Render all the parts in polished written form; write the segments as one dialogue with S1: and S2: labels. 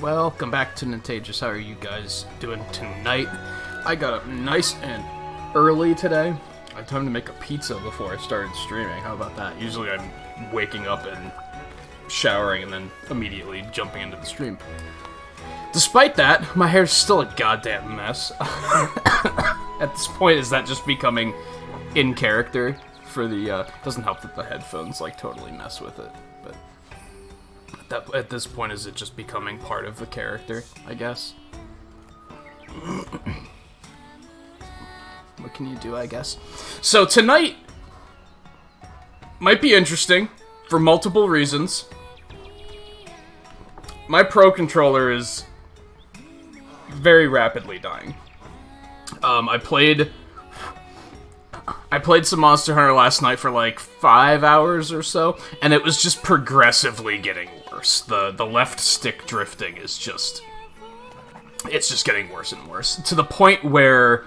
S1: Welcome back to Nintagious. How are you guys doing tonight? I got up nice and early today. I had time to make a pizza before I started streaming. How about that? Usually I'm waking up and showering and then immediately jumping into the stream. Despite that, my hair's still a goddamn mess. At this point, is that just becoming in character for the, doesn't help that the headphones, like, totally mess with it, but at this point, is it just becoming part of the character, I guess? What can you do, I guess? So, tonight might be interesting for multiple reasons. My Pro Controller is very rapidly dying. I played some Monster Hunter last night for like 5 hours or so, and it was just progressively getting worse. The left stick drifting is just... it's just getting worse and worse. To the point where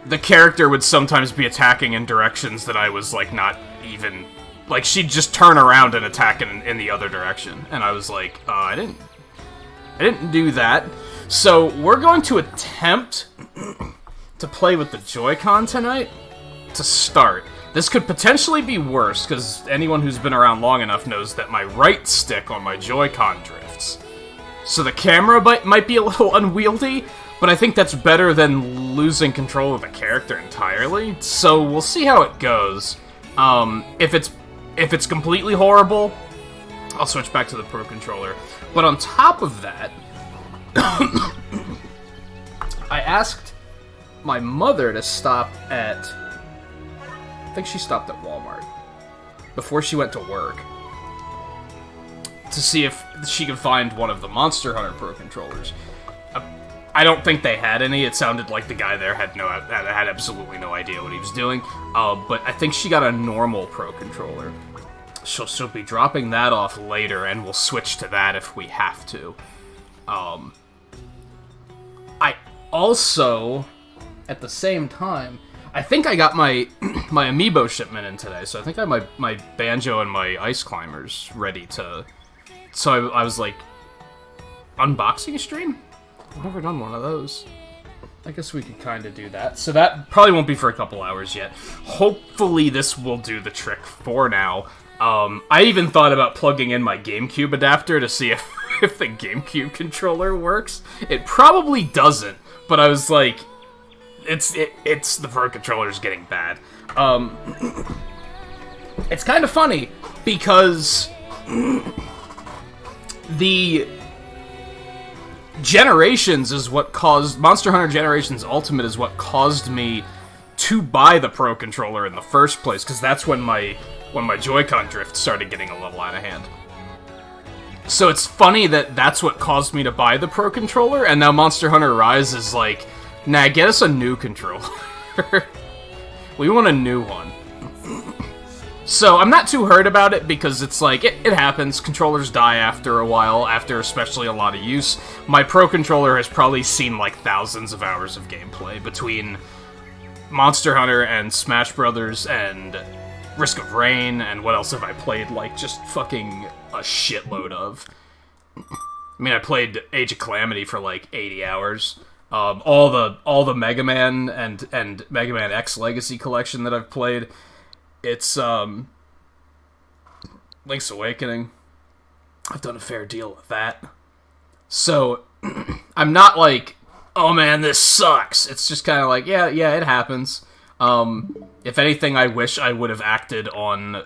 S1: the character would sometimes be attacking in directions that I was like not even... like, she'd just turn around and attack in the other direction. And I was like, I didn't do that. So, we're going to attempt to play with the Joy-Con tonight to start. This could potentially be worse, because anyone who's been around long enough knows that my right stick on my Joy-Con drifts. So the camera might be a little unwieldy, but I think that's better than losing control of the character entirely. So we'll see how it goes. If it's completely horrible, I'll switch back to the Pro Controller. But on top of that, I asked my mother to stop at... I think she stopped at Walmart before she went to work to see if she could find one of the Monster Hunter Pro Controllers. I don't think they had any. It sounded like the guy there had absolutely no idea what he was doing. But I think she got a normal Pro Controller. She'll be dropping that off later, and we'll switch to that if we have to. I also, at the same time, I think I got my amiibo shipment in today, so I think I have my Banjo and my Ice Climbers ready to... So I was like, unboxing stream? I've never done one of those. I guess we could kind of do that. So that probably won't be for a couple hours yet. Hopefully this will do the trick for now. I even thought about plugging in my GameCube adapter to see if the GameCube controller works. It probably doesn't, but I was like, it's the Pro Controller's getting bad. It's kind of funny because the Generations is what caused... Monster Hunter Generations Ultimate is what caused me to buy the Pro Controller in the first place, because that's when my Joy-Con drift started getting a little out of hand. So it's funny that that's what caused me to buy the Pro Controller, and now Monster Hunter Rise is like, nah, get us a new controller. We want a new one. So I'm not too hurt about it, because it's like, it happens. Controllers die after a while, after especially a lot of use. My Pro Controller has probably seen like thousands of hours of gameplay between Monster Hunter and Smash Brothers and Risk of Rain, and what else have I played? Like, just fucking a shitload of. I mean, I played Age of Calamity for like 80 hours. All the Mega Man and Mega Man X Legacy collection that I've played. It's, Link's Awakening. I've done a fair deal with that. So, I'm not like, oh man, this sucks. It's just kind of like, yeah, it happens. If anything, I wish I would have acted on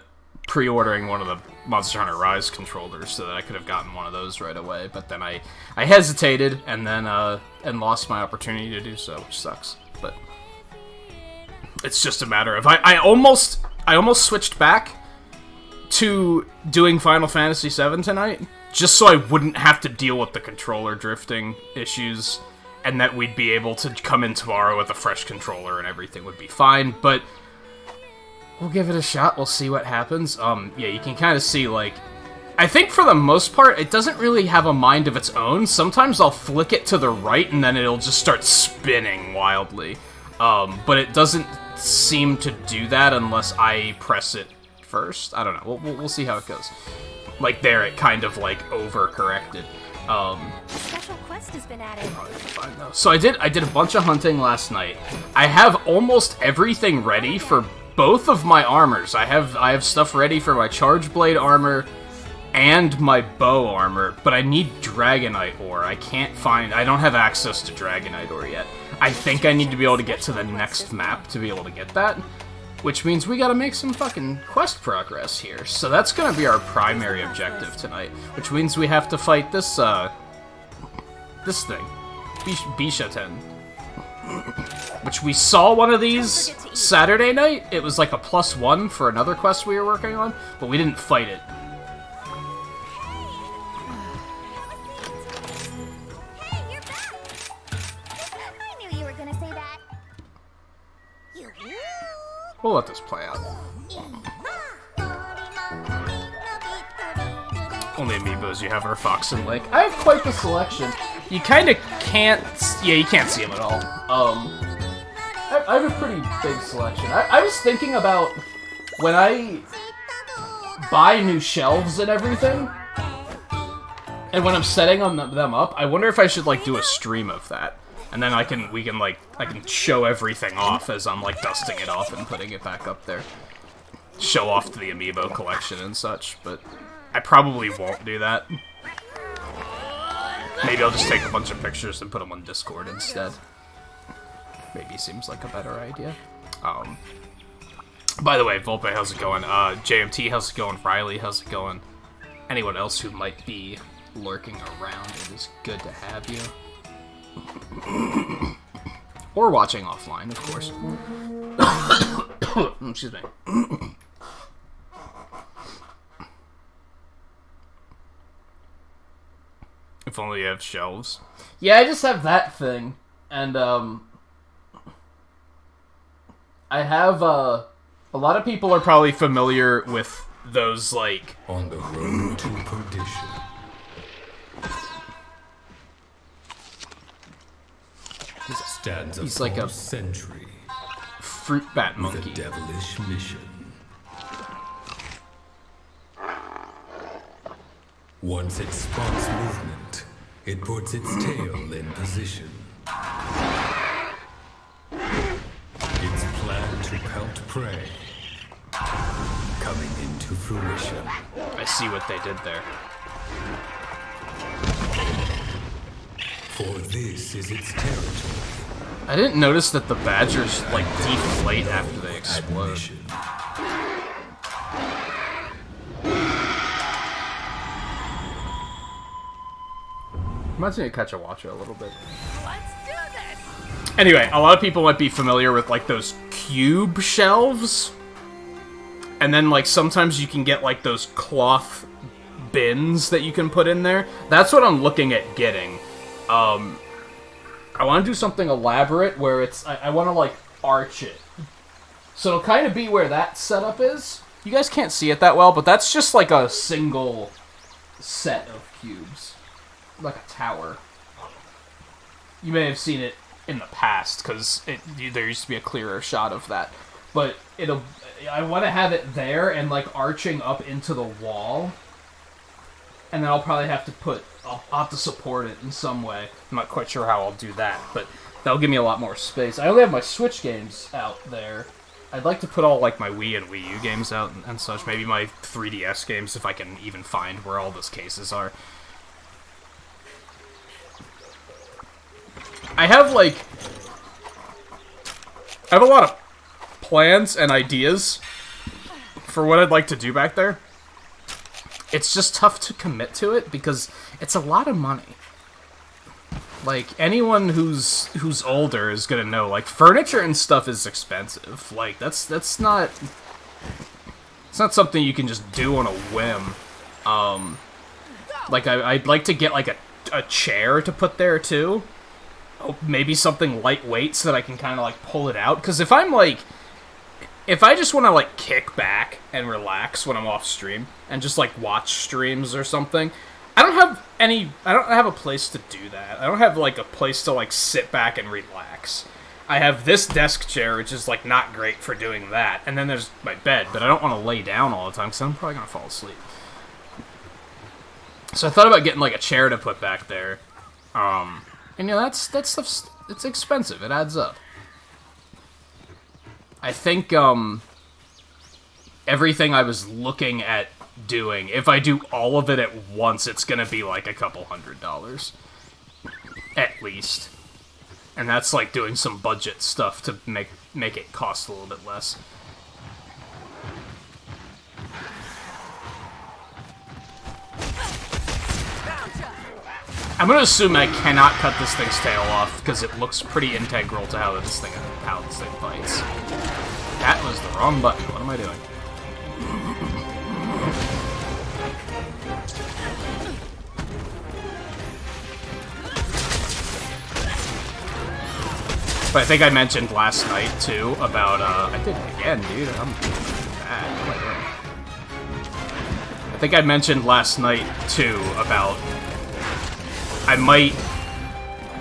S1: pre-ordering one of the Monster Hunter Rise controllers so that I could have gotten one of those right away. But then I hesitated and then, and lost my opportunity to do so, which sucks. But it's just a matter of, I almost switched back to doing Final Fantasy VII tonight, just so I wouldn't have to deal with the controller drifting issues, and that we'd be able to come in tomorrow with a fresh controller and everything would be fine, but we'll give it a shot, we'll see what happens. Yeah, you can kind of see, like, I think for the most part, it doesn't really have a mind of its own. Sometimes I'll flick it to the right and then it'll just start spinning wildly. But it doesn't seem to do that unless I press it first. I don't know. We'll see how it goes. Like there, it kind of like overcorrected.
S2: A special quest has been added.
S1: Fine, though. So I did a bunch of hunting last night. I have almost everything ready for both of my armors. I have stuff ready for my Charge Blade armor and my bow armor, but I need Dragonite ore. I don't have access to Dragonite ore yet. I think I need to be able to get to the next map to be able to get that, which means we gotta make some fucking quest progress here. So that's gonna be our primary objective tonight, which means we have to fight this, this thing. Bishaten. Which we saw one of these Saturday night. It was like a +1 for another quest we were working on, but we didn't fight it.
S2: Hey, you're back! I knew you were gonna say that.
S1: We'll let this play out. Only amiibos you have are Fox and Lake. I have quite the selection. You kind of can't... Yeah, you can't see them at all. I have a pretty big selection. I was thinking about when I buy new shelves and everything, and when I'm setting them up, I wonder if I should like do a stream of that, and then I can show everything off as I'm like dusting it off and putting it back up there, show off to the amiibo collection and such. But I probably won't do that. Maybe I'll just take a bunch of pictures and put them on Discord instead. Maybe seems like a better idea. By the way, Volpe, how's it going? JMT, how's it going? Riley, how's it going? Anyone else who might be lurking around, it is good to have you. Or watching offline, of course. Excuse me. If only you have shelves. Yeah, I just have that thing. And, I have, a lot of people are probably familiar with those, like...
S3: On the road to perdition.
S1: He's like a
S3: century
S1: fruit bat monkey.
S3: with a devilish mission. Once it spots movement, it puts its tail in position. Its plan to pelt prey coming into fruition.
S1: I see what they did there.
S3: For this is its territory.
S1: I didn't notice that the badgers, like, deflate after they explode.
S3: Admission.
S1: Reminds me of Catch a Watcher a little bit.
S2: Let's do this!
S1: Anyway, a lot of people might be familiar with, like, those cube shelves. And then, like, sometimes you can get, like, those cloth bins that you can put in there. That's what I'm looking at getting. I want to do something elaborate where it's... I want to, like, arch it. So it'll kind of be where that setup is. You guys can't see it that well, but that's just, like, a single set of cubes. Like a tower. You may have seen it in the past, because there used to be a clearer shot of that. But I want to have it there and, like, arching up into the wall. And then I'll probably have to I'll have to support it in some way. I'm not quite sure how I'll do that, but that'll give me a lot more space. I only have my Switch games out there. I'd like to put all, like, my Wii and Wii U games out and such. Maybe my 3DS games, if I can even find where all those cases are. I have a lot of plans and ideas for what I'd like to do back there. It's just tough to commit to it because it's a lot of money. Like, anyone who's older is gonna know, like, furniture and stuff is expensive. Like, that's not... It's not something you can just do on a whim. Like, I'd like to get, like, a chair to put there, too. Oh, maybe something lightweight so that I can kind of, like, pull it out. Because if I'm, like... If I just want to, like, kick back and relax when I'm off stream, and just, like, watch streams or something, I don't have a place to do that. I don't have, like, a place to, like, sit back and relax. I have this desk chair, which is, like, not great for doing that, and then there's my bed, but I don't want to lay down all the time, because I'm probably going to fall asleep. So I thought about getting, like, a chair to put back there. And, you know, that stuff's, it's expensive. It adds up. I think, everything I was looking at doing. If I do all of it at once, it's gonna be like a couple $100. At least. And that's like doing some budget stuff to make it cost a little bit less. I'm gonna assume I cannot cut this thing's tail off because it looks pretty integral to how this thing fights. That was the wrong button. What am I doing? But I think I mentioned last night too about I did it again, dude. I'm bad. What am I doing? I think I mentioned last night too about I might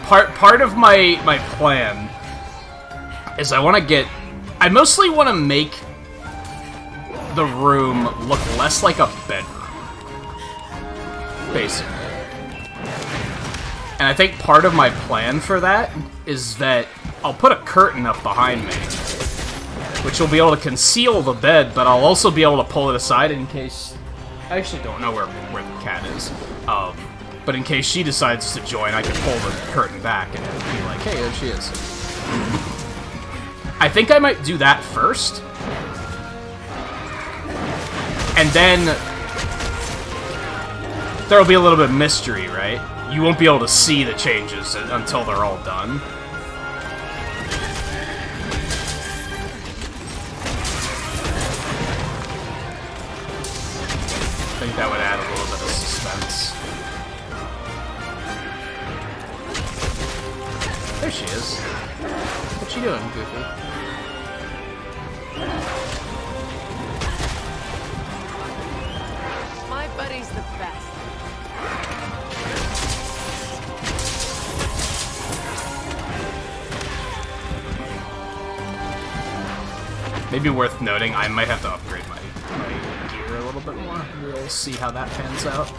S1: part of my plan is I mostly want to make the room look less like a bedroom, basically. And I think part of my plan for that is that I'll put a curtain up behind me, which will be able to conceal the bed, but I'll also be able to pull it aside in case... I actually don't know where the cat is. But in case she decides to join, I can pull the curtain back and it'll be like, hey, there she is. I think I might do that first. And then there'll be a little bit of mystery, right? You won't be able to see the changes until they're all done. I think that would add a little bit of suspense. There she is. What you doing, Goofy?
S4: My buddy's the best.
S1: Maybe worth noting, I might have to upgrade my gear a little bit more. We'll see how that pans out.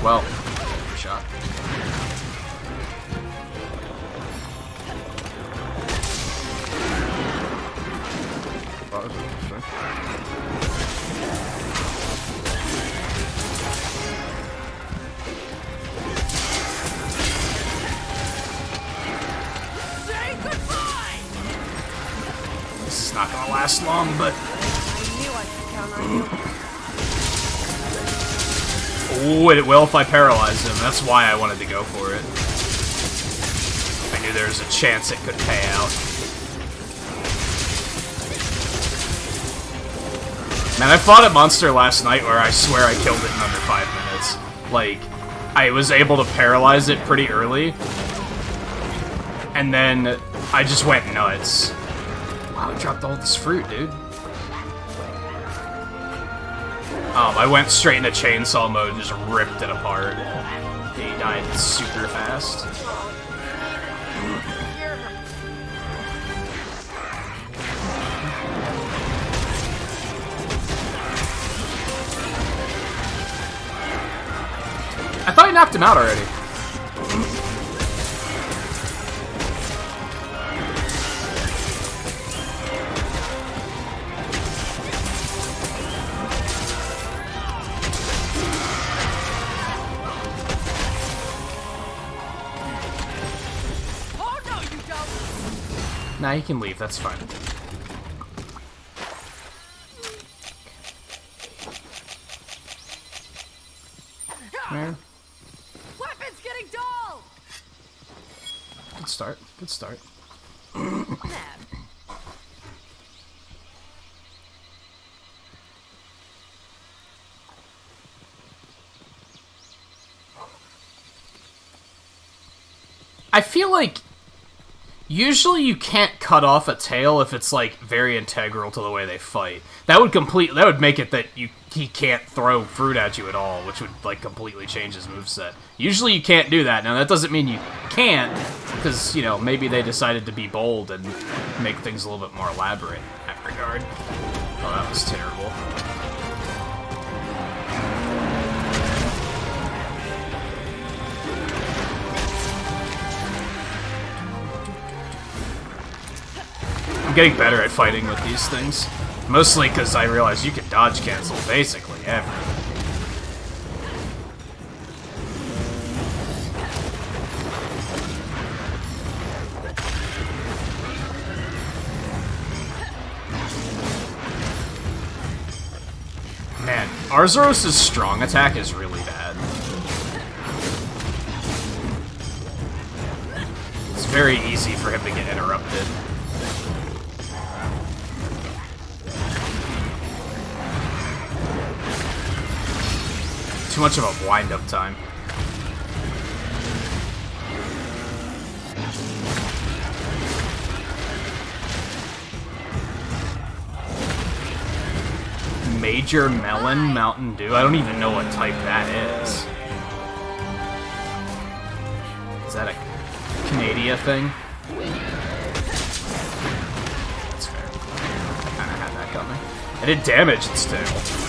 S1: Well, shot. That was interesting.
S4: Say goodbye!
S1: This is not gonna last long, but...
S4: I knew I could count on you.
S1: Oh, it will if I paralyze him. That's why I wanted to go for it. I knew there was a chance it could pay out. Man, I fought a monster last night where I swear I killed it in under 5 minutes. Like, I was able to paralyze it pretty early. And then I just went nuts. Wow, I dropped all this fruit, dude. I went straight into chainsaw mode and just ripped it apart. He died super fast. I thought he knocked him out already. Nah, he can leave, that's fine. Come here.
S4: Weapons getting dull!
S1: Good start, good start. I feel like usually you can't cut off a tail if it's like very integral to the way they fight. That would make it that he can't throw fruit at you at all, which would like completely change his moveset. Usually you can't do that. Now that doesn't mean you can't, because you know maybe they decided to be bold and make things a little bit more elaborate in that regard. Oh, that was terrible. getting better at fighting with these things. Mostly because I realize you can dodge cancel basically everything. Man, Arzuros' strong attack is really bad. It's very easy for him to get interrupted. Too much of a wind-up time. Major Melon Mountain Dew? I don't even know what type that is. Is that a Canada thing? That's fair. I kinda had that coming. I did damage its tail.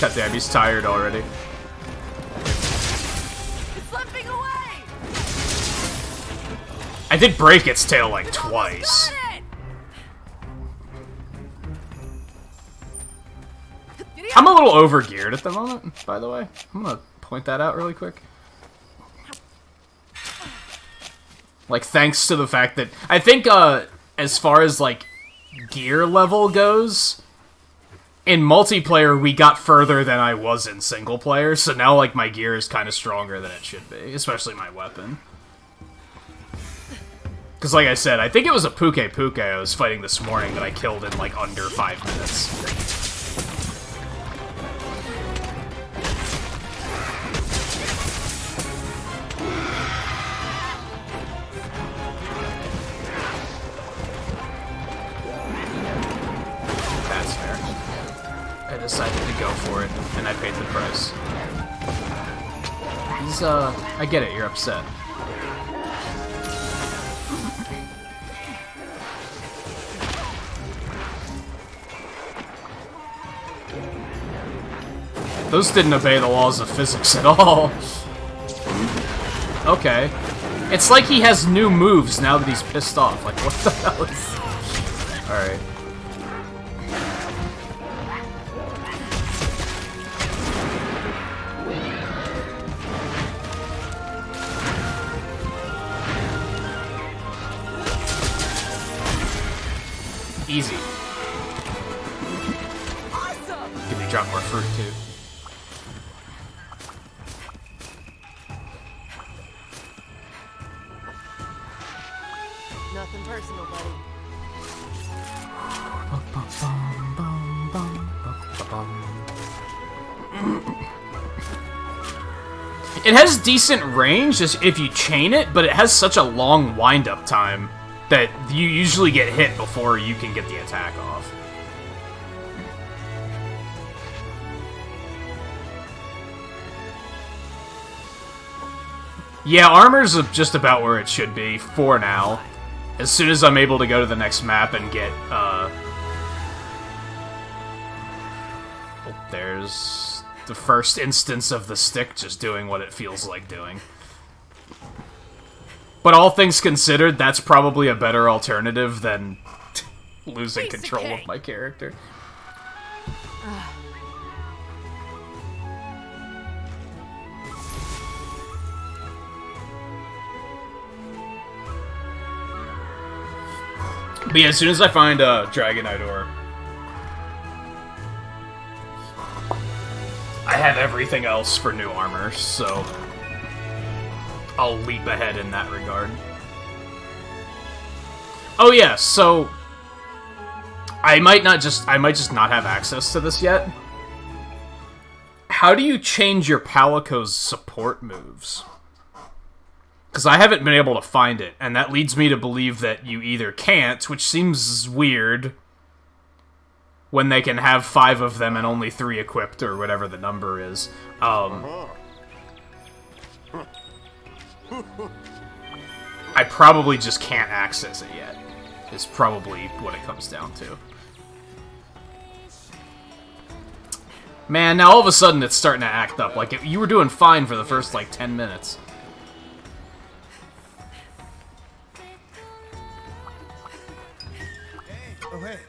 S1: God damn, he's tired already.
S4: It's slipping away.
S1: I did break its tail like twice. I'm a little overgeared at the moment, by the way. I'm gonna point that out really quick. Like, thanks to the fact that... I think, as far as, like, gear level goes... In multiplayer, we got further than I was in single player, so now, like, my gear is kind of stronger than it should be, especially my weapon. Because, like I said, I think it was a Puke I was fighting this morning that I killed in, like, under 5 minutes. Decided to go for it, and I paid the price. I get it, you're upset. Those didn't obey the laws of physics at all. Okay. It's like he has new moves now that he's pissed off. Like, what the hell is... Alright. Easy.
S4: Awesome.
S1: Give me drop more fruit too.
S4: Nothing personal, buddy.
S1: It has decent range if you chain it, but it has such a long wind-up time that you usually get hit before you can get the attack off. Yeah, armor's just about where it should be for now. As soon as I'm able to go to the next map and get, oh, there's the first instance of the stick just doing what it feels like doing. But all things considered, that's probably a better alternative than losing control of my character. But yeah, as soon as I find Dragonite Ore, I have everything else for new armor, so I'll leap ahead in that regard. Oh yeah, so I might just not have access to this yet. How do you change your Palico's support moves? Because I haven't been able to find it, and that leads me to believe that you either can't, which seems weird, when they can have 5 of them and only 3 equipped, or whatever the number is. I probably just can't access it yet, is probably what it comes down to. Man, now all of a sudden it's starting to act up. Like, you were doing fine for the first, like, 10 minutes.
S5: Oh, hey.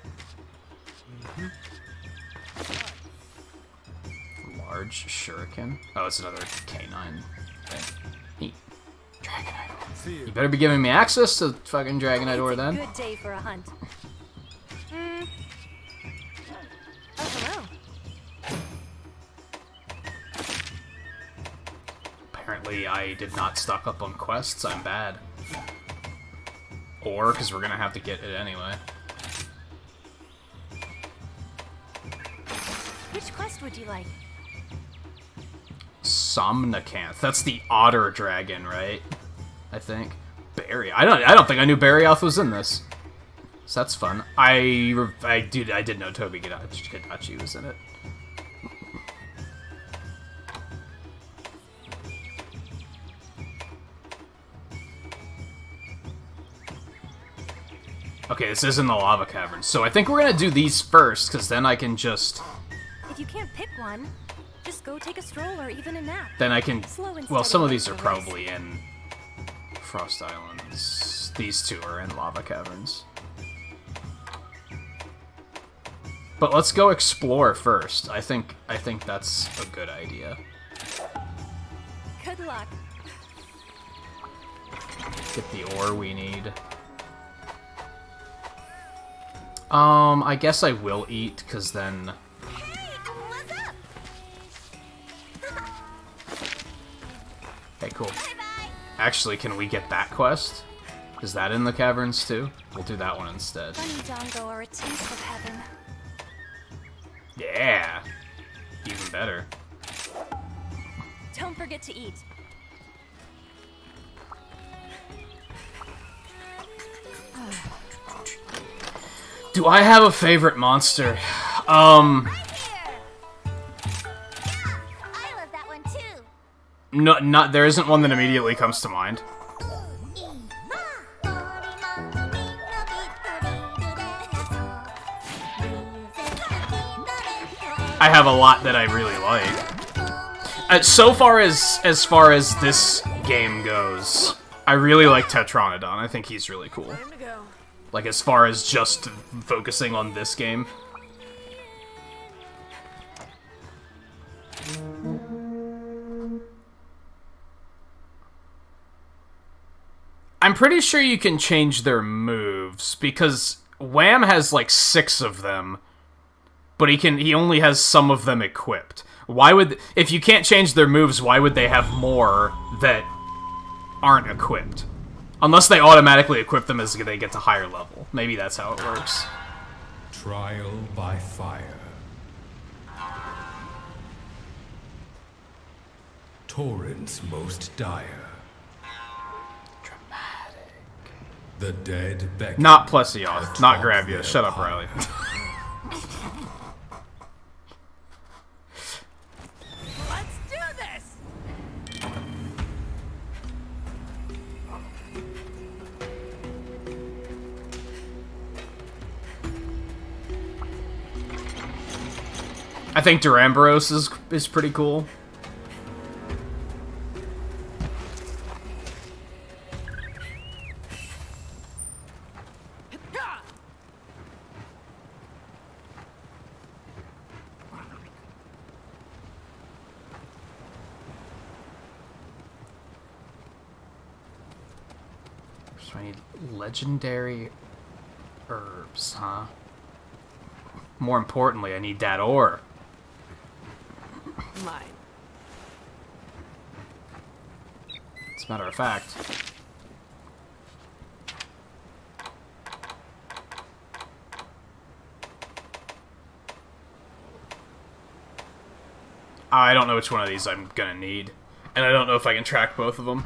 S1: Large shuriken. Oh, it's another K9 thing. Neat. Dragonite ore.
S5: See you.
S1: You better be giving me access to fucking Dragonite ore then.
S4: Good day for a hunt. Oh, hello.
S1: Apparently I did not stock up on quests. I'm bad. Or, because we're gonna have to get it anyway.
S4: Which quest would you like?
S1: Somnicanth. That's the otter dragon, right? I think. Barry. I don't think I knew Barryoth was in this. So that's fun. I did know Toby Gadachi was in it. Okay, this is in the lava cavern, so I think we're gonna do these first, because then I can just...
S4: If you can't pick one, just go take a stroll or even a nap.
S1: Then I can...
S4: Slow and
S1: Well,
S4: steady
S1: some of these are
S4: like
S1: probably in Frost Islands. These 2 are in lava caverns. But let's go explore first. I think that's a good idea.
S4: Good luck.
S1: Get the ore we need. I guess I will eat, because then...
S2: Hey, what's up?
S1: Okay, cool.
S2: Bye-bye.
S1: Actually, can we get that quest? Is that in the caverns, too? We'll do that one instead.
S4: Bunny Dongo are a taste of heaven.
S1: Yeah! Even better.
S4: Don't forget to eat.
S1: Do I have a favorite monster?
S2: Right here. Yeah, I love that one too.
S1: No, not there isn't one that immediately comes to mind. I have a lot that I really like. So far as far as this game goes, I really like Tetranodon. I think he's really cool.
S4: Time to go.
S1: Like, as far as just focusing on this game. I'm pretty sure you can change their moves, because Wham has like 6 of them, but he only has some of them equipped. Why would... If you can't change their moves, why would they have more that aren't equipped? Unless they automatically equip them as they get to higher level. Maybe that's how it works.
S3: Trial by fire. Torrents most dire.
S1: Dramatic.
S3: The dead beckon.
S1: Not Plesioth. Not
S3: atop
S1: Gravia.
S3: their
S1: Shut up,
S3: power.
S1: Riley.
S4: Let's do this!
S1: I think Duramboros is pretty cool. So I need legendary herbs, huh? More importantly, I need that ore.
S4: Mine.
S1: As a matter of fact. I don't know which one of these I'm gonna need. And I don't know if I can track both of them.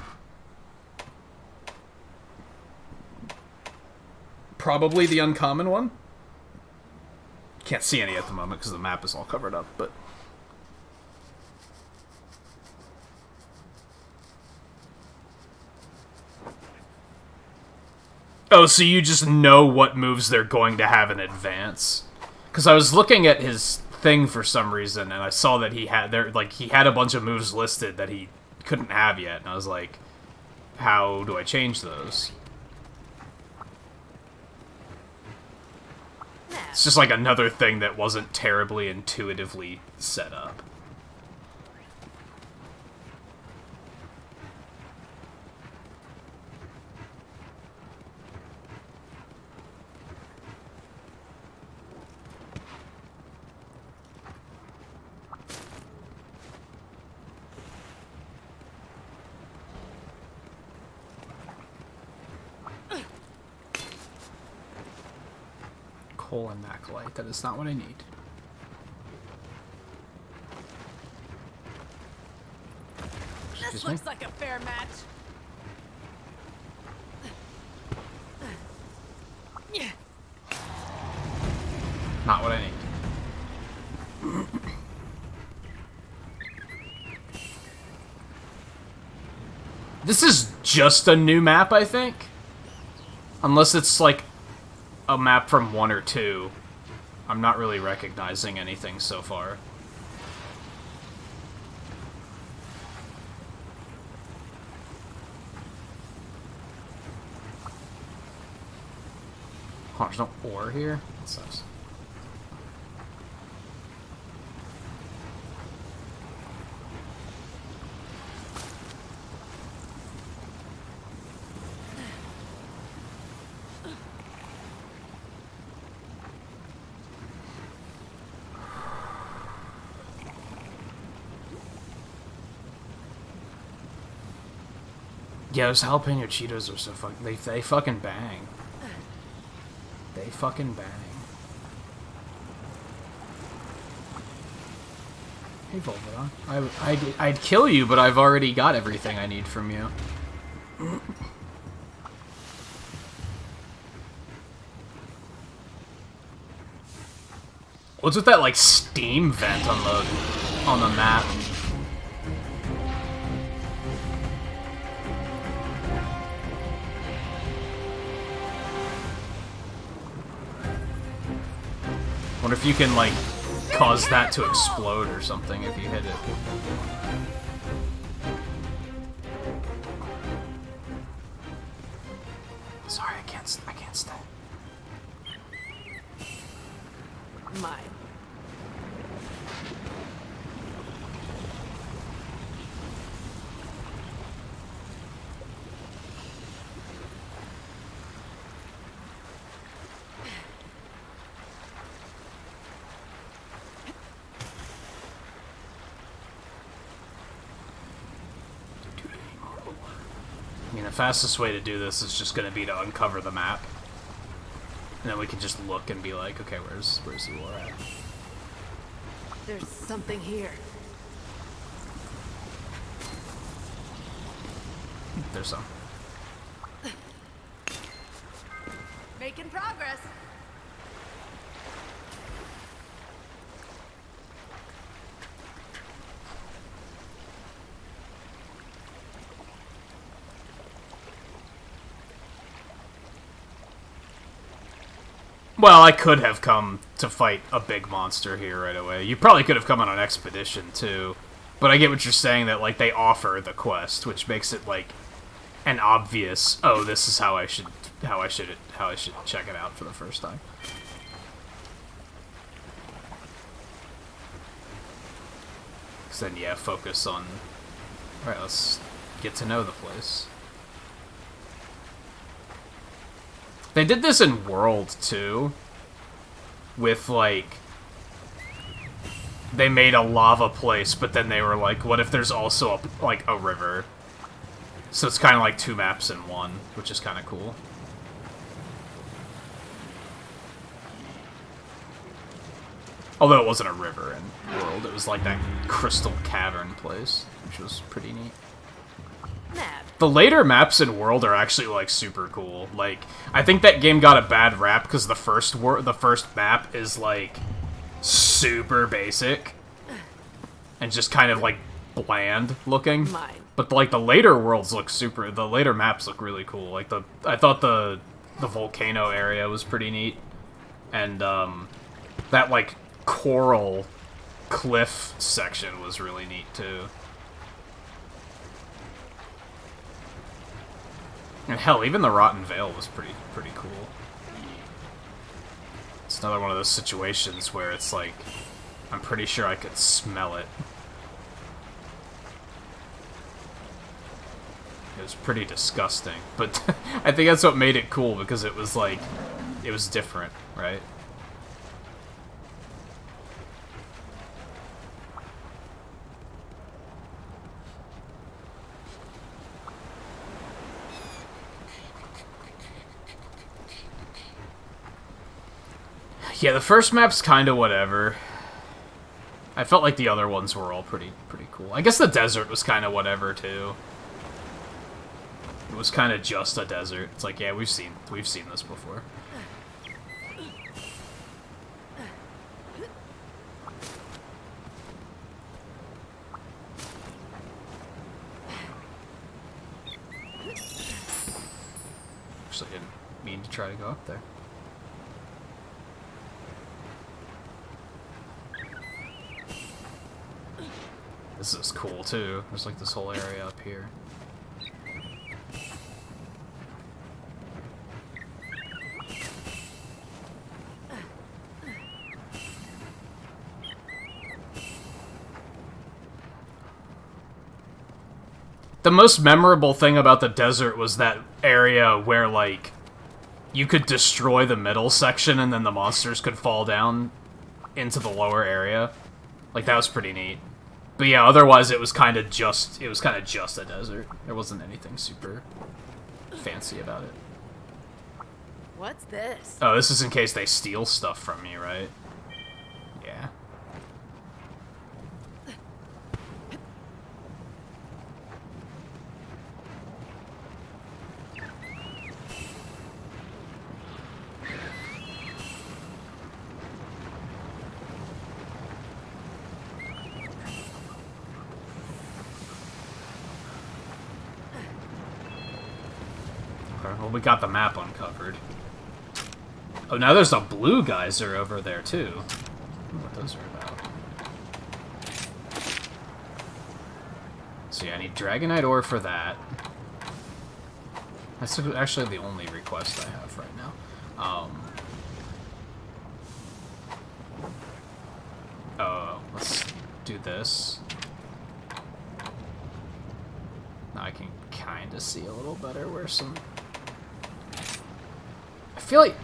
S1: Probably the uncommon one. Can't see any at the moment because the map is all covered up, but... Oh, so you just know what moves they're going to have in advance. Because I was looking at his thing for some reason, and I saw that he had he had a bunch of moves listed that he couldn't have yet, and I was like, how do I change those? It's just like another thing that wasn't terribly intuitively set up. Coal and Maclite. That is not what I need.
S5: This looks like a fair match.
S1: Not what I need. This is just a new map, I think. Unless it's like a map from 1 or 2. I'm not really recognizing anything so far. Oh, there's no ore here? That sucks. Yeah, those jalapeno Cheetos are so fucking... They fucking bang. They fucking bang. Hey, Volvodon. I'd kill you, but I've already got everything I need from you. What's with that, like, steam vent on the map? Wonder if you can, like, cause that to explode or something if you hit it. Sorry, I can't stay.
S5: Mine.
S1: I mean, the fastest way to do this is just going to be to uncover the map. And then we can just look and be like, okay, where's the ore at?
S5: There's something here.
S1: There's some.
S5: Making progress.
S1: Well, I could have come to fight a big monster here right away. You probably could have come on an expedition too, but I get what you're saying that like they offer the quest, which makes it like an obvious. Oh, this is how I should check it out for the first time. Because then, yeah, focus on. All right, let's get to know the place. They did this in World, too. With, like... They made a lava place, but then they were like, what if there's also, a river? So it's kind of like 2 maps in 1, which is kind of cool. Although it wasn't a river in World, it was like that crystal cavern place, which was pretty neat.
S5: Map.
S1: The later maps in World are actually, like, super cool. Like, I think that game got a bad rap because the first map is, like, super basic and just kind of like bland looking.
S5: Mine.
S1: But like the later worlds look super. The later maps look really cool. Like I thought the volcano area was pretty neat, and that like coral cliff section was really neat too. And hell, even the Rotten Vale was pretty cool. It's another one of those situations where it's like, I'm pretty sure I could smell it. It was pretty disgusting, but I think that's what made it cool, because it was like, it was different, right? Yeah, the first map's kind of whatever. I felt like the other ones were all pretty cool. I guess the desert was kind of whatever too. It was kind of just a desert. It's like, yeah, we've seen this before. Actually, I didn't mean to try to go up there. This is cool too. There's like this whole area up here. The most memorable thing about the desert was that area where, like, you could destroy the middle section and then the monsters could fall down into the lower area. Like, that was pretty neat. But yeah, otherwise it was kind of just a desert. There wasn't anything super fancy about it.
S5: What's this?
S1: Oh, this is in case they steal stuff from me, right? Yeah. Well, we got the map uncovered. Oh, now there's a blue geyser over there, too. I wonder what those are about. So yeah, I need Dragonite ore for that. That's actually the only request I have right now. Let's do this. Now I can kind of see a little better where some... I feel like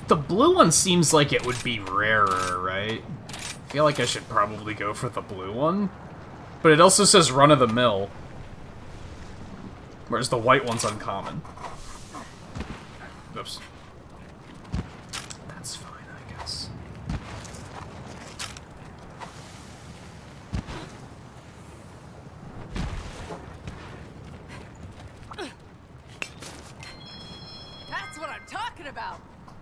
S1: the blue one seems like it would be rarer, right? I feel like I should probably go for the blue one. But it also says run-of-the-mill. Whereas the white one's uncommon. Oops. That's fine, I guess.
S5: That's what I'm talking about.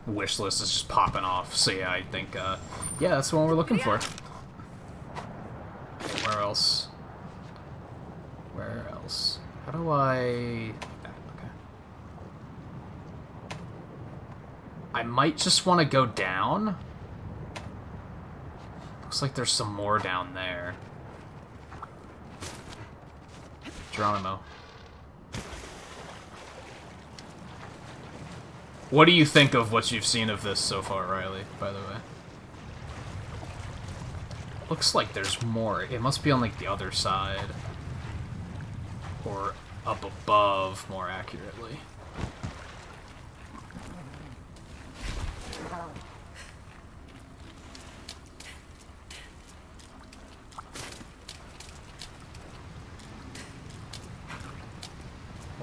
S1: Wish list is just popping off. So yeah, I think, yeah, that's the one we're looking for. Okay, where else? Where else? How do I... Okay. I might just want to go down. Looks like there's some more down there. Geronimo. What do you think of what you've seen of this so far, Riley, by the way? Looks like there's more. It must be on, like, the other side. Or up above, more accurately.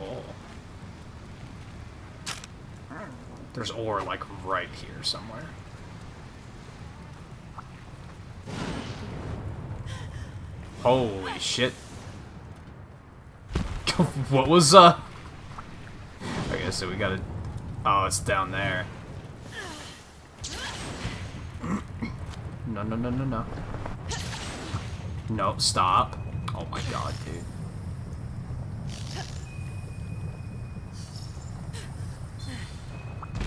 S1: Oh. There's ore, like, right here somewhere. Holy shit. What was, Okay, so we gotta... Oh, it's down there. No, no, no, no, no. No, stop. Oh my god, dude.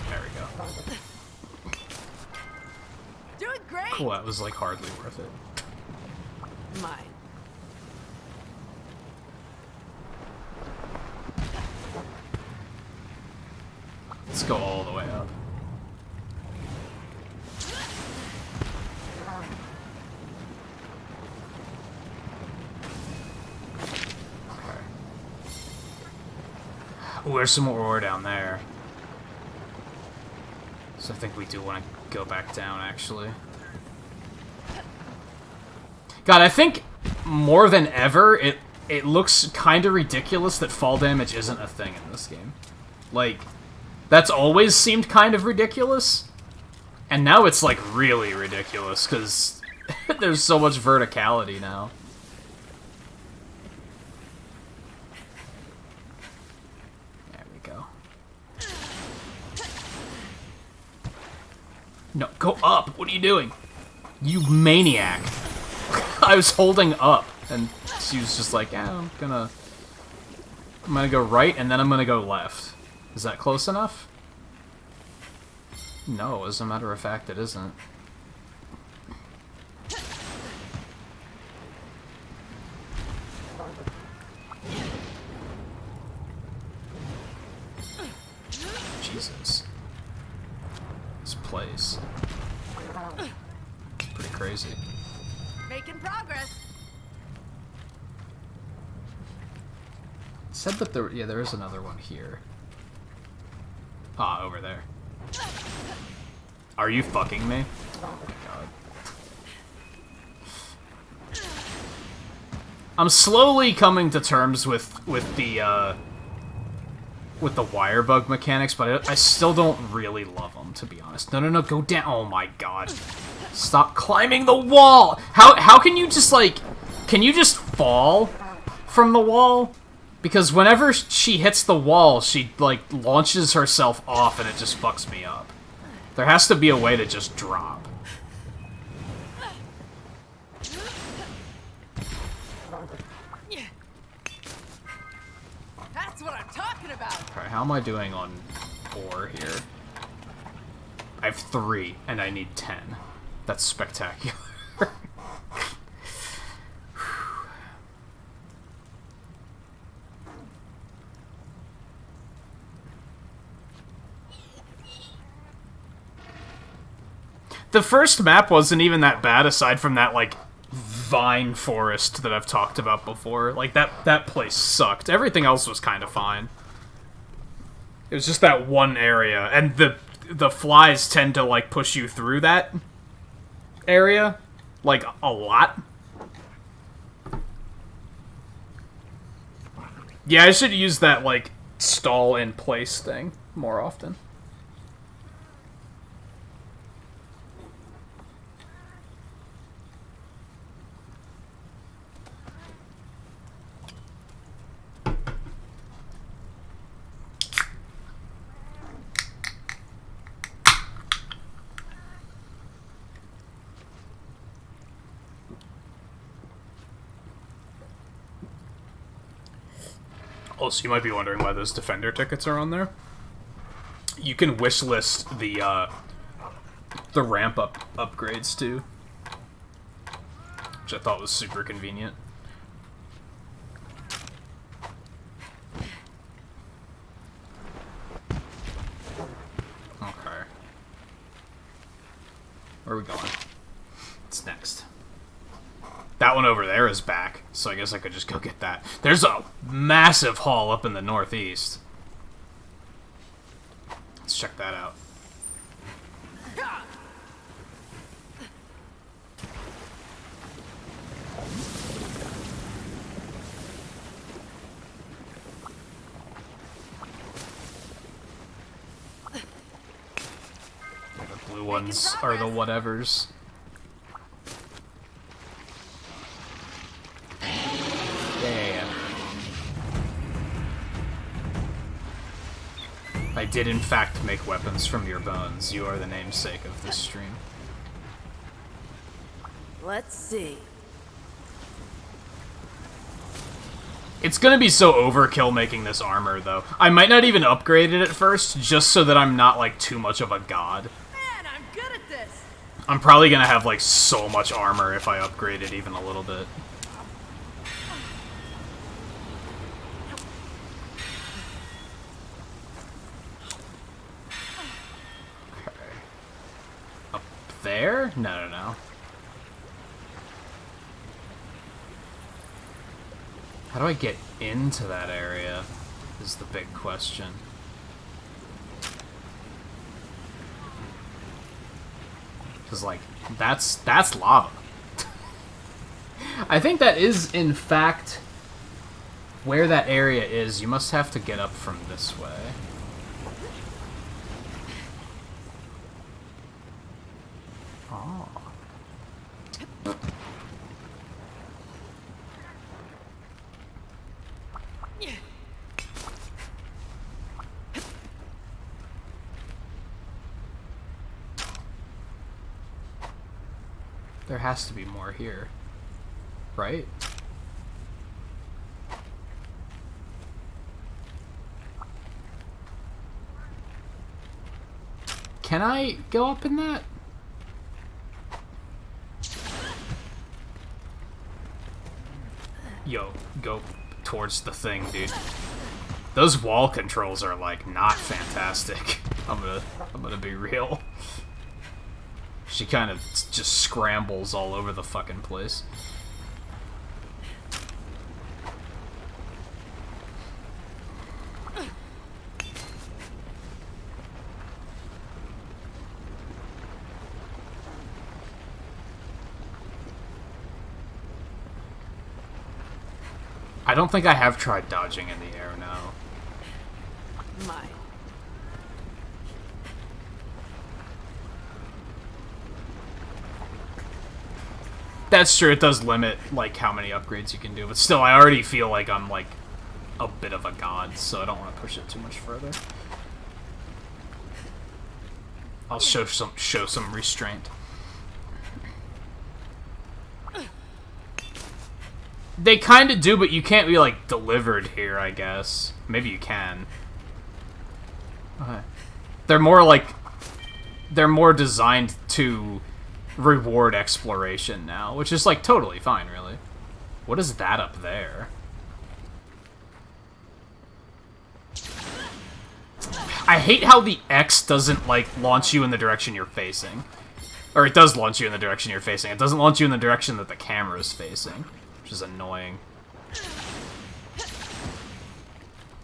S1: There we go.
S5: Doing great.
S1: Cool, that was like hardly worth it.
S5: Mine.
S1: Let's go all the way up. Ooh, there's some more ore down there. So I think we do want to go back down, actually. God, I think more than ever, it looks kind of ridiculous that fall damage isn't a thing in this game. Like, that's always seemed kind of ridiculous. And now it's, like, really ridiculous, because there's so much verticality now. No, go up! What are you doing? You maniac! I was holding up, and she was just like, yeah, I'm gonna go right, and then I'm gonna go left. Is that close enough? No, as a matter of fact, it isn't. Jesus. Place. Pretty crazy.
S5: Making progress.
S1: It said that there is another one here. Ah, over there. Are you fucking me? Oh my god. I'm slowly coming to terms with the wire bug mechanics, but I still don't really love them, to be honest. No, no, no, go down. Oh my god. Stop climbing the wall! How can you just, like... Can you just fall from the wall? Because whenever she hits the wall, she, like, launches herself off and it just fucks me up. There has to be a way to just drop.
S5: That's what I'm talking about.
S1: Alright, how am I doing on ore here? I have 3, and I need 10. That's spectacular. The first map wasn't even that bad, aside from that, like, vine forest that I've talked about before. Like, that place sucked. Everything else was kind of fine. It was just that one area, and the flies tend to, like, push you through that area, like, a lot. Yeah, I should use that, like, stall in place thing more often. Also, you might be wondering why those Defender tickets are on there. You can wishlist the ramp-up upgrades, too. Which I thought was super convenient. Okay. Where are we going? What's next? That one over there is back, so I guess I could just go get that. There's a massive hall up in the northeast. Let's check that out. The blue ones are the whatevers. I did in fact make weapons from your bones. You are the namesake of this stream.
S5: Let's see.
S1: It's gonna be so overkill making this armor, though. I might not even upgrade it at first, just so that I'm not, like, too much of a god.
S5: Man, I'm good at this.
S1: I'm probably gonna have, like, so much armor if I upgrade it even a little bit. Okay. Up there? No, no, no. How do I get into that area is the big question. Because, like, that's lava. I think that is, in fact, where that area is. You must have to get up from this way. Oh. There has to be more here, right? Can I go up in that? Yo, go towards the thing, dude. Those wall controls are, like, not fantastic. I'm gonna be real. She kind of just scrambles all over the fucking place. I don't think I have tried dodging in the air, no.
S5: My.
S1: That's true, it does limit, like, how many upgrades you can do, but still, I already feel like I'm, like, a bit of a god, so I don't want to push it too much further. I'll show some restraint. They kind of do, but you can't be, like, delivered here, I guess. Maybe you can. Okay. They're more designed to reward exploration now, which is, like, totally fine, really. What is that up there? I hate how the X doesn't, like, launch you in the direction you're facing. Or it does launch you in the direction you're facing. It doesn't launch you in the direction that the camera is facing, which is annoying.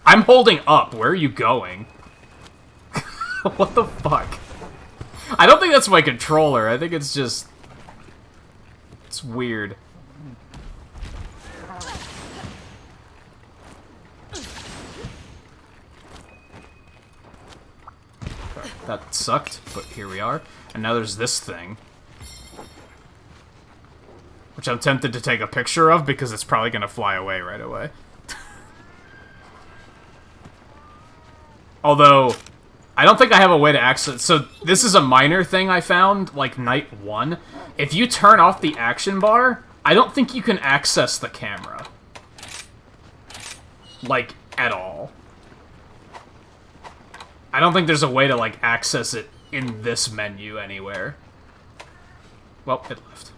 S1: I'm holding up. Where are you going? What the fuck? I don't think that's my controller. I think it's just... It's weird. That sucked, but here we are. And now there's this thing. Which I'm tempted to take a picture of because it's probably going to fly away right away. Although, I don't think I have a way to access... So, this is a minor thing I found, like night 1. If you turn off the action bar, I don't think you can access the camera. Like, at all. I don't think there's a way to, like, access it in this menu anywhere. Well, it left.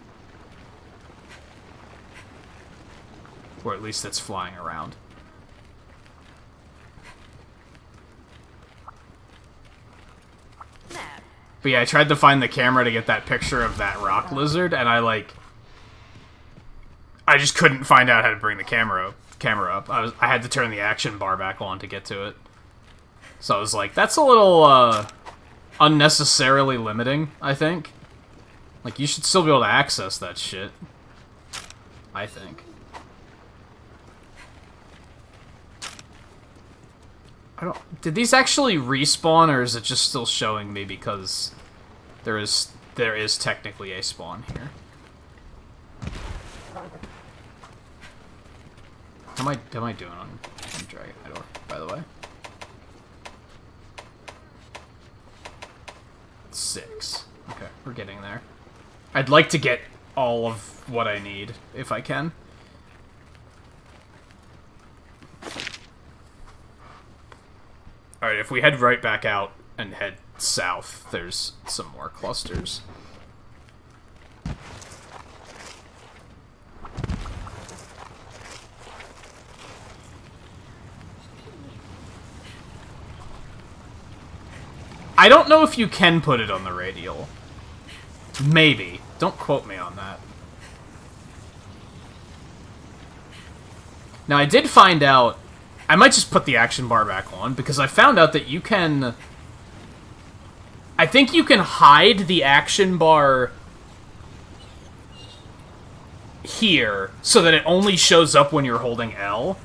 S1: Or at least it's flying around. But yeah, I tried to find the camera to get that picture of that rock lizard, and I just couldn't find out how to bring the camera up. I had to turn the action bar back on to get to it. So I was like, that's a little, unnecessarily limiting, I think. Like, you should still be able to access that shit. I think. Did these actually respawn, or is it just still showing me because there is technically a spawn here? How am I doing on Dragon Idol, by the way? 6. Okay, we're getting there. I'd like to get all of what I need, if I can. Alright, if we head right back out and head south, there's some more clusters. I don't know if you can put it on the radial. Maybe. Don't quote me on that. Now, I did find out... I might just put the action bar back on, because I found out that you can... I think you can hide the action bar here, so that it only shows up when you're holding L.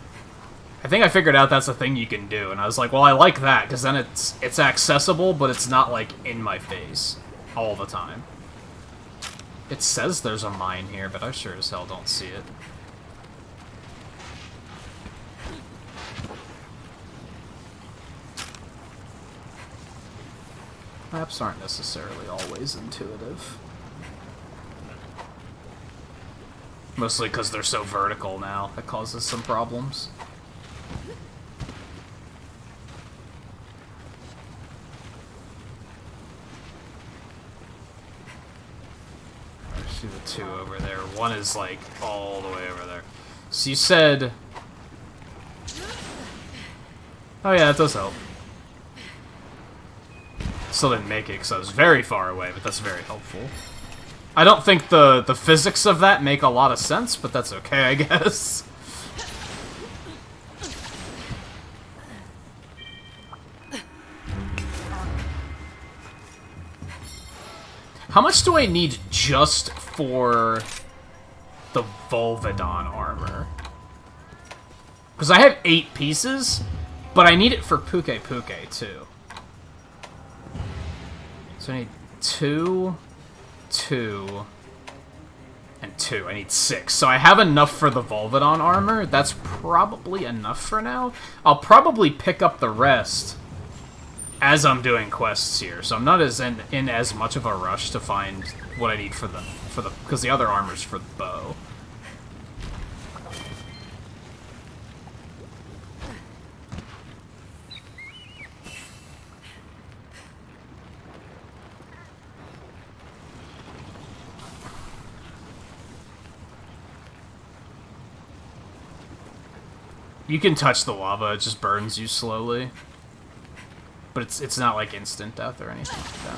S1: I think I figured out that's a thing you can do, and I was like, well, I like that, because then it's accessible, but it's not, like, in my face all the time. It says there's a mine here, but I sure as hell don't see it. Maps aren't necessarily always intuitive. Mostly because they're so vertical now, that causes some problems. I see the two over there. One is, like, all the way over there. So you said... Oh yeah, that does help. Still didn't make it because I was very far away, but that's very helpful. I don't think the physics of that make a lot of sense, but that's okay, I guess. How much do I need just for the Volvidon armor? Because I have 8 pieces, but I need it for Puke Puke, too. So I need 2, 2, and 2. I need 6. So I have enough for the Volvidon armor. That's probably enough for now. I'll probably pick up the rest as I'm doing quests here. So I'm not in as much of a rush to find what I need for the because the other armor's for the bow. You can touch the lava, it just burns you slowly. But it's not like instant death or anything like that.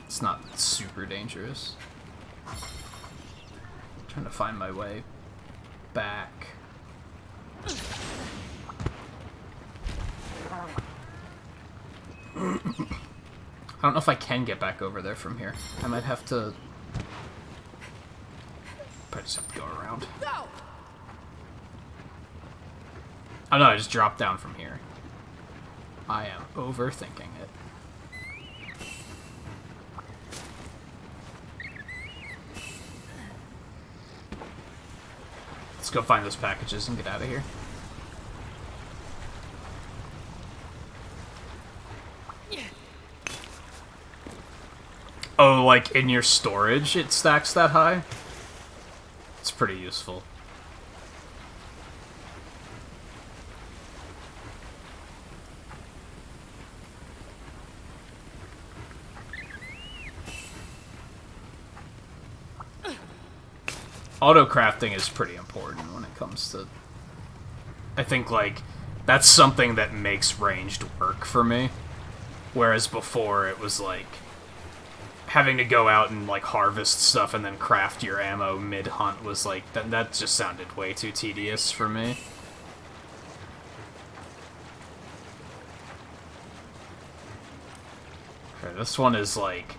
S1: It's not super dangerous. I'm trying to find my way back. I don't know if I can get back over there from here. I might have to... I just have to go around. Oh no, I just dropped down from here. I am overthinking it. Let's go find those packages and get out of here. Oh, like in your storage it stacks that high? It's pretty useful. Auto-crafting is pretty important when it comes to... I think, like, that's something that makes ranged work for me. Whereas before, it was, like, having to go out and, like, harvest stuff and then craft your ammo mid-hunt was, like, that just sounded way too tedious for me. Okay, this one is, like,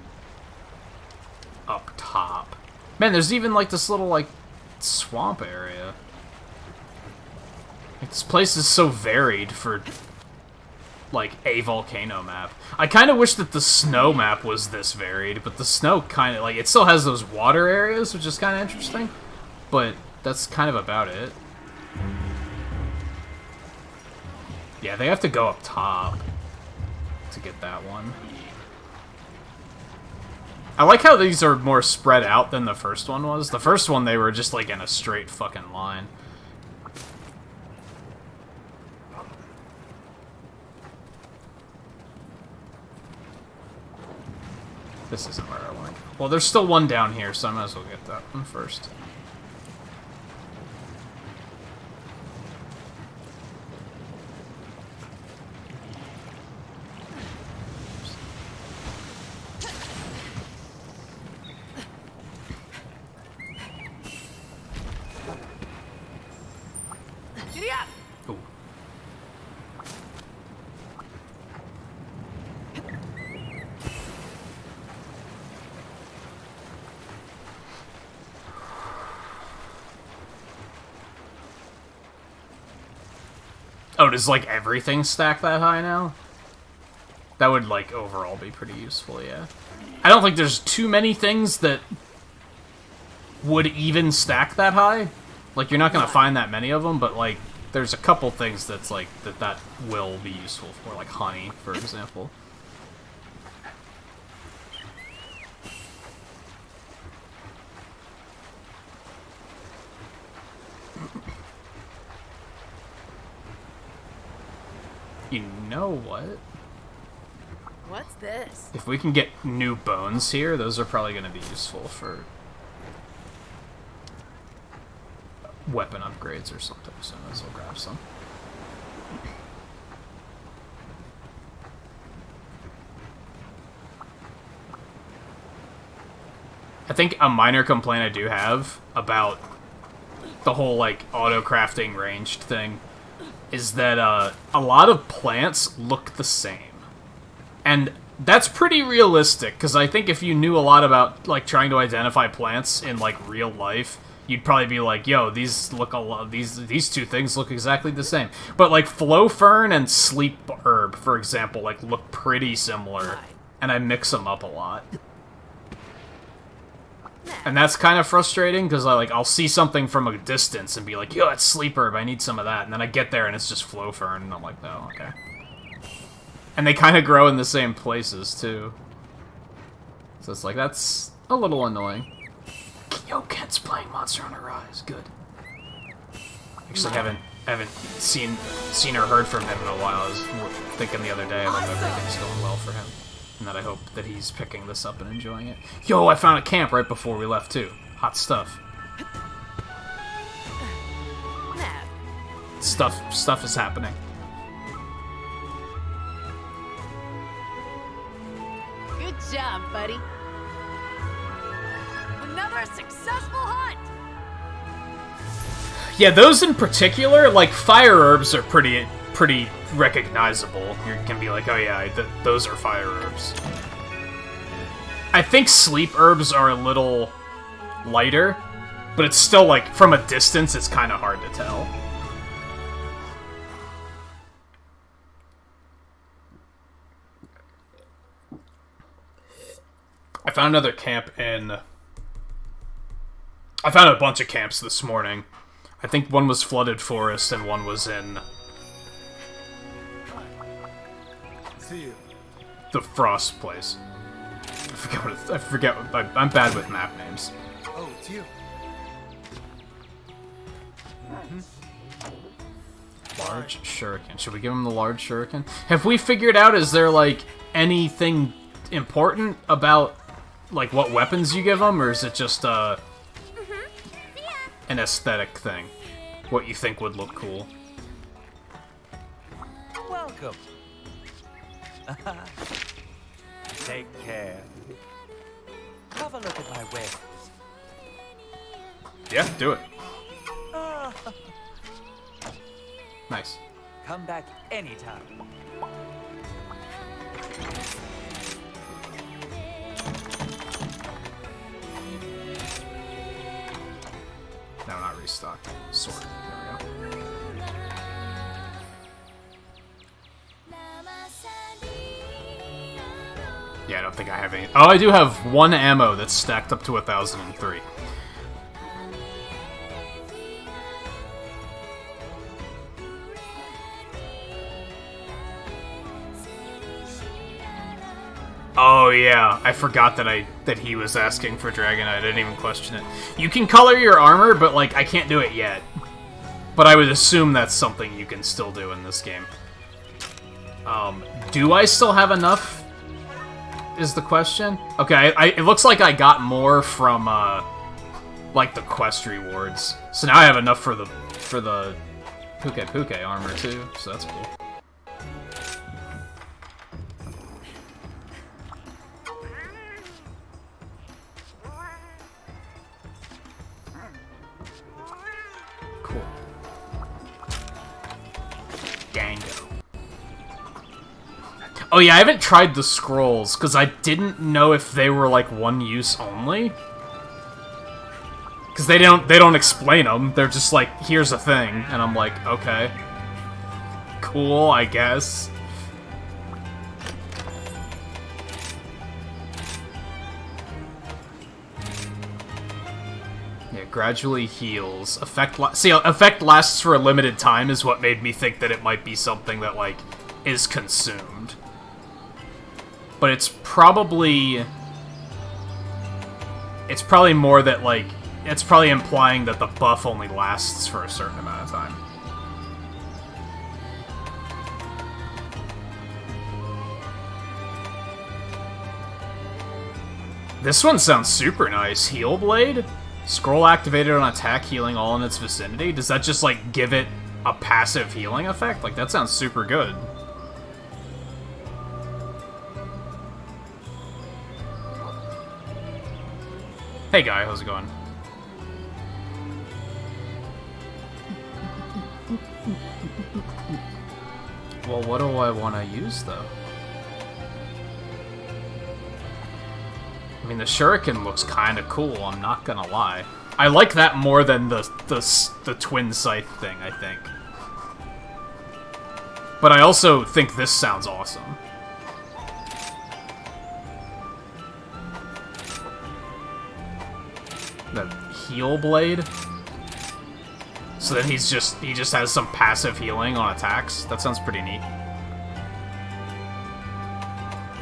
S1: up top. Man, there's even, like, this little, like, swamp area. Like, this place is so varied for, like, a volcano map. I kind of wish that the snow map was this varied, but the snow kind of, like, it still has those water areas, which is kind of interesting, but that's kind of about it. Yeah, they have to go up top to get that one. I like how these are more spread out than the first one was. The first one, they were just, like, in a straight fucking line. This isn't where I want to go. Well, there's still one down here, so I might as well get that one first.
S5: Giddy up!
S1: Ooh. Oh, does, like, everything stack that high now? That would, like, overall be pretty useful, yeah. I don't think there's too many things that would even stack that high. Like, you're not gonna find that many of them, but, like, there's a couple things that's, like, that will be useful for, like honey, for example. You know what?
S5: What's this?
S1: If we can get new bones here, those are probably going to be useful for weapon upgrades or something, so I might as well grab some. I think a minor complaint I do have about the whole, like, auto-crafting ranged thing is that a lot of plants look the same. And that's pretty realistic, because I think if you knew a lot about, like, trying to identify plants in, like, real life, you'd probably be like, yo, these look a lot, these two things look exactly the same. But, like, flow fern and sleep herb, for example, like, look pretty similar, and I mix them up a lot. And that's kind of frustrating, because I'll see something from a distance and be like, yo, it's sleep herb, I need some of that. And then I get there and it's just flow fern, and I'm like, oh, okay. And they kind of grow in the same places, too. So it's like, that's a little annoying. Yo, Kent's playing Monster Hunter Rise. Good. Actually, haven't seen or heard from him in a while. I was thinking the other day, I hope everything's going well for him. And that I hope that he's picking this up and enjoying it. Yo, I found a camp right before we left, too. Hot stuff. Stuff is happening.
S5: Good job, buddy. Another successful hunt!
S1: Yeah, those in particular, like, fire herbs are pretty recognizable. You can be like, oh yeah, those are fire herbs. I think sleep herbs are a little lighter, but it's still, like, from a distance, it's kind of hard to tell. I found another camp I found a bunch of camps this morning. I think one was Flooded Forest and one was in the Frost place. I forget I'm bad with map names.
S6: Oh, it's you.
S1: Large shuriken. Should we give him the large shuriken? Have we figured out, is there, like, anything important about, like, what weapons you give him, or is it just, an aesthetic thing? What you think would look cool?
S6: Welcome. Take care. Have a look at my wares.
S1: Yeah, do it.
S6: Ah,
S1: Nice.
S6: come back anytime.
S1: No, not restock. Sword. There we go. Yeah, I don't think I have any. Oh, I do have one ammo that's stacked up to 1003. Oh yeah, I forgot that he was asking for Dragonite. I didn't even question it. You can color your armor, but like I can't do it yet. But I would assume that's something you can still do in this game. Do I still have enough? Is the question? Okay, it looks like I got more from like the quest rewards. So now I have enough for the Puke armor too. So that's cool. Cool. Dango. Oh yeah, I haven't tried the scrolls, because I didn't know if they were, like, one use only. Because they don't explain them, they're just like, here's a thing, and I'm like, okay. Cool, I guess. Yeah, gradually heals. Effect lasts for a limited time is what made me think that it might be something that, like, is consumed. But it's probably more that, like, it's probably implying that the buff only lasts for a certain amount of time. This one sounds super nice. Heal Blade? Scroll activated on attack, healing all in its vicinity? Does that just, like, give it a passive healing effect? Like, that sounds super good. Hey guy, how's it going? Well, what do I want to use, though? I mean, the shuriken looks kind of cool, I'm not gonna lie. I like that more than the twin scythe thing, I think. But I also think this sounds awesome. The heal blade? So then he just has some passive healing on attacks. That sounds pretty neat.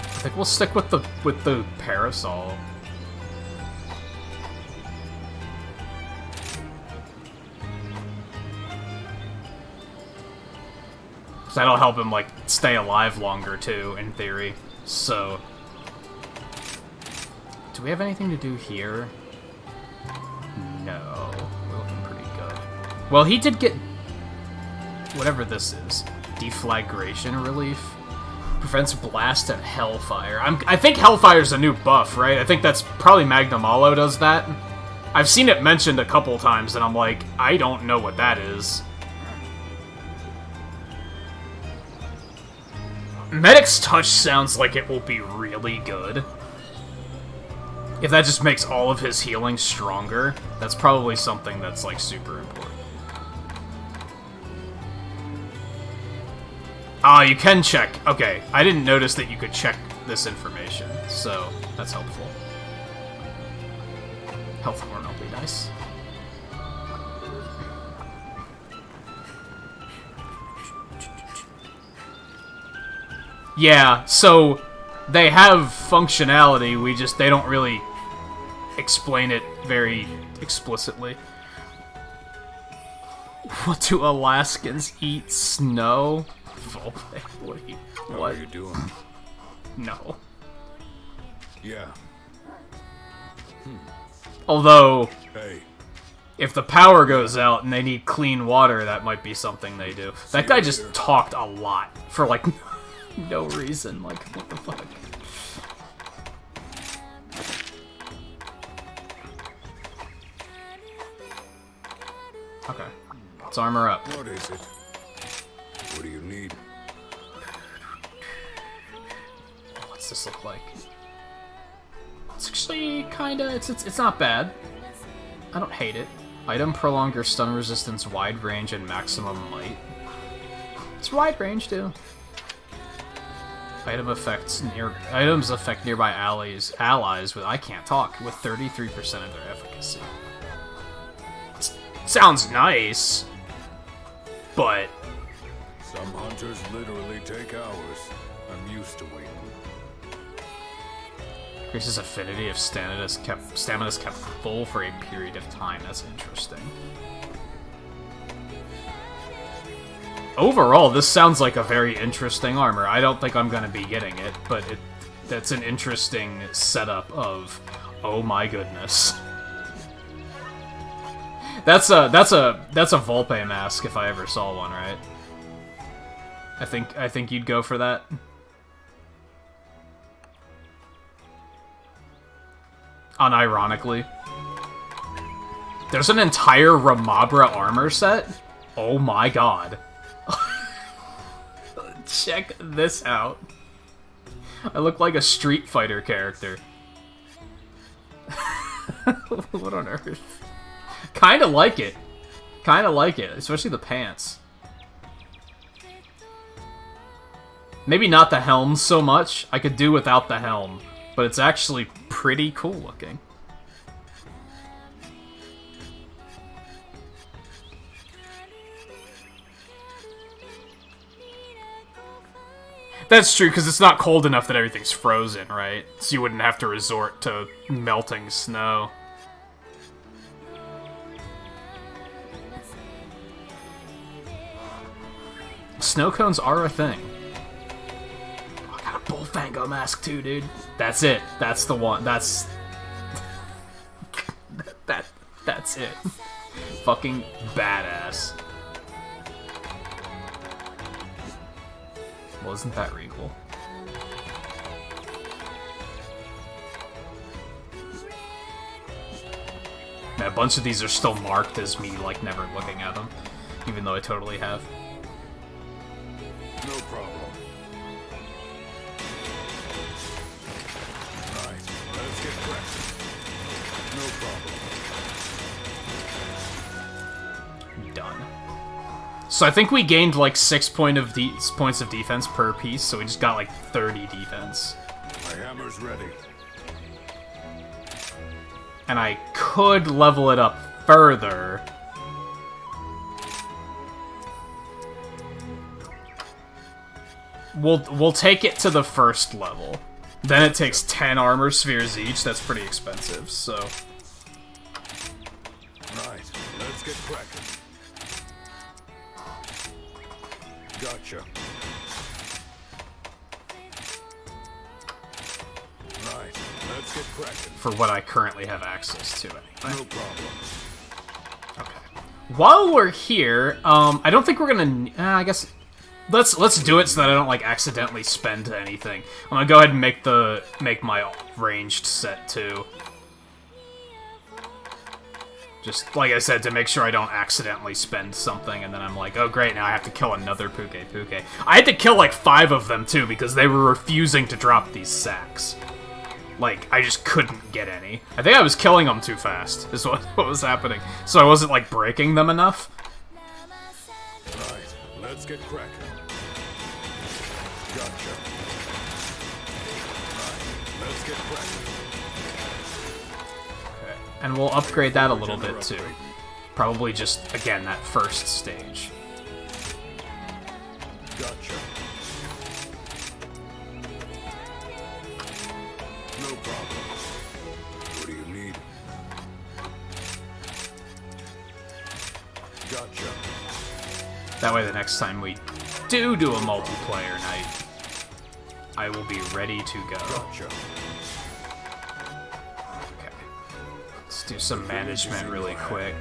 S1: I think we'll stick with the parasol. Cause that'll help him like stay alive longer too, in theory. So, do we have anything to do here? No, we're looking pretty good. Well, he did get whatever this is. Deflagration relief. Prevents blast and hellfire. I think hellfire's a new buff, right? I think that's probably Magnum Aloe does that. I've seen it mentioned a couple times, and I'm like, I don't know what that is. Medic's Touch sounds like it will be really good. If that just makes all of his healing stronger, that's probably something that's, like, super important. Ah, you can check. Okay, I didn't notice that you could check this information, so that's helpful. Health horn will be nice. Yeah, so they have functionality, they don't really explain it very explicitly. What do Alaskans eat? Snow?
S3: What are you doing?
S1: No.
S3: Yeah.
S1: Although,
S3: Hey.
S1: if the power goes out and they need clean water, that might be something they do. That guy just talked a lot for, like, no reason. Like, what the fuck? Okay. Let's armor up.
S3: What is it? What do you need?
S1: What's this look like? It's actually kinda... It's not bad. I don't hate it. Item prolong your stun resistance, wide range, and maximum might. It's wide range, too. Items affect nearby allies with... I can't talk. With 33% of their efficacy. Sounds nice. But...
S3: Some hunters literally take hours. I'm used to waiting.
S1: Increases affinity if stamina's kept full for a period of time. That's interesting. Overall, this sounds like a very interesting armor. I don't think I'm gonna be getting it, but that's an interesting setup of, oh my goodness. That's a Volpe mask if I ever saw one, right? I think you'd go for that. Unironically. There's an entire Ramabra armor set? Oh my god. Check this out. I look like a Street Fighter character. What on earth? Kinda like it. Kinda like it, especially the pants. Maybe not the helm so much. I could do without the helm, but it's actually pretty cool looking. That's true, because it's not cold enough that everything's frozen, right? So you wouldn't have to resort to melting snow. Snow cones are a thing. Oh, I got a Bullfango mask too, dude. That's it. That's the one. That's... That's it. Fucking badass. Well, isn't that regal? Man, a bunch of these are still marked as me, like, never looking at them. Even though I totally have.
S3: No problem. Right, let's get cracking. No problem.
S1: Done. So I think we gained like 6 points of defense per piece, so we just got like 30 defense.
S3: My hammer's ready.
S1: And I could level it up further. We'll take it to the first level. Then it takes 10 armor spheres each. That's pretty expensive, so...
S3: Right, let's get cracking. Gotcha. Right, let's get cracking.
S1: For what I currently have access to, anyway.
S3: No problem.
S1: Okay. While we're here, I don't think we're gonna... I guess... Let's do it so that I don't, like, accidentally spend anything. I'm gonna go ahead and make my ranged set, too. Just, like I said, to make sure I don't accidentally spend something, and then I'm like, oh great, now I have to kill another Puke. I had to kill, like, 5 of them, too, because they were refusing to drop these sacks. Like, I just couldn't get any. I think I was killing them too fast, is what was happening. So I wasn't, like, breaking them enough.
S3: Right, let's get cracking. Gotcha. Right, let's get cracking.
S1: Okay. And we'll upgrade that a little bit, too. Probably just, again, that first stage.
S3: Gotcha. No problem. What do you need? Gotcha.
S1: That way the next time we do a multiplayer night, I will be ready to go.
S3: Gotcha.
S1: Okay. Let's do some management really quick.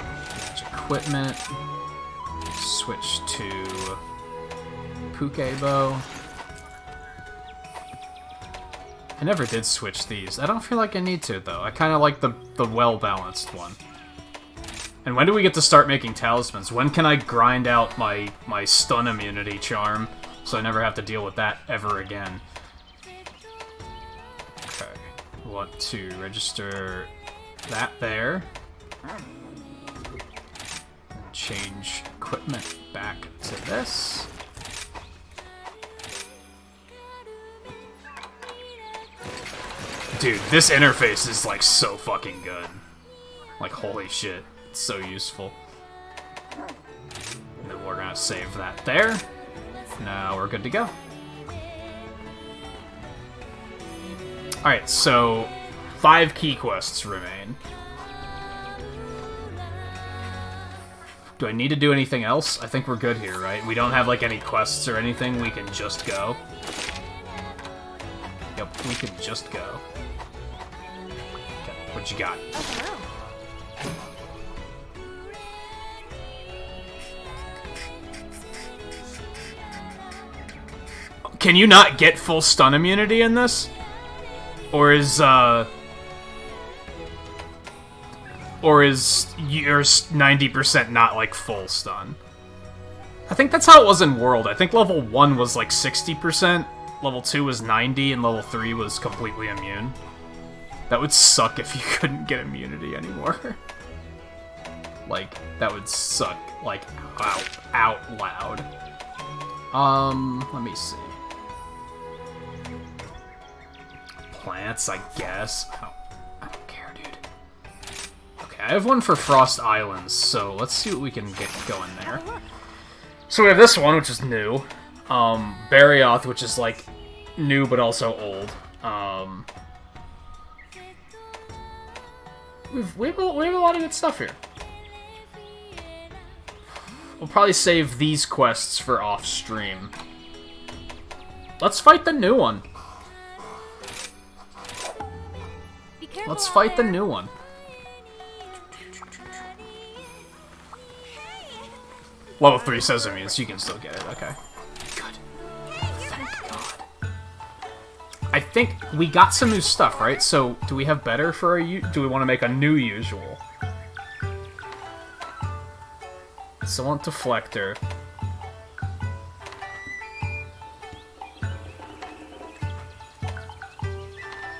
S1: Manage equipment. Switch to Puke Bow. I never did switch these. I don't feel like I need to, though. I kind of like the well-balanced one. And when do we get to start making talismans? When can I grind out my stun immunity charm so I never have to deal with that ever again? Okay. Want to register that there. And change equipment back to this. Dude, this interface is like so fucking good. Like, holy shit. It's so useful. And then we're gonna save that there. Now we're good to go. Alright, so 5 key quests remain. Do I need to do anything else? I think we're good here, right? We don't have, like, any quests or anything. We can just go. Yep, we can just go. Okay, what you got?
S4: Oh,
S1: Can you not get full stun immunity in this? Or is yours 90% not, like, full stun? I think that's how it was in World. I think level 1 was, like, 60%, level 2 was 90, and level 3 was completely immune. That would suck if you couldn't get immunity anymore. Like, that would suck, like, out loud. Let me see. Plants, I guess. I don't care, dude. Okay, I have one for Frost Islands, so let's see what we can get going there. So we have this one, which is new. Barioth, which is, like, new but also old. We have a lot of good stuff here. We'll probably save these quests for off-stream. Let's fight the new one. Let's fight the new one. Level 3 says immune, so you can still get it. Okay. Good. Thank God. I think we got some new stuff, right? So, do we have better for a... Do we want to make a new usual? So, I want Deflector.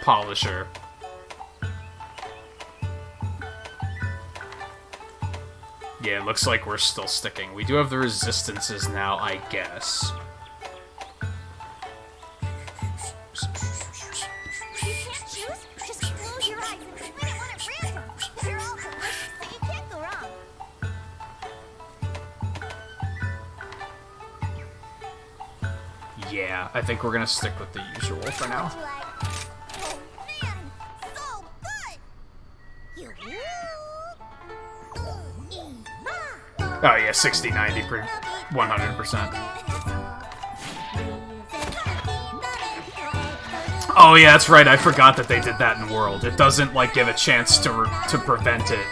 S1: Polisher. Yeah, it looks like we're still sticking. We do have the resistances now, I guess.
S2: You can't choose? Just close your eyes and spin it when it random. They're all delicious, so you can't go wrong.
S1: Yeah, I think we're gonna stick with the usual for now.
S2: Oh man, so good! You
S1: Oh yeah, 60, 90, 100%. Oh yeah, that's right, I forgot that they did that in World. It doesn't, like, give a chance to prevent it.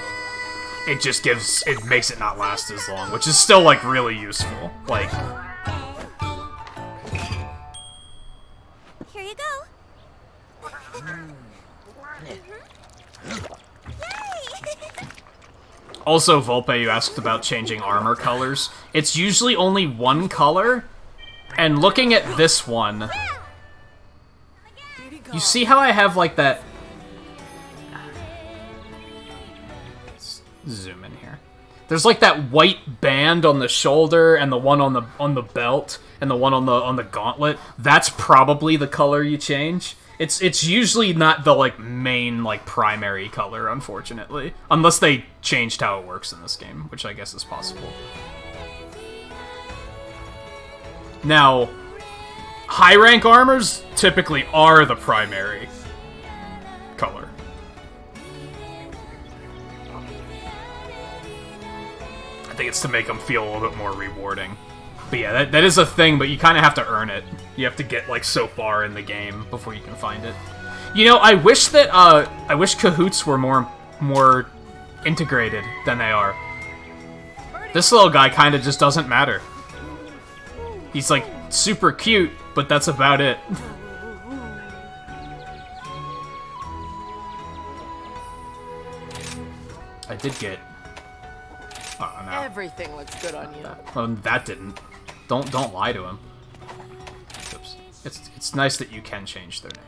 S1: It just gives... It makes it not last as long, which is still, like, really useful. Like...
S2: Here you go.
S1: Also, Volpe, you asked about changing armor colors. It's usually only one color, and looking at this one, you see how I have, like, that... Let's zoom in here. There's, like, that white band on the shoulder, and the one on the belt, and the one on the gauntlet. That's probably the color you change. It's usually not the, like, main, like, primary color, unfortunately. Unless they changed how it works in this game, which I guess is possible. Now, high-rank armors typically are the primary color. I think it's to make them feel a little bit more rewarding. But yeah, that is a thing, but you kind of have to earn it. You have to get, like, so far in the game before you can find it. You know, I wish that, I wish Cahoots were more integrated than they are. This little guy kind of just doesn't matter. He's, like, super cute, but that's about it. I did get... Oh, no.
S5: Everything looks good on you.
S1: Well, that didn't. Don't lie to him. Oops. It's nice that you can change their name.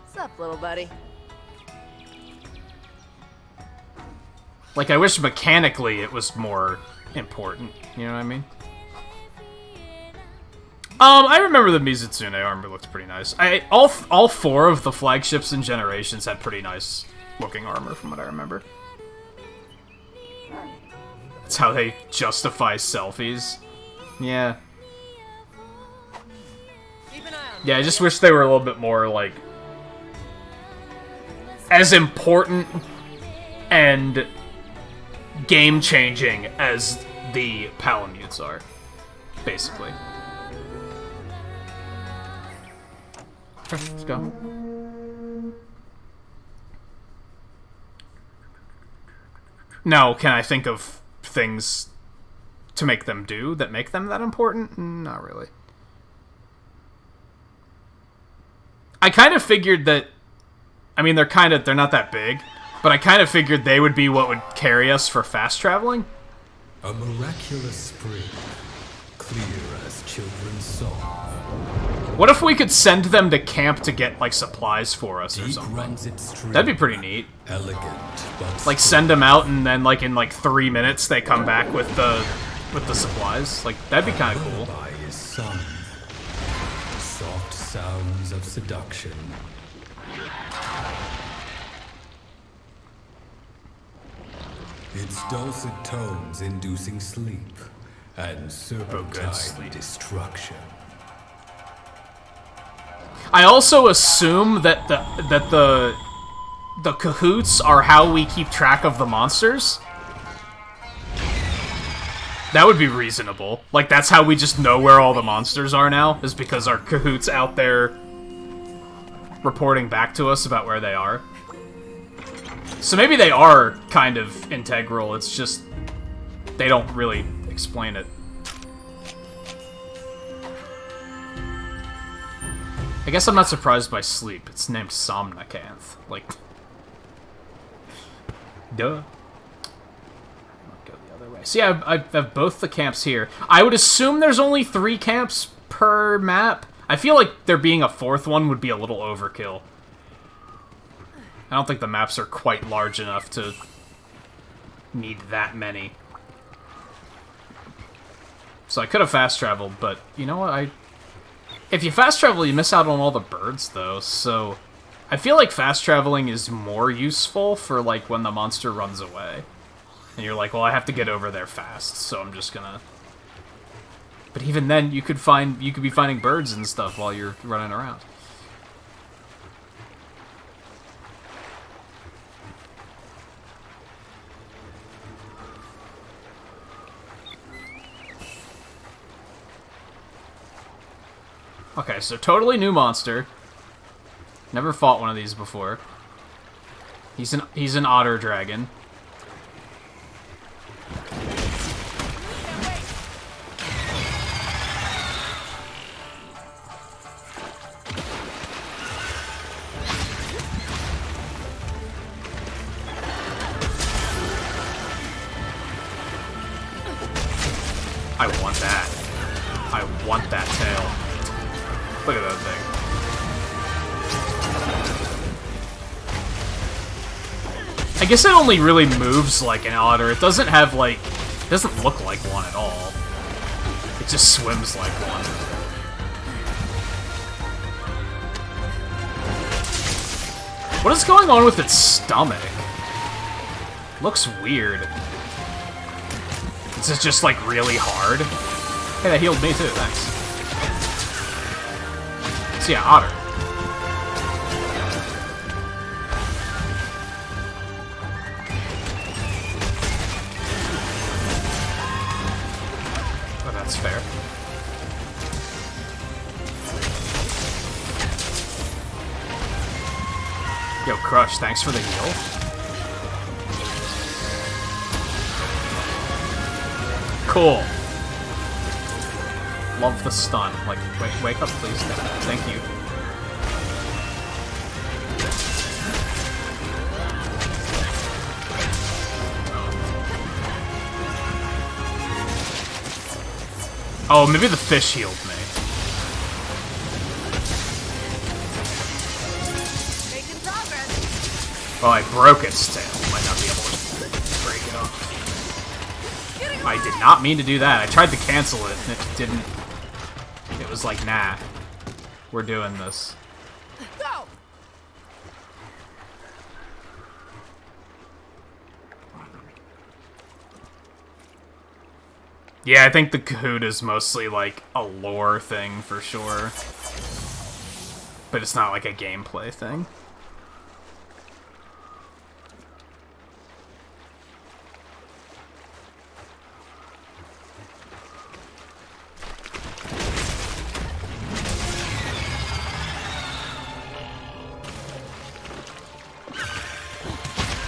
S5: What's up, little buddy?
S1: Like, I wish mechanically it was more important. You know what I mean? I remember the Mizutsune armor looked pretty nice. All 4 of the flagships and generations had pretty nice looking armor from what I remember. That's how they justify selfies. Yeah.
S5: Keep an eye on
S1: Yeah, I just wish they were a little bit more, like, as important and game-changing as the Palamutes are, basically. Okay, let's go. Now, can I think of things to make them do that make them that important? Not really. I kind of figured that... I mean, they're not that big, but I kind of figured they would be what would carry us for fast traveling.
S3: A miraculous spring, clear as children's song.
S1: What if we could send them to camp to get, like, supplies for us or
S3: Deep
S1: something?
S3: runs its stream.
S1: That'd be pretty neat.
S3: Elegant, but
S1: Like, send them out and then, like, in, like, 3 minutes they come back with the supplies. Like, that'd be kind of cool.
S3: lullaby is sung. Soft sounds of seduction. Its dulcet tones inducing sleep and serpentine
S1: sleep.
S3: destruction.
S1: I also assume that the cahoots are how we keep track of the monsters. That would be reasonable. Like, that's how we just know where all the monsters are now, is because our cahoots out there reporting back to us about where they are. So maybe they are kind of integral, it's just they don't really explain it. I guess I'm not surprised by sleep. It's named Somnacanth. Like, duh. Go the other way. So yeah, I have both the camps here. I would assume there's only 3 camps per map. I feel like there being a 4th one would be a little overkill. I don't think the maps are quite large enough to need that many. So I could have fast traveled, but you know what? If you fast travel, you miss out on all the birds, though, so I feel like fast traveling is more useful for, like, when the monster runs away. And you're like, well, I have to get over there fast, so I'm just gonna... But even then, you could be finding birds and stuff while you're running around. Okay, so totally new monster. Never fought one of these before. He's an otter dragon. I want that. I want that tail. Look at that thing. I guess it only really moves like an otter. It doesn't have, like... It doesn't look like one at all. It just swims like one. What is going on with its stomach? Looks weird. Is it just, like, really hard? Hey, that healed me too, thanks. So yeah, otter. Oh, that's fair. Yo, Crush, thanks for the heal. Cool. Love the stun. Like, wake up, please. Thank you. Oh, maybe the fish healed me.
S5: Making progress.
S1: Oh, I broke its tail. Might not be able to break it off. I did not mean to do that. I tried to cancel it, and it didn't. It was like, nah. We're doing this.
S5: Go.
S1: Yeah, I think the Kahoot is mostly like a lore thing for sure. but it's not like a gameplay thing.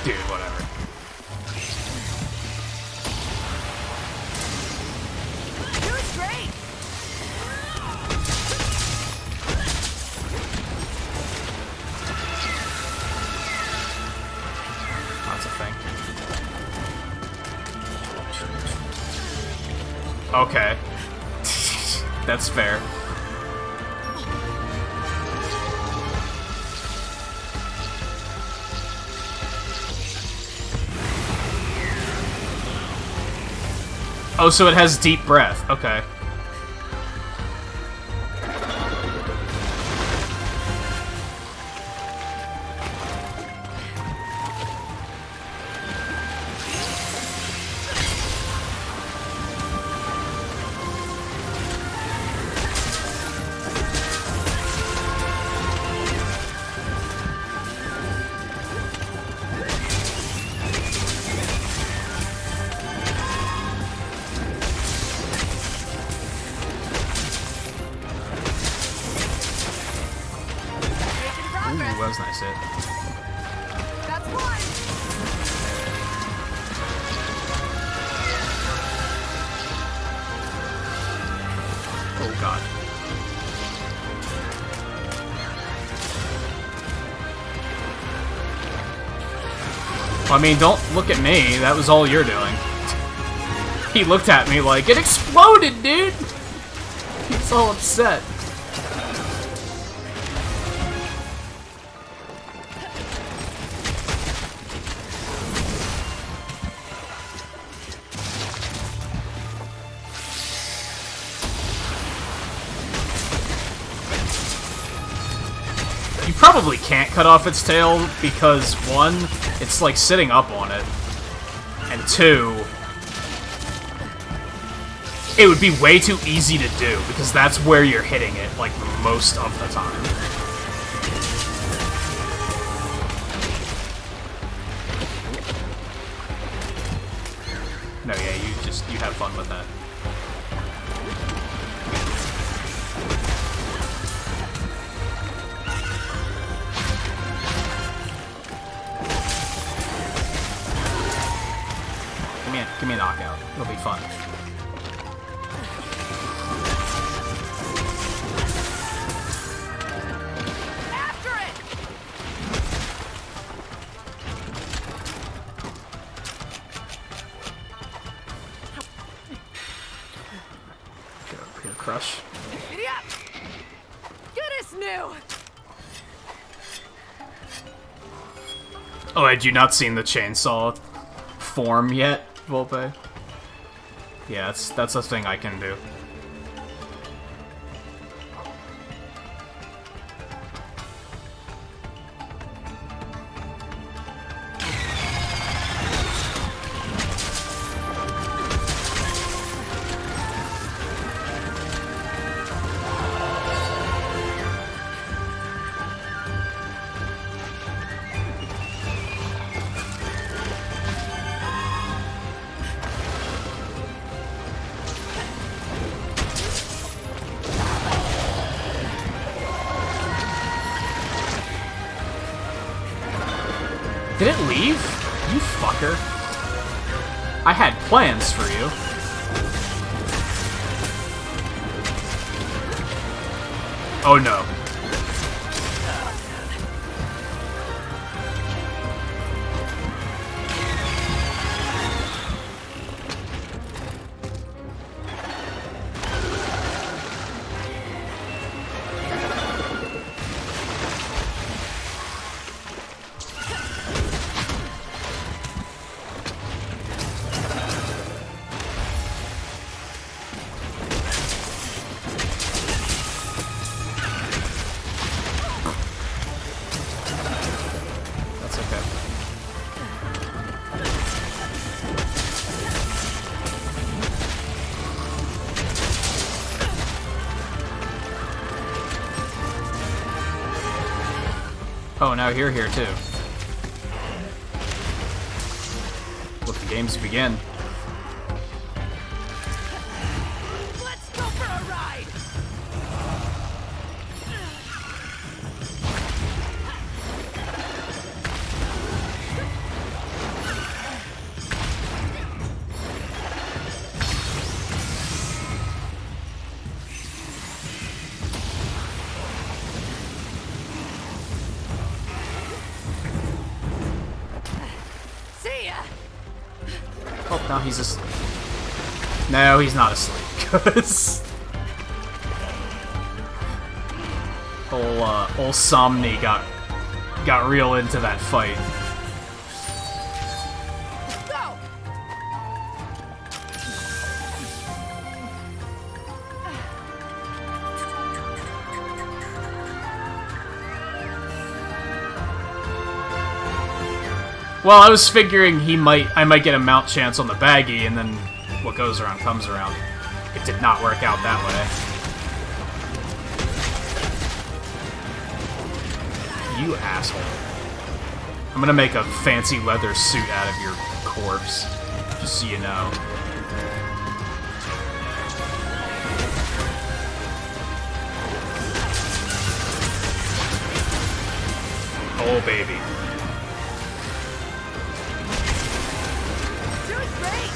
S1: Dude, whatever.
S5: You're straight.
S1: That's a thing. Okay. That's fair. Oh, so it has deep breath. Okay.
S5: Making
S1: Ooh,
S5: progress.
S1: that was nice hit.
S5: That's one.
S1: Oh god. Well, I mean, don't look at me. That was all you're doing. He looked at me like, it exploded, dude! He's all upset. You probably can't cut off its tail because, one, it's like sitting up on it, and two, it would be way too easy to do because that's where you're hitting it, like, most of the time. No, yeah, you have fun with that. Give me a knockout. It'll be fun.
S5: After it.
S1: Here, crush.
S5: Giddy up. Goodness new.
S1: Oh, had you not seen the chainsaw form yet, Volpe? Yeah, that's a thing I can do. Did it leave? You fucker. I had plans for you. Oh no. Oh, now you're here too. Let the games begin.
S5: Let's go for a ride! See ya!
S1: Oh, no, he's asleep. No, he's not asleep. Cause old Somni got real into that fight.
S5: Go!
S1: Well, I was figuring I might get a mount chance on the baggie, and then what goes around comes around. It did not work out that way. You asshole. I'm gonna make a fancy leather suit out of your corpse, just so you know. Oh, baby.
S5: Doing great!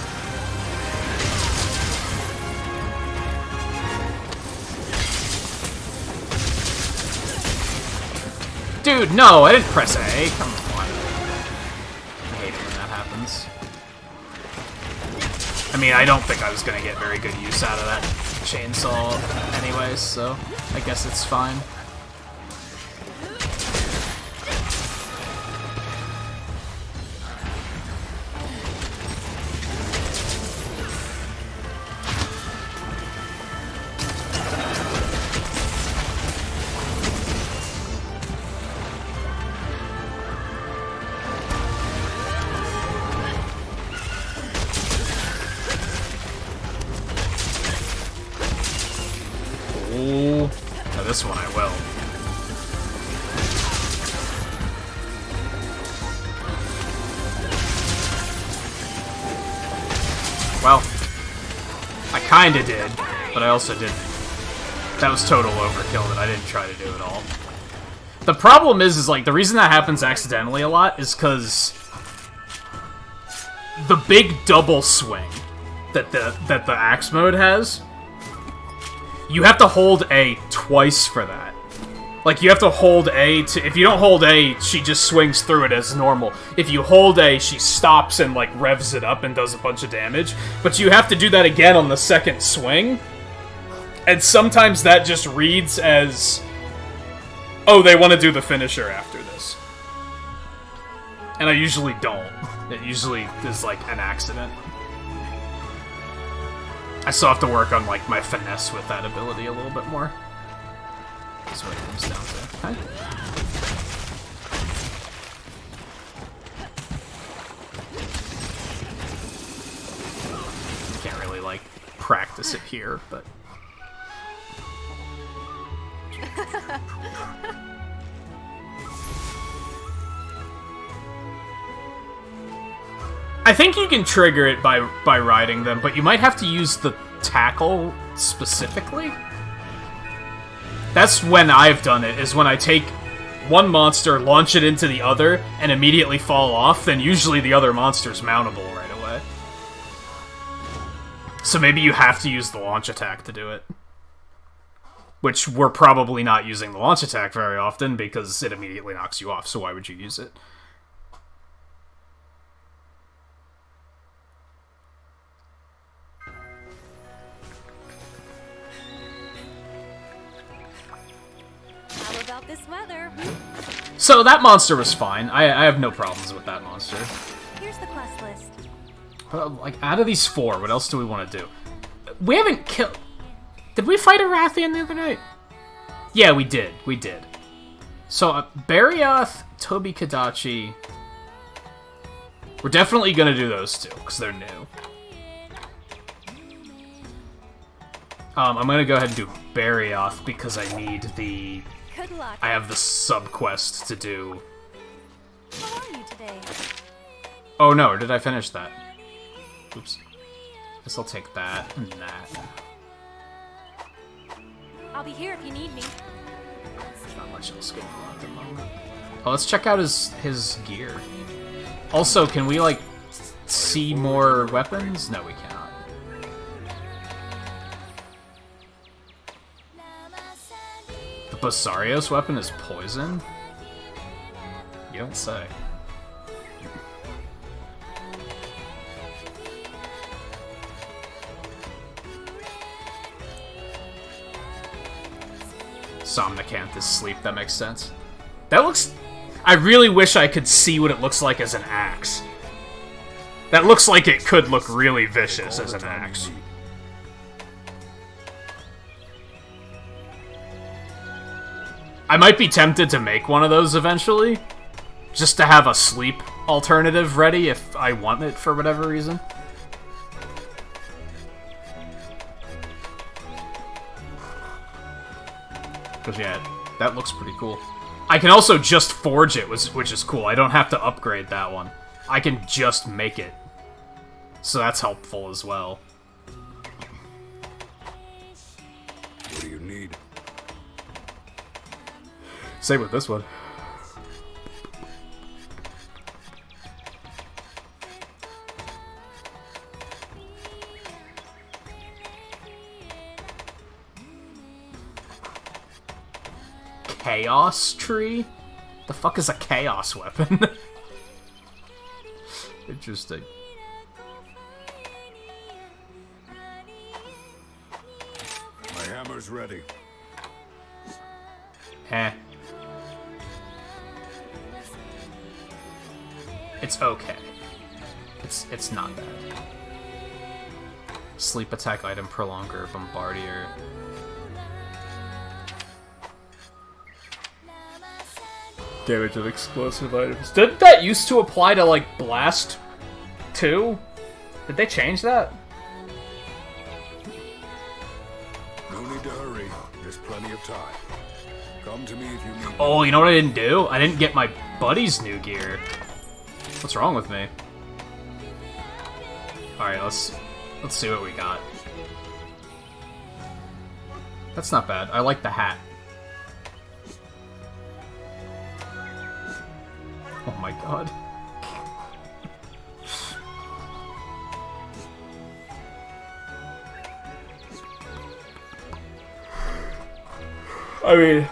S1: Dude, no, I didn't press A. Come on. I hate it when that happens. I mean, I don't think I was gonna get very good use out of that chainsaw anyways, so I guess it's fine. Ooh. Now this one I will. Well, I kinda did, but I also didn't. That was total overkill that I didn't try to do at all. The problem is like, the reason that happens accidentally a lot is because the big double swing that the axe mode has, you have to hold A twice for that. Like, you have to hold A to... If you don't hold A, she just swings through it as normal. If you hold A, she stops and, like, revs it up and does a bunch of damage. But you have to do that again on the second swing. And sometimes that just reads as... Oh, they want to do the finisher after this. And I usually don't. It usually is, like, an accident. I still have to work on, like, my finesse with that ability a little bit more. That's what it comes down to. Okay. Can't really, like, practice it here, but... I think you can trigger it by riding them, but you might have to use the tackle specifically. That's when I've done it, is when I take one monster, launch it into the other, and immediately fall off, then usually the other monster's mountable right away. So maybe you have to use the launch attack to do it. Which we're probably not using the launch attack very often, because it immediately knocks you off, so why would you use it?
S4: How about this weather?
S1: So that monster was fine. I have no problems with that monster.
S4: Here's the quest list.
S1: Like, out of these four, what else do we want to do? We haven't killed... Did we fight a Rathian the other night? Yeah, we did. We did. So, Barioth, Tobi Kadachi... We're definitely gonna do those two, because they're new. I'm gonna go ahead and do Barioth, because I need the
S4: Good luck.
S1: I have the sub-quest to do.
S4: How are you today?
S1: Oh no, or did I finish that? Oops. Guess I'll take that and that.
S4: I'll be here if you need me.
S1: There's not much else going on at the moment. Oh, let's check out his gear. Also, can we, like, see more weapons? No, we cannot. The Basarios weapon is poison? You don't say. Somnicanth is sleep, that makes sense. That looks... I really wish I could see what it looks like as an axe. That looks like it could look really vicious as an axe. I might be tempted to make one of those eventually, just to have a sleep alternative ready if I want it for whatever reason. Because yeah, that looks pretty cool. I can also just forge it, which is cool. I don't have to upgrade that one. I can just make it. So that's helpful as well.
S3: What do you need?
S1: Same with this one. Chaos tree? The fuck is a chaos weapon? Interesting.
S3: My hammer's ready.
S1: Eh. It's okay. It's not bad. Sleep attack item prolonger, bombardier. Damage of explosive items. Didn't that used to apply to, like, Blast 2? Did they change that?
S3: No need to hurry. There's plenty of time. Come to me if you need.
S1: Oh, you know what I didn't do? I didn't get my buddy's new gear. What's wrong with me? Alright, let's see what we got. That's not bad. I like the hat. Oh my god. I mean...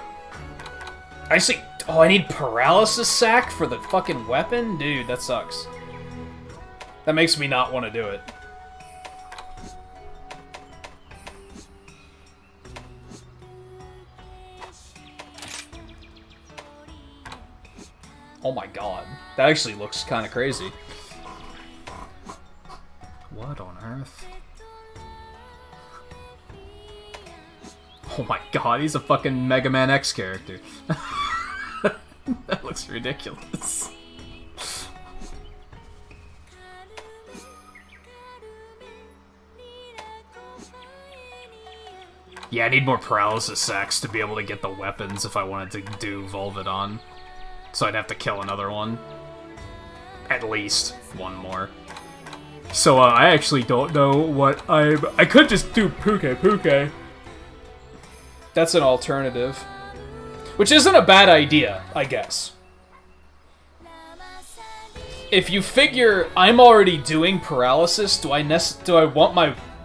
S1: I see... Oh, I need paralysis sack for the fucking weapon? Dude, that sucks. That makes me not want to do it. Oh my god. That actually looks kind of crazy. What on earth? Oh my god, he's a fucking Mega Man X character. That looks ridiculous. Yeah, I need more paralysis sacks to be able to get the weapons if I wanted to do Volvidon. So I'd have to kill another one. At least one more. So I actually don't know what I could just do Puke. That's an alternative. Which isn't a bad idea, I guess. If you figure I'm already doing paralysis, do I want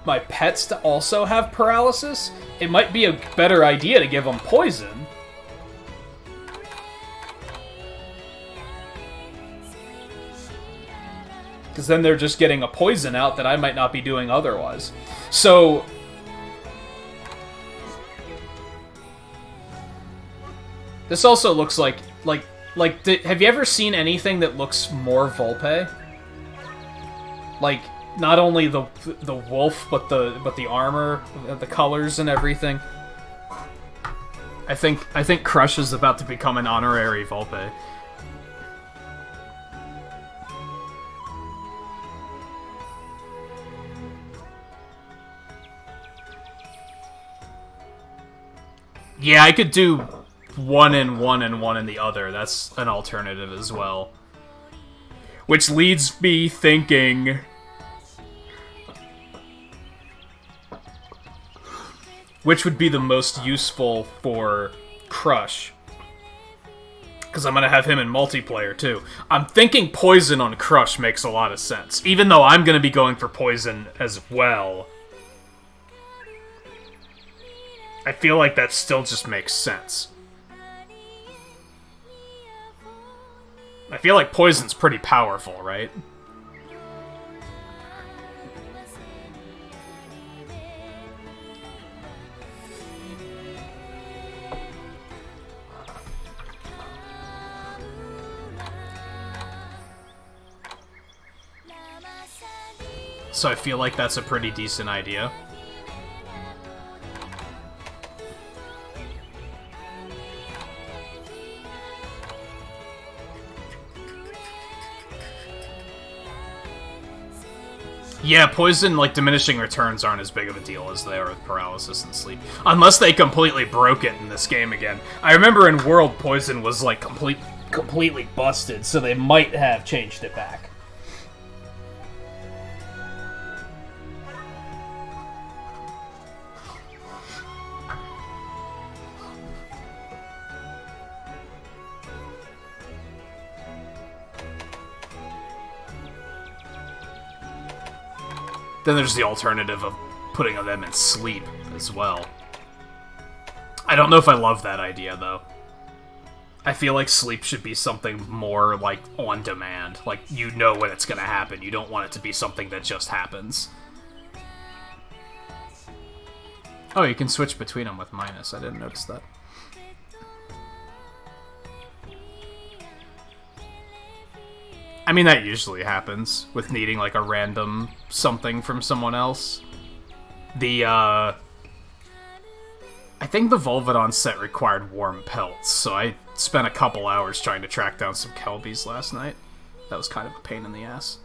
S1: my pets to also have paralysis? It might be a better idea to give them poison. Because then they're just getting a poison out that I might not be doing otherwise. So... This also looks like have you ever seen anything that looks more Volpe? Like, not only the wolf, but the armor, the colors and everything. I think Crush is about to become an honorary Volpe. Yeah, I could do one in one and one in the other. That's an alternative as well. Which leads me thinking... which would be the most useful for Crush? Because I'm going to have him in multiplayer, too. I'm thinking Poison on Crush makes a lot of sense. Even though I'm going to be going for Poison as well. I feel like that still just makes sense. I feel like Poison's pretty powerful, right? So I feel like that's a pretty decent idea. Yeah, Poison, like, diminishing returns aren't as big of a deal as they are with Paralysis and Sleep. Unless they completely broke it in this game again. I remember in World, Poison was, like, completely busted, so they might have changed it back. Then there's the alternative of putting them in Sleep as well. I don't know if I love that idea, though. I feel like Sleep should be something more, like, on demand. Like, you know when it's gonna happen. You don't want it to be something that just happens. Oh, you can switch between them with minus. I didn't notice that. I mean, that usually happens with needing, like, a random something from someone else. I think the Volvidon set required warm pelts, so I spent a couple hours trying to track down some Kelbies last night. That was kind of a pain in the ass.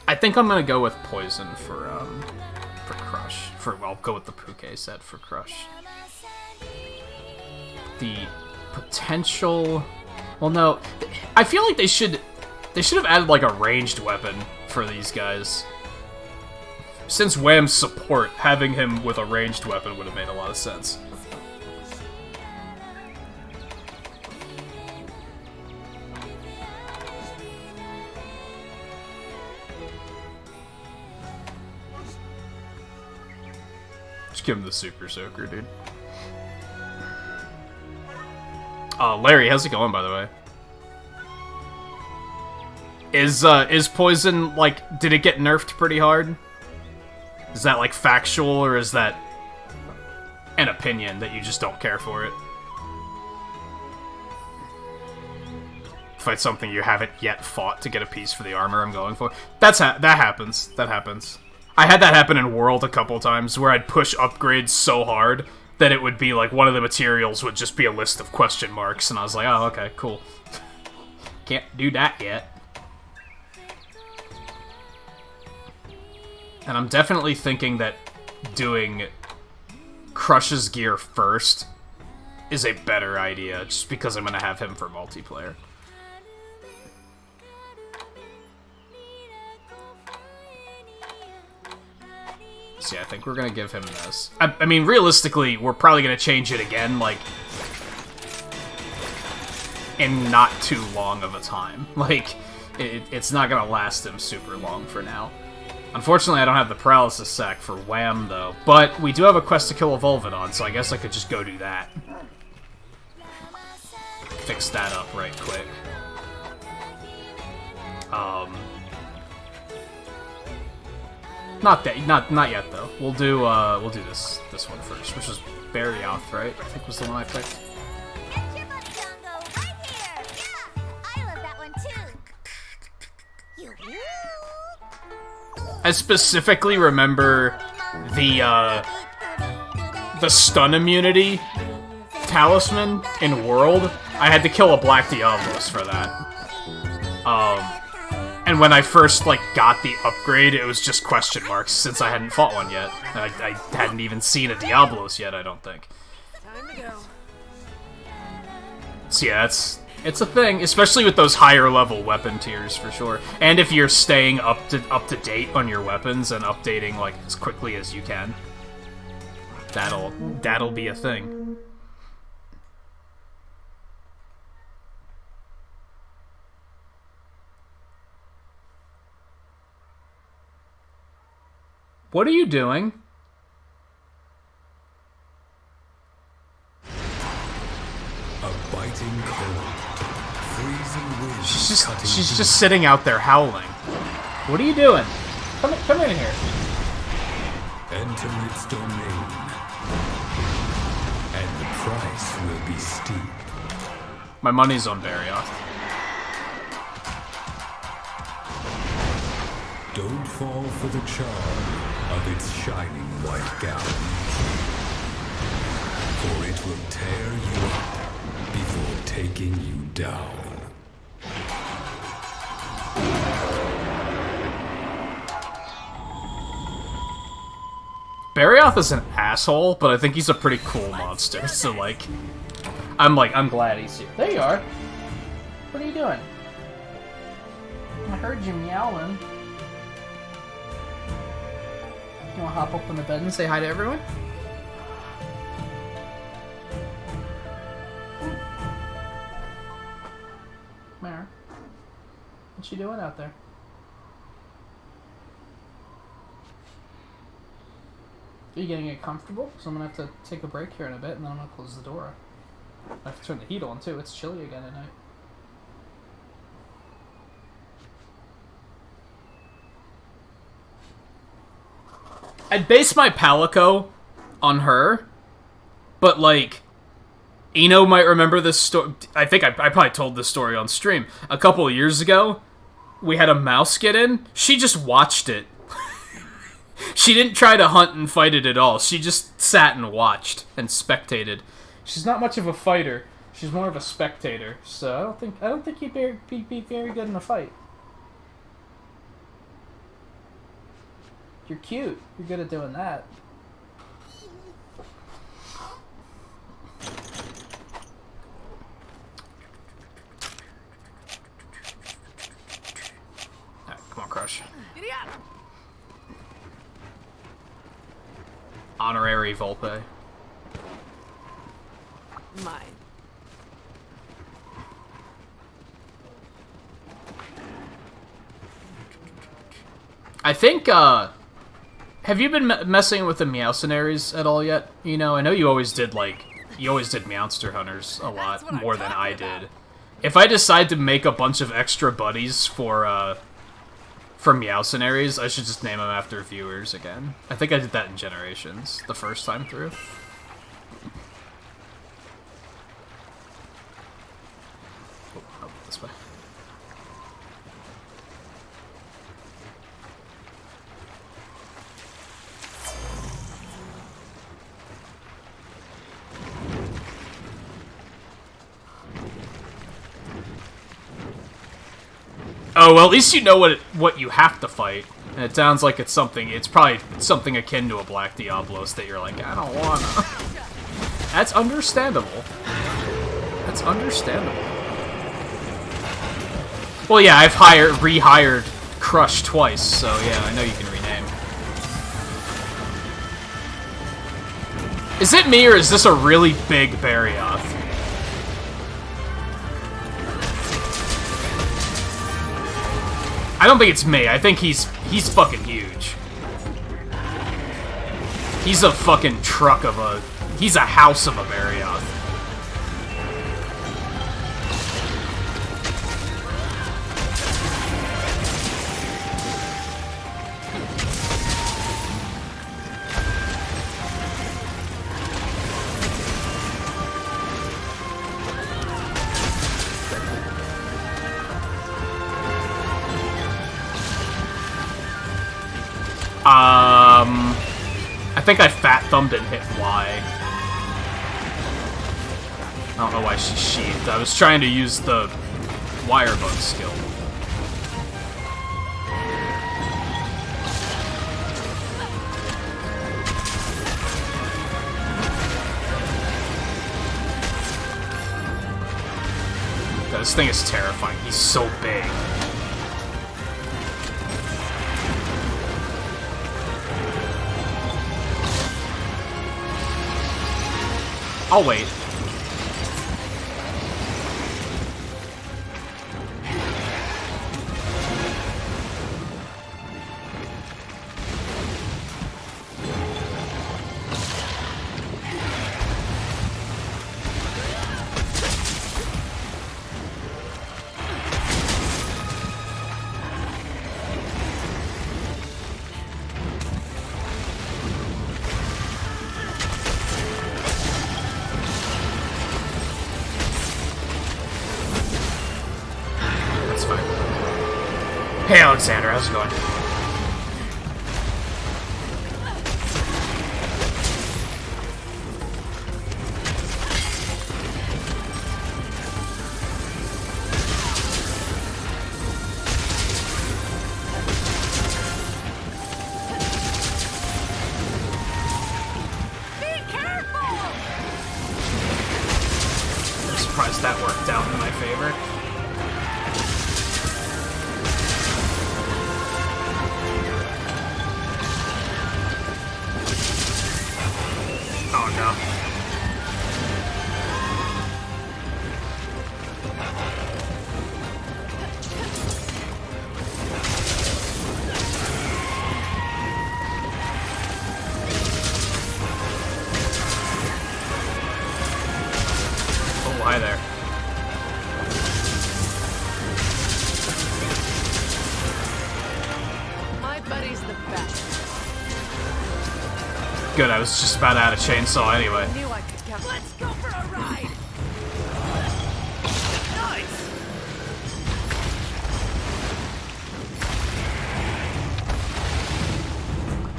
S1: I think I'm gonna go with Poison for Crush. I'll go with the Puke set for Crush. The potential... Well, no. I feel like they should have added, like, a ranged weapon for these guys. Since Wham's support, having him with a ranged weapon would have made a lot of sense. Just give him the Super Soaker, dude. Larry, how's it going, by the way? Is Poison, like, did it get nerfed pretty hard? Is that, like, factual, or is that an opinion that you just don't care for it? Fight something you haven't yet fought to get a piece for the armor I'm going for. That happens. That happens. I had that happen in World a couple times, where I'd push upgrades so hard that it would be, like, one of the materials would just be a list of question marks, and I was like, oh, okay, cool. Can't do that yet. And I'm definitely thinking that doing Crush's gear first is a better idea, just because I'm gonna have him for multiplayer. So yeah, I think we're gonna give him this. I mean, realistically, we're probably gonna change it again, like, in not too long of a time. Like, it's not gonna last him super long for now. Unfortunately, I don't have the Paralysis sack for Wham, though. But we do have a quest to kill a Volvidon, so I guess I could just go do that. Fix that up right quick. Not yet though. We'll do this one first, which is Barioth, right? I think was the one I picked.
S2: Get your buddy Dongo right here! Yeah! I love that one too! You
S1: I specifically remember the stun immunity talisman in World. I had to kill a Black Diablos for that. And when I first, like, got the upgrade, it was just question marks, since I hadn't fought one yet. I hadn't even seen a Diablos yet, I don't think.
S5: Time to go.
S1: So yeah, it's a thing, especially with those higher level weapon tiers, for sure. And if you're staying up to date on your weapons and updating, like, as quickly as you can. That'll be a thing. What are you doing?
S3: A biting cold, freezing wind.
S1: She's just sitting out there howling. What are you doing? Come in here.
S3: Enter its domain, and the price will be steep.
S1: My money's on Barioth.
S3: Don't fall for the charm of its shining white gown, for it will tear you up before taking you down.
S1: Barioth is an asshole, but I think he's a pretty cool monster, so like, I'm glad he's here. There you are. What are you doing? I heard you meowing. You wanna hop up on the bed and say hi to everyone? Mara, what you doing out there? Are you getting it comfortable? So I'm gonna have to take a break here in a bit, and then I'm gonna close the door. I have to turn the heat on too. It's chilly again at night. I'd base my Palico on her, but like, Eno might remember this story. I think I probably told this story on stream. A couple of years ago, we had a mouse get in. She just watched it. She didn't try to hunt and fight it at all. She just sat and watched and spectated. She's not much of a fighter. She's more of a spectator. So I don't think you'd be very good in a fight. You're cute. You're good at doing that. Alright, come on, Crush.
S5: Giddy up!
S1: Honorary Volpe.
S5: Mine.
S1: I think, have you been messing with the Meowcenaries at all yet? You know, I know you always did, like, Meowster Hunters a lot, more than I did. If I decide to make a bunch of extra buddies for Meowcenaries, I should just name them after viewers again. I think I did that in Generations, the first time through. Oh, this way. Oh, well, at least you know what you have to fight. And it sounds like it's probably something akin to a Black Diablos that you're like, I don't wanna. That's understandable. That's understandable. Well, yeah, I've rehired Crush twice, so yeah, I know you can rename. Is it me, or is this a really big Barioth? I don't think it's me. I think he's fucking huge. He's a fucking truck of a... He's a house of a Barioth. I think I fat thumbed and hit Y. I don't know why she's sheathed. I was trying to use the wire bug skill. this thing is terrifying. He's so big. I'll wait. Hey Alexander, how's it going?
S5: Be careful!
S1: I'm surprised that worked out in my favor. Oh no. Oh, hi there.
S5: My buddy's the best.
S1: Good, I was just about out of chainsaw anyway.
S5: I knew I could get. Let's go for a ride! Nice!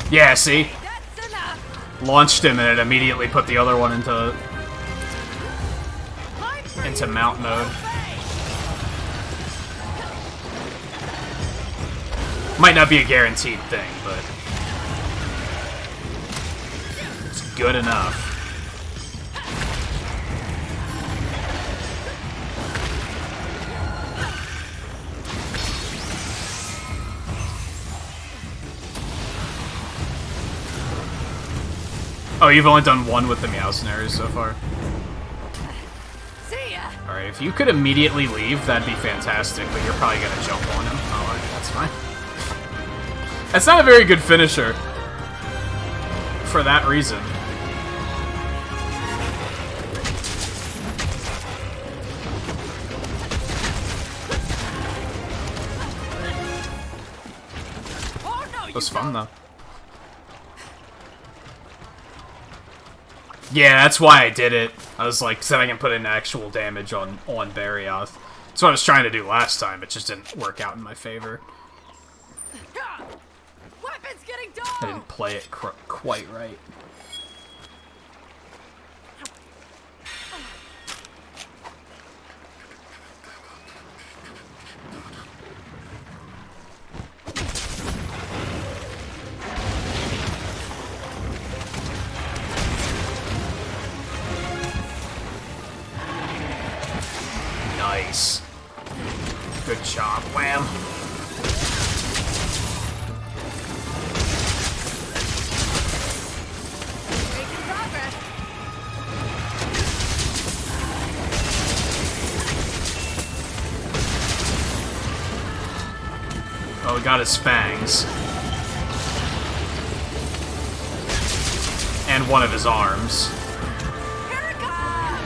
S1: Yeah, see?
S5: That's enough!
S1: Launched him and it immediately put the other one into
S5: I'm free.
S1: mount mode. Might not be a guaranteed thing, but it's good enough. Oh, you've only done one with the Meowcenaries so far.
S5: See ya!
S1: Alright, if you could immediately leave, that'd be fantastic, but you're probably gonna jump on him. Alright, that's fine. That's not a very good finisher. For that reason.
S5: Oh no!
S1: It was fun, though. Yeah, that's why I did it. I was like, so I can put in actual damage on Barioth. That's what I was trying to do last time, it just didn't work out in my favor.
S5: Weapons getting dull!
S1: I didn't play it quite right. Nice. Good job, Wham.
S5: Making progress.
S1: Oh, we got his fangs. And one of his arms.
S5: Here it comes!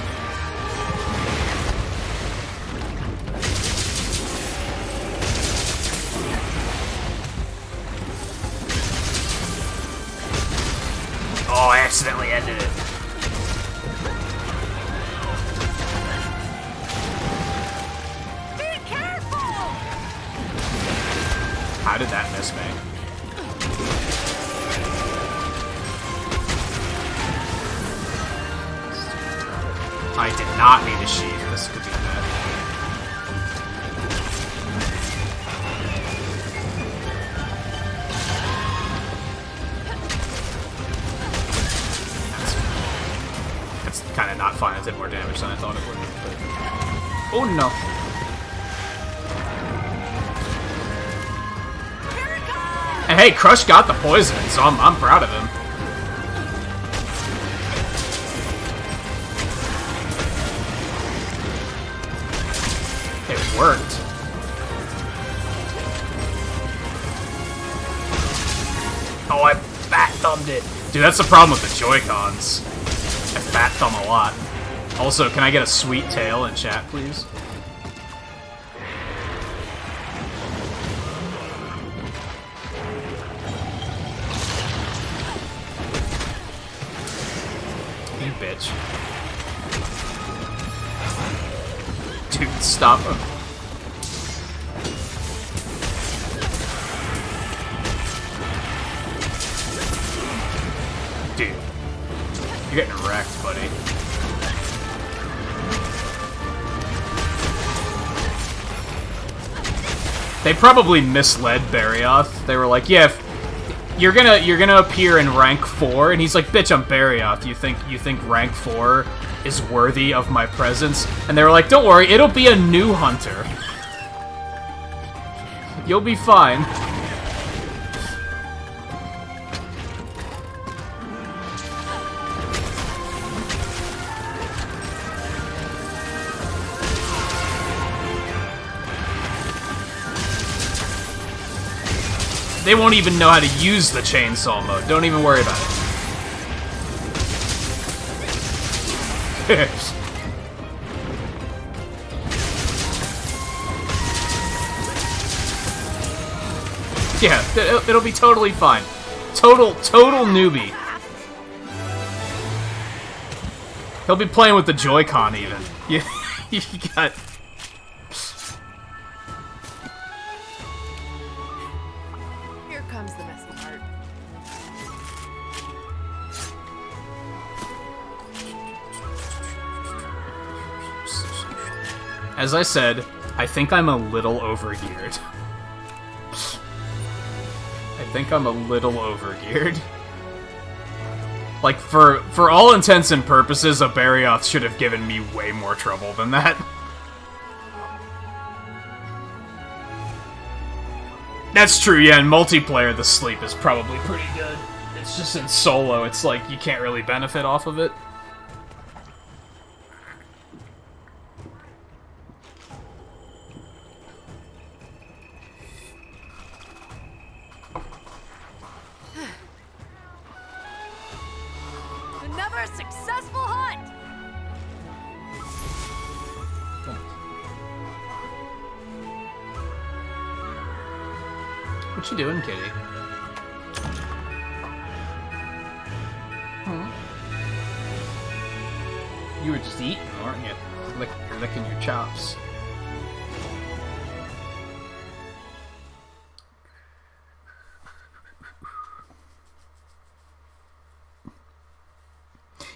S1: Oh, I accidentally ended it.
S5: Be careful!
S1: How did that miss me? I did not need a sheath. This could be bad. That's kind of not fine. It did more damage than I thought it would. But... Oh no. And hey, Crush got the poison, so I'm proud of him. It worked. Oh, I fat thumbed it. Dude, that's the problem with the Joy-Cons. I fat thumb a lot. Also, can I get a sweet tail in chat, please? You bitch. Dude, stop him. Dude. You're getting wrecked, buddy. They probably misled Barioth. They were like, yeah, if you're gonna appear in rank 4, and he's like, bitch, I'm Barioth. You think rank 4 is worthy of my presence? And they were like, don't worry, it'll be a new hunter. You'll be fine. They won't even know how to use the chainsaw mode. Don't even worry about it. Yeah, it'll be totally fine. Total newbie. He'll be playing with the Joy-Con even. You got...
S5: Here comes the messy part.
S1: As I said, I think I'm a little overgeared. I think I'm a little overgeared. Like, for all intents and purposes, a Barioth should have given me way more trouble than that. That's true, yeah, in multiplayer, the sleep is probably pretty good. It's just in solo, it's like, you can't really benefit off of it.
S5: Another successful hunt!
S1: What you doing, kitty? You were just eating, weren't you? You're licking your chops.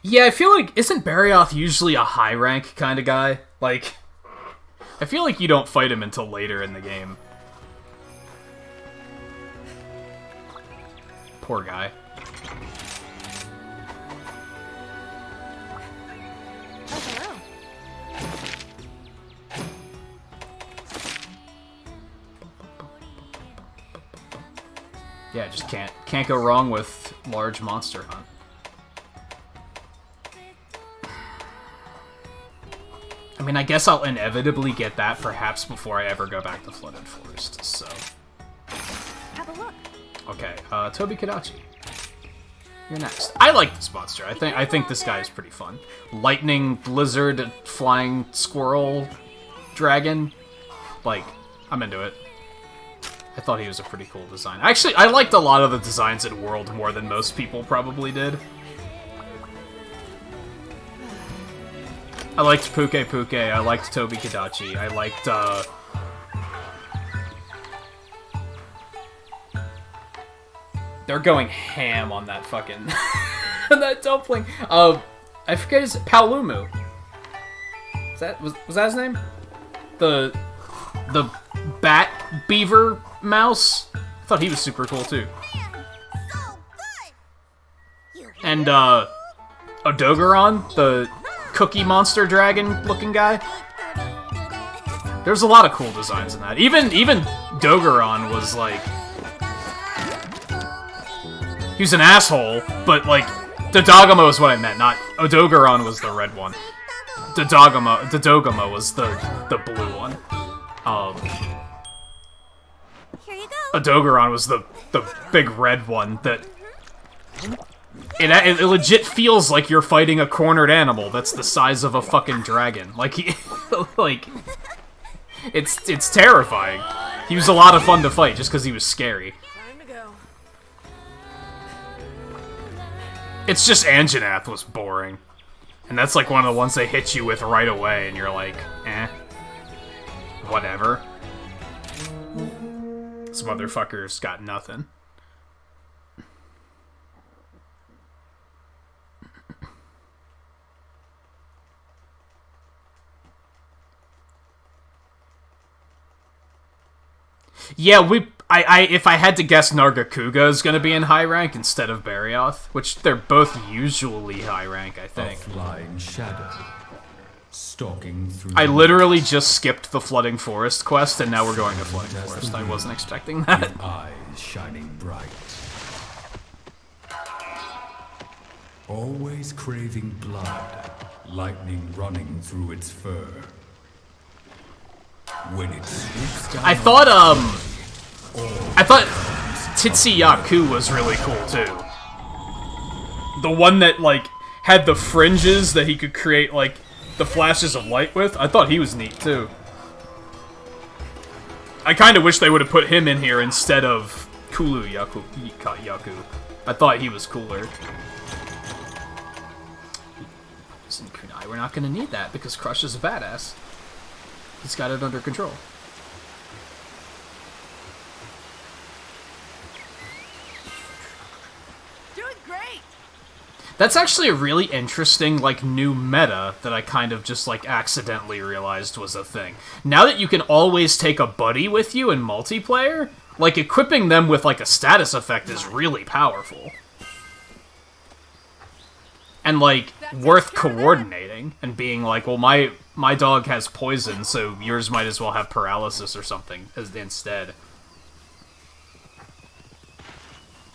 S1: Yeah, I feel like, isn't Barioth usually a high rank kind of guy? Like, I feel like you don't fight him until later in the game. Poor guy.
S5: Oh, hello.
S1: Yeah, just can't go wrong with large monster hunt. I mean, I guess I'll inevitably get that perhaps before I ever go back to Flooded Forest, so...
S5: Have a look.
S1: Okay, Toby Kadachi. You're next. I like this monster. I think this guy is pretty fun. Lightning, blizzard, flying squirrel, dragon. Like, I'm into it. I thought he was a pretty cool design. Actually, I liked a lot of the designs in World more than most people probably did. I liked Puke Puke, I liked Toby Kadachi, I liked, they're going ham on that fucking... that dumpling. I forget his... Paolumu. Was that his name? The bat beaver mouse? I thought he was super cool, too.
S2: So good.
S1: And, Odogaron, the cookie monster dragon looking guy. There's a lot of cool designs in that. Even Dogaron was like He was an asshole, but, like, Dodogama is what I meant, not... Odogaron was the red one. Dodogama was the blue one.
S2: Here you go.
S1: Odogaron was the big red one that... It legit feels like you're fighting a cornered animal that's the size of a fucking dragon. Like, it's terrifying. He was a lot of fun to fight just because he was scary.
S5: Time to go.
S1: It's just Anjanath was boring. And that's like one of the ones they hit you with right away, and you're like, eh. Whatever. This motherfucker's got nothing. Yeah, if I had to guess, Nargacuga is going to be in high rank instead of Barioth, which they're both usually high rank, I
S3: A
S1: think.
S3: flying shadow, stalking through.
S1: I literally just skipped the Flooding Forest quest, and now we're going to Flooding Forest. I wasn't expecting that.
S3: Eyes shining bright. Always craving blood, lightning running through its fur. When it swoops down
S1: I thought Titsi Yaku was really cool, too. The one that, like, had the fringes that he could create, like, the flashes of light with. I thought he was neat, too. I kind of wish they would have put him in here instead of Kulu Yaku. I thought he was cooler. We're not going to need that, because Crush is a badass. He's got it under control.
S5: Doing great.
S1: That's actually a really interesting, like, new meta that I kind of just, like, accidentally realized was a thing. Now that you can always take a buddy with you in multiplayer, like, equipping them with, like, a status effect is really powerful. And, like, worth coordinating and being like, well, my dog has poison, so yours might as well have paralysis or something instead.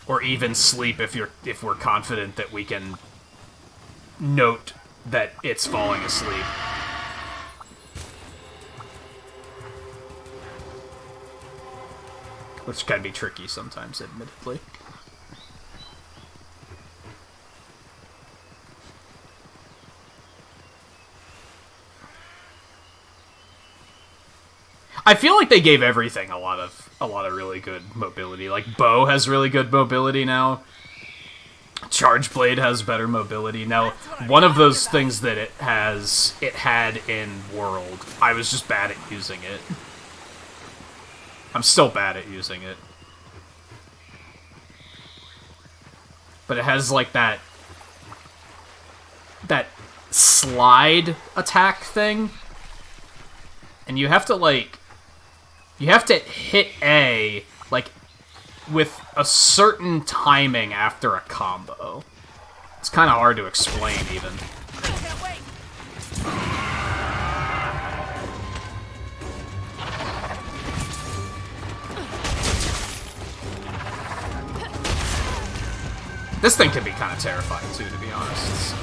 S1: Or even sleep if we're confident that we can note that it's falling asleep. Which can be tricky sometimes, admittedly. I feel like they gave everything a lot of really good mobility. Like, Bow has really good mobility now. Charge Blade has better mobility. Now, one of those things that it had in World, I was just bad at using it. I'm still bad at using it. But it has, like, that slide attack thing. And you have to, like... You have to hit A, like, with a certain timing after a combo. It's kind of hard to explain, even.
S5: Can't wait.
S1: This thing can be kind of terrifying, too, to be honest.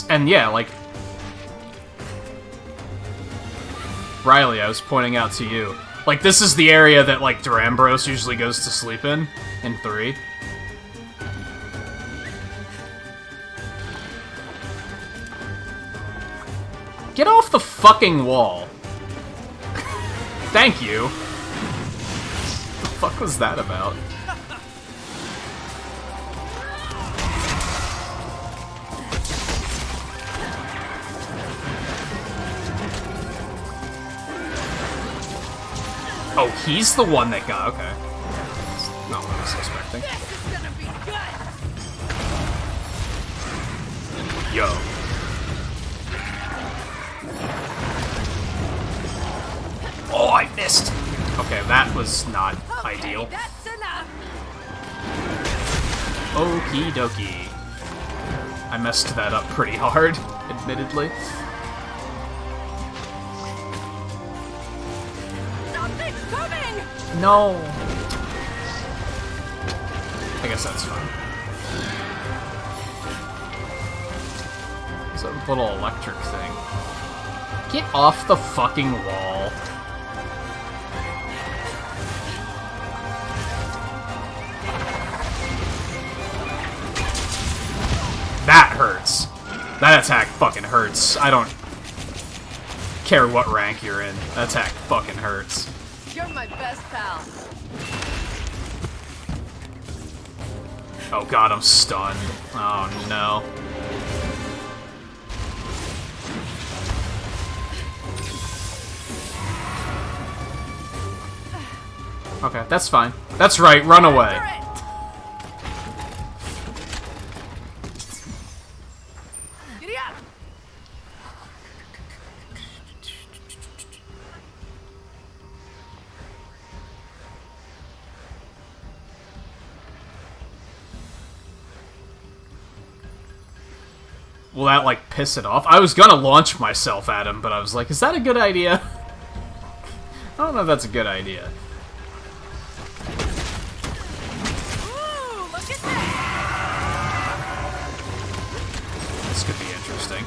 S1: And yeah, like... Riley, I was pointing out to you. Like, this is the area that, like, Durambros usually goes to sleep in 3. Get off the fucking wall. Thank you. What the fuck was that about? Oh, he's the one that got... Okay. That's not what I was expecting.
S5: This is gonna be good.
S1: Yo. Oh, I missed! Okay, that was not ideal.
S5: That's enough.
S1: Okie dokie. I messed that up pretty hard, admittedly.
S5: Something's coming!
S1: No! I guess that's fine. It's a little electric thing. Get off the fucking wall. That hurts. That attack fucking hurts. I don't care what rank you're in. That attack fucking hurts.
S5: You're my best pal.
S1: Oh god, I'm stunned. Oh no. Okay, that's fine. That's right, run away.
S5: Giddy up!
S1: Will that, like, piss it off? I was gonna launch myself at him, but I was like, is that a good idea? I don't know if that's a good idea.
S5: Ooh, look at that!
S1: This could be interesting.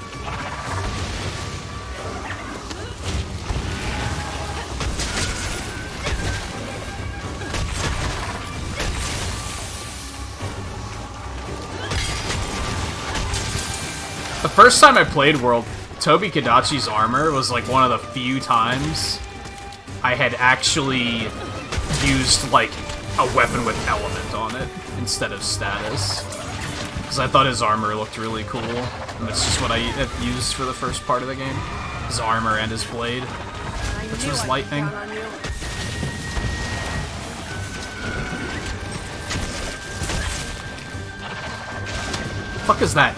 S1: The first time I played World, Tobi Kadachi's armor was like one of the few times I had actually used like a weapon with element on it instead of status. Because I thought his armor looked really cool, and that's just what I have used for the first part of the game. His armor and his blade, which was lightning. Fuck is that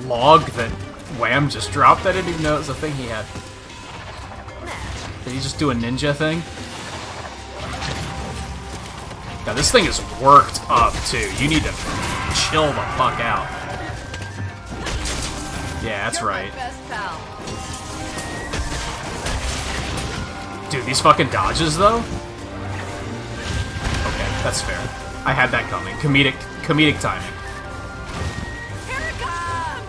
S1: log that Wham just dropped? I didn't even know it was a thing he had. Did he just do a ninja thing? Now this thing is worked up too. You need to chill the fuck out. Yeah, that's
S5: You're
S1: right.
S5: my best pal.
S1: Dude, these fucking dodges though? Okay, that's fair. I had that coming. Comedic timing.
S5: Here it comes!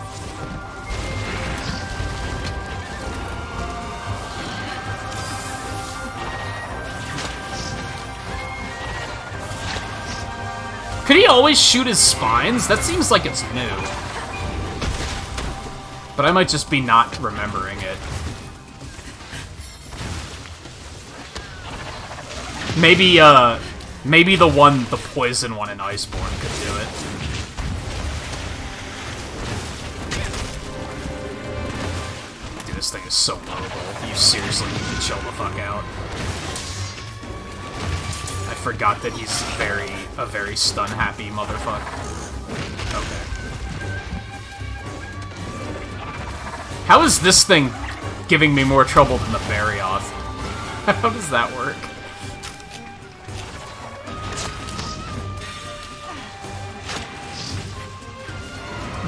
S1: Could he always shoot his spines? That seems like it's new. But I might just be not remembering it. Maybe, maybe the poison one in Iceborne could do it. Dude, this thing is so mobile. You seriously need to chill the fuck out. I forgot that he's a very stun-happy motherfucker. Okay. How is this thing giving me more trouble than the Barioth? How does that work?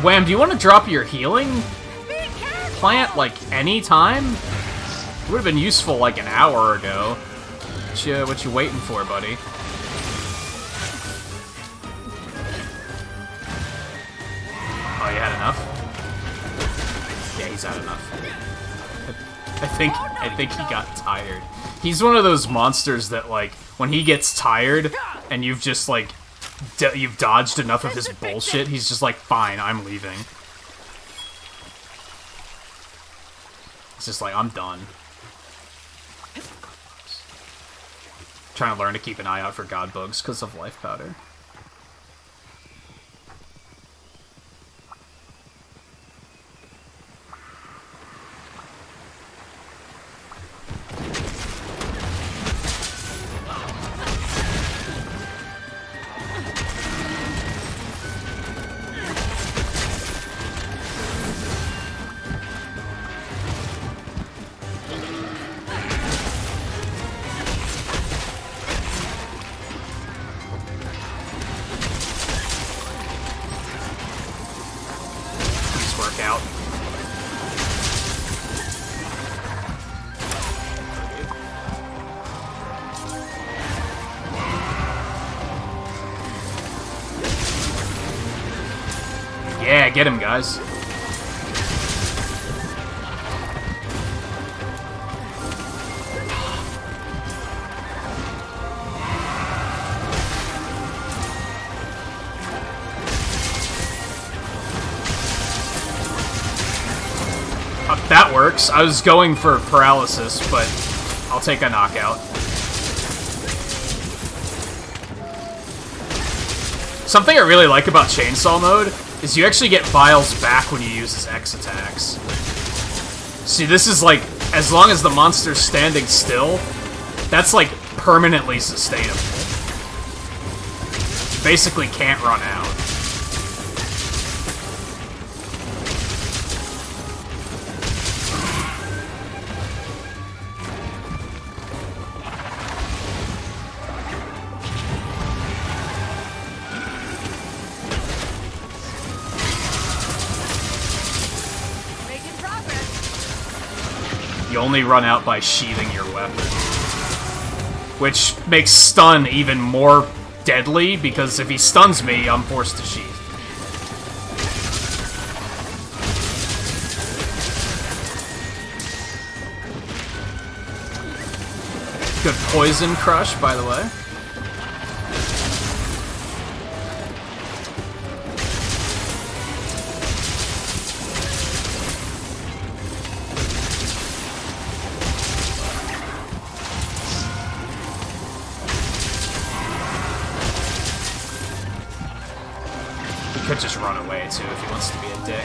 S1: Wham, do you want to drop your healing plant, like, any time? It would have been useful, like, an hour ago. What you waiting for, buddy? Oh, you had enough? Yeah, he's had enough. I think he got tired. He's one of those monsters that, like, when he gets tired and you've just, like, you've dodged enough of his bullshit, he's just like, fine, I'm leaving. It's just like, I'm done. Trying to learn to keep an eye out for god bugs because of life powder. Yeah, get him, guys. That works. I was going for paralysis, but I'll take a knockout. Something I really like about Chainsaw Mode is you actually get vials back when you use his X attacks. See, this is like, as long as the monster's standing still, that's like permanently sustainable. You basically can't run out.
S5: Making progress.
S1: You only run out by sheathing your weapon. Which makes stun even more deadly, because if he stuns me, I'm forced to sheath. Good poison crush, by the way. He could just run away, too, if he wants to be a dick.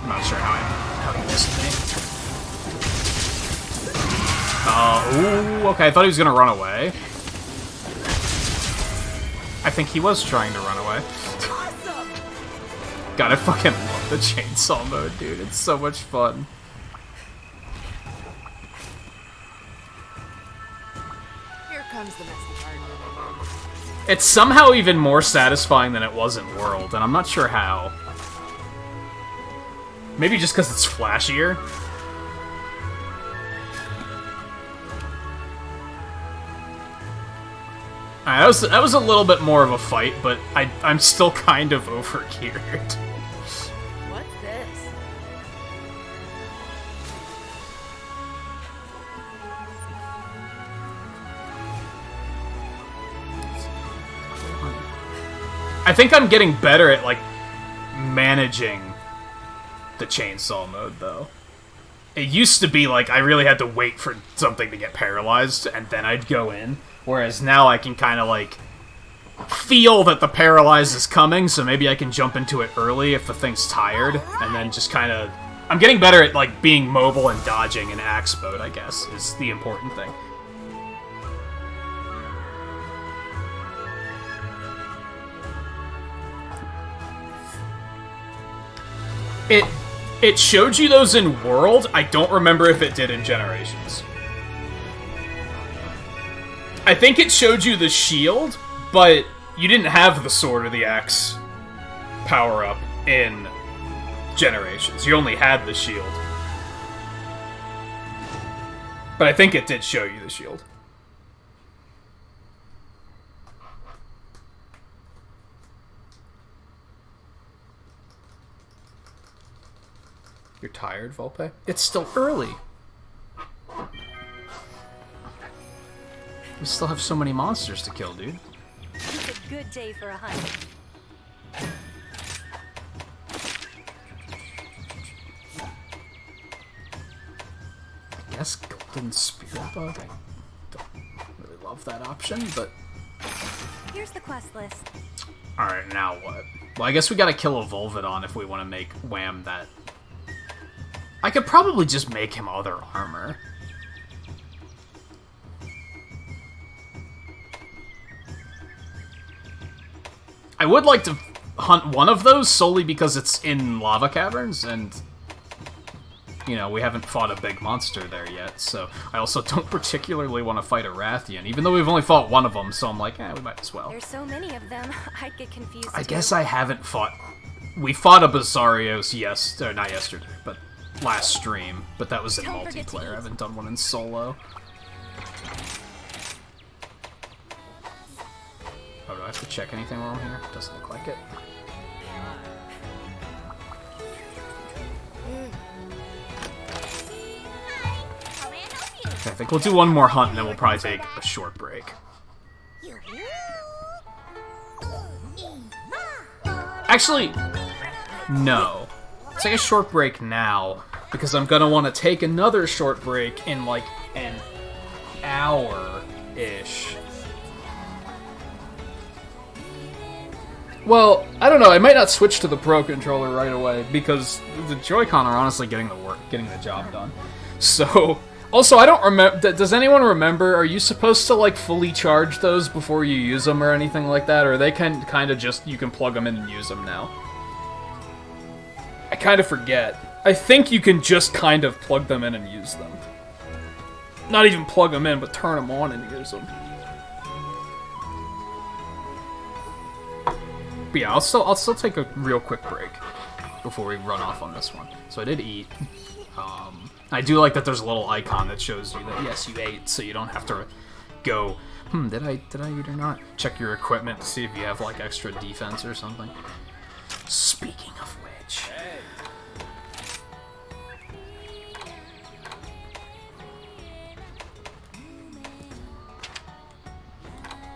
S1: I'm not sure how he missed me. Ooh, okay, I thought he was gonna run away. I think he was trying to run away. God, I fucking love the chainsaw mode, dude. It's so much fun.
S5: Here comes the messy part.
S1: It's somehow even more satisfying than it was in World, and I'm not sure how. Maybe just because it's flashier? Alright, that was a little bit more of a fight, but I'm still kind of overgeared.
S5: What's this?
S1: I think I'm getting better at, like, managing the chainsaw mode, though. It used to be, like, I really had to wait for something to get paralyzed, and then I'd go in. Whereas now I can kind of, like, feel that the paralyze is coming, so maybe I can jump into it early if the thing's tired, and then just kind of... I'm getting better at, like, being mobile and dodging in axe mode, I guess, is the important thing. It showed you those in World. I don't remember if it did in Generations. I think it showed you the shield, but you didn't have the sword or the axe power-up in Generations. You only had the shield. But I think it did show you the shield. You're tired, Volpe? It's still early. We still have so many monsters to kill, dude.
S4: It's a good day for a hunt.
S1: Yes, Golden Spirit Bug. I don't really love that option, but...
S4: Here's the quest list.
S1: Alright, now what? Well, I guess we gotta kill a Volvidon if we want to make Wham that... I could probably just make him other armor. I would like to hunt one of those solely because it's in lava caverns, and you know, we haven't fought a big monster there yet, so I also don't particularly want to fight a Rathian, even though we've only fought one of them, so I'm like, we might as well.
S4: There's so many of them, I'd get confused.
S1: I
S4: too.
S1: guess I haven't fought... We fought a Bizarrios, not yesterday, but last stream, but that was in
S4: Don't forget to
S1: multiplayer. I
S4: eat.
S1: haven't done one in solo. Oh, do I have to check anything wrong here? Doesn't look like it.
S2: How may I help you?
S1: Okay, I think we'll do one more hunt, and then we'll probably take a short break. Actually, no. Take a short break now, because I'm gonna want to take another short break in like an hour-ish. Well, I don't know. I might not switch to the Pro controller right away because the Joy-Con are honestly getting the job done. So, also, I don't remember. Does anyone remember? Are you supposed to like fully charge those before you use them or anything like that, or they can kind of just you can plug them in and use them now? I kind of forget. I think you can just kind of plug them in and use them. Not even plug them in, but turn them on and use them. But yeah, I'll still take a real quick break before we run off on this one. So I did eat. I do like that there's a little icon that shows you that yes, you ate, so you don't have to go, did I eat or not? Check your equipment to see if you have like extra defense or something. Speaking of which,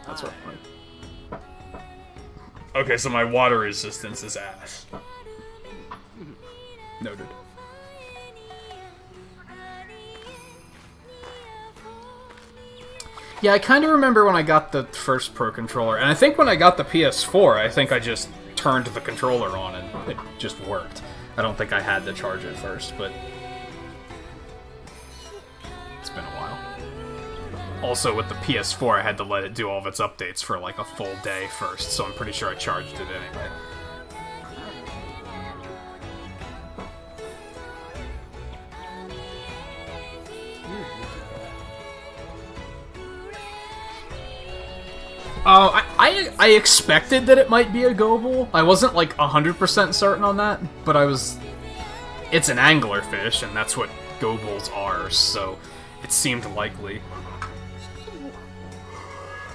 S1: that's what. Okay, so my water resistance is ass. Noted. Yeah, I kind of remember when I got the first Pro Controller, and I think when I got the PS4, I think I just turned the controller on and it just worked. I don't think I had to charge it first, but it's been a while. Also, with the PS4, I had to let it do all of its updates for like a full day first, so I'm pretty sure I charged it anyway. I expected that it might be a Goble. I wasn't like 100% certain on that, but I was... It's an anglerfish, and that's what Gobles are, so it seemed likely.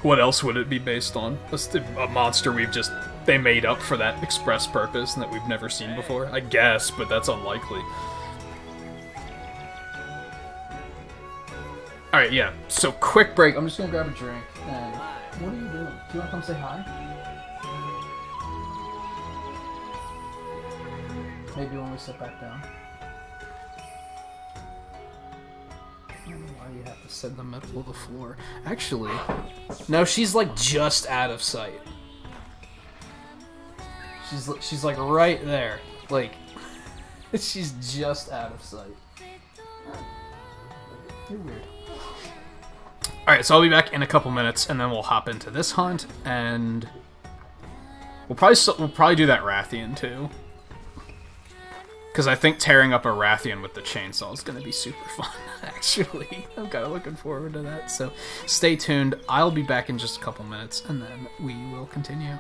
S1: What else would it be based on? A monster they made up for that express purpose and that we've never seen before? I guess, but that's unlikely. Alright, yeah, so quick break. I'm just gonna grab a drink, and... What are you doing? Do you want to come say hi? Maybe when we sit back down. I don't know why you have to sit in the middle of the floor. Actually, no, she's like just out of sight. She's like right there. Like, she's just out of sight. You're weird. Alright, so I'll be back in a couple minutes, and then we'll hop into this hunt, and we'll probably do that Rathian too. Because I think tearing up a Rathian with the chainsaw is going to be super fun, actually. I'm kind of looking forward to that, so stay tuned. I'll be back in just a couple minutes, and then we will continue.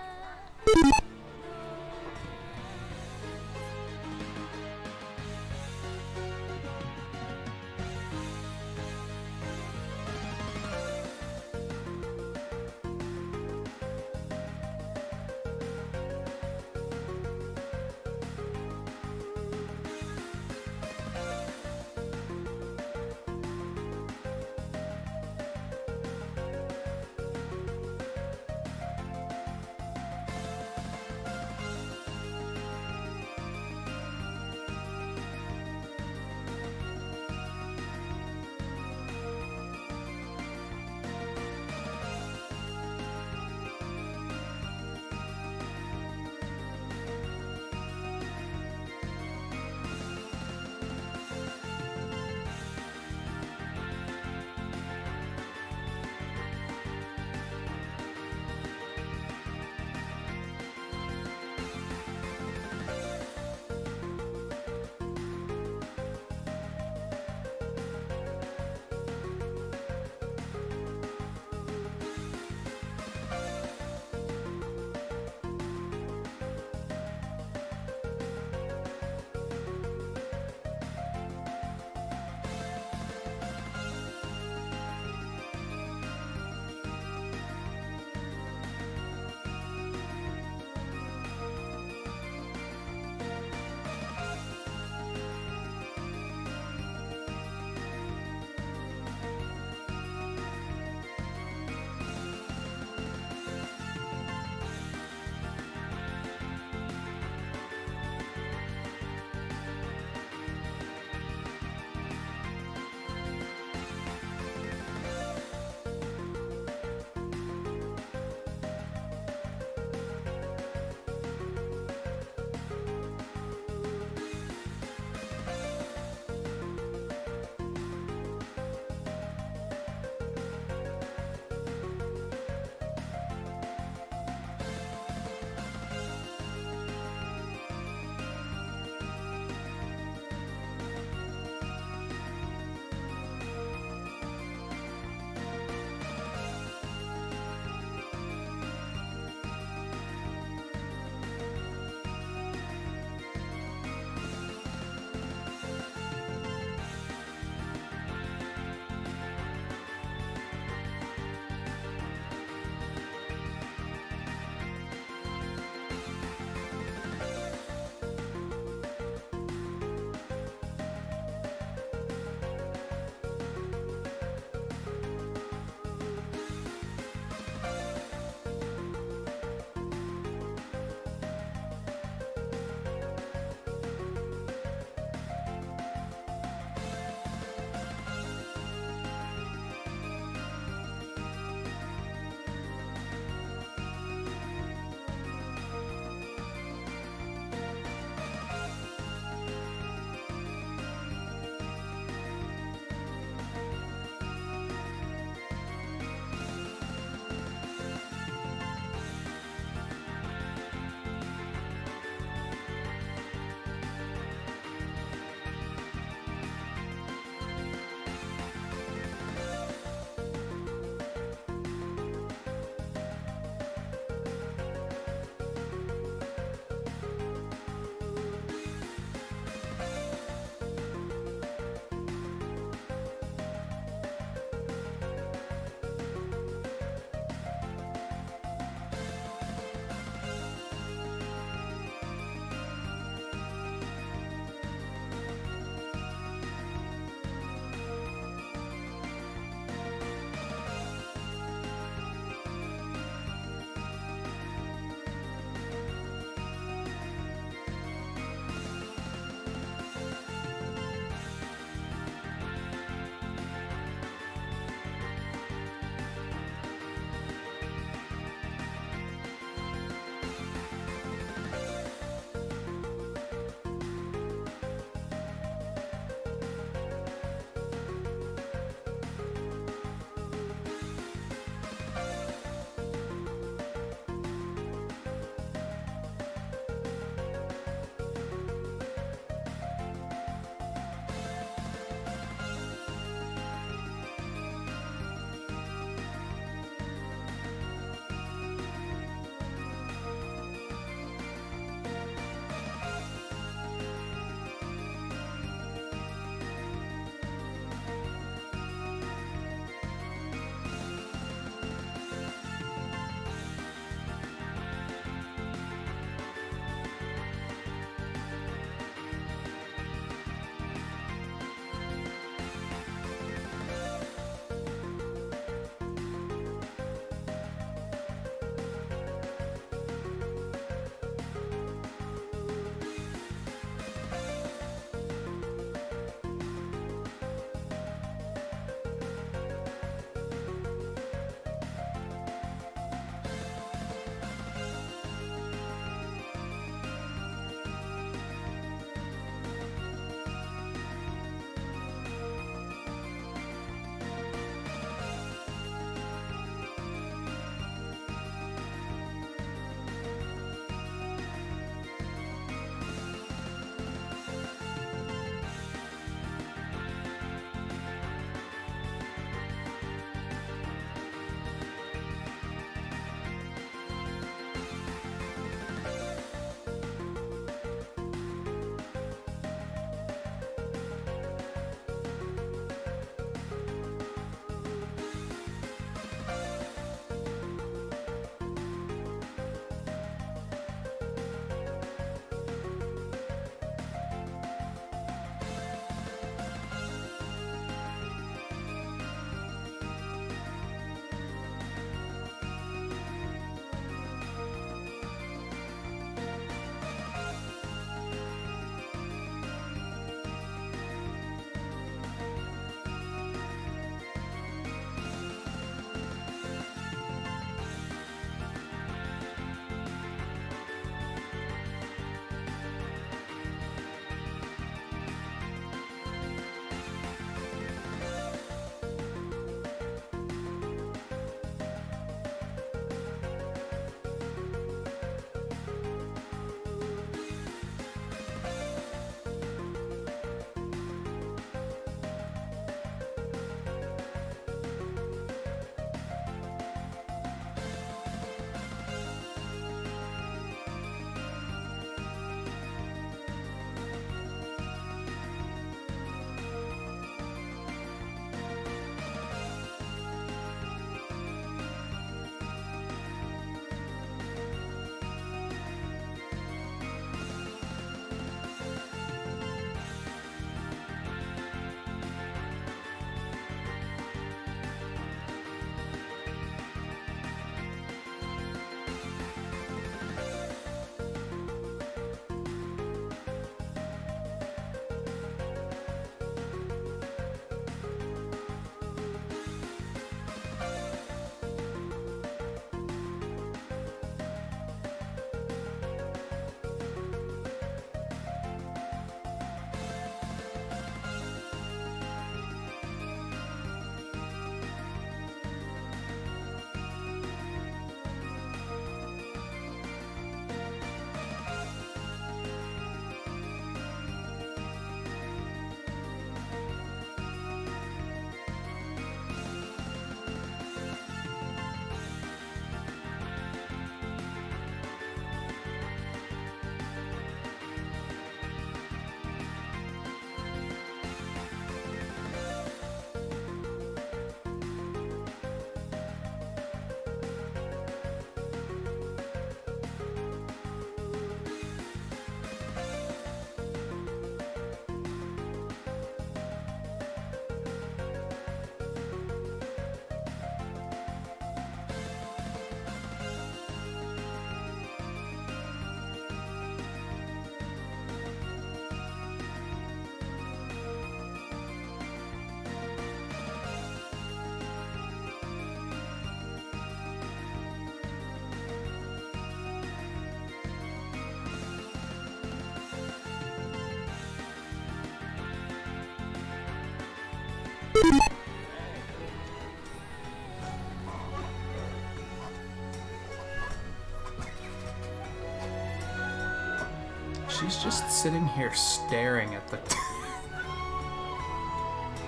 S1: She's just sitting here staring at the...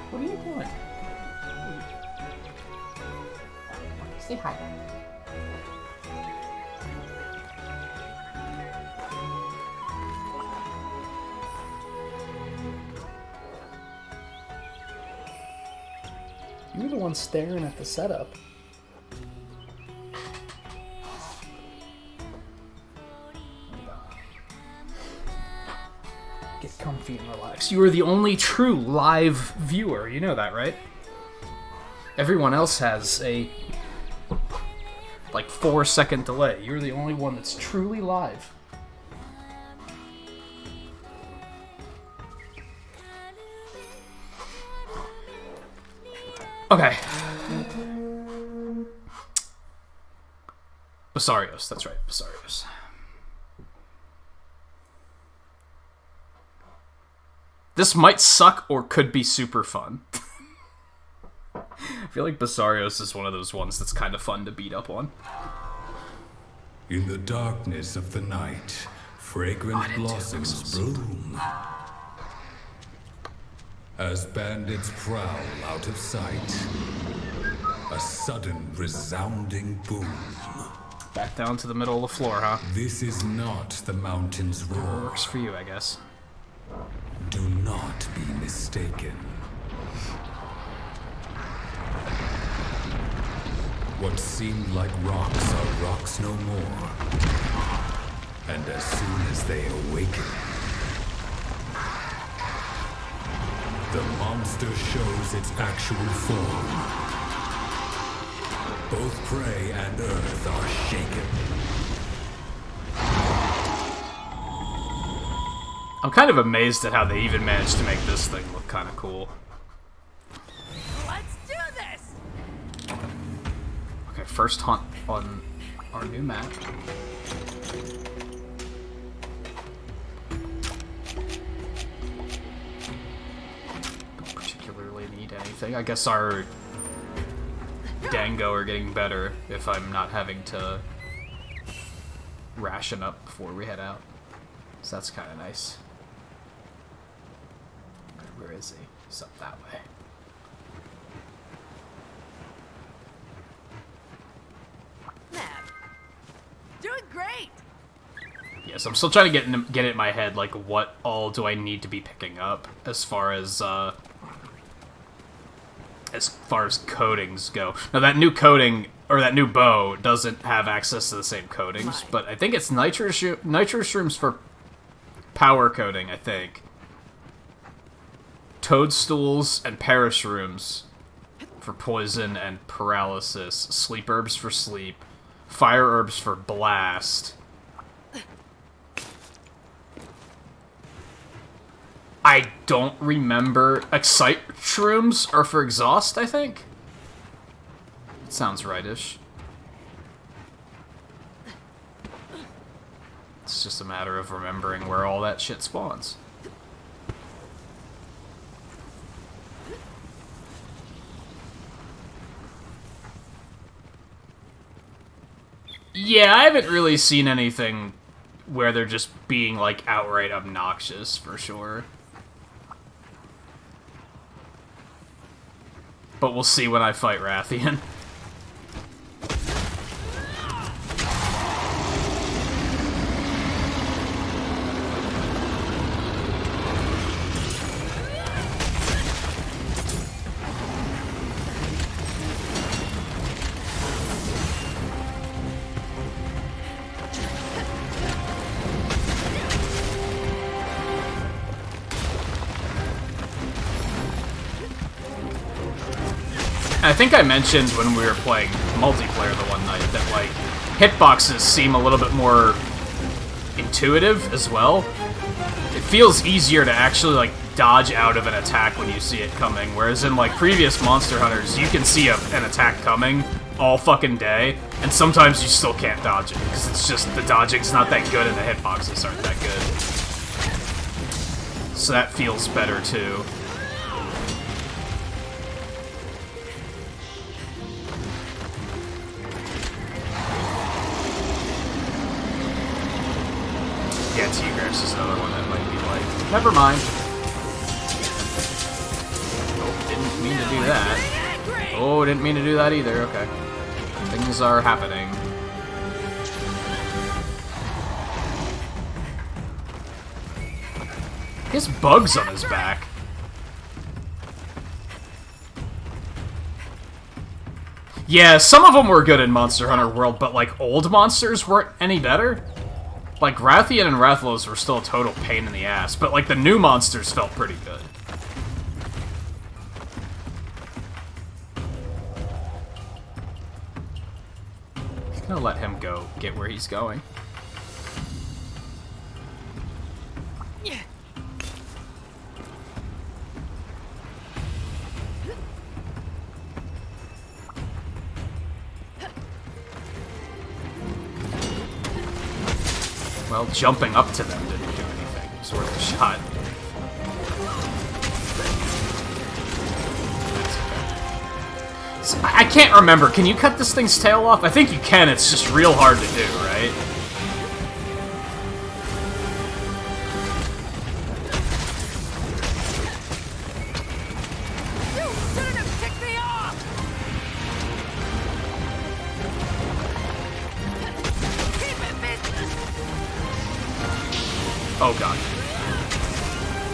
S1: What are you doing? Say hi. You're the one staring at the setup. Get comfy and relax. You are the only true live viewer. You know that, right? Everyone else has a like 4-second delay. You're the only one that's truly live. Okay. Basarios, that's right, Basarios. This might suck or could be super fun. I feel like Basarios is one of those ones that's kind of fun to beat up on.
S3: In the darkness of the night, fragrant blossoms bloom. As bandits prowl out of sight, a sudden resounding boom.
S1: Back down to the middle of the floor, huh?
S3: This is not the mountain's roar.
S1: Works for you, I guess.
S3: Do not be mistaken. What seemed like rocks are rocks no more. And as soon as they awaken, the monster shows its actual form. Both prey and earth are shaken.
S1: I'm kind of amazed at how they even managed to make this thing look kind of cool.
S5: Let's do this!
S1: Okay, first hunt on our new map. Don't particularly need anything. I guess our Dango are getting better if I'm not having to ration up before we head out. So that's kind of nice. Where is he? He's up that way.
S5: Man, doing great!
S1: Yes, I'm still trying to get it in my head, like, what all do I need to be picking up as far as coatings go. Now, that new coating, or that new bow, doesn't have access to the same coatings, but I think it's nitro shrooms for power coating, I think. Toadstools and parashrooms for poison and paralysis. Sleep herbs for sleep. Fire herbs for blast. I don't remember. Excite shrooms are for exhaust, I think? Sounds rightish. It's just a matter of remembering where all that shit spawns. Yeah, I haven't really seen anything where they're just being, like, outright obnoxious, for sure. But we'll see when I fight Rathian. I think I mentioned when we were playing multiplayer the one night that, like, hitboxes seem a little bit more intuitive as well. It feels easier to actually, like, dodge out of an attack when you see it coming, whereas in, like, previous Monster Hunters, you can see an attack coming all fucking day, and sometimes you still can't dodge it, because it's just, the dodging's not that good and the hitboxes aren't that good. So that feels better, too. Nintagious is another one that might be like, never mind. Oh, didn't mean to do that. Oh, didn't mean to do that either. Okay. Things are happening. He has bugs on his back. Yeah, some of them were good in Monster Hunter World, but like old monsters weren't any better. Like Rathian and Rathalos were still a total pain in the ass, but like the new monsters felt pretty good. I'm gonna let him go get where he's going. Well, jumping up to them didn't do anything. It was worth a shot. So, I can't remember. Can you cut this thing's tail off? I think you can. It's just real hard to do, right? Oh god.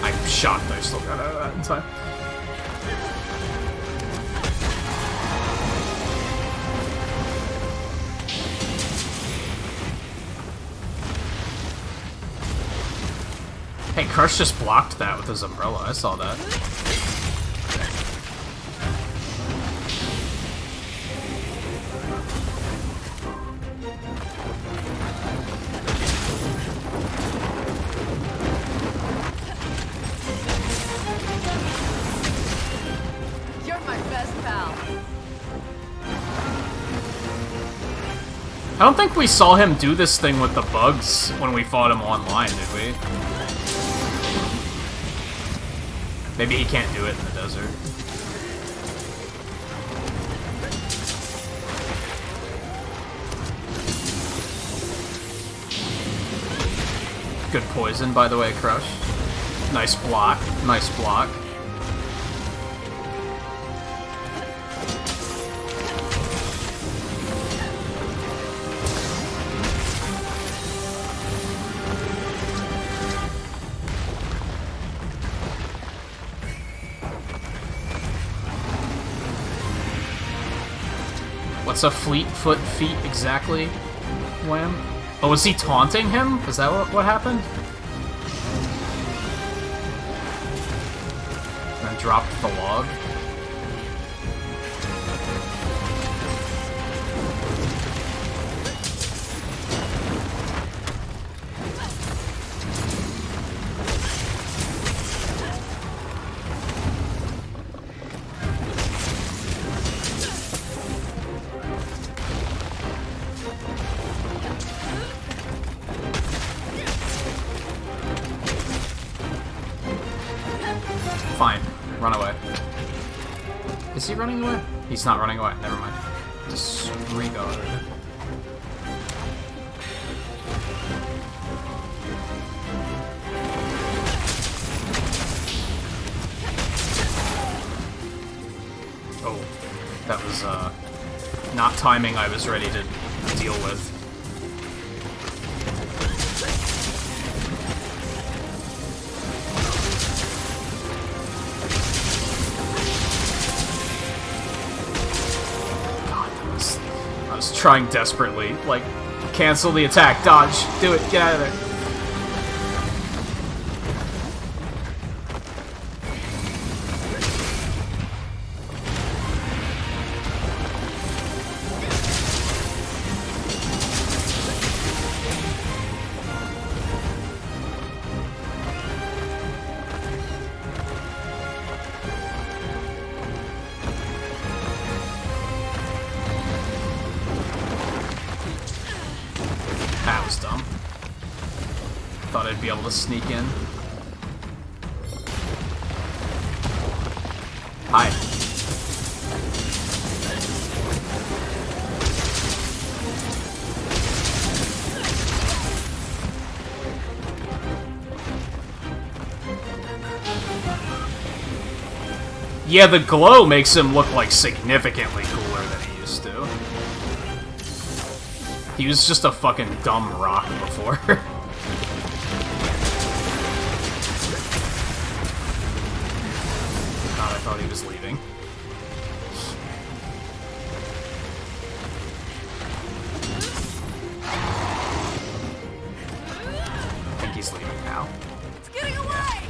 S1: I'm shocked I still got out of that in time. Hey, Crush just blocked that with his umbrella. I saw that. I don't think we saw him do this thing with the bugs when we fought him online, did we? Maybe he can't do it in the desert. Good poison, by the way, Crush. Nice block. Nice block. What's a fleet-foot feet exactly? Wham? Oh, was he taunting him? Is that what happened? And then dropped the log. Fine. Run away. Is he running away? He's not running away. Never mind. Disregard. Oh. That was, not timing I was ready to deal with. I was trying desperately, like, cancel the attack, dodge, do it, get out of there. That was dumb. Thought I'd be able to sneak in. Hi. Yeah, the glow makes him look like significantly cooler than he used to. He was just a fucking dumb rock before. God, I thought he was leaving. I think he's leaving now.
S5: It's getting away!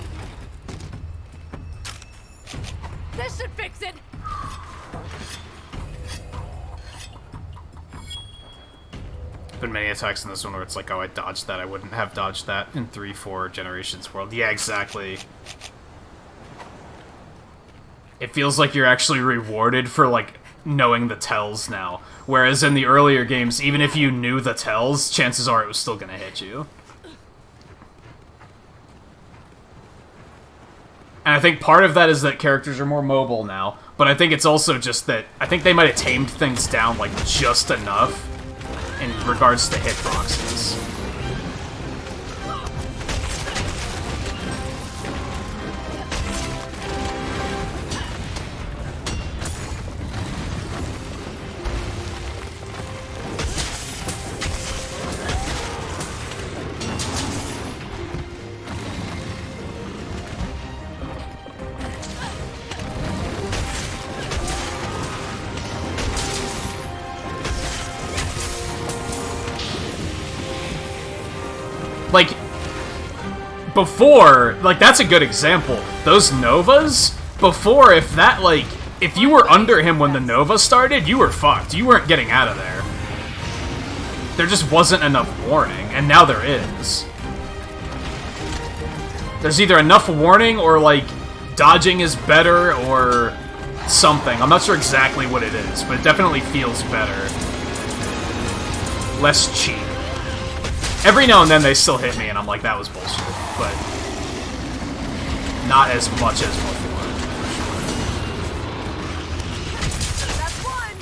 S5: This should fix it!
S1: Been many attacks in this one where it's like, oh, I dodged that. I wouldn't have dodged that in 3-4 Generations World. Yeah, exactly. It feels like you're actually rewarded for, like, knowing the tells now. Whereas in the earlier games, even if you knew the tells, chances are it was still gonna hit you. And I think part of that is that characters are more mobile now, but I think it's also just that I think they might have tamed things down, like, just enough in regards to hitboxes. Like, before, like, that's a good example. Those Novas, before, if that, like, if you were under him when the Nova started, you were fucked. You weren't getting out of there. There just wasn't enough warning, and now there is. There's either enough warning, or, like, dodging is better, or something. I'm not sure exactly what it is, but it definitely feels better. Less cheap. Every now and then they still hit me, and I'm like, that was bullshit. But not as much as before.
S5: That's one!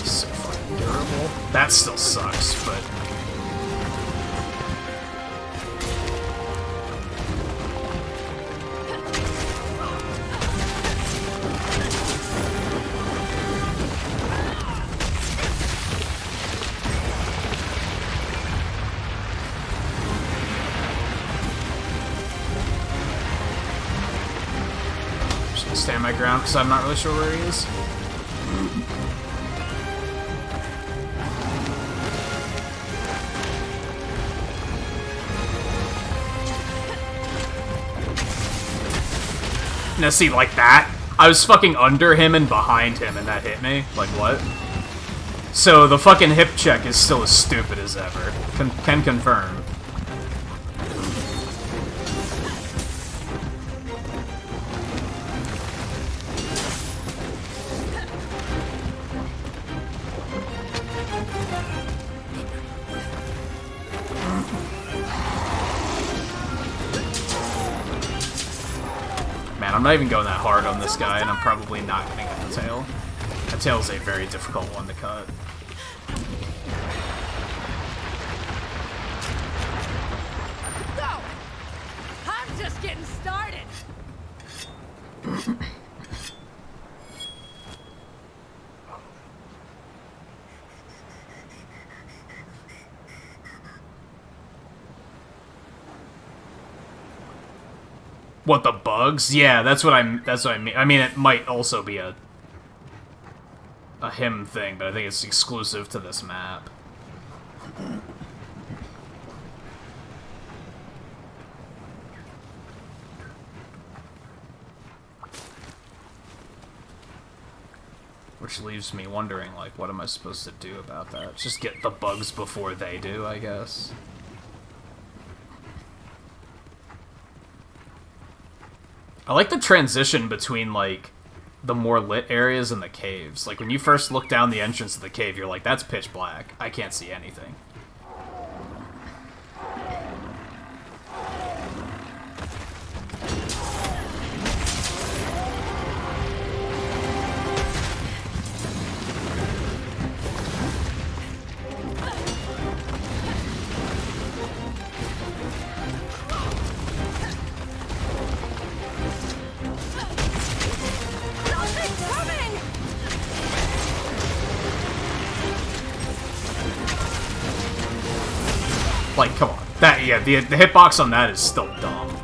S1: So fucking durable. That still sucks, but... just gonna stand my ground because I'm not really sure where he is. Now see, like that? I was fucking under him and behind him and that hit me. Like, what? So the fucking hip check is still as stupid as ever. Can confirm. Man, I'm not even going that hard on this guy, and I'm probably not gonna get the tail. The tail is a very difficult one to cut.
S5: Go! I'm just getting started!
S1: What, the bugs? Yeah, that's what I mean. I mean, it might also be a him thing, but I think it's exclusive to this map. Which leaves me wondering, like, what am I supposed to do about that? Just get the bugs before they do, I guess. I like the transition between, like, the more lit areas and the caves. Like, when you first look down the entrance of the cave, you're like, that's pitch black. I can't see anything. Like, come on. That, yeah, the hitbox on that is still dumb.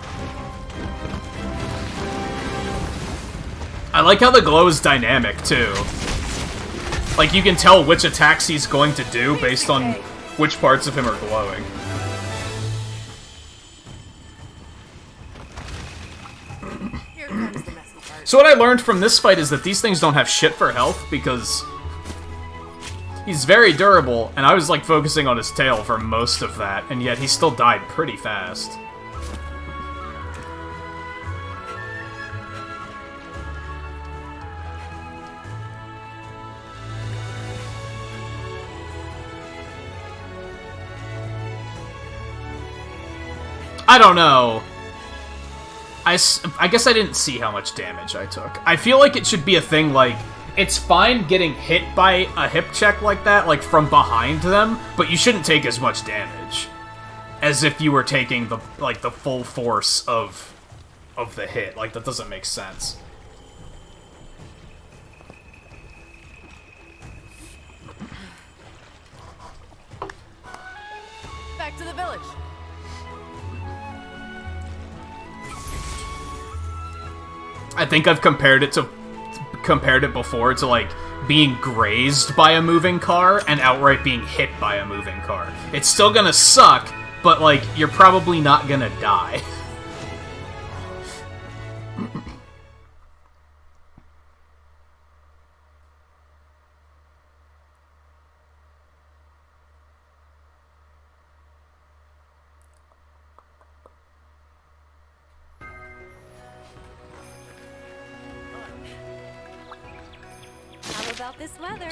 S1: I like how the glow is dynamic, too. Like, you can tell which attacks he's going to do based on which parts of him are glowing.
S5: Here comes the messy part.
S1: So what I learned from this fight is that these things don't have shit for health, because he's very durable, and I was, like, focusing on his tail for most of that, and yet he still died pretty fast. I don't know. I guess I didn't see how much damage I took. I feel like it should be a thing like, it's fine getting hit by a hip check like that, like from behind them, but you shouldn't take as much damage as if you were taking the, like, the full force of the hit. Like, that doesn't make sense.
S5: Back to the village.
S1: I think I've compared it before to, like, being grazed by a moving car and outright being hit by a moving car. It's still gonna suck, but, like, you're probably not gonna die.
S4: How about this weather?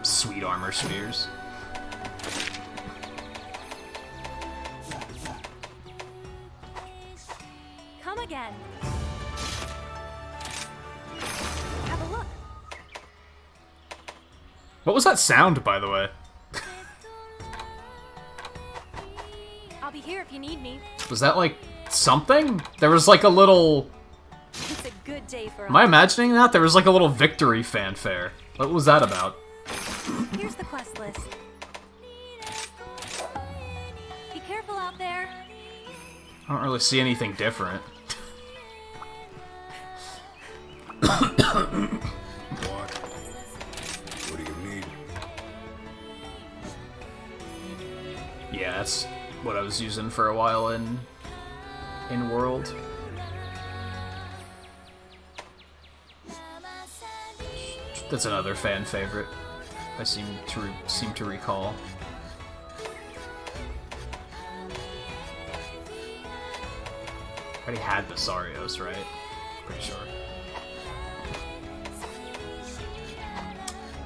S1: Sweet armor spheres.
S4: Come again. Have a look.
S1: What was that sound, by the way?
S4: I'll be here if you need me.
S1: Was that, like, something? There was, like, a little...
S4: It's a good day for
S1: Am I imagining that? There was, like, a little victory fanfare. What was that about?
S4: Here's the quest list. Be careful out there.
S1: I don't really see anything different.
S3: What? What do you need?
S1: Yeah, that's what I was using for a while in World. That's another fan favorite. I seem to recall. I already had Basarios, right? Pretty sure.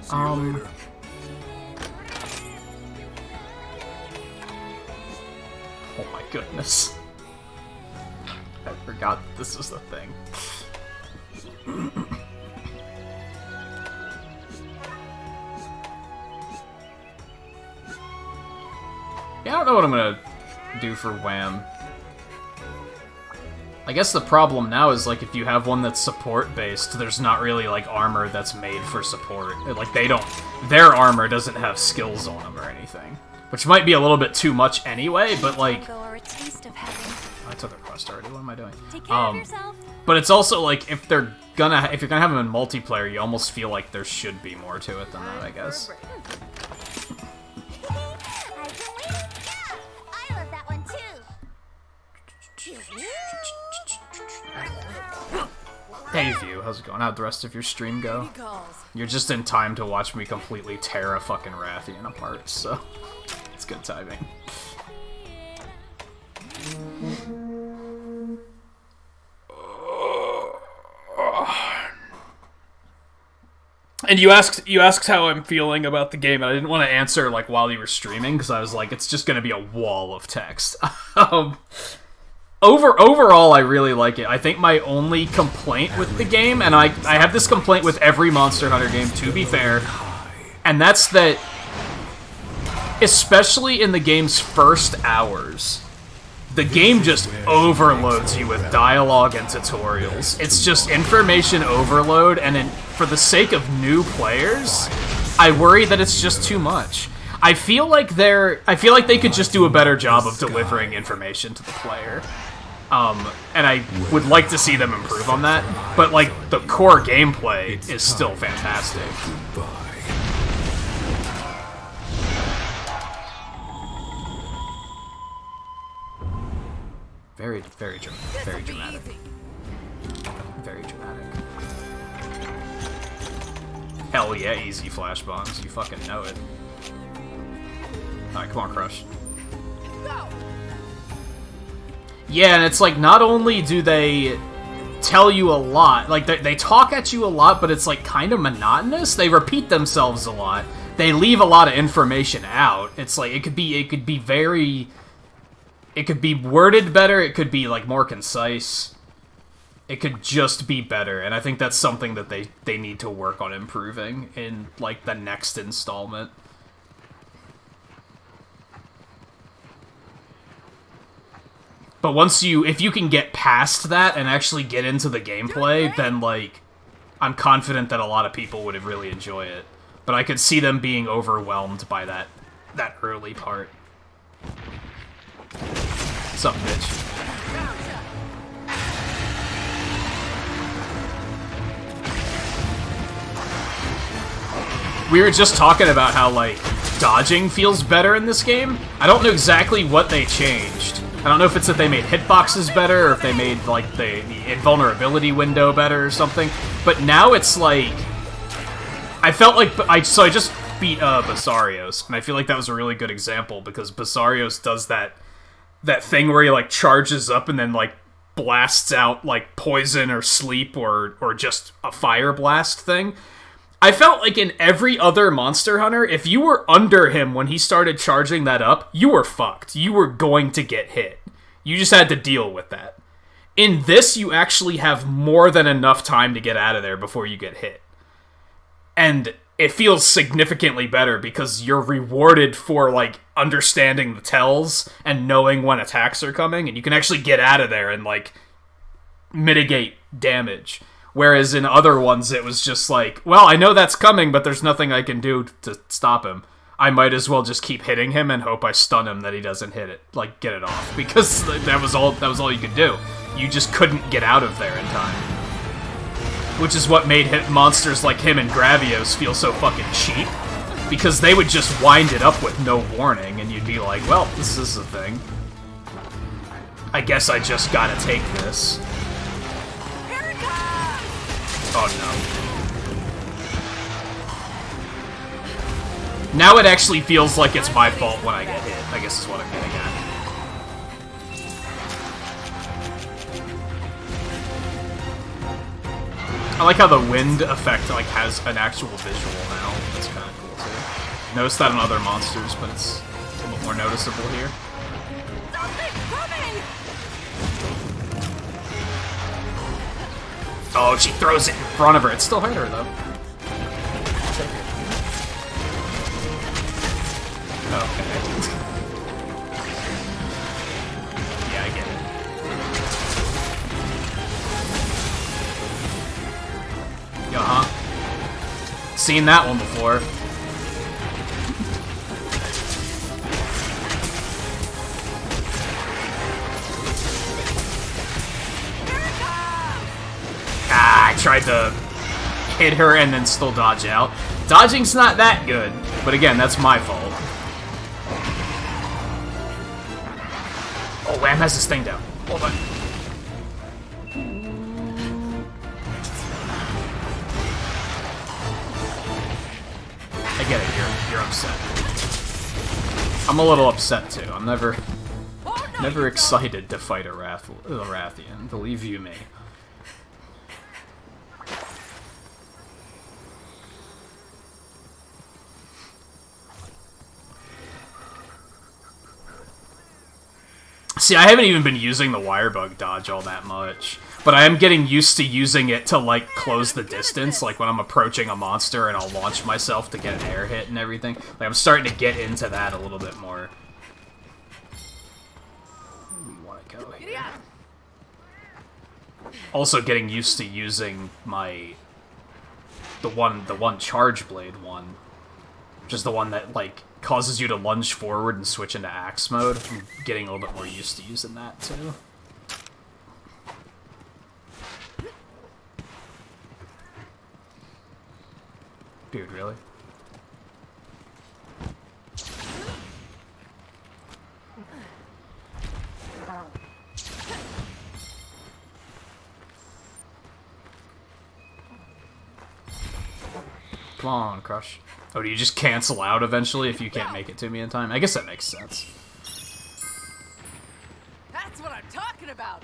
S3: See you later.
S1: Oh my goodness. I forgot that this was the thing. Yeah, I don't know what I'm gonna do for Wham. I guess the problem now is, like, if you have one that's support-based, there's not really, like, armor that's made for support. Like, their armor doesn't have skills on them or anything. Which might be a little bit too much anyway, but, like...
S4: Go or a taste of heaven.
S1: I took a quest already, what am I doing?
S4: Take care of yourself.
S1: But it's also, like, if you're gonna have them in multiplayer, you almost feel like there should be more to it than that, I guess.
S2: I've been waiting. Yeah, I love that one too.
S1: Hey View, how's it going? How'd the rest of your stream go?
S5: He calls.
S1: You're just in time to watch me completely tear a fucking Rathian apart, so it's good timing. And you asked how I'm feeling about the game, and I didn't want to answer like while you were streaming because I was like, it's just gonna be a wall of text. Overall, I really like it. I think my only complaint with the game, and I have this complaint with every Monster Hunter game, to be fair, and that's that, especially in the game's first hours, the game just overloads you with dialogue and tutorials. It's just information overload, and for the sake of new players, I worry that it's just too much. I feel like they could just do a better job of delivering information to the player. And I would like to see them improve on that, but like the core gameplay is still fantastic. Very dramatic. Very dramatic. Hell yeah, easy flash bombs. You fucking know it. Alright, come on, Crush.
S5: Go.
S1: Yeah, and it's like, not only do they tell you a lot, like, they talk at you a lot, but it's like kind of monotonous. They repeat themselves a lot. They leave a lot of information out. It's like, it could be worded better, it could be, like, more concise. It could just be better, and I think that's something that they need to work on improving in, like, the next installment. But if you can get past that and actually get into the gameplay, then, like, I'm confident that a lot of people would really enjoy it. But I could see them being overwhelmed by that early part. What's up, bitch? We were just talking about how, like, dodging feels better in this game. I don't know exactly what they changed. I don't know if it's that they made hitboxes better, or if they made, like, the invulnerability window better or something. But now it's, like... I felt like... I just beat Basarios, and I feel like that was a really good example, because Basarios does that thing where he, like, charges up and then, like, blasts out, like, poison or sleep or just a fire blast thing. I felt like in every other Monster Hunter, if you were under him when he started charging that up, you were fucked. You were going to get hit. You just had to deal with that. In this, you actually have more than enough time to get out of there before you get hit. And it feels significantly better because you're rewarded for, like, understanding the tells and knowing when attacks are coming, and you can actually get out of there and, like, mitigate damage. Whereas in other ones, it was just like, well, I know that's coming, but there's nothing I can do to stop him. I might as well just keep hitting him and hope I stun him that he doesn't hit it, like, get it off. Because that was all you could do. You just couldn't get out of there in time. Which is what made monsters like him and Gravios feel so fucking cheap. Because they would just wind it up with no warning, and you'd be like, well, this is a thing. I guess I just gotta take this. Oh no. Now it actually feels like it's my fault when I get hit, I guess is what I'm getting at. I like how the wind effect, like, has an actual visual now. That's kind of cool too. Noticed that in other monsters, but it's a little more noticeable here. Oh, she throws it in front of her. It still hurt her, though. Okay. Yeah, I get it. Uh-huh. Seen that one before. I tried to hit her and then still dodge out. Dodging's not that good, but again, that's my fault. Oh, Wham has this thing down. Hold on. get it. You're upset. I'm a little upset too. I'm never excited to fight a Rathian. Believe you me. See, I haven't even been using the wirebug dodge all that much, but I am getting used to using it to, like, close the distance, like when I'm approaching a monster and I'll launch myself to get an air hit and everything. Like, I'm starting to get into that a little bit more. Where do we want to go here? Also getting used to using the one charge blade one, which is the one that, like, causes you to lunge forward and switch into axe mode. I'm getting a little bit more used to using that, too. Dude, really? Come on, Crush. Oh, do you just cancel out eventually if you can't make it to me in time? I guess that makes sense.
S5: That's what I'm talking about.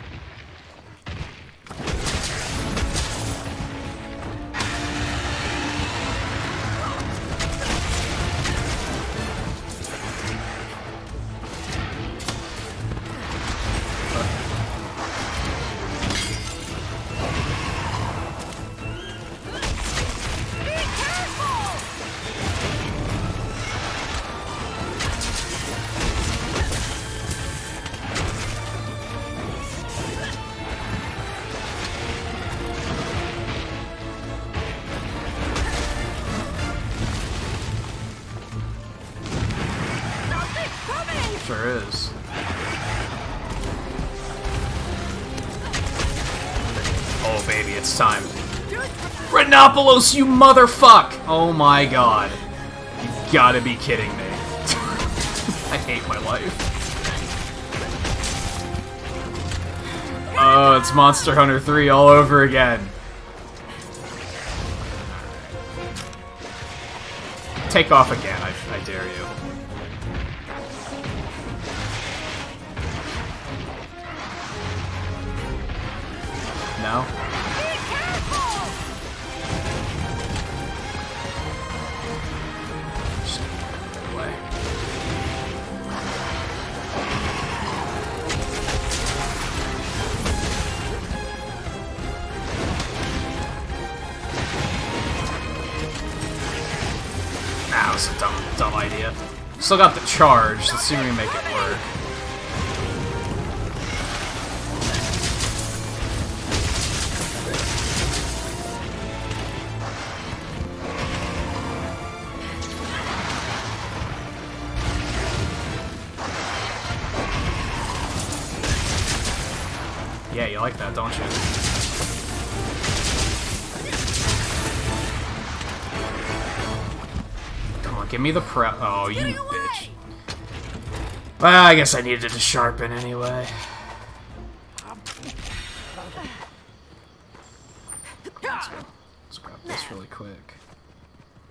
S5: Sure is. Oh, baby, it's time. Rhinopolos, you motherfuck! Oh my god. You gotta be kidding me. I hate my life. Oh, it's Monster Hunter 3 all over again. Take off again, I dare you. No? Just get away. That was a dumb idea. Still got the charge. Let's see if we can make it work. Yeah, you like that, don't you? Come on, give me the prep. Oh, you bitch. Well, I guess I needed to sharpen anyway. Let's grab this really quick.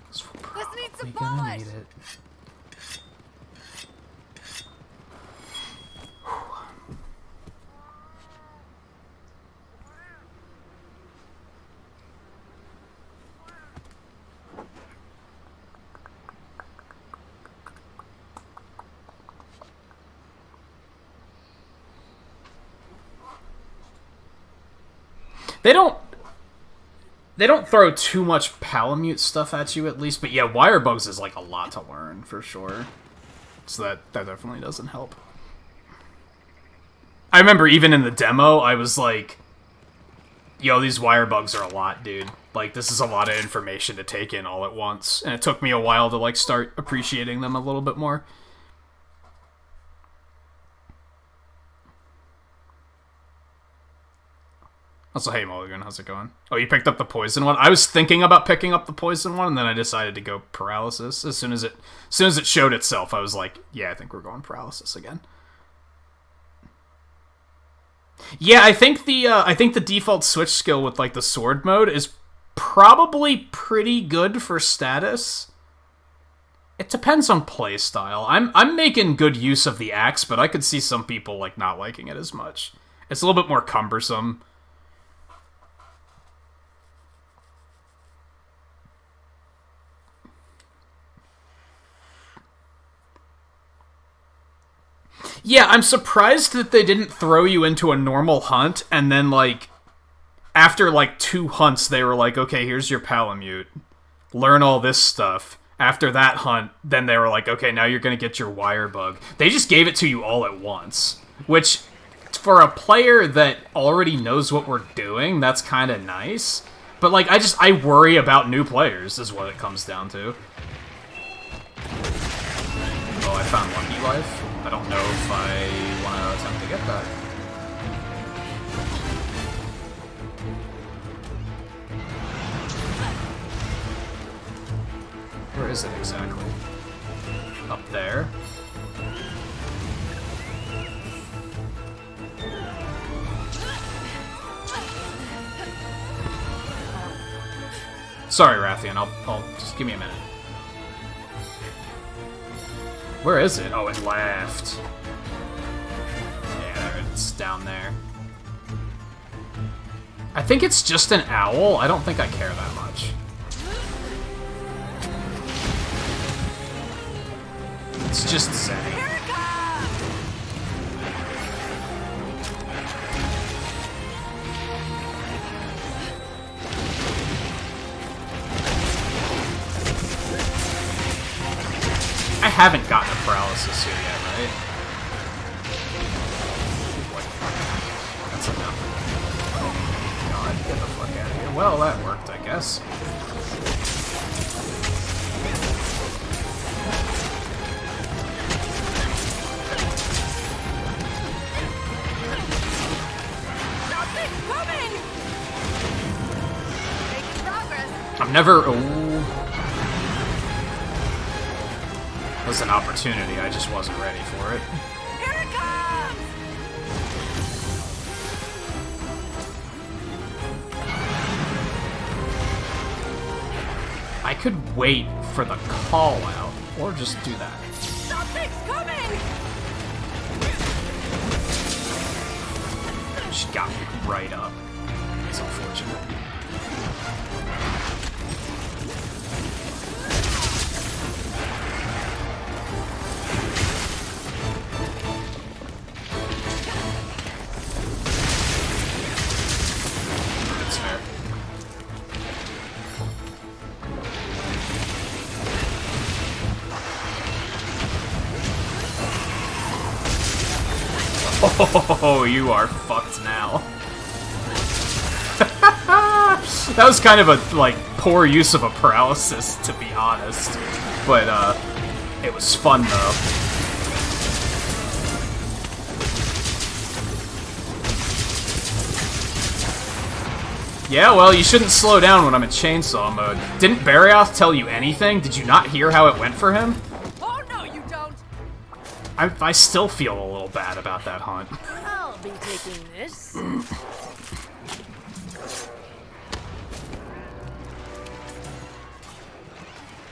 S5: This will probably gonna need it. They don't throw too much Palamute stuff at you, at least, but yeah, Wirebugs is like a lot to learn for sure. So that definitely doesn't help. I remember even in the demo, I was like, yo, these Wirebugs are a lot, dude. Like, this is a lot of information to take in all at once. And it took me a while to, like, start appreciating them a little bit more. Also, hey Mulligan, how's it going? Oh, you picked up the poison one? I was thinking about picking up the poison one, and then I decided to go paralysis. As soon as it showed itself, I was like, yeah, I think we're going paralysis again. Yeah, I think the default switch skill with like the sword mode is probably pretty good for status. It depends on playstyle. I'm making good use of the axe, but I could see some people like not liking it as much. It's a little bit more cumbersome. Yeah, I'm surprised that they didn't throw you into a normal hunt and then like after like 2 hunts they were like, okay, here's your Palamute. Learn all this stuff. After that hunt, then they were like, okay, now you're gonna get your wire bug. They just gave it to you all at once, which, for a player that already knows what we're doing, that's kind of nice. But, like, I worry about new players, is what it comes down to. Oh, I found Lucky Life. I don't know if I want to attempt to get that. Where is it exactly? Up there. Sorry, Rathian. I'll just give me a minute. Where is it? Oh, it left. Yeah, it's down there. I think it's just an owl. I don't think I care that much. It's just Zenny. I haven't gotten a paralysis here yet, right? That's enough. Oh god, get the fuck out of here. Well, that worked, I guess. I'm never... Ooh. It was an opportunity, I just wasn't ready for it.
S4: Here it comes!
S5: I could wait for the call out, or just do that.
S4: Something's coming!
S5: She got me right up. It's unfortunate. Oh, you are fucked now. That was kind of a, like, poor use of a paralysis, to be honest. But, it was fun, though. Yeah, well, you shouldn't slow down when I'm in chainsaw mode. Didn't Barioth tell you anything? Did you not hear how it went for him?
S4: Oh, no, you don't!
S5: I still feel a little bad about that hunt.
S4: I'll be taking this.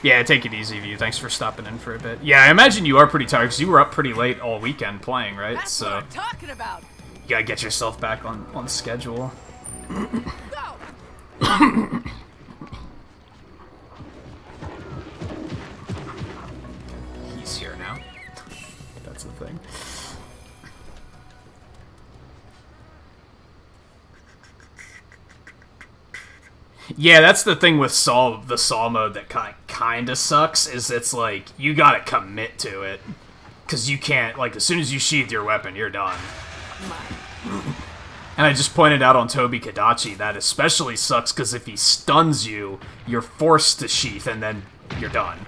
S5: Yeah, take it easy, View. Thanks for stopping in for a bit. Yeah, I imagine you are pretty tired, because you were up pretty late all weekend playing, right?
S4: That's
S5: So
S4: what I'm talking about!
S5: you gotta get yourself back on schedule.
S4: Go!
S5: He's here now. That's the thing. Yeah, that's the thing with the Saw mode that kind of sucks, is it's like, you gotta commit to it. Because you can't, like, as soon as you sheath your weapon, you're done. And I just pointed out on Tobi Kadachi that especially sucks because if he stuns you, you're forced to sheath and then you're done.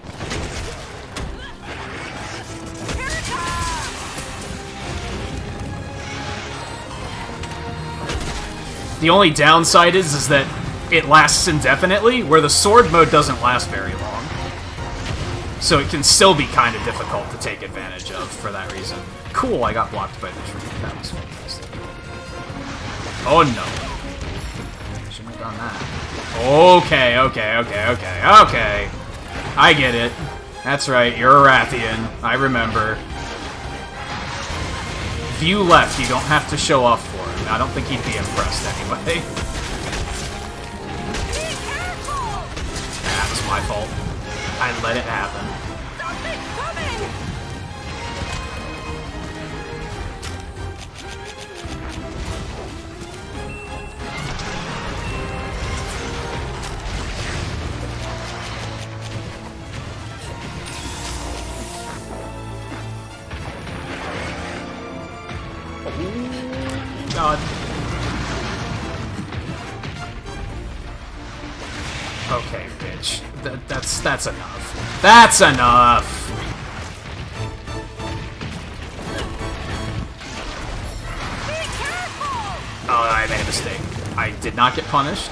S5: The only downside is that it lasts indefinitely, where the sword mode doesn't last very long. So it can still be kind of difficult to take advantage of for that reason. Cool, I got blocked by the tree. That was fantastic. Oh no. Shouldn't have done that. Okay. I get it. That's right, you're a Rathian. I remember. If you left, you don't have to show off for him. I don't think he'd be impressed anyway. That was my fault. I let it happen.
S4: Something's coming!
S5: God. Okay, bitch. That's enough. That's enough! Oh, I made a mistake. I did not get punished.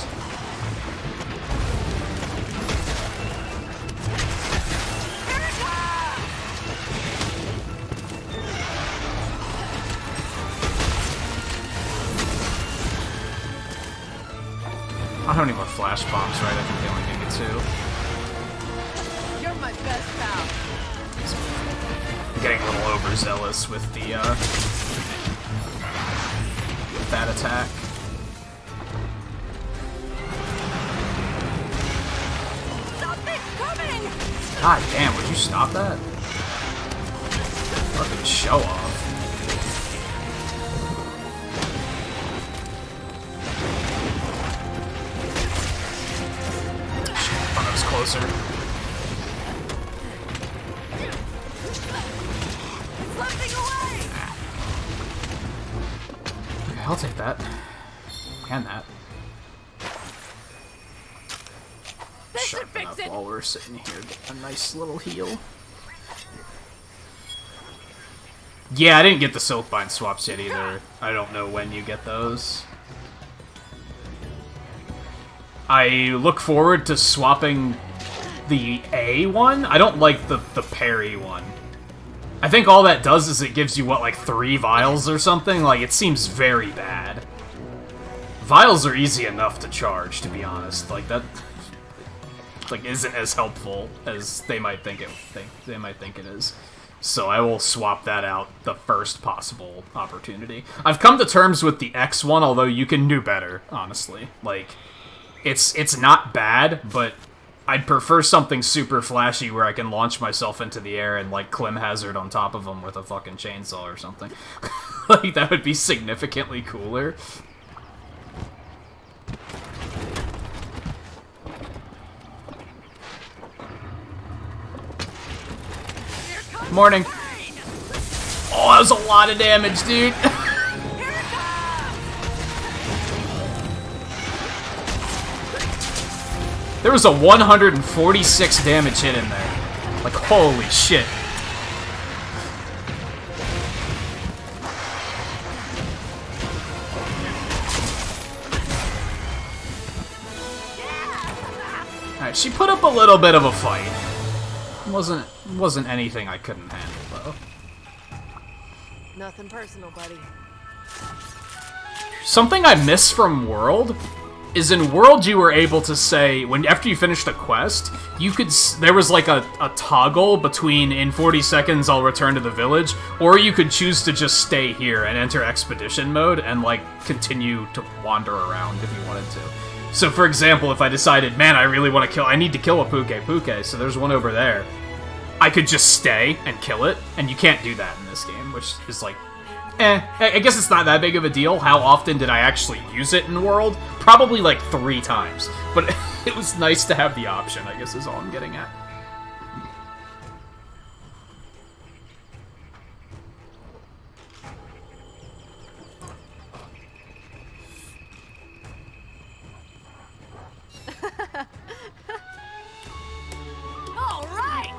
S5: I don't need more flash bombs, right? I think they only gave me 2.
S4: You're my best pal.
S5: I'm getting a little overzealous with the, with that attack.
S4: Something's coming!
S5: God damn, would you stop that? Fucking show off. Closer.
S4: Slipping away!
S5: Okay, I'll take that. And that. Sharp enough while we're sitting here. Get a nice little heal. Yeah, I didn't get the Silkbind swaps yet either. I don't know when you get those. I look forward to swapping the A one. I don't like the parry one. I think all that does is it gives you, what, like 3 vials or something? Like, it seems very bad. Vials are easy enough to charge, to be honest. Like, that like isn't as helpful as they might think it is. So I will swap that out the first possible opportunity. I've come to terms with the X one, although you can do better, honestly. Like, it's not bad, but I'd prefer something super flashy where I can launch myself into the air and, like, Clem Hazard on top of them with a fucking chainsaw or something. Like, that would be significantly cooler. Morning. Oh, that was a lot of damage, dude. There was a 146 damage hit in there. Like, holy shit. Alright, she put up a little bit of a fight. Wasn't anything I couldn't handle, though.
S4: Nothing personal, buddy.
S5: Something I miss from World is in World you were able to say, after you finished a quest, you could, there was like a toggle between in 40 seconds I'll return to the village, or you could choose to just stay here and enter expedition mode and like continue to wander around if you wanted to. So for example, if I decided, man, I need to kill a Puke, so there's one over there, I could just stay and kill it, and you can't do that in this game, which is like, I guess it's not that big of a deal. How often did I actually use it in World? Probably like 3 times. But it was nice to have the option, I guess is all I'm getting at.
S4: All right!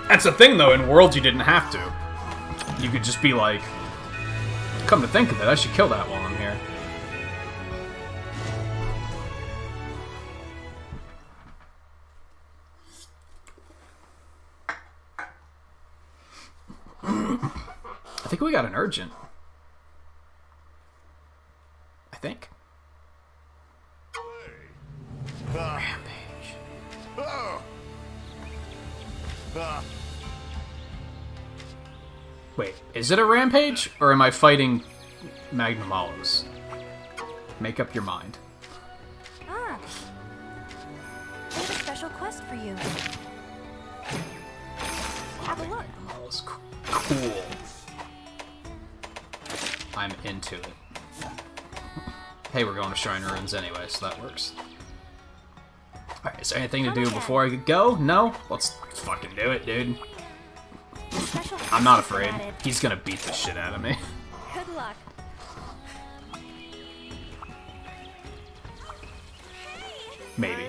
S5: That's the thing, though. In World, you didn't have to. You could just be like, come to think of it, I should kill that while I'm here. I think we got an urgent.
S1: think. Wait, is it a rampage, or am I fighting Magnum Olives? Make up your mind.
S4: Ah. I have a special quest for you. Have a look.
S1: Magnum Olives, cool. I'm into it. Hey, we're going to Shrine Ruins anyway, so that works. Alright, is there anything to do before I go? No? Let's fucking do it, dude.
S4: Special
S1: I'm not
S4: quest
S1: afraid.
S4: added.
S1: He's gonna beat the shit out of me.
S4: Good luck.
S1: Maybe.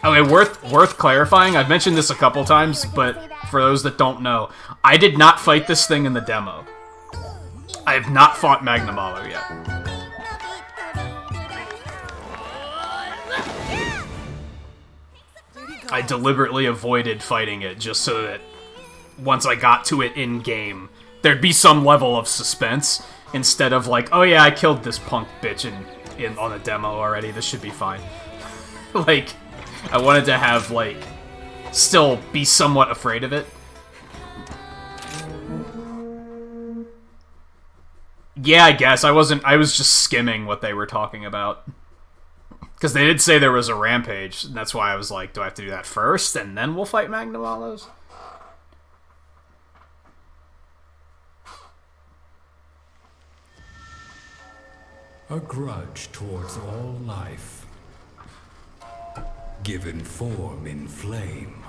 S1: Okay, worth clarifying. I've mentioned this a couple times, but for those that don't know, I did not fight this thing in the demo. I have not fought Magnum Olive yet. I deliberately avoided fighting it just so that once I got to it in-game, there'd be some level of suspense instead of like, oh yeah, I killed this punk bitch on a demo already, this should be fine. Like, I wanted to have, like, still be somewhat afraid of it. Yeah, I guess. I was just skimming what they were talking about. Because they did say there was a rampage, and that's why I was like, do I have to do that first, and then we'll fight Magnum Olives?
S3: A grudge towards all life, given form in flame.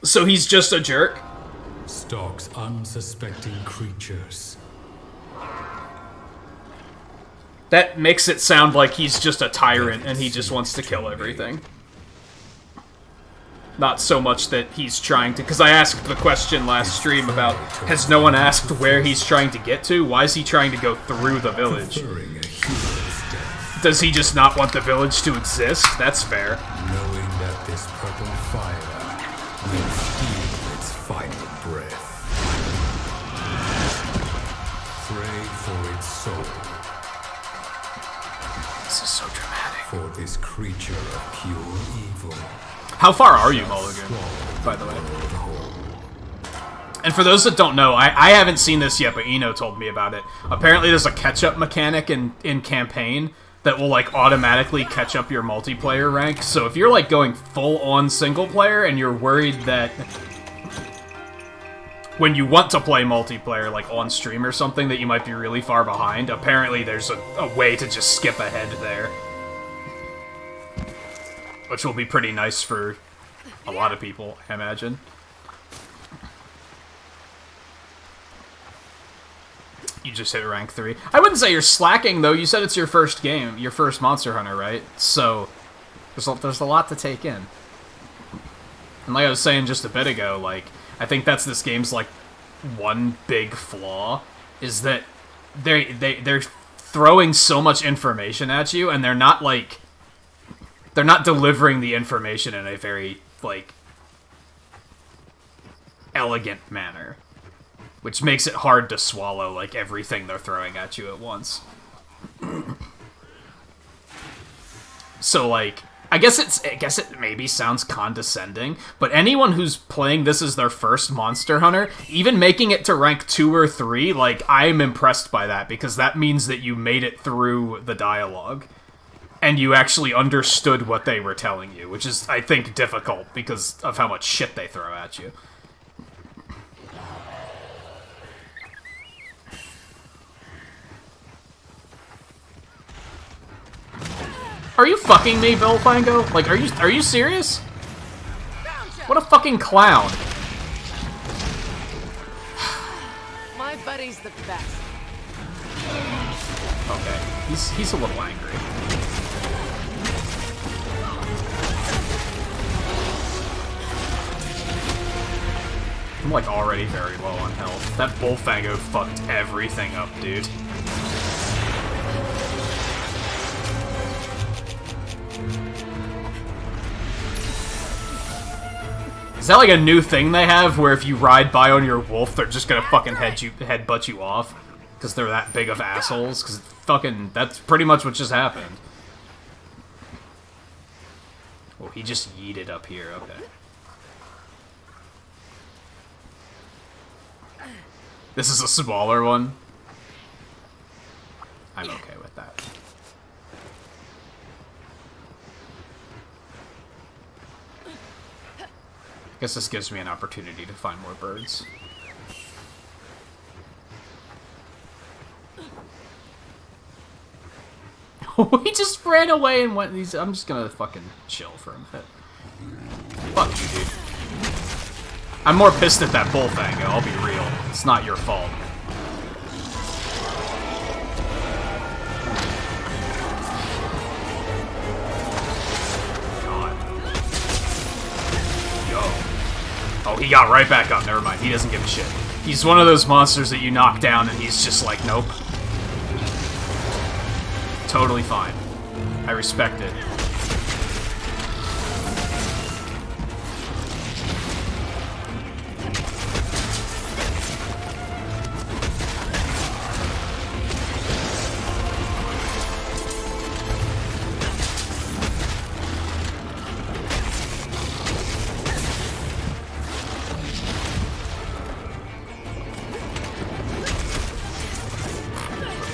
S1: So he's just a jerk?
S3: Stalks unsuspecting creatures.
S1: That makes it sound like he's just a tyrant and he just wants to kill everything. Not so much that he's trying to... Because I asked the question last stream about, has no one asked where he's trying to get to? Why is he trying to go through the village?
S3: Preferring a hero's death,
S1: Does he just not want the village to exist? That's fair.
S3: knowing that this purple fire will steal its final breath. Pray for its soul,
S1: This is so dramatic.
S3: for this creature of pure evil.
S1: How far are you, Mulligan, by the way? And for those that don't know, I haven't seen this yet, but Eno told me about it. Apparently there's a catch-up mechanic in campaign that will, like, automatically catch up your multiplayer rank. So if you're, like, going full-on single-player and you're worried that when you want to play multiplayer, like, on stream or something, that you might be really far behind, apparently there's a way to just skip ahead there. Which will be pretty nice for a lot of people, I imagine. You just hit rank 3. I wouldn't say you're slacking, though. You said it's your first game, your first Monster Hunter, right? So, there's a lot to take in. And like I was saying just a bit ago, like, I think that's this game's, like, one big flaw, is that they're throwing so much information at you, and they're not, like... They're not delivering the information in a very, like, elegant manner. Which makes it hard to swallow, like, everything they're throwing at you at once. So, like, I guess it maybe sounds condescending, but anyone who's playing this as their first Monster Hunter, even making it to rank 2 or 3, like, I'm impressed by that, because that means that you made it through the dialogue. And you actually understood what they were telling you, which is, I think, difficult because of how much shit they throw at you. Are you fucking me, Bill Fango? Like, are you serious? What a fucking clown.
S7: My buddy's the best.
S1: Okay, he's a little angry. I'm, like, already very low on health. That Bullfango fucked everything up, dude.
S5: Is that like a new thing they have where if you ride by on your wolf, they're just gonna fucking headbutt you off? Because they're that big of assholes? Because fucking, that's pretty much what just happened. Oh, he just yeeted up here, okay. This is a smaller one. I'm okay with that. I guess this gives me an opportunity to find more birds. He just ran away and went. I'm just gonna fucking chill for a minute. Fuck you, dude. I'm more pissed at that bull thing, I'll be real. It's not your fault. God. Yo. Oh, he got right back up. Never mind. He doesn't give a shit. He's one of those monsters that you knock down and he's just like, nope. Totally fine. I respect it.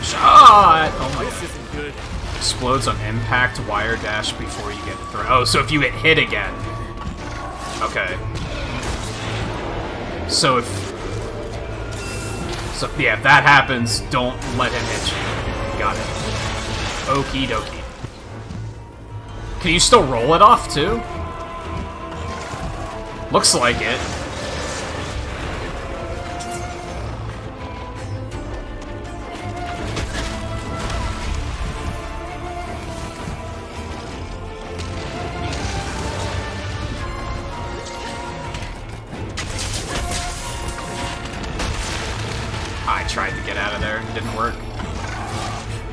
S5: Shot! Oh my god. Explodes on impact, wire dash before you get thrown. Oh, so if you get hit again. Okay. So yeah, if that happens, don't let him hit you. Got it. Okie dokie. Can you still roll it off, too? Looks like it. Tried to get out of there, didn't work.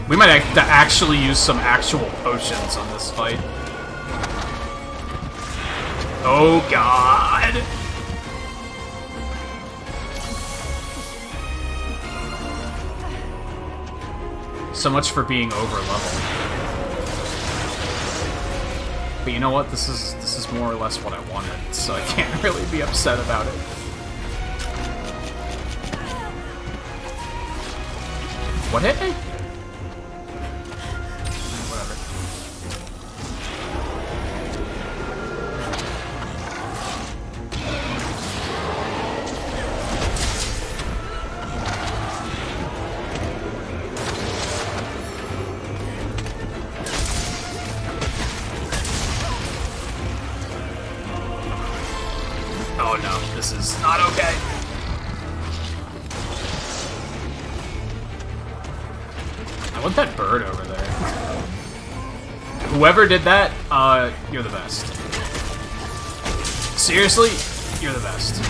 S5: We might have to actually use some actual potions on this fight. Oh god! So much for being over leveled. But you know what? This is more or less what I wanted, so I can't really be upset about it. What hit me? Whatever. Oh no, this is not okay. I want that bird over there. Whoever did that, you're the best. Seriously, you're the best.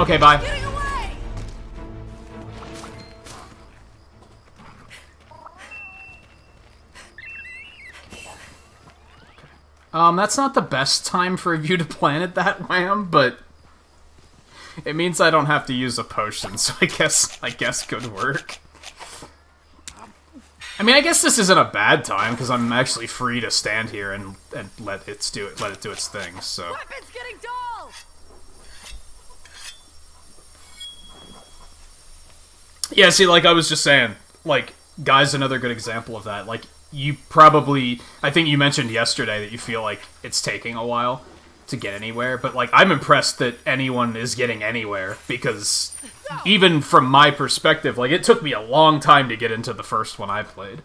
S5: Okay, bye. That's not the best time for you to plan it that wham, but it means I don't have to use a potion, so I guess good work. I mean, I guess this isn't a bad time because I'm actually free to stand here and let it do its thing. So.
S7: Weapons getting dull.
S5: Yeah, see, like I was just saying, like Guy's another good example of that. Like. You probably, I think you mentioned yesterday that you feel like it's taking a while to get anywhere, but like I'm impressed that anyone is getting anywhere because even from my perspective, like it took me a long time to get into the first one I played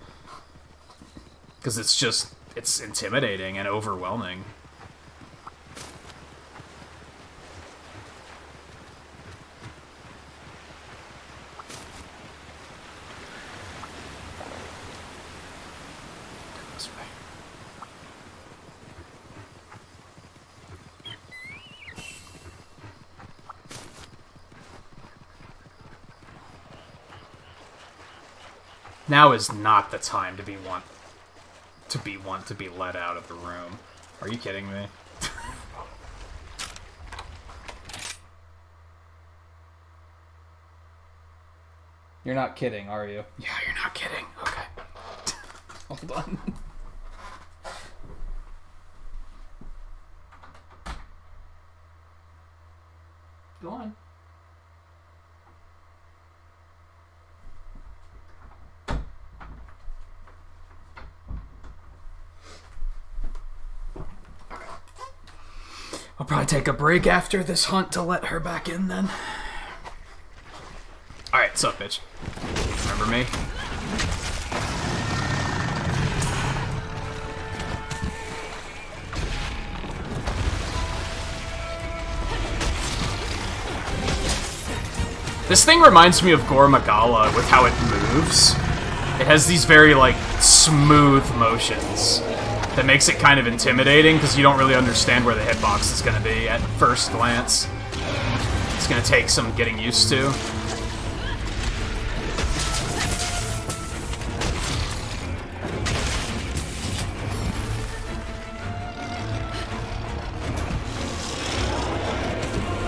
S5: because it's intimidating and overwhelming. Now is not the time to be want to be let out of the room. Are you kidding me?
S1: You're not kidding, are you?
S5: Yeah, you're not kidding. Okay. Hold on.
S1: Go on.
S5: I'll probably take a break after this hunt to let her back in then. Alright, what's up, bitch? Remember me? This thing reminds me of Gore Magala with how it moves. It has these very, like, smooth motions that makes it kind of intimidating because you don't really understand where the hitbox is going to be at first glance. It's going to take some getting used to.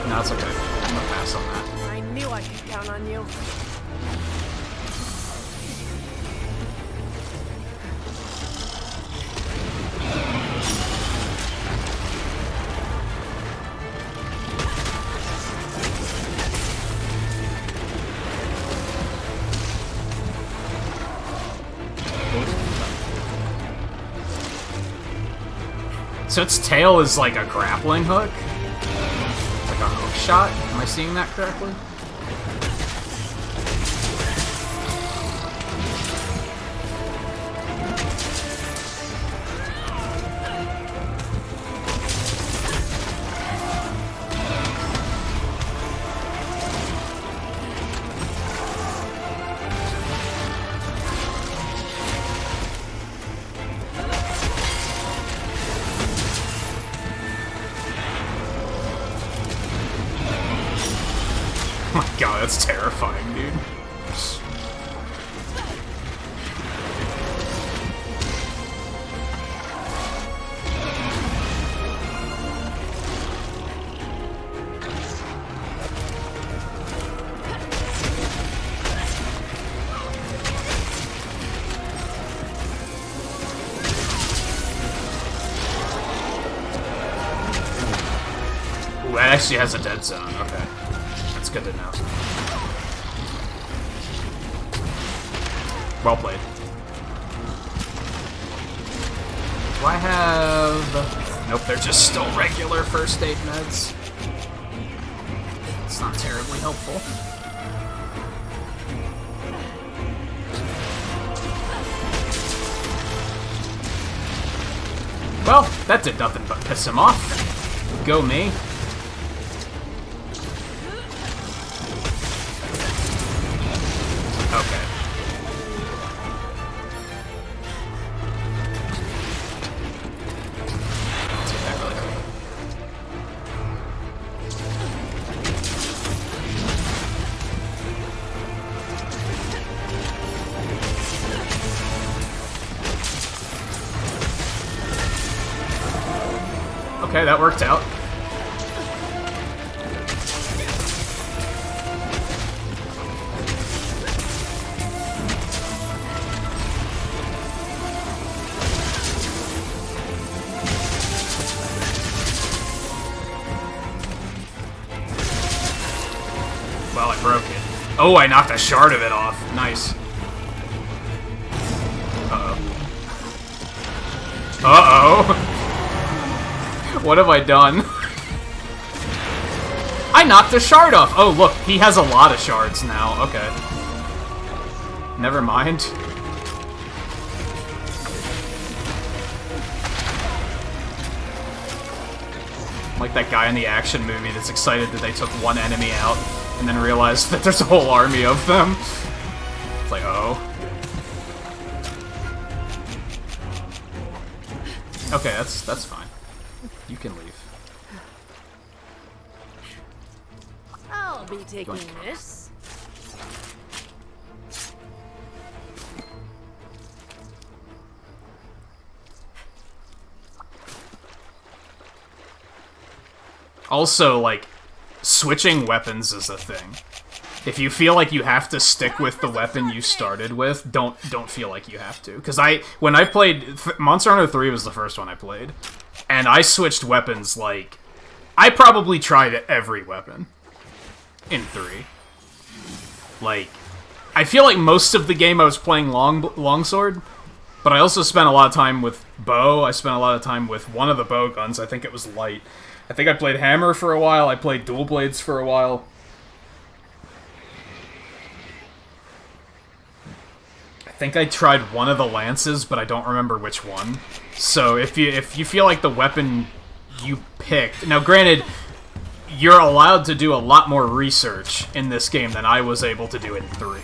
S5: No, it's okay. I'm gonna pass on that.
S7: I knew I could count on you.
S5: So its tail is like a grappling hook? Like a hook shot? Am I seeing that correctly? Oh my god, that's terrifying, dude. Ooh, that actually has a dead zone, okay. That's good to know. Well played. Do I have... Nope, they're just still regular first aid meds. It's not terribly helpful. Well, that did nothing but piss him off. Go me. Okay. Let's get that really quick. Okay, that worked out. Well, I broke it. Oh, I knocked a shard of it off. Nice. Uh-oh. Uh-oh. What have I done? I knocked a shard off! Oh, look, he has a lot of shards now. Okay. Never mind. Like that guy in the action movie that's excited that they took one enemy out and then realized that there's a whole army of them. It's like, oh. Okay, that's fine. You can leave.
S7: I'll be taking this.
S5: Also, like, switching weapons is a thing. If you feel like you have to stick with the weapon you started with, don't feel like you have to. Because when I played... Monster Hunter 3 was the first one I played. And I switched weapons, like... I probably tried every weapon in 3. Like, I feel like most of the game I was playing longsword, but I also spent a lot of time with bow. I spent a lot of time with one of the bow guns. I think it was light. I think I played hammer for a while. I played dual blades for a while. I think I tried one of the lances, but I don't remember which one. So if you feel like the weapon you picked... Now, granted, you're allowed to do a lot more research in this game than I was able to do in 3.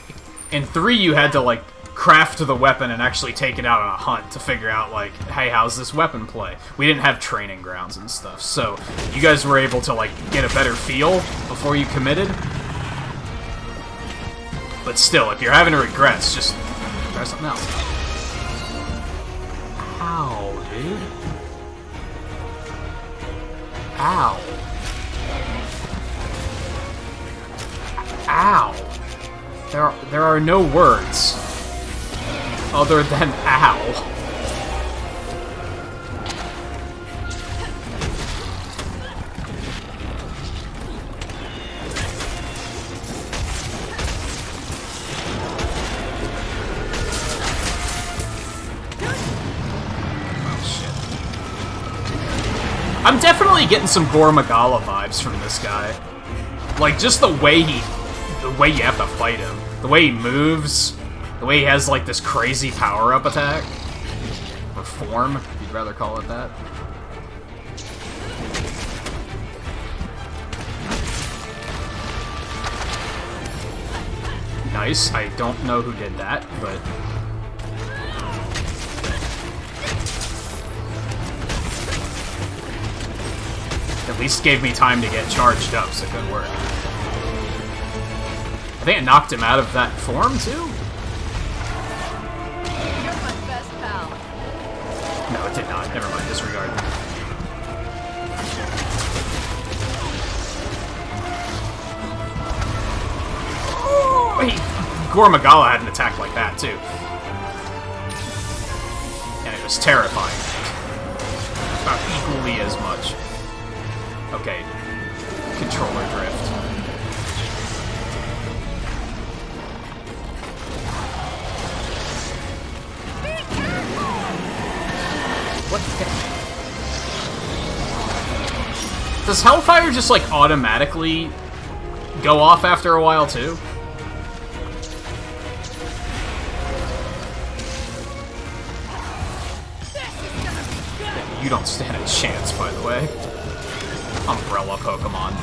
S5: In 3, you had to, like, craft the weapon and actually take it out on a hunt to figure out, like, hey, how's this weapon play? We didn't have training grounds and stuff, so you guys were able to, like, get a better feel before you committed. But still, if you're having regrets, just try something else. Ow, dude. Ow. Ow. There are no words other than ow. I'm definitely getting some Gore Magala vibes from this guy. Like, just the way you have to fight him. The way he moves. The way he has, like, this crazy power-up attack. Or form, if you'd rather call it that. Nice. I don't know who did that, but... At least gave me time to get charged up, so good work. I think it knocked him out of that form, too?
S7: You're my best pal.
S5: No, it did not. Never mind. Disregard. Wait, Gore Magala had an attack like that, too. And it was terrifying. About equally as much. Okay. Controller drift. What the heck? Does Hellfire just, like, automatically go off after a while, too? You don't stand a chance, by the way. Umbrella Pokemon.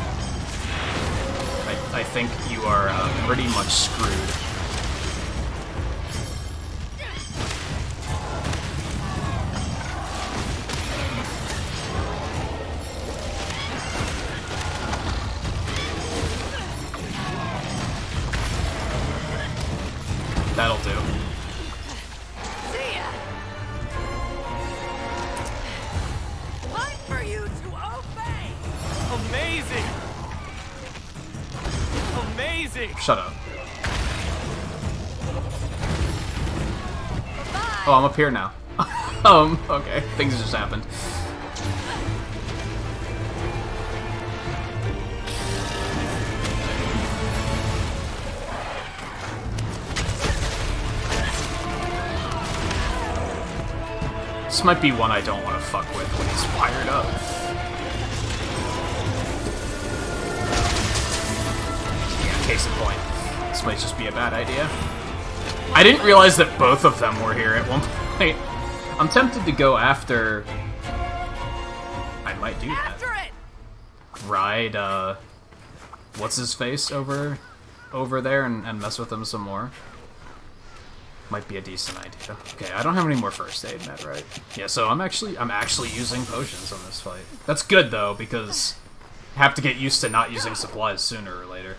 S5: I think you are pretty much screwed. That'll do.
S7: See ya. Time for you to obey.
S6: Amazing! Amazing!
S5: Shut up.
S7: Bye.
S5: Oh, I'm up here now. Okay. Things just happened. This might be one I don't want to fuck with when he's fired up. Yeah, case in point. This might just be a bad idea. I didn't realize that both of them were here at one point. I'm tempted to go after... I might do that.
S7: After it.
S5: Ride, what's-his-face over there and mess with him some more. Might be a decent idea. Okay, I don't have any more first aid med, right? Yeah, so I'm actually using potions on this fight. That's good though, because I have to get used to not using supplies sooner or later.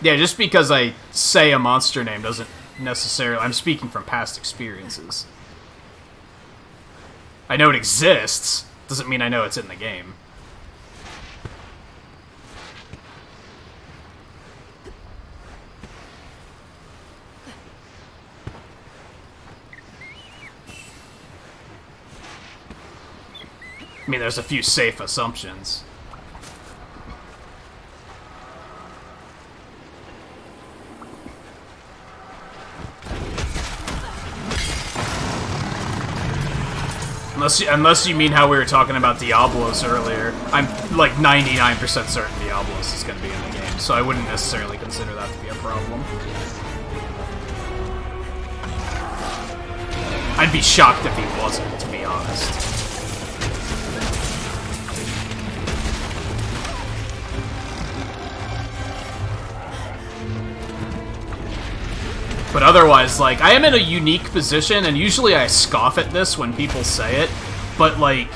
S5: Yeah, just because I say a monster name doesn't necessarily... I'm speaking from past experiences. I know it exists, doesn't mean I know it's in the game. I mean, there's a few safe assumptions. Unless you mean how we were talking about Diablos earlier, I'm like 99% certain Diablos is going to be in the game, so I wouldn't necessarily consider that to be a problem. I'd be shocked if he wasn't, to be honest. But otherwise, like, I am in a unique position, and usually I scoff at this when people say it, but, like,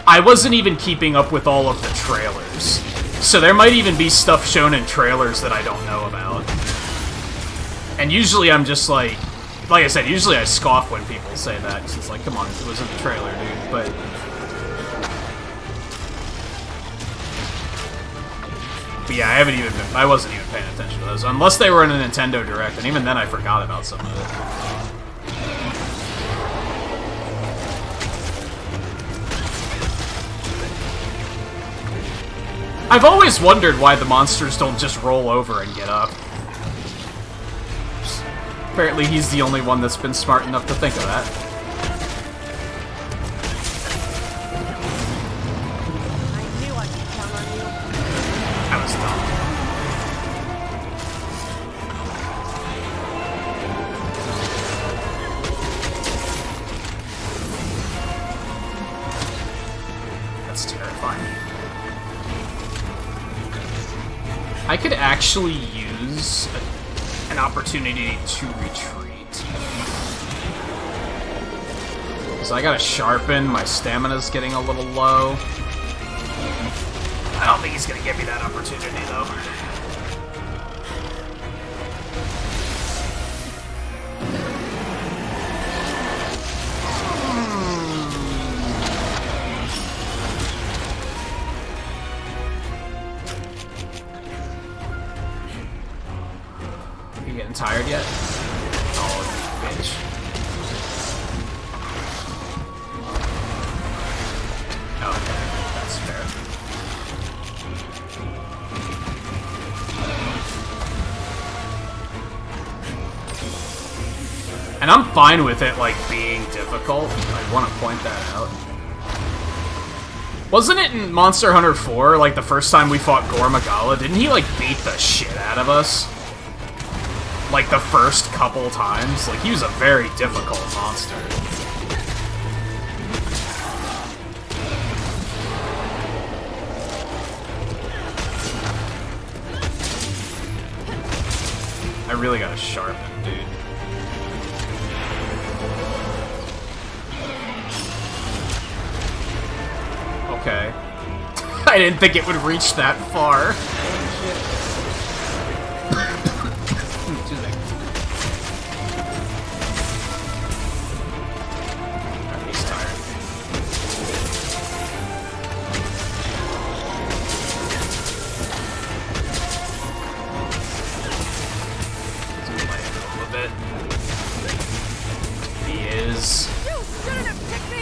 S5: I wasn't even keeping up with all of the trailers. So there might even be stuff shown in trailers that I don't know about. And usually I'm just like I said, usually I scoff when people say that, because it's like, come on, it was in the trailer, dude, but... But yeah, I wasn't even paying attention to those, unless they were in a Nintendo Direct, and even then I forgot about some of it. I've always wondered why the monsters don't just roll over and get up. Apparently he's the only one that's been smart enough to think of that. I could actually use an opportunity to retreat. Because I gotta sharpen, my stamina's getting a little low. I don't think he's gonna give me that opportunity, though. Tired yet? Oh, bitch. Okay, that's fair. And I'm fine with it, like, being difficult. I want to point that out. Wasn't it in Monster Hunter 4, like, the first time we fought Gore Magala? Didn't he, like, beat the shit out of us? Like, the first couple times. Like, he was a very difficult monster. I really gotta sharpen, dude. Okay. I didn't think it would reach that far.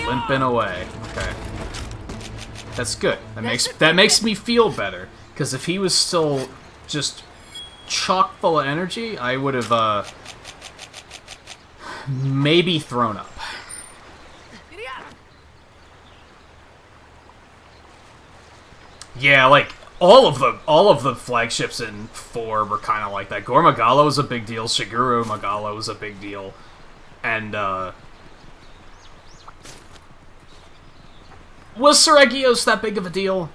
S5: Limping away. Okay. That's good. That makes me feel better. Because if he was still just chock full of energy, I would have maybe thrown up. Yeah, like all of the flagships in 4 were kind of like that. Gore Magala was a big deal. Shigeru Magala was a big deal, and was Seregios that big of a deal?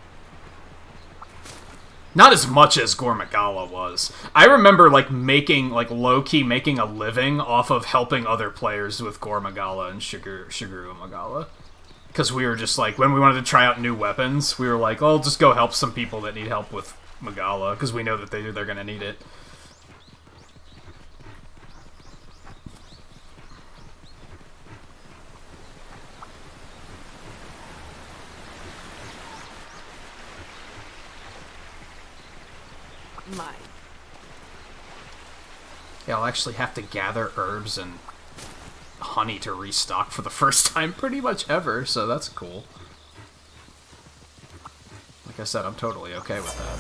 S5: Not as much as Gore Magala was. I remember, like, low-key making a living off of helping other players with Gore Magala and Shigeru Magala. Because we were just, like, when we wanted to try out new weapons, we were like, oh, I'll just go help some people that need help with Magala, because we know that they're gonna need it.
S7: Mine.
S5: Yeah, I'll actually have to gather herbs and honey to restock for the first time pretty much ever, so that's cool. Like I said, I'm totally okay with that.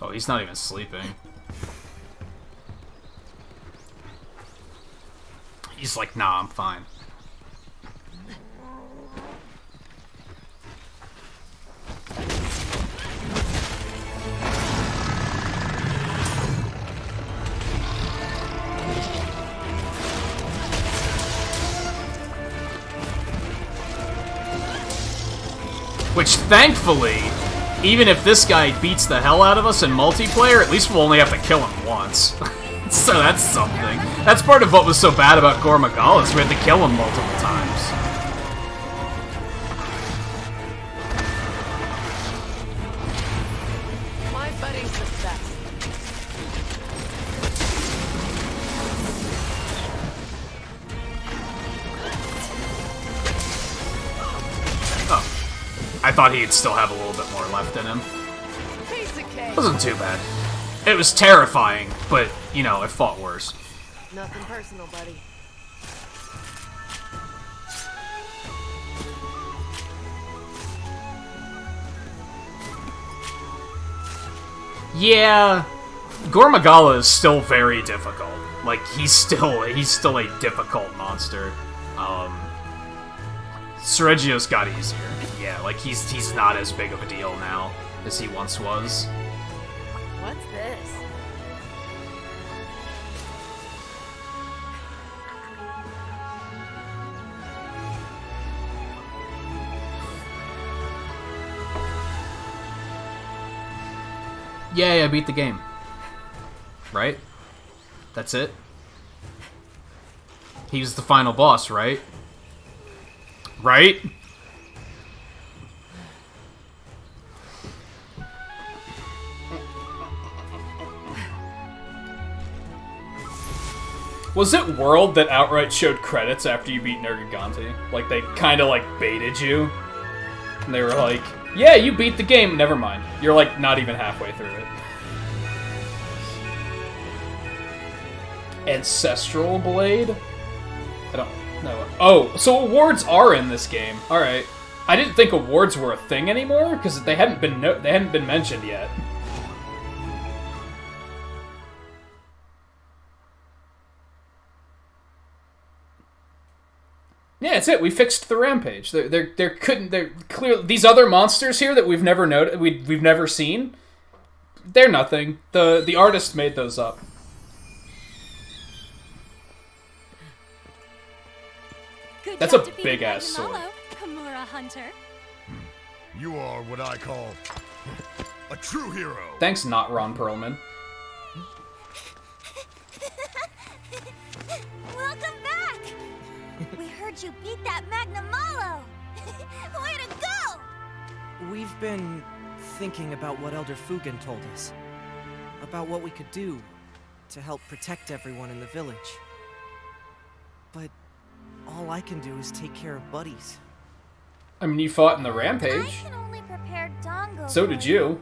S5: Oh, he's not even sleeping. He's like, nah, I'm fine. Which, thankfully, even if this guy beats the hell out of us in multiplayer, at least we'll only have to kill him once. So that's something. That's part of what was so bad about Gore Magala, is we had to kill him multiple times.
S7: My buddy's the best.
S5: Oh. I thought he'd still have a little bit more left in him.
S7: Piece of cake.
S5: Wasn't too bad. It was terrifying, but, you know, I fought worse.
S7: Nothing personal, buddy.
S5: Yeah, Gore Magala is still very difficult. Like, he's still a difficult monster. Sergio's got easier. Yeah, like, he's not as big of a deal now as he once was.
S7: What's this?
S5: Yay, I beat the game. Right? That's it? He was the final boss, right? Right? Was it World that outright showed credits after you beat Nergigante? Like, they kinda, like, baited you? And they were like, yeah, you beat the game, never mind. You're, like, not even halfway through it. Ancestral Blade? I don't know. Oh, so awards are in this game. Alright. I didn't think awards were a thing anymore, because they hadn't been mentioned yet. Yeah, that's it. We fixed the rampage. They're clear. These other monsters here that we've never seen. They're nothing. The artist made those up.
S4: Good
S5: That's a
S4: job defeating
S5: big-ass sword.
S4: Magnamalo, Kimura Hunter.
S8: You are what I call a true hero.
S5: Thanks, not Ron Perlman.
S2: Welcome back! We heard you beat that Magnamalo! Way to go!
S9: We've been thinking about what Elder Fugan told us. About what we could do to help protect everyone in the village. But all I can do is take care of buddies.
S5: I mean, you fought in the
S2: I
S5: rampage.
S2: can only prepare Dongo.
S5: So did you.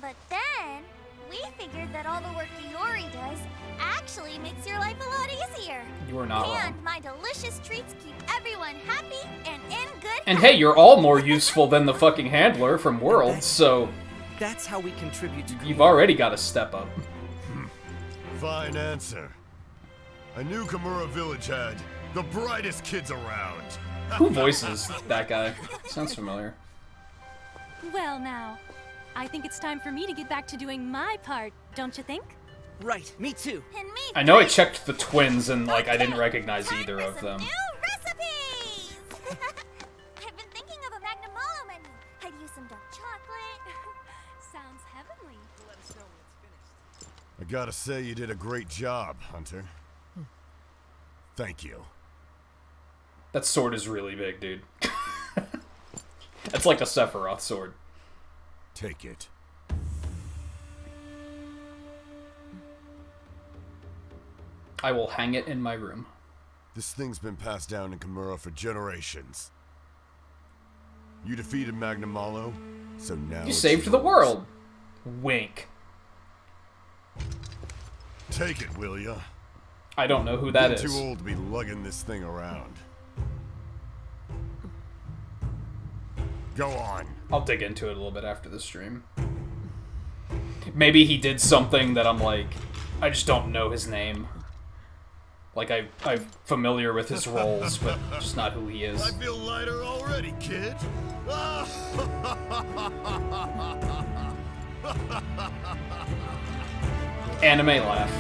S2: But then, we figured that all the work Iori does actually makes your life a lot easier.
S5: You were not
S2: And
S5: wrong.
S2: my delicious treats keep everyone happy and in good
S5: And
S2: health.
S5: hey, you're all more useful than the fucking handler from World, so
S9: That's how we contribute to
S5: you've already got to step up.
S8: Fine answer. I knew Kimura Village had the brightest kids around.
S5: Who voices that guy? Sounds familiar.
S4: Well now, I think it's time for me to get back to doing my part, don't you think?
S9: Right, me too.
S2: And me
S5: I know I
S2: first.
S5: checked the twins and, like, I didn't
S2: Okay,
S5: recognize
S2: time
S5: either
S2: for
S5: of
S2: some
S5: them.
S2: New recipes! I've been thinking of a
S4: heavenly.
S8: I gotta say, you did a great job, Hunter. Thank you.
S5: That sword is really big, dude. It's like a Sephiroth sword.
S8: Take it.
S5: I will hang it in my room.
S8: This thing's been passed down in Kimura for generations. You defeated Magnum Malo, so now
S5: You
S8: it's
S5: saved the
S8: yours.
S5: world. Wink.
S8: Take it, will ya?
S5: I don't know who that
S8: You're
S5: is.
S8: too old to be lugging this thing around. Go on.
S5: I'll dig into it a little bit after the stream. Maybe he did something that I'm like, I just don't know his name. Like, I'm familiar with his roles, but just not who he
S8: I
S5: is.
S8: feel lighter already, kid.
S5: Anime laugh.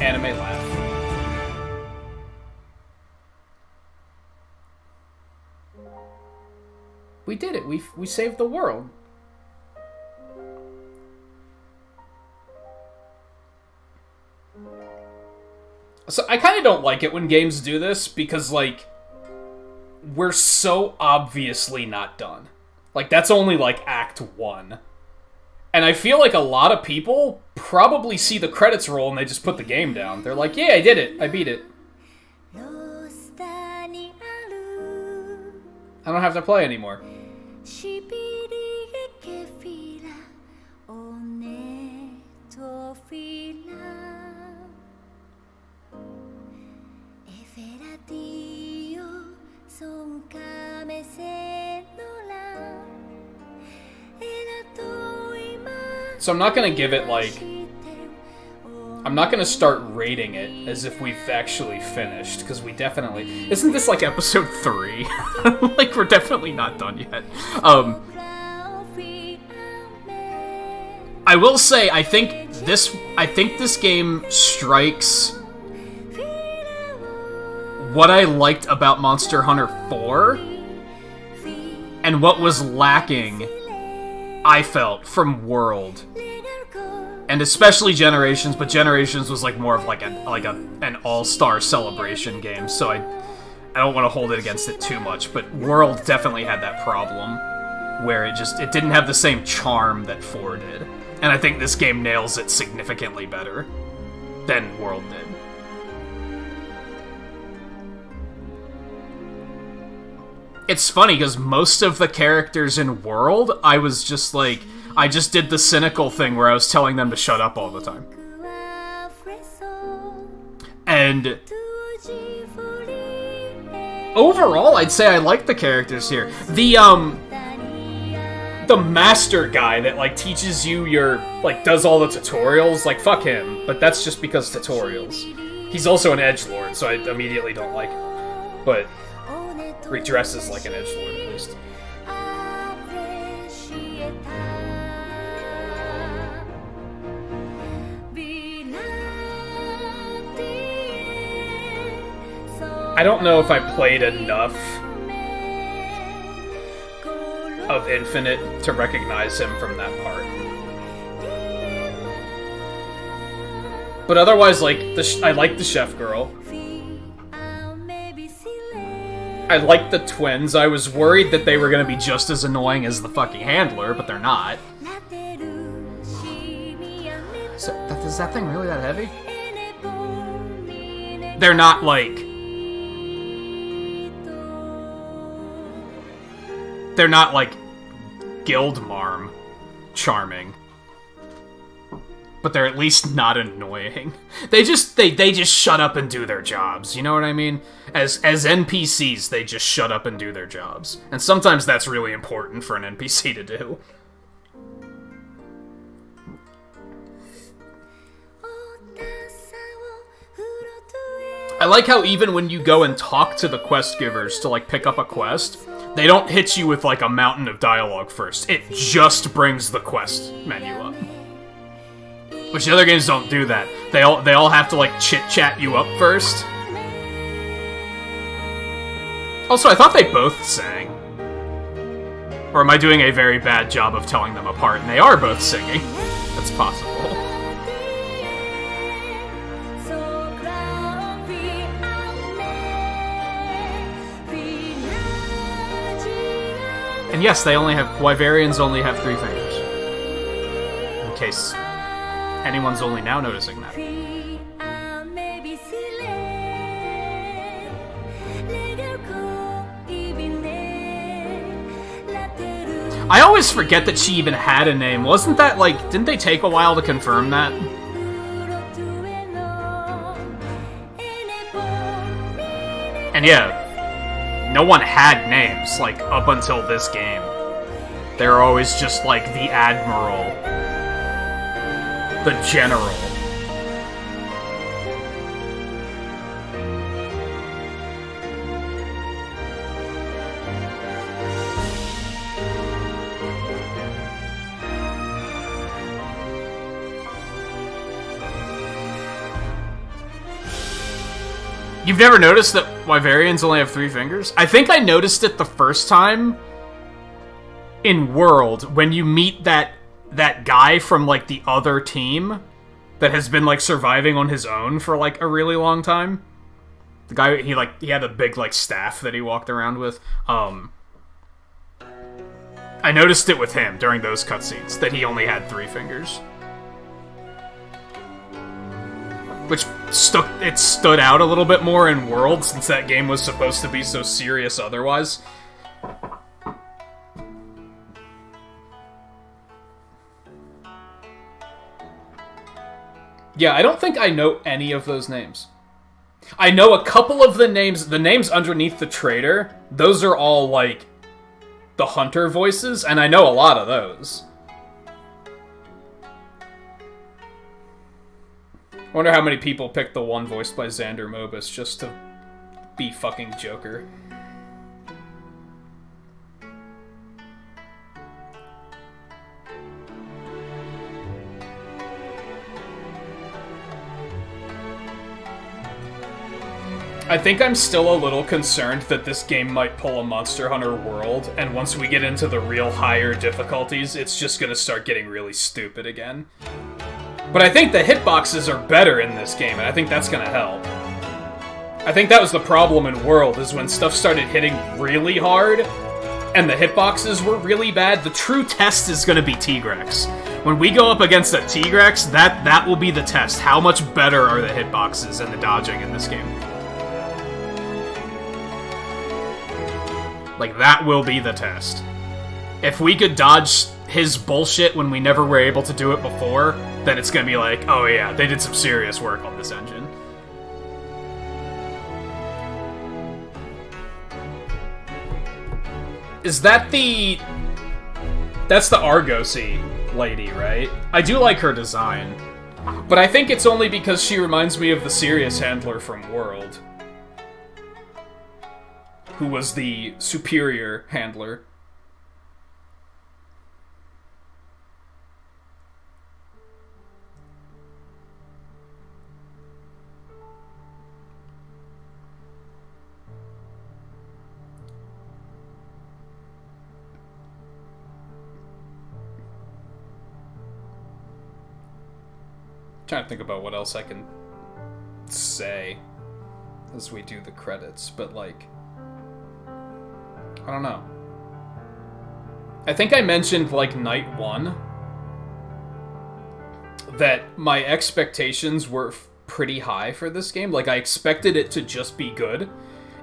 S5: Anime laugh. We did it. We saved the world. So I kind of don't like it when games do this because, like, we're so obviously not done. Like, that's only, like, Act 1. And I feel like a lot of people probably see the credits roll and they just put the game down. They're like, yeah, I did it. I beat it. I don't have to play anymore. So I'm not gonna give it, like... I'm not gonna start rating it as if we've actually finished, because we definitely... Isn't this, like, episode 3? Like, we're definitely not done yet. I will say, I think this game strikes what I liked about Monster Hunter 4, and what was lacking, I felt, from World. And especially Generations, but Generations was like more of like an all-star celebration game, so I don't want to hold it against it too much, but World definitely had that problem, where it didn't have the same charm that 4 did. And I think this game nails it significantly better than World did. It's funny, because most of the characters in World, I was just like... I just did the cynical thing where I was telling them to shut up all the time. And... overall, I'd say I like the characters here. The master guy that, like, teaches you your... like, does all the tutorials, like, fuck him. But that's just because tutorials. He's also an edgelord, so I immediately don't like him. But... he dresses like an edgelord, at least. I don't know if I played enough of Infinite to recognize him from that part. But otherwise, like, I like the chef girl. I like the twins. I was worried that they were gonna be just as annoying as the fucking handler, but they're not. So, is that thing really that heavy? They're not, like... they're not, like, Guildmarm charming. But they're at least not annoying. They just shut up and do their jobs, you know what I mean? As NPCs, they just shut up and do their jobs. And sometimes that's really important for an NPC to do. I like how even when you go and talk to the quest givers to, like, pick up a quest, they don't hit you with, like, a mountain of dialogue first. It just brings the quest menu up. Which the other games don't do that. They all have to, like, chit-chat you up first. Also, I thought they both sang. Or am I doing a very bad job of telling them apart, and they are both singing? That's possible. And yes, they only have... Wyverians only have 3 fingers. In case anyone's only now noticing that. I always forget that she even had a name. Wasn't that, like... Didn't they take a while to confirm that? And yeah... No one had names, like, up until this game. They were always just, like, the Admiral. The General. You've never noticed that Wyverians only have 3 fingers? I think I noticed it the first time in World, when you meet that guy from, like, the other team that has been, like, surviving on his own for, like, a really long time. The guy, he had a big, like, staff that he walked around with. I noticed it with him during those cutscenes, that he only had 3 fingers. Which stood out a little bit more in World, since that game was supposed to be so serious otherwise. Yeah, I don't think I know any of those names. I know a couple of the names underneath the trader. Those are all, like, the hunter voices, and I know a lot of those. I wonder how many people picked the one voiced by Xander Mobus just to be fucking Joker. I think I'm still a little concerned that this game might pull a Monster Hunter World, and once we get into the real higher difficulties, it's just gonna start getting really stupid again. But I think the hitboxes are better in this game, and I think that's gonna help. I think that was the problem in World, is when stuff started hitting really hard, and the hitboxes were really bad, the true test is gonna be Tigrex. When we go up against a Tigrex, that will be the test. How much better are the hitboxes and the dodging in this game? Like, that will be the test. If we could dodge his bullshit when we never were able to do it before, then it's gonna be like, oh yeah, they did some serious work on this engine. Is that the... That's the Argosy lady, right? I do like her design. But I think it's only because she reminds me of the Sirius handler from World, who was the superior handler. Trying to think about what else I can say as we do the credits, but like, I don't know. I think I mentioned, like, night 1 that my expectations were pretty high for this game. Like, I expected it to just be good,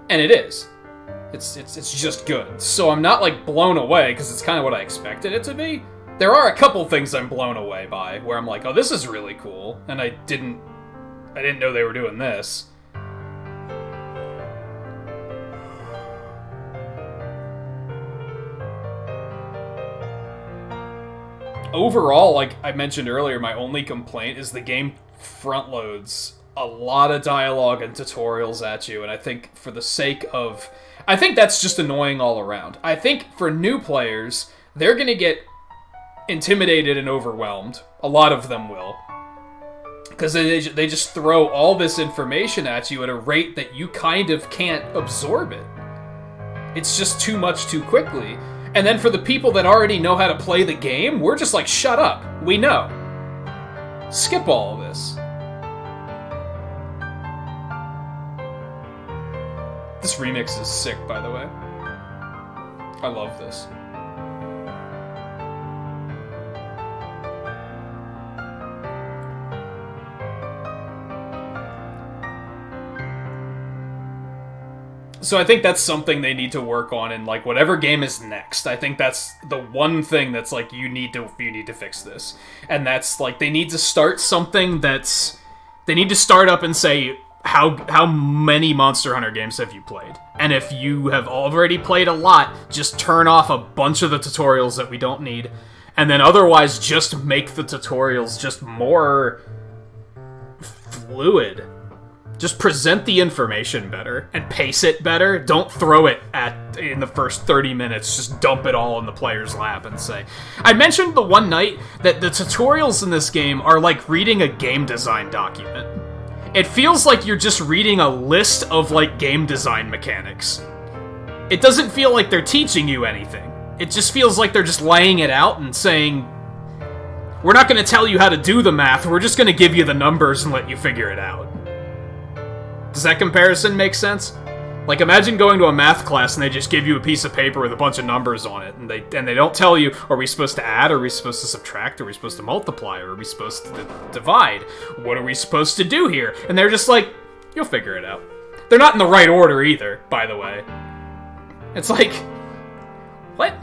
S5: and it is. It's just good. So I'm not, like, blown away, because it's kind of what I expected it to be. There are a couple things I'm blown away by, where I'm like, oh, this is really cool, and I didn't know they were doing this. Overall, like I mentioned earlier, my only complaint is the game front loads a lot of dialogue and tutorials at you, and I think for the sake of... I think that's just annoying all around. I think for new players, they're gonna get intimidated and overwhelmed. A lot of them will. Because they just throw all this information at you at a rate that you kind of can't absorb it. It's just too much too quickly.
S1: And then for the people that already know how to play the game, we're just like, shut up. We know. Skip all of this. This remix is sick, by the way. I love this. So I think that's something they need to work on in like whatever game is next. I think that's the one thing that's like you need to fix this. And that's like they need to start something that's they need to start up and say how many Monster Hunter games have you played? And if you have already played a lot, just turn off a bunch of the tutorials that we don't need. And then otherwise just make the tutorials just more fluid. Just present the information better and pace it better. Don't throw it in the first 30 minutes. Just dump it all in the player's lap and say... I mentioned the one night that the tutorials in this game are like reading a game design document. It feels like you're just reading a list of like game design mechanics. It doesn't feel like they're teaching you anything. It just feels like they're just laying it out and saying, we're not going to tell you how to do the math, we're just going to give you the numbers and let you figure it out. Does that comparison make sense? Like, imagine going to a math class and they just give you a piece of paper with a bunch of numbers on it, and they don't tell you, are we supposed to add, are we supposed to subtract, are we supposed to multiply, or are we supposed to divide? What are we supposed to do here? And they're just like, you'll figure it out. They're not in the right order either, by the way. It's like, what?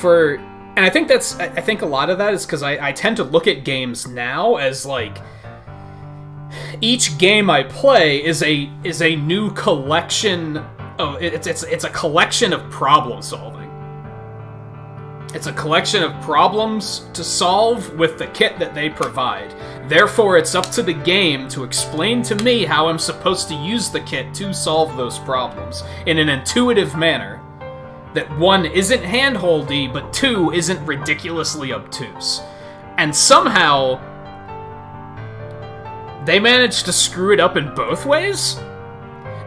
S1: And I think I think a lot of that is because I tend to look at games now as like, each game I play is a new collection. It's a collection of problem solving. It's a collection of problems to solve with the kit that they provide. Therefore, it's up to the game to explain to me how I'm supposed to use the kit to solve those problems in an intuitive manner. That one, isn't handholdy, but two, isn't ridiculously obtuse. And somehow, they managed to screw it up in both ways?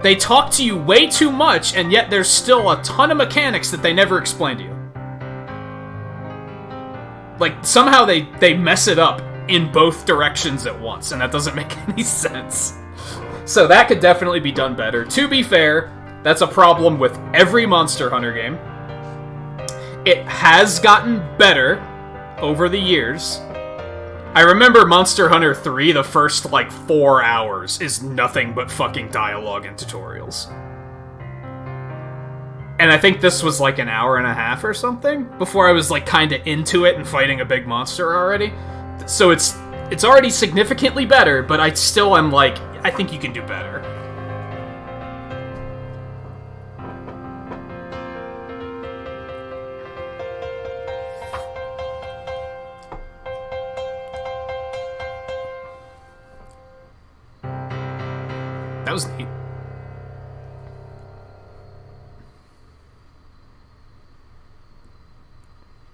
S1: They talk to you way too much, and yet there's still a ton of mechanics that they never explain to you. Like, somehow they mess it up in both directions at once, and that doesn't make any sense. So that could definitely be done better. To be fair, that's a problem with every Monster Hunter game. It has gotten better over the years. I remember Monster Hunter 3, the first, 4 hours is nothing but fucking dialogue and tutorials. And I think this was, an hour and a half or something, before I was, kinda into it and fighting a big monster already. So it's already significantly better, but I still am I think you can do better. That was neat.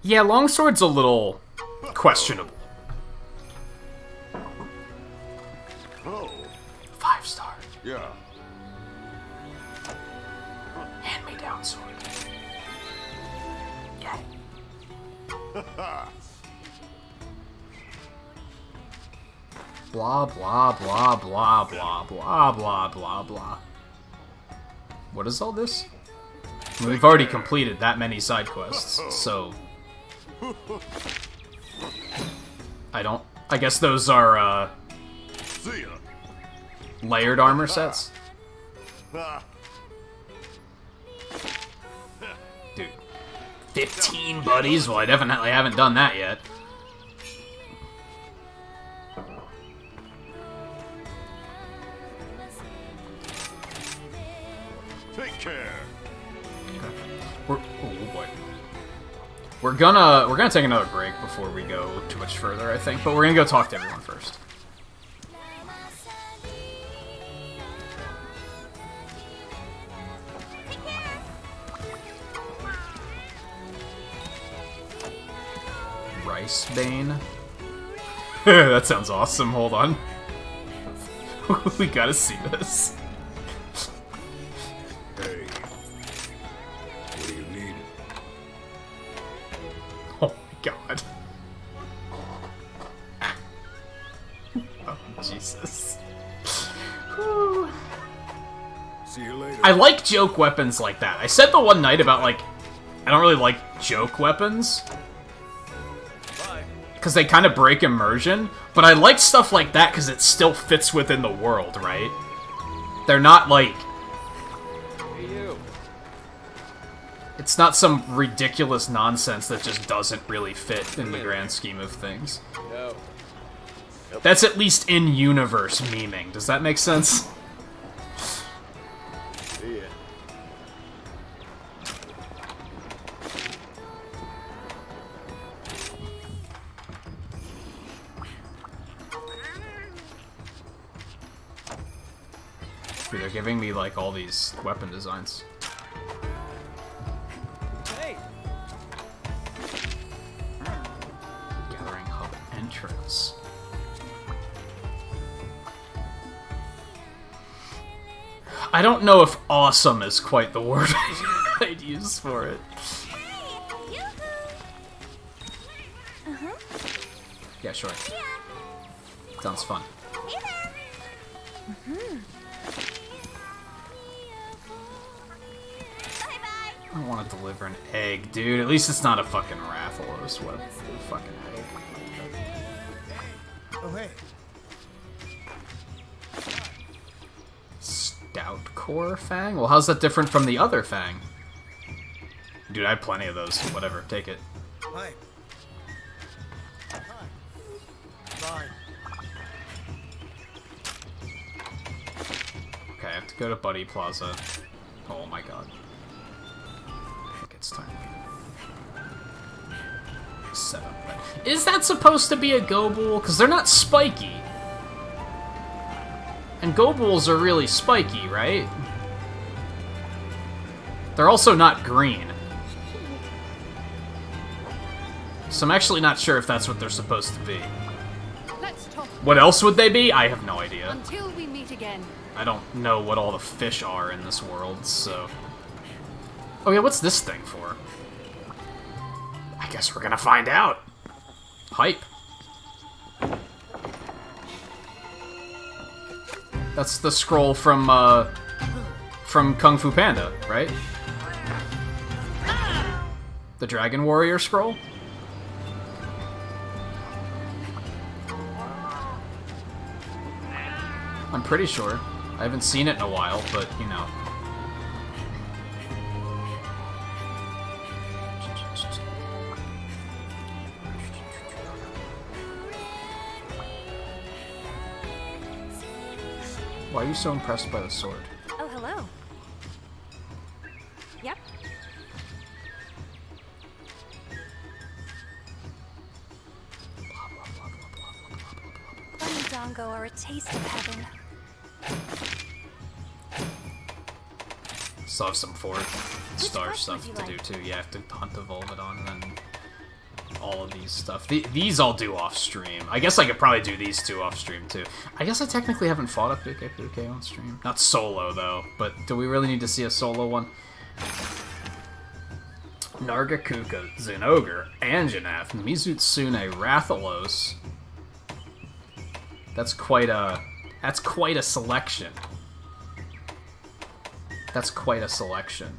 S1: Yeah, longsword's a little questionable.
S8: Oh.
S1: 5-star.
S8: Yeah.
S1: Hand-me-down sword. Yeah. Blah, blah, blah, blah, blah, blah, blah, blah, blah. What is all this? We've already completed that many side quests, so... I guess those are,
S8: See ya.
S1: layered armor sets? Dude. 15 buddies? Well, I definitely haven't done that yet.
S8: Take care.
S1: Oh boy. We're gonna take another break before we go too much further, I think, but we're gonna go talk to everyone first. Rice Bane? That sounds awesome, hold on. We gotta see this.
S8: Hey. See you later.
S1: I like joke weapons like that. I said the one night about, like, I don't really like joke weapons. Because they kind of break immersion. But I like stuff like that because it still fits within the world, right? They're not, like... It's not some ridiculous nonsense that just doesn't really fit in the grand scheme of things. That's at least in-universe memeing. Does that make sense?
S8: See ya.
S1: Dude, they're giving me, like, all these weapon designs.
S9: Hey!
S1: Gathering hub entrance. I don't know if awesome is quite the word I'd use for it.
S2: Hey, yoo-hoo!
S1: Yeah, sure.
S2: Yeah.
S1: Sounds fun.
S2: Hey there. Bye-bye.
S1: I want to deliver an egg, dude. At least it's not a fucking Rathalos. What a fucking egg.
S8: Oh, hey.
S1: Stout core fang? Well, how's that different from the other fang? Dude, I have plenty of those. Whatever, take it.
S8: Hi. Hi. Bye.
S1: Okay, I have to go to Buddy Plaza. Oh my god. I think it's time. Set up right. Is that supposed to be a Gobool? Because they're not spiky. And Gobools are really spiky, right? They're also not green. So I'm actually not sure if that's what they're supposed to be.
S7: Let's talk
S1: What else would they be? I have no idea.
S7: until we meet again.
S1: I don't know what all the fish are in this world, so... Oh yeah, what's this thing for? I guess we're gonna find out. Hype. That's the scroll from Kung Fu Panda, right? The Dragon Warrior scroll? I'm pretty sure. I haven't seen it in a while, but, you know. Why are you so impressed by the sword?
S4: Oh, hello. Yep. Fun and Dongo are a taste of heaven.
S1: Still have some Ford Star
S4: quest
S1: stuff
S4: would
S1: to
S4: you
S1: do
S4: like?
S1: too. Yeah, I have to hunt the Volvidon and then all of these stuff. These I'll do off stream. I guess I could probably do these two off stream too. I guess I technically haven't fought a Puke on stream. Not solo though, but do we really need to see a solo one? Nargacuca, Zinogre, Anjanath, Mizutsune, Rathalos. That's quite a selection. That's quite a selection.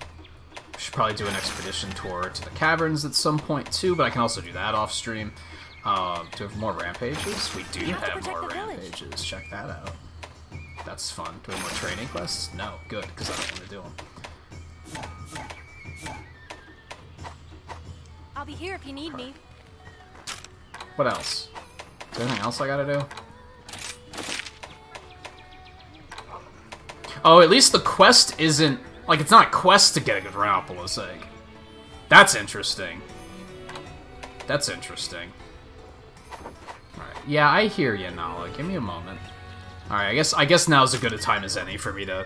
S1: We should probably do an expedition tour to the caverns at some point too, but I can also do that off stream. Do we have more rampages? We do
S4: You have to
S1: have
S4: protect
S1: more
S4: the village.
S1: rampages. Check that out. That's fun. Do we have more training quests? No, good, because I don't want to do them.
S4: I'll be here if you need me.
S1: What else? Is there anything else I gotta do? Oh, at least the quest isn't... Like, it's not a quest to get a Granopolis egg. That's interesting. That's interesting. Alright. Yeah, I hear you, Nala. Give me a moment. Alright, I guess now's as good a time as any for me to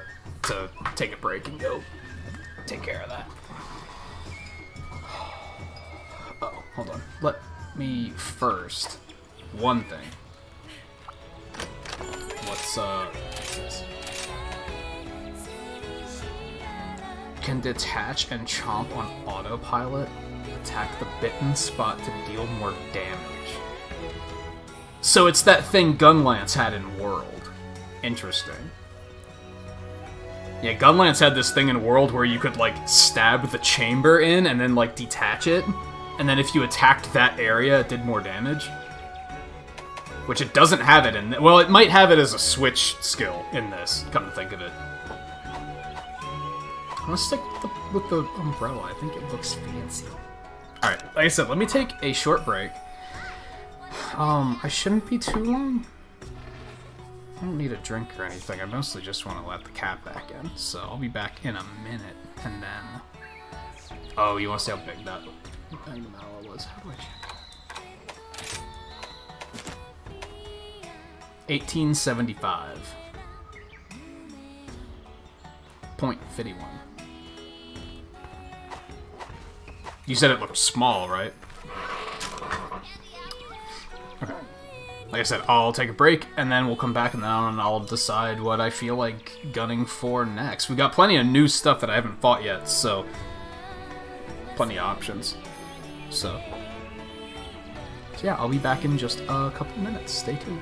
S1: take a break and go take care of that. Oh, hold on. Let me first... One thing. What's this? Can detach and chomp on autopilot. Attack the bitten spot to deal more damage. So it's that thing Gunlance had in World. Interesting.
S5: Yeah, Gunlance had this thing in World where you could, like, stab the chamber in and then, like, detach it. And then if you attacked that area, it did more damage. Which it doesn't have it in... Well, it might have it as a switch skill in this, come to think of it. I'm gonna stick with the umbrella. I think it looks fancy. Alright, like I said, let me take a short break. I shouldn't be too long. I don't need a drink or anything. I mostly just want to let the cat back in. So I'll be back in a minute, and then... Oh, you want to see how big that Magnamalo was? How do I check? 1875. .51. You said it looked small, right? Okay. Like I said, I'll take a break, and then we'll come back, and then I'll decide what I feel like gunning for next. We got plenty of new stuff that I haven't fought yet, so... Plenty of options. So yeah, I'll be back in just a couple minutes. Stay tuned.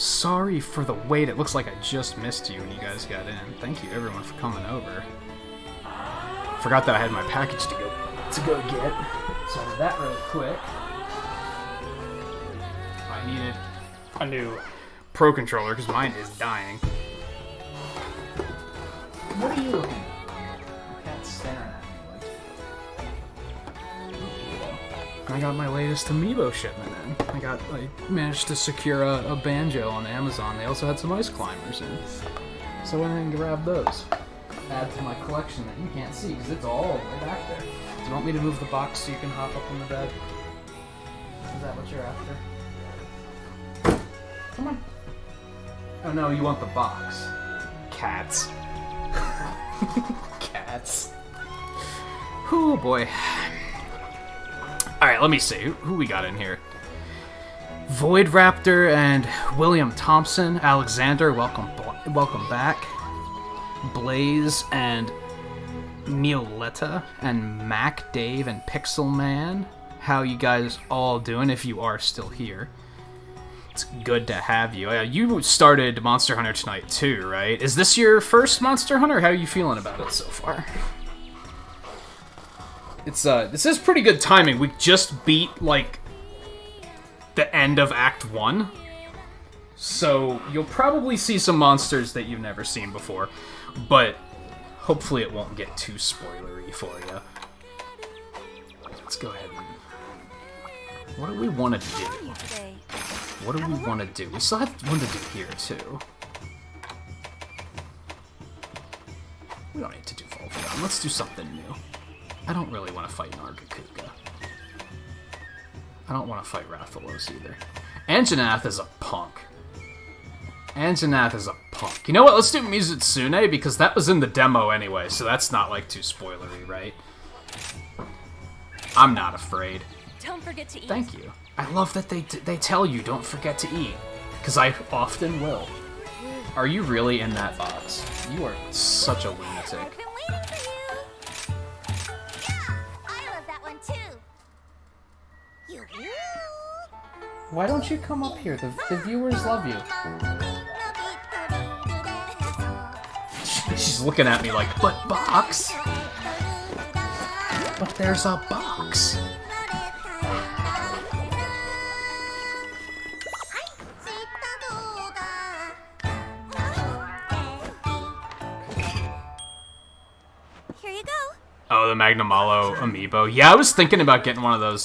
S5: Sorry for the wait. It looks like I just missed you when you guys got in. Thank you everyone for coming over. Forgot that I had my package to go get. So I did that real quick. I needed a new Pro Controller because mine is dying. What are you looking at? The cat's staring at me like... I got my latest Amiibo shipment in. I managed to secure a banjo on Amazon. They also had some ice climbers in. So I went in and grabbed those. Add to my collection that you can't see because it's all the way back there. Do you want me to move the box so you can hop up on the bed? Is that what you're after? Come on. Oh no, you want the box. Cats. Cats. Oh boy. Alright, let me see. Who we got in here? Void Raptor and William Thompson. Alexander, welcome back. Blaze and Mioletta and Mac, Dave, and Pixel Man. How you guys all doing if you are still here? It's good to have you. You started Monster Hunter tonight too, right? Is this your first Monster Hunter? How are you feeling about it so far? It's this is pretty good timing. We just beat like the end of Act 1. So you'll probably see some monsters that you've never seen before, but hopefully it won't get too spoilery for you. Let's go ahead and... What do we want to do? What do we want to do? We still have one to do here, too. We don't need to do Voltron. Let's do something new. I don't really want to fight Nargacuga. I don't want to fight Rathalos either. Anjanath is a punk. Anjanath is a punk. You know what? Let's do Mizutsune, because that was in the demo anyway, so that's not, like, too spoilery, right? I'm not afraid.
S4: Don't forget to eat.
S5: Thank you. I love that they tell you don't forget to eat, because I often will. Are you really in that box? You are such a lunatic.
S2: I've been waiting for you. Yeah, I love that one too. You.
S5: Why don't you come up here? The viewers love you. She's looking at me like, but box? But there's a box.
S2: Here you go.
S5: Oh, the Magnamalo amiibo. Yeah, I was thinking about getting one of those.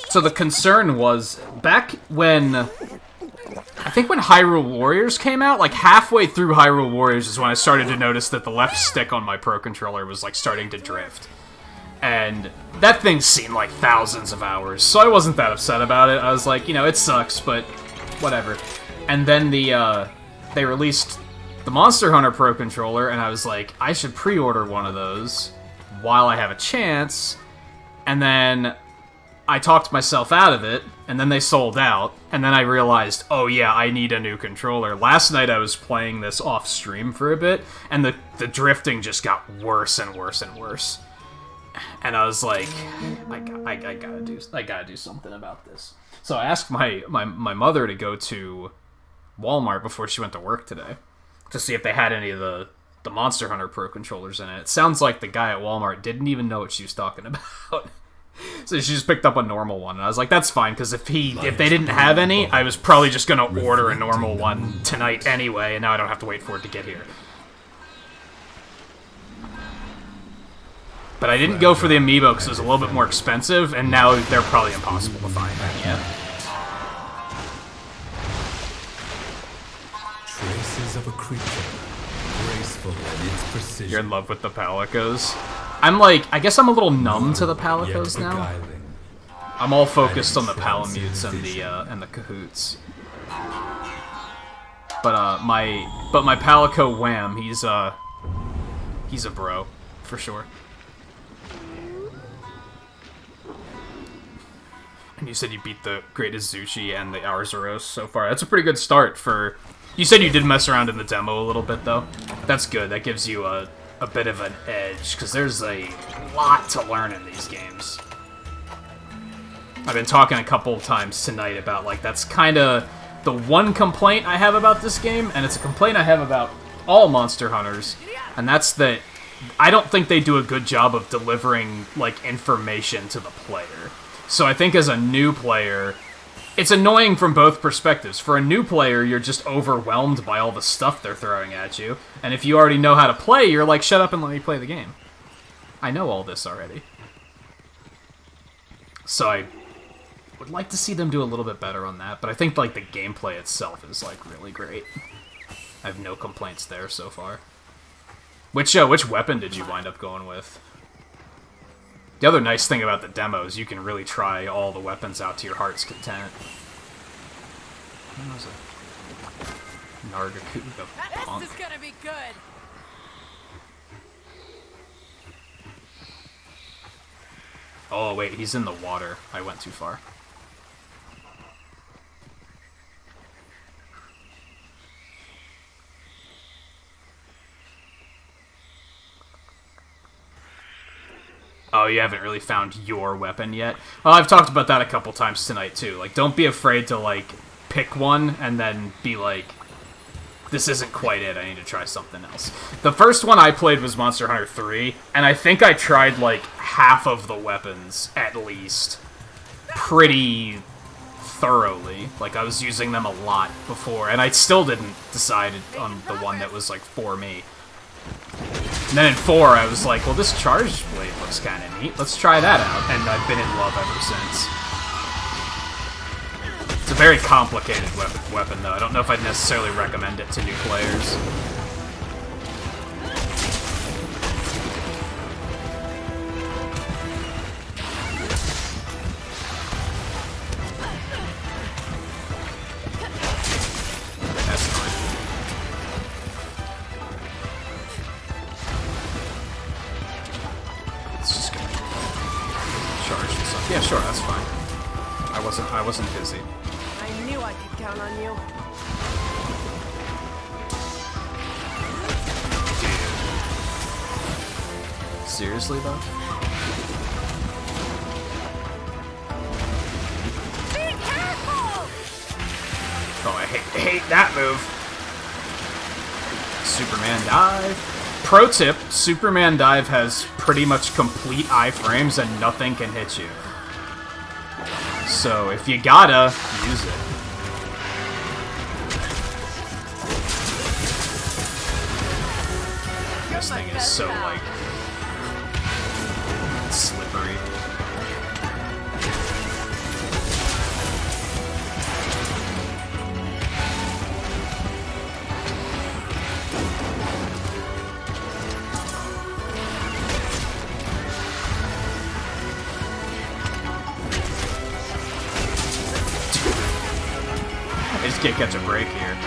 S5: So the concern was, back when... I think when Hyrule Warriors came out, like halfway through Hyrule Warriors is when I started to notice that the left stick on my Pro Controller was like starting to drift. And that thing's seen like thousands of hours, so I wasn't that upset about it. I was like, you know, it sucks, but whatever. And then they released the Monster Hunter Pro Controller, and I was like, I should pre-order one of those while I have a chance. And then I talked myself out of it, and then they sold out, and then I realized, oh yeah, I need a new controller. Last night I was playing this off-stream for a bit, and the drifting just got worse and worse and worse. And I was like, I gotta do something about this. So I asked my mother to go to Walmart before she went to work today to see if they had any of the Monster Hunter Pro controllers in it. It sounds like the guy at Walmart didn't even know what she was talking about. So she just picked up a normal one, and I was like, that's fine, because if they didn't have any, I was probably just going to order a normal one tonight anyway, and now I don't have to wait for it to get here. But I didn't go for the amiibo because it was a little bit more expensive, and now they're probably impossible to find. Yeah.
S3: Traces of a creature, graceful in its precision.
S5: You're in love with the Palicos. I'm like, I guess I'm a little numb to the Palicos now. I'm all focused on the Palamutes and the Cahoots. But my Palico Wham, he's a bro, for sure. And you said you beat the Great Azuchi and the Arzuros so far. That's a pretty good start for... You said you did mess around in the demo a little bit, though. That's good. That gives you a bit of an edge, because there's a lot to learn in these games. I've been talking a couple of times tonight about, like, that's kind of
S1: the one complaint I have about this game, and it's a complaint I have about all Monster Hunters, and that's that I don't think they do a good job of delivering, like, information to the player. So I think as a new player, it's annoying from both perspectives. For a new player, you're just overwhelmed by all the stuff they're throwing at you, and if you already know how to play, you're like, shut up and let me play the game. I know all this already. So I would like to see them do a little bit better on that, but I think, like, the gameplay itself is, like, really great. I have no complaints there so far. Which weapon did you wind up going with? The other nice thing about the demo is you can really try all the weapons out to your heart's content. That was a Nargacuga punk.
S7: This is gonna be good.
S1: Oh wait, he's in the water. I went too far. Oh, you haven't really found your weapon yet? Well, I've talked about that a couple times tonight, too. Like, don't be afraid to, like, pick one and then be like, this isn't quite it, I need to try something else. The first one I played was Monster Hunter 3, and I think I tried, like, half of the weapons, at least, pretty thoroughly. Like, I was using them a lot before, and I still didn't decide on the one that was, like, for me. And then in 4, I was like, well, this charged blade looks kind of neat. Let's try that out. And I've been in love ever since. It's a very complicated weapon, though. I don't know if I'd necessarily recommend it to new players. Yeah, sure, that's fine. I wasn't busy.
S7: I knew I could count on you.
S1: Seriously, though?
S7: Be careful!
S1: Oh, I hate that move. Superman dive. Pro tip, Superman dive has pretty much complete iframes and nothing can hit you. So, if you gotta, use it. This thing is so, like, slippery. I just can't catch a break here.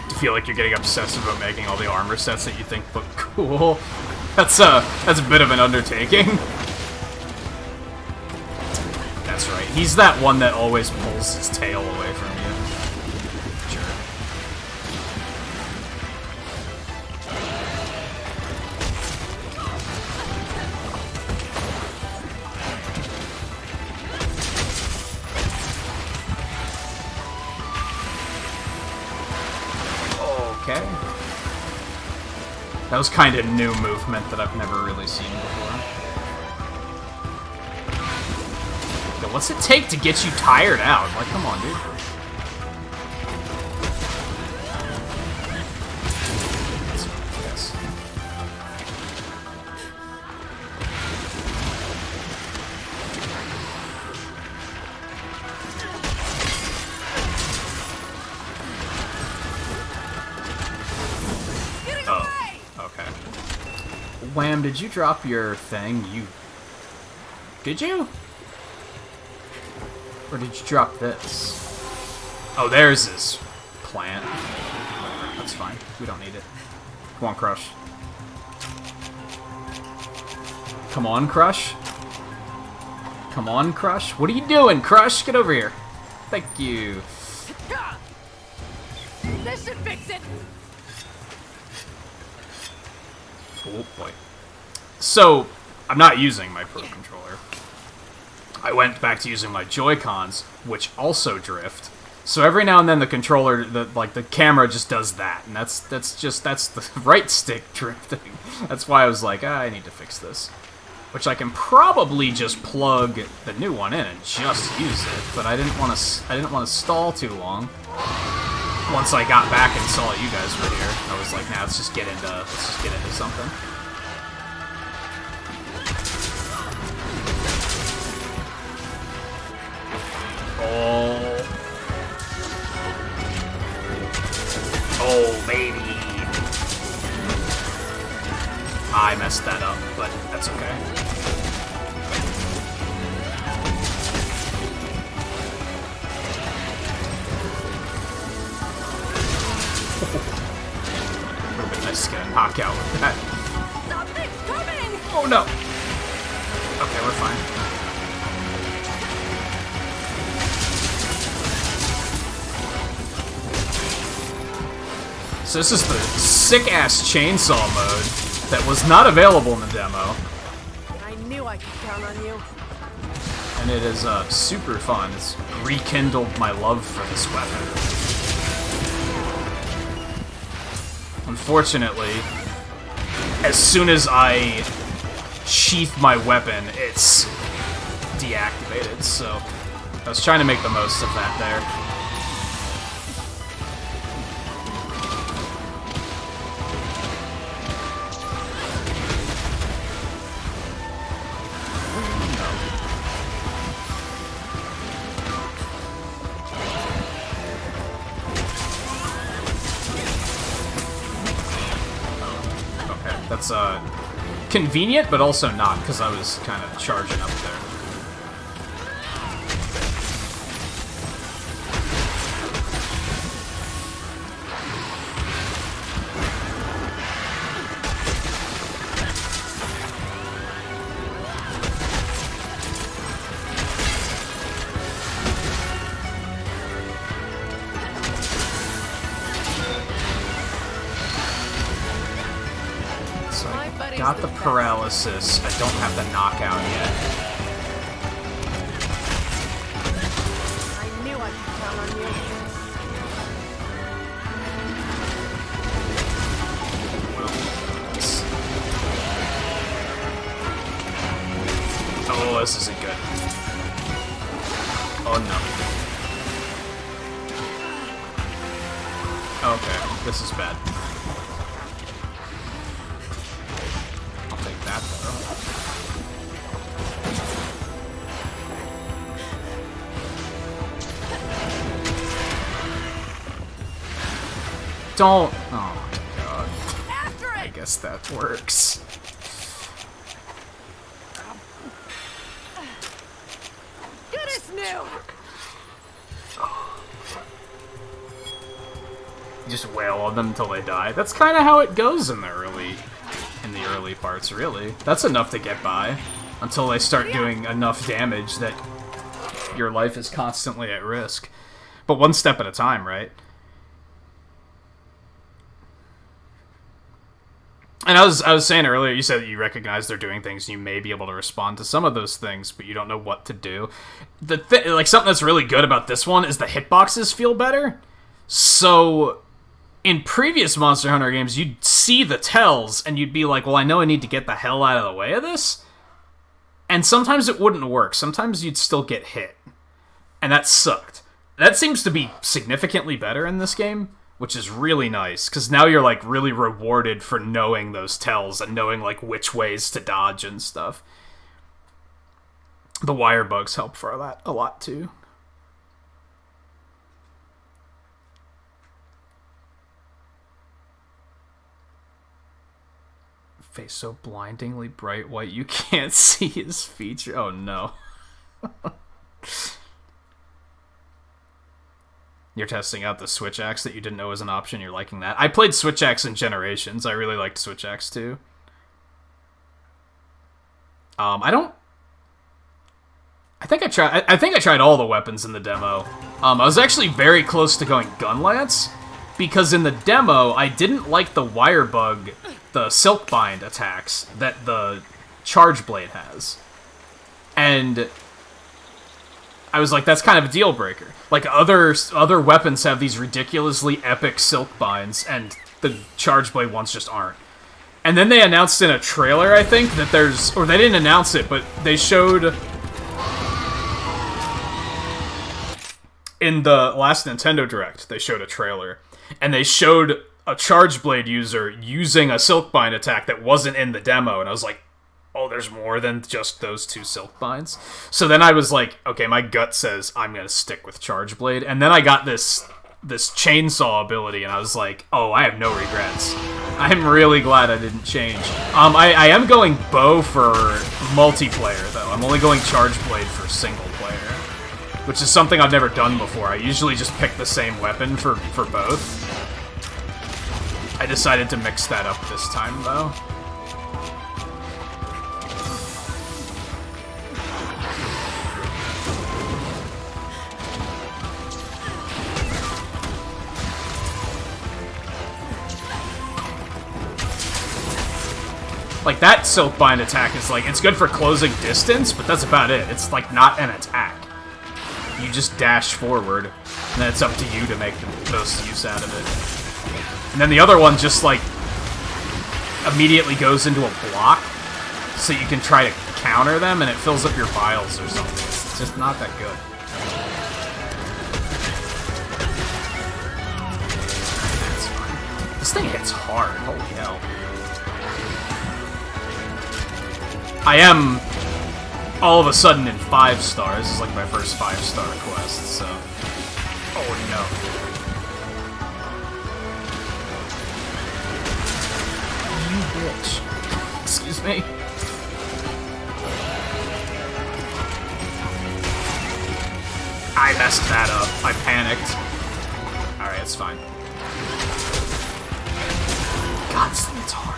S1: Do you feel like you're getting obsessed about making all the armor sets that you think look cool? That's a bit of an undertaking. That's right. He's that one that always pulls his tail away from you. Sure. Okay. That was kind of new movement that I've never really seen before. Yo, what's it take to get you tired out? Like, come on, dude. Yes. Wham, did you drop your thing? Did you? Or did you drop this? Oh, there's this plant. Whatever, that's fine. We don't need it. Come on, Crush. Come on, Crush. Come on, Crush. What are you doing, Crush? Get over here. Thank you.
S7: This should fix it.
S1: Oh boy. So,
S5: I'm not using my Pro Controller. I went back to using my Joy-Cons, which also drift. So every now and then the controller, the camera just does that, and that's the right stick drifting. That's why I was like, I need to fix this. Which I can probably just plug the new one in and just use it, but I didn't want to stall too long. Once I got back and saw you guys were here, I was like, nah, let's just get into something. Oh, baby. I messed that up, but that's okay. Would have been nice to get a knockout with that.
S7: Something's coming!
S5: Oh no! Okay, we're fine. So this is the sick-ass chainsaw mode that was not available in the demo.
S7: I knew I could count on you.
S5: And it is super fun. It's rekindled my love for this weapon. Unfortunately, as soon as I sheath my weapon, it's deactivated, so I was trying to make the most of that there. That's convenient, but also not, because I was kind of charging up there. Got the paralysis. I don't have the knockout yet.
S7: I knew I could count on you.
S5: Oh, this isn't good. Oh no. Okay, this is bad. Don't. Oh my god.
S7: After it!
S5: I guess that works.
S7: Good as new!
S5: You just wail on them until they die. That's kind of how it goes in the early parts, really. That's enough to get by until they start doing enough damage that your life is constantly at risk. But one step at a time, right? And I was saying earlier, you said that you recognize they're doing things, and you may be able to respond to some of those things, but you don't know what to do. Like, something that's really good about this one is the hitboxes feel better. So, in previous Monster Hunter games, you'd see the tells, and you'd be like, well, I know I need to get the hell out of the way of this. And sometimes it wouldn't work. Sometimes you'd still get hit. And that sucked. That seems to be significantly better in this game, which is really nice, because now you're, like, really rewarded for knowing those tells and knowing, like, which ways to dodge and stuff. The wire bugs help for that a lot, too. Face so blindingly bright white you can't see his feature. Oh, no. You're testing out the Switch Axe that you didn't know was an option. You're liking that. I played Switch Axe in Generations. I really liked Switch Axe too. I think I tried all the weapons in the demo. I was actually very close to going Gun Lance, because in the demo I didn't like the wire bug, the Silk Bind attacks that the
S1: Charge Blade has. And I was like, that's kind of a deal breaker. Like, other weapons have these ridiculously epic silk binds, and the Charge Blade ones just aren't. And then they announced in a trailer, I think, that there's... Or they didn't announce it, but they showed... In the last Nintendo Direct, they showed a trailer. And they showed a Charge Blade user using a Silkbind attack that wasn't in the demo. And I was like, oh, there's more than just those 2 Silkbinds? So then I was like, okay, my gut says I'm going to stick with Charge Blade. And then I got this chainsaw ability, and I was like, oh, I have no regrets. I'm really glad I didn't change. I am going bow for multiplayer, though. I'm only going Charge Blade for single player, which is something I've never done before. I usually just pick the same weapon for both. I decided to mix that up this time, though. Like, that Silkbind attack is like, it's good for closing distance, but that's about it. It's like not an attack. You just dash forward, and then it's up to you to make the most use out of it. And then the other one just like immediately goes into a block, so you can try to counter them, and it fills up your vials or something. It's just not that good. That's fine. This thing hits hard, holy hell. I am all of a sudden in 5 stars. This is like my first 5-star quest, so... Oh no. You bitch. Excuse me. I messed that up. I panicked. Alright, it's fine. God, this thing is hard.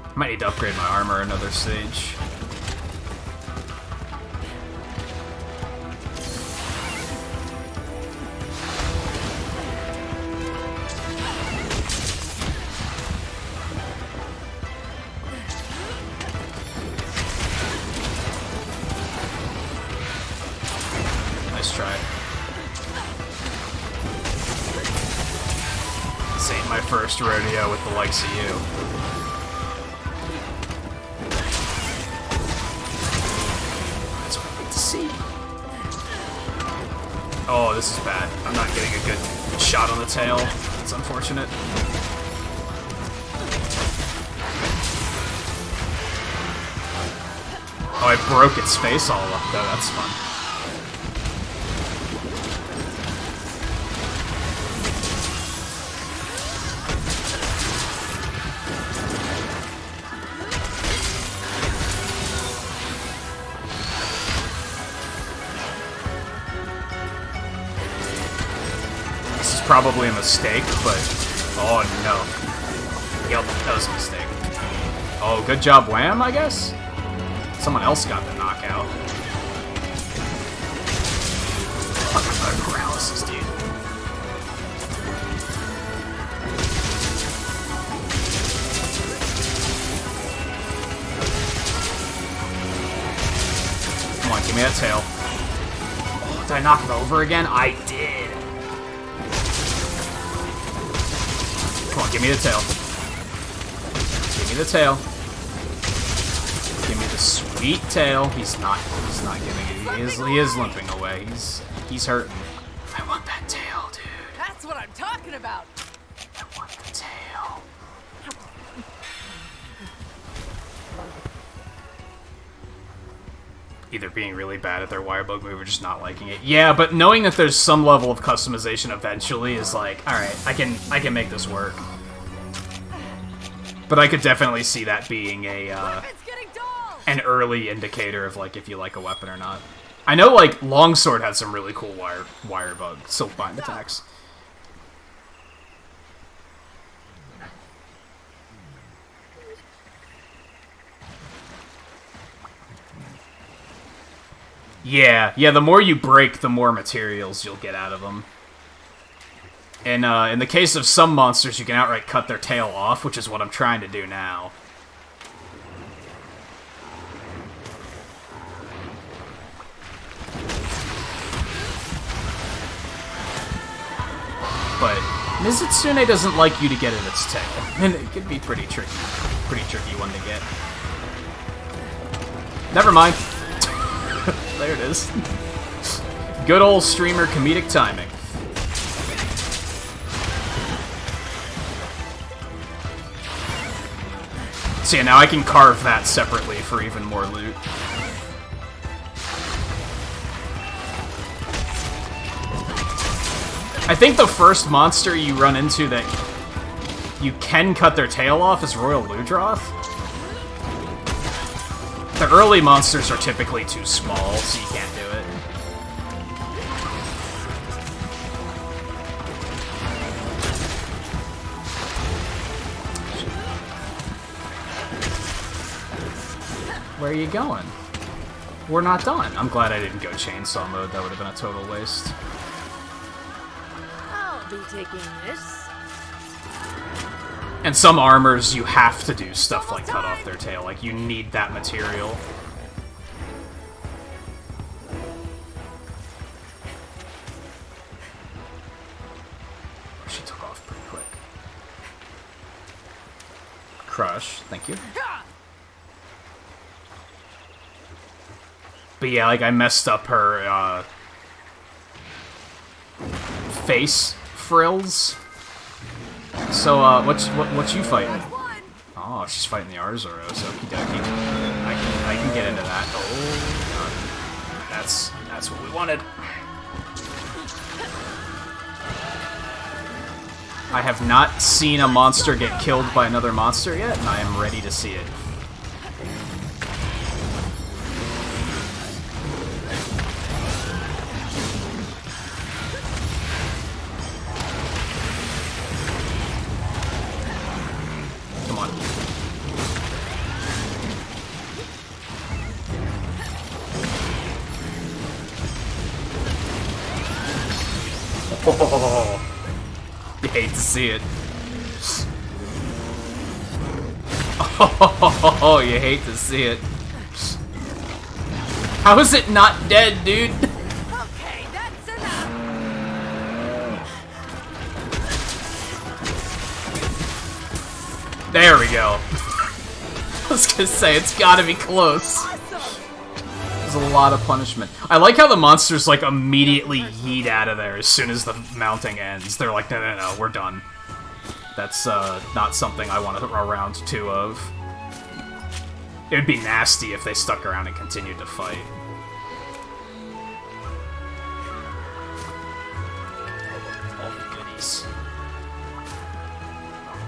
S1: I might need to upgrade my armor another stage. Nice try. This ain't my first rodeo with the likes of you. Oh, this is bad. I'm not getting a good shot on the tail. It's unfortunate. Oh, I broke its face all up, though. That's fun. Probably a mistake, but oh no. Yep, that was a mistake. Oh, good job, Wham, I guess? Someone else got the knockout. Fucking utter paralysis, dude. Come on, give me that tail. Oh, did I knock him over again? I did. Come on, give me the tail. Give me the tail. Give me the sweet tail. He's not giving it. He is limping away. He's hurting. I want that tail, dude.
S7: That's what I'm talking about.
S1: I want the tail. Either being really bad at their wire bug move or just not liking it. Yeah, but knowing that there's some level of customization eventually is like, alright, I can make this work. But I could definitely see that being an early indicator of like if you like a weapon or not. I know like Longsword had some really cool wire bug silkbind attacks. Yeah, the more you break, the more materials you'll get out of them. And in the case of some monsters, you can outright cut their tail off, which is what I'm trying to do now. Mizutsune doesn't like you to get in its tail, and it could be pretty tricky one to get. Never mind. There it is. Good old streamer comedic timing. So yeah, now I can carve that separately for even more loot. I think the first monster you run into that you can cut their tail off is Royal Ludroth. The early monsters are typically too small, so you can't do it. Where are you going? We're not done. I'm glad I didn't go chainsaw mode. That would have been a total waste.
S7: I'll be taking this.
S1: And some armors, you have to do stuff like cut off their tail. Like, you need that material. She took off pretty quick. Crush, thank you. But yeah, like, I messed up her, face frills. So, what you fighting? Oh, she's fighting the Arzuros. Okie dokie. I can get into that. Oh, God. That's what we wanted. I have not seen a monster get killed by another monster yet, and I am ready to see it. Oh, you hate to see it. Oh, you hate to see it. How is it not dead, dude?
S7: Okay, that's enough.
S1: There we go. I was gonna say, it's gotta be close. There's a lot of punishment. I like how the monsters, like, immediately yeet out of there as soon as the mounting ends. They're like, no, we're done. That's, not something I want a round 2 of. It would be nasty if they stuck around and continued to fight. All the goodies.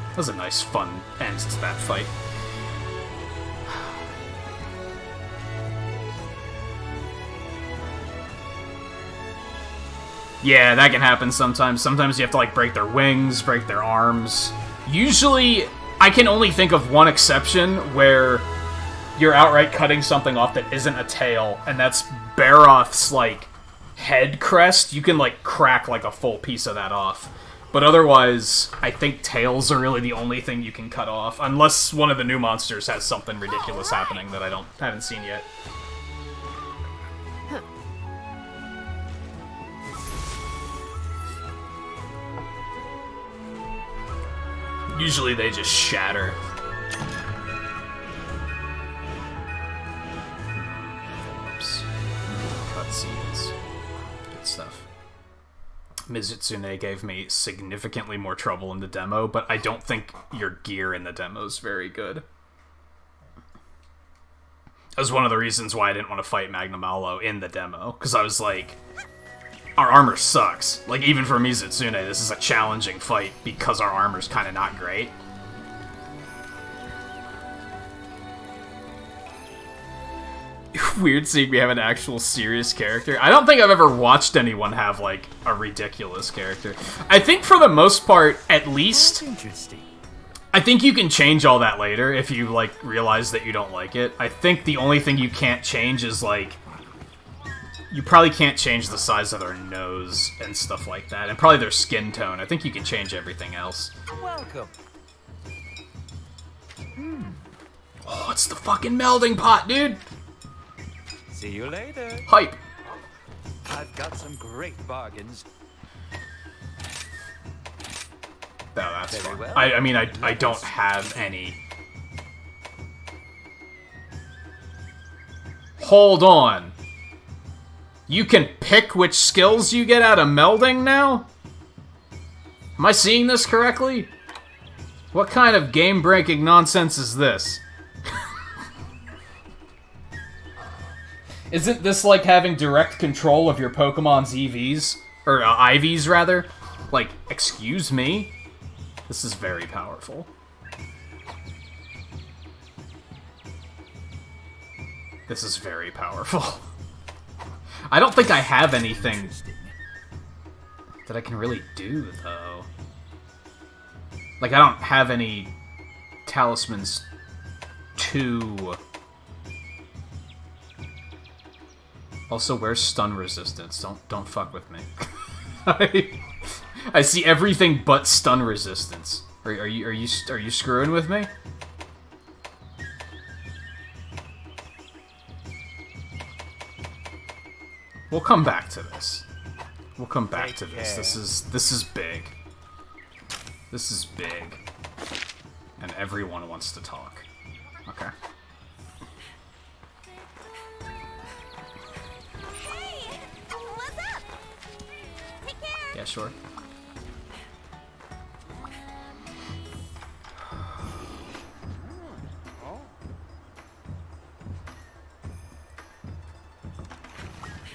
S1: That was a nice, fun end to that fight. Yeah, that can happen sometimes. Sometimes you have to, like, break their wings, break their arms. Usually, I can only think of one exception where you're outright cutting something off that isn't a tail, and that's Baroth's, like, head crest. You can, like, crack, like, a full piece of that off. But otherwise, I think tails are really the only thing you can cut off, unless one of the new monsters has something ridiculous happening that I haven't seen yet. Usually they just shatter. Oops. Cutscenes. Good stuff. Mizutsune gave me significantly more trouble in the demo, but I don't think your gear in the demo is very good. That was one of the reasons why I didn't want to fight Magnamalo in the demo, because I was like, our armor sucks. Like, even for Mizutsune, this is a challenging fight because our armor's kind of not great. Weird seeing me have an actual serious character. I don't think I've ever watched anyone have, like, a ridiculous character. I think for the most part, at least,
S6: Interesting.
S1: I think you can change all that later if you, like, realize that you don't like it. I think the only thing you can't change is, like, you probably can't change the size of their nose and stuff like that, and probably their skin tone. I think you can change everything else.
S6: Welcome.
S1: Oh, it's the fucking melding pot, dude!
S6: See you later.
S1: Hype!
S6: I've got some great bargains.
S5: No, that's
S6: Very
S5: fine.
S6: well.
S5: I mean, I don't have any. Hold on. You can pick which skills you get out of melding now? Am I seeing this correctly? What kind of game-breaking nonsense is this? Isn't this like having direct control of your Pokemon's EVs? Or IVs, rather? Like, excuse me? This is very powerful. This is very powerful. I don't think I have anything that I can really do, though. Like, I don't have any talismans to... Also, where's stun resistance? Don't fuck with me. I see everything but stun resistance. Are you screwing with me? We'll come back to this. We'll come back to this. This is big. This is big. And everyone wants to talk. Okay.
S2: Hey, what's up? Take care.
S5: Yeah, sure.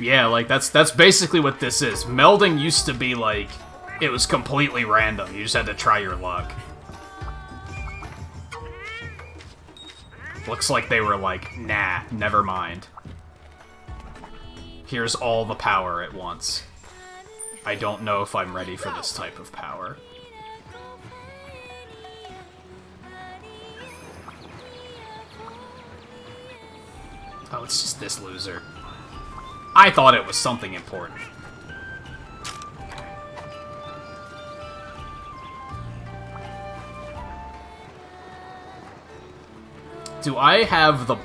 S5: Yeah, like, that's basically what this is. Melding used to be, like, it was completely random. You just had to try your luck. Looks like they were like, nah, never mind. Here's all the power at once. I don't know if I'm ready for this type of power. Oh, it's just this loser. I thought it was something important. Do I have the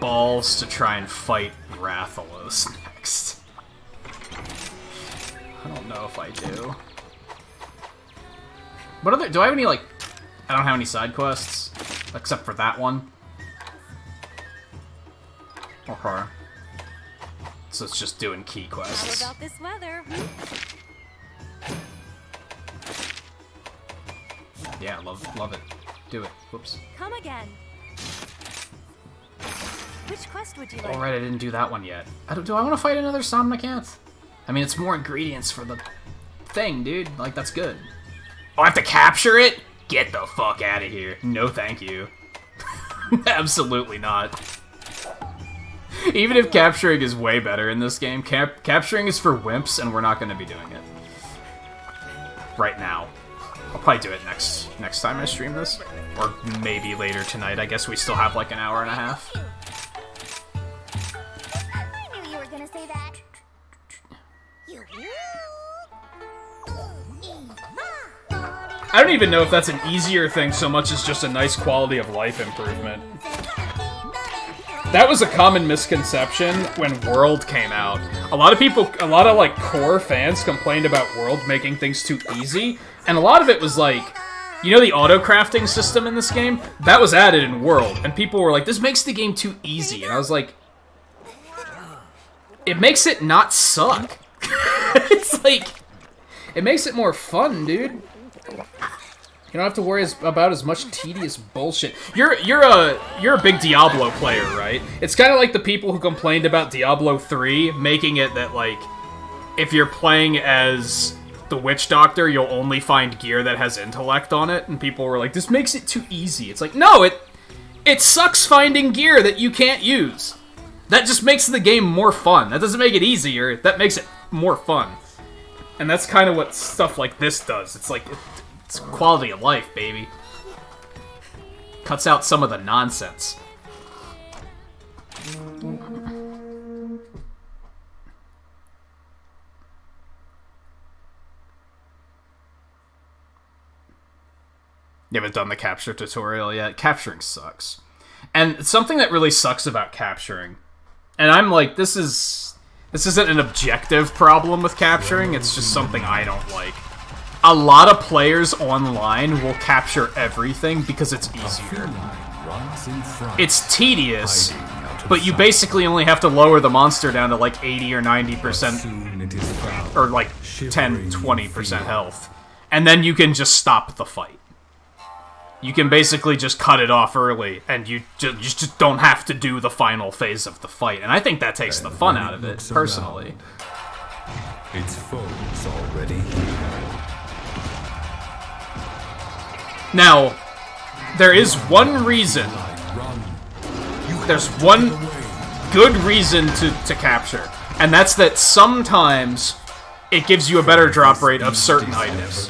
S5: balls to try and fight Rathalos next? I don't know if I do. What other... Do I have any, like... I don't have any side quests. Except for that one. Okay. So it's just doing key quests.
S4: How about this weather?
S5: Yeah, love it. Do it. Whoops.
S4: Come again. Which quest would you like?
S5: Alright, I didn't do that one yet. Do I want to fight another Somnicanth? I mean, it's more ingredients for the thing, dude. Like, that's good. Oh, I have to capture it? Get the fuck out of here. No, thank you. Absolutely not. Even if capturing is way better in this game, capturing is for wimps, and we're not going to be doing it. Right now. I'll probably do it next time I stream this. Or maybe later tonight. I guess we still have like an hour and a half.
S2: I knew you were gonna say that.
S5: I don't even know if that's an easier thing so much as just a nice quality of life improvement. That was a common misconception when World came out. A lot of like core fans complained about World making things too easy, and a lot of it was like, you know the auto-crafting system in this game? That was added in World, and people were like, this makes the game too easy, and I was like, it makes it not suck. It's like, it makes it more fun, dude. You don't have to worry about as much tedious bullshit. You're a big Diablo player, right? It's kind of like the people who complained about Diablo 3 making it that, like, if you're playing as the Witch Doctor, you'll only find gear that has intellect on it, and people were like, this makes it too easy. It's like, no, it sucks finding gear that you can't use. That just makes the game more fun. That doesn't make it easier, that makes it more fun. And that's kind of what stuff like this does. It's like, it's quality of life, baby. Cuts out some of the nonsense. You haven't done the capture tutorial yet? Capturing sucks. And something that really sucks about capturing, and I'm like, this isn't an objective problem with capturing, it's just something I don't like. a lot of players online will capture everything because it's easier. It's tedious, but you basically only have to lower the monster down to like 80 or 90%, or like 10, 20% health. And then you can just stop the fight. You can basically just cut it off early, and you just don't have to do the final phase of the fight. And I think that takes the fun out of it, personally.
S3: Its foes already here.
S5: Now, there is one reason. There's one good reason to capture, and that's that sometimes it gives you a better drop rate of certain items.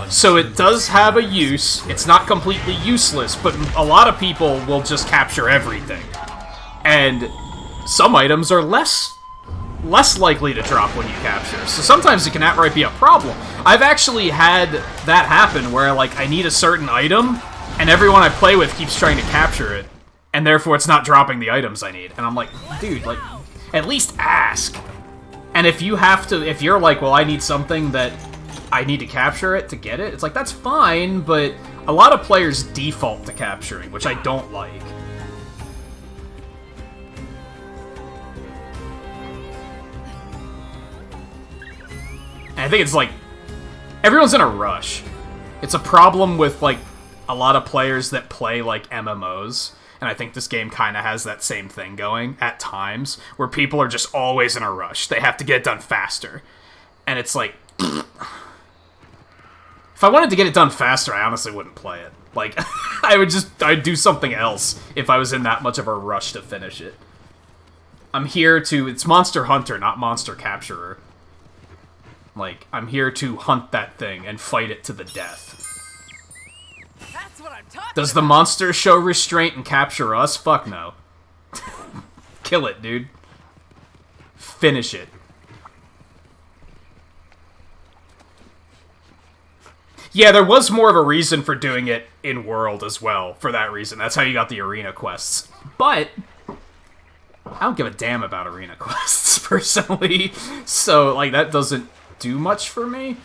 S5: So it does have a use. It's not completely useless, but a lot of people will just capture everything. And some items are less likely to drop when you capture. So sometimes it can outright be a problem. I've actually had that happen where, like, I need a certain item, and everyone I play with keeps trying to capture it, and therefore it's not dropping the items I need. And I'm like, dude, like, at least ask. And if you have to, if you're like, well, I need something that I need to capture it to get it, it's like, that's fine, but a lot of players default to capturing, which I don't like. And I think it's like, everyone's in a rush. It's a problem with, like, a lot of players that play, like, MMOs. And I think this game kind of has that same thing going at times, where people are just always in a rush. They have to get it done faster. And it's like, if I wanted to get it done faster, I honestly wouldn't play it. Like, I'd do something else if I was in that much of a rush to finish it. I'm here to, it's Monster Hunter, not Monster Capturer. Like, I'm here to hunt that thing and fight it to the death.
S7: That's what I'm talking
S5: Does the monster show restraint and capture us? Fuck no. Kill it, dude. Finish it. Yeah, there was more of a reason for doing it in World as well, for that reason. That's how you got the arena quests. But I don't give a damn about arena quests, personally. So, like, that doesn't do much for me.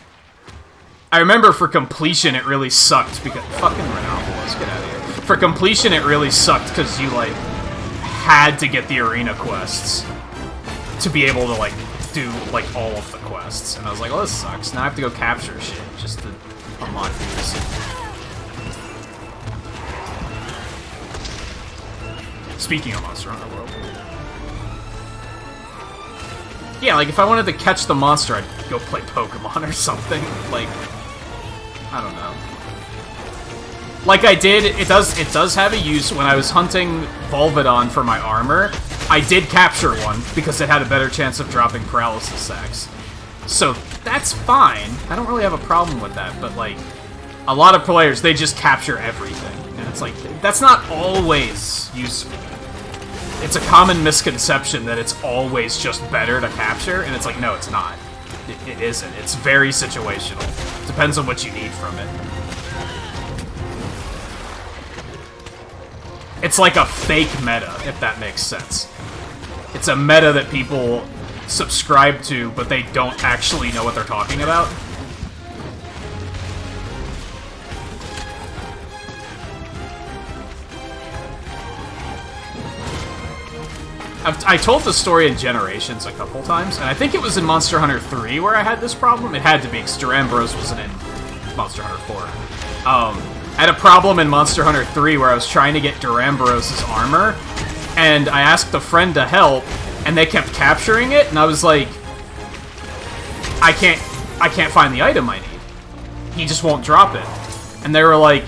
S5: I remember for completion it really sucked because... Fucking Ronaldo, let's get out of here. For completion it really sucked because you, like, had to get the arena quests to be able to, like, do, like, all of the quests. And I was like, oh, this sucks. Now I have to go capture shit just to unlock these. Speaking of Monster Hunter World. Yeah, like, if I wanted to catch the monster, I'd go play Pokemon or something. Like, I don't know. Like I did, it does have a use. When I was hunting Volvidon for my armor, I did capture one, because it had a better chance of dropping paralysis sacks. So, that's fine. I don't really have a problem with that, but, like, a lot of players, they just capture everything. And it's like, that's not always useful. It's a common misconception that it's always just better to capture, and it's like, no, it's not. It isn't. It's very situational. Depends on what you need from it. It's like a fake meta, if that makes sense. It's a meta that people subscribe to, but they don't actually know what they're talking about. I told the story in Generations a couple times, and I think it was in Monster Hunter 3 where I had this problem. It had to be, because Duramboros wasn't in Monster Hunter 4. I had a problem in Monster Hunter 3 where I was trying to get Duramboros' armor, and I asked a friend to help, and they kept capturing it, and I was like, I can't find the item I need. He just won't drop it. And they were like,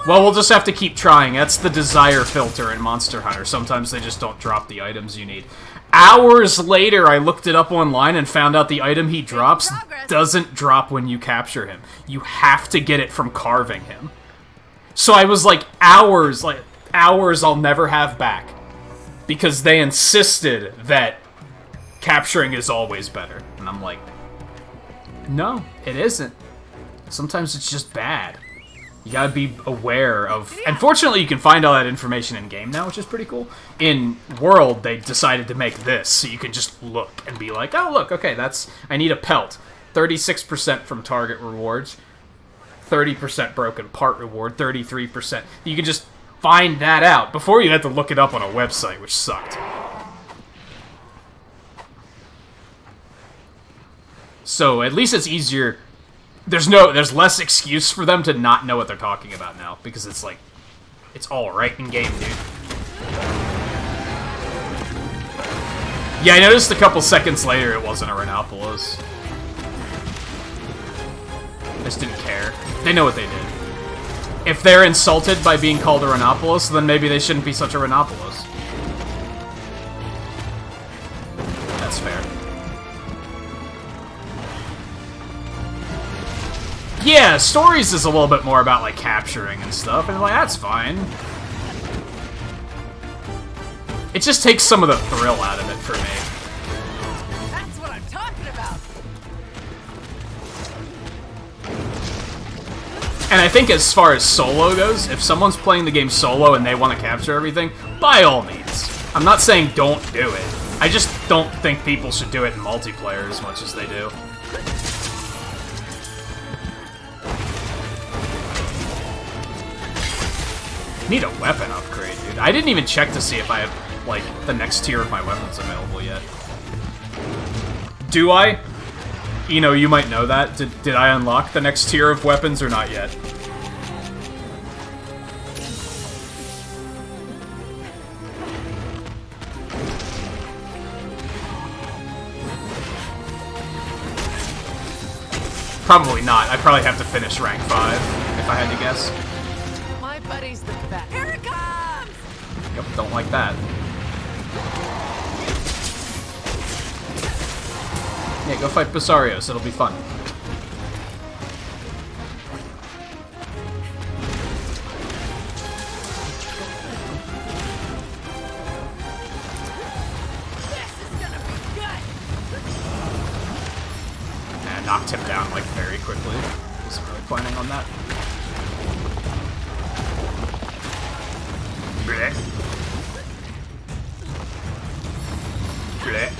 S5: well, we'll just have to keep trying. That's the desire filter in Monster Hunter. Sometimes they just don't drop the items you need. Hours later, I looked it up online and found out the item he drops doesn't drop when you capture him. You have to get it from carving him. So I was like, hours I'll never have back. Because they insisted that capturing is always better. And I'm like, no, it isn't. Sometimes it's just bad. You gotta be aware of... Unfortunately, you can find all that information in-game now, which is pretty cool. In World, they decided to make this, so you can just look and be like, oh, look, okay, that's... I need a pelt.
S1: 36% from target rewards, 30% broken part reward, 33%. You can just find that out. Before you had to look it up on a website, which sucked. So at least it's easier. There's less excuse for them to not know what they're talking about now, because it's like, it's all right in game, dude. Yeah, I noticed a couple seconds later it wasn't a Rhinopolis. I just didn't care. They know what they did. If they're insulted by being called a Rhinopolis, then maybe they shouldn't be such a Rhinopolis. That's fair. Yeah, stories is a little bit more about, like, capturing and stuff, and, like, that's fine. It just takes some of the thrill out of it for me.
S7: That's what I'm talking about.
S1: And I think as far as solo goes, if someone's playing the game solo and they want to capture everything, by all means. I'm not saying don't do it. I just don't think people should do it in multiplayer as much as they do. Need a weapon upgrade, dude. I didn't even check to see if I have, like, the next tier of my weapons available yet. Do I? You might know that. Did I unlock the next tier of weapons or not yet? Probably not. I'd probably have to finish rank 5, if I had to guess.
S7: My buddy's the best. Here it comes!
S1: Yep, don't like that. Yeah, go fight Basarios, it'll be fun.
S7: This is gonna be good!
S1: And knocked him down, like, very quickly. Wasn't really planning on that. Blech. Blech.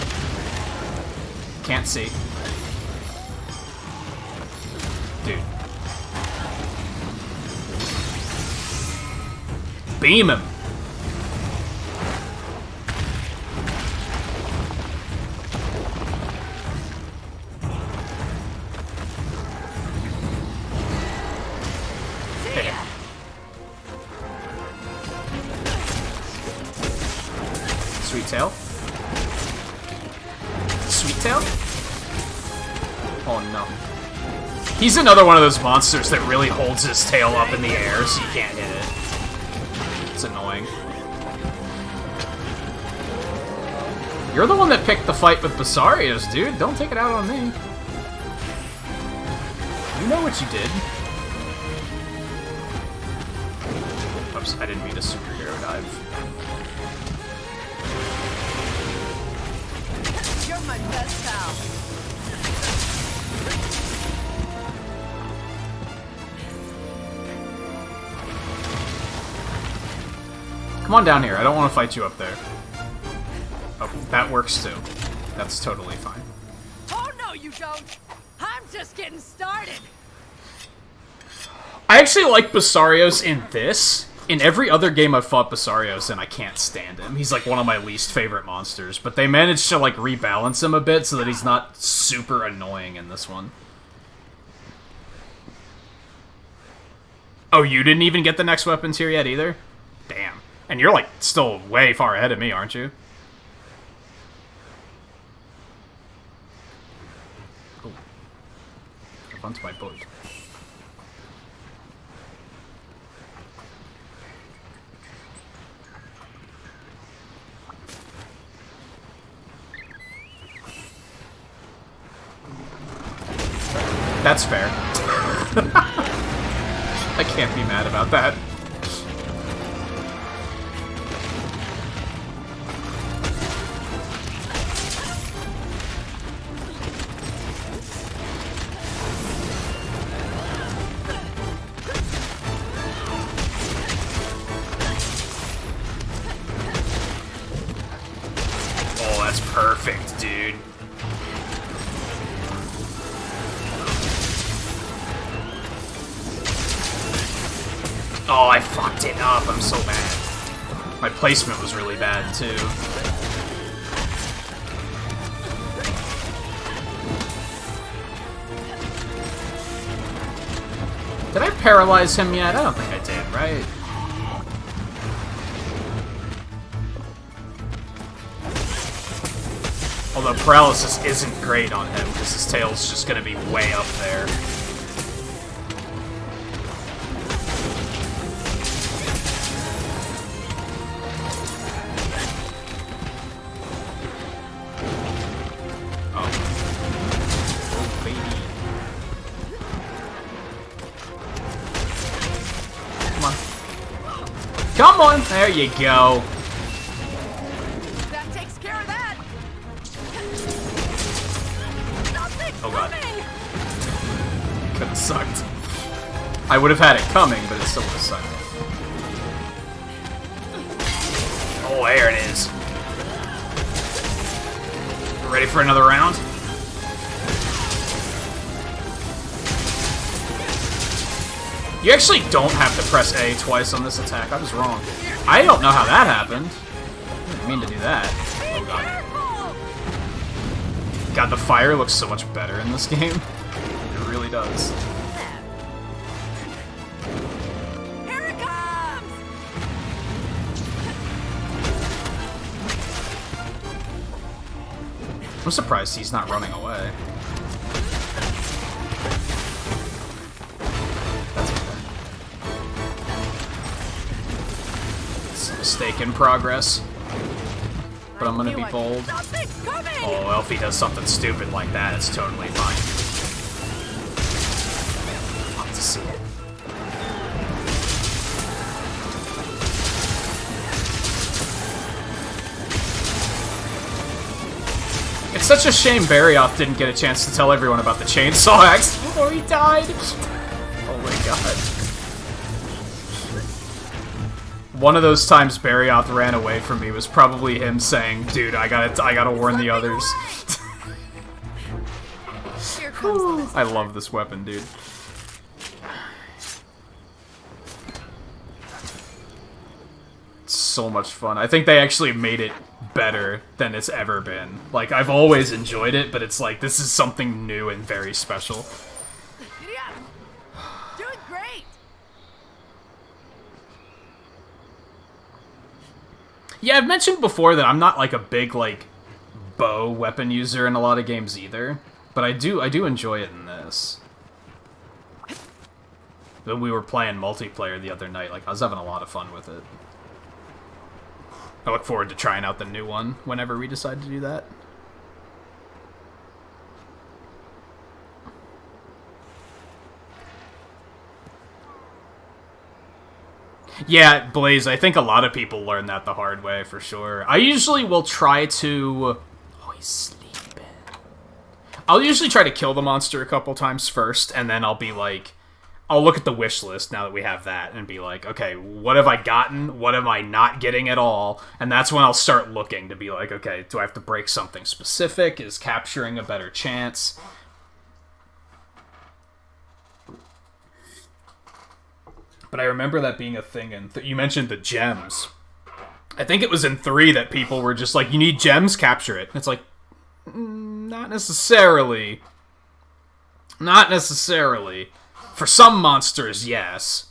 S1: Can't see. Dude. Beam him. Hit him. Sweet tail. Sweet tail? Oh no. He's another one of those monsters that really holds his tail up in the air so you can't hit it. It's annoying. You're the one that picked the fight with Basarios, dude. Don't take it out on me. You know what you did. Oops, I didn't mean to superhero dive.
S7: You're my best pal.
S1: Come on down here. I don't want to fight you up there. Oh, that works too. That's totally fine.
S7: Oh no, you don't! I'm just getting started!
S1: I actually like Basarios in this. In every other game I've fought Basarios in, I can't stand him. He's like one of my least favorite monsters, but they managed to like rebalance him a bit so that he's not super annoying in this one. Oh, you didn't even get the next weapon tier yet either? Damn. And you're like still way far ahead of me, aren't you? Oh. Up onto my boat. That's fair. I can't be mad about that. Oh, that's perfect, dude.
S5: Oh, I fucked it up. I'm so bad. My placement was really bad, too. Did I paralyze him yet? I don't think I did, right? Although paralysis isn't great on him, because his tail's just gonna be way up there. Come on! There you go.
S7: That takes care of that.
S5: Oh god. Could've sucked. I would have had it coming, but it still would have sucked. Oh, there it is. Ready for another round? You actually don't have to press A twice on this attack. I was wrong. I don't know how that happened. I didn't mean to do that. Oh god. God, the fire looks so much better in this game. It really does.
S7: Here it comes!
S5: I'm surprised he's not running away. Mistake in progress. But I'm gonna be bold. Oh, well, if he does something stupid like that, it's totally fine. Love to see it. It's such a shame Barioth didn't get a chance to tell everyone about the chainsaw axe before he died. Oh my god. One of those times Barioth ran away from me was probably him saying, "Dude, I gotta warn the others."
S7: Here comes the
S5: I love this weapon, dude. It's so much fun. I think they actually made it better than it's ever been. Like, I've always enjoyed it, but it's like, this is something new and very special.
S7: Yeah. Doing great.
S5: Yeah, I've mentioned before that I'm not like a big like bow weapon user in a lot of games either, but I do enjoy it in this. When we were playing multiplayer the other night, like I was having a lot of fun with it. I look forward to trying out the new one whenever we decide to do that. Yeah, Blaze, I think a lot of people learn that the hard way, for sure. I usually will try to... Oh, he's sleeping. I'll usually try to kill the monster a couple times first, and then I'll be like... I'll look at the wish list now that we have that, and be like, okay, what have I gotten? What am I not getting at all? And that's when I'll start looking to be like, okay, do I have to break something specific? Is capturing a better chance? But I remember that being a thing, and you mentioned the gems. I think it was in 3 that people were just like, you need gems, capture it. And it's like, not necessarily. Not necessarily. For some monsters, yes.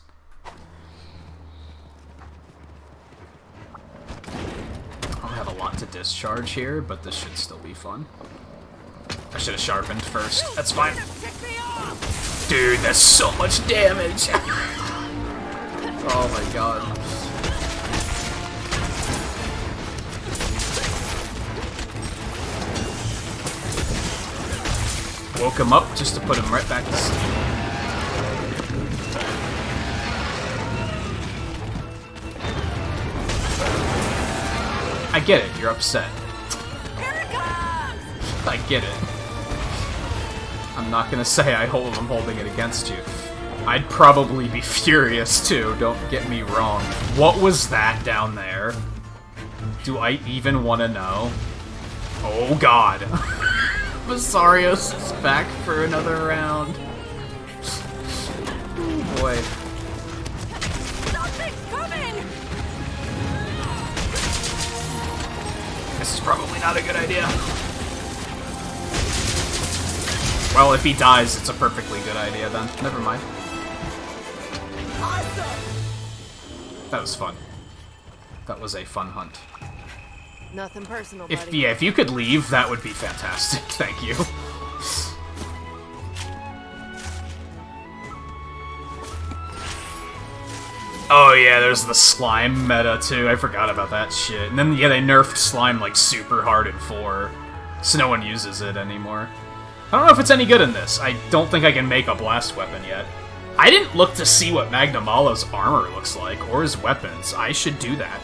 S5: I'll have a lot to discharge here, but this should still be fun. I should have sharpened first. That's fine. Dude, that's so much damage. Oh my god. Woke him up just to put him right back to sleep. I get it, you're upset. I get it. I'm not gonna say I'm holding it against you. I'd probably be furious too, don't get me wrong. What was that down there? Do I even want to know? Oh god. Vasarios is back for another round. Oh boy.
S1: This is probably not a good idea. Well, if he dies, it's a perfectly good idea then. Never mind. That was fun. That was a fun hunt.
S7: Nothing personal, buddy.
S1: If you could leave, that would be fantastic. Thank you. Oh yeah, there's the slime meta too. I forgot about that shit. And then yeah, they nerfed slime like super hard in 4, so no one uses it anymore. I don't know if it's any good in this. I don't think I can make a blast weapon yet. I didn't look to see what Magnamalo's armor looks like, or his weapons. I should do that.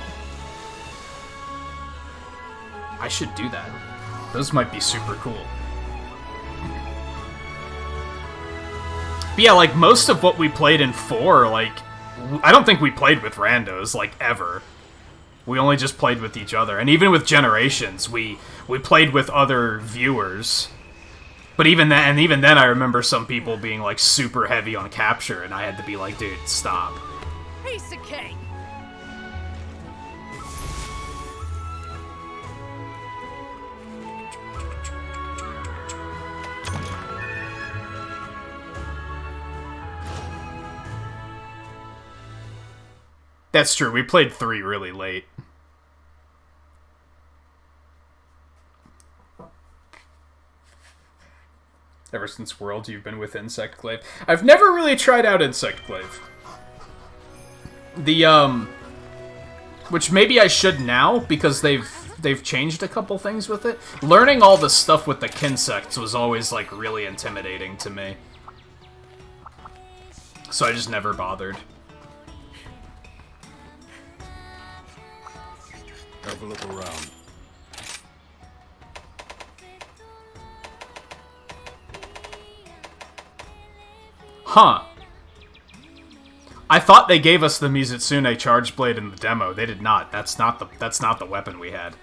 S1: I should do that. Those might be super cool. But yeah, like, most of what we played in 4, like, I don't think we played with randos, like, ever. We only just played with each other. And even with Generations, we played with other viewers. But even then, I remember some people being, like, super heavy on capture, and I had to be like, dude, stop.
S7: Piece of cake.
S1: That's true, we played 3 really late. Ever since World, you've been with Insect Glaive. I've never really tried out Insect Glaive. Which maybe I should now, because they've changed a couple things with it. Learning all the stuff with the Kinsects was always, like, really intimidating to me. So I just never bothered.
S8: Have a look around.
S1: Huh. I thought they gave us the Mizutsune Charge Blade in the demo. They did not. That's not the weapon we had.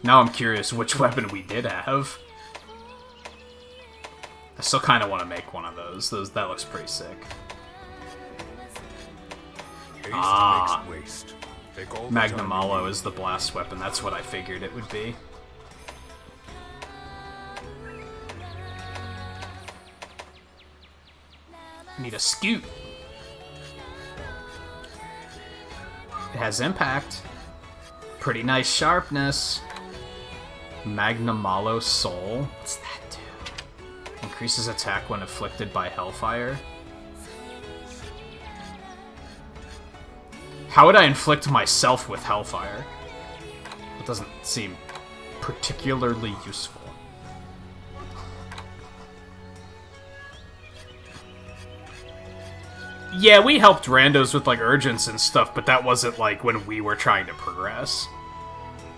S1: Now I'm curious which weapon we did have. I still kind of want to make one of those. That looks pretty sick.
S3: Waste.
S1: Magnamalo is the blast weapon. That's what I figured it would be. Need a scoot. It has impact. Pretty nice sharpness. Magnamalo Soul. What's that do? Increases attack when afflicted by Hellfire. How would I inflict myself with Hellfire? It doesn't seem particularly useful. Yeah, we helped randos with, like, urgents and stuff, but that wasn't, like, when we were trying to progress.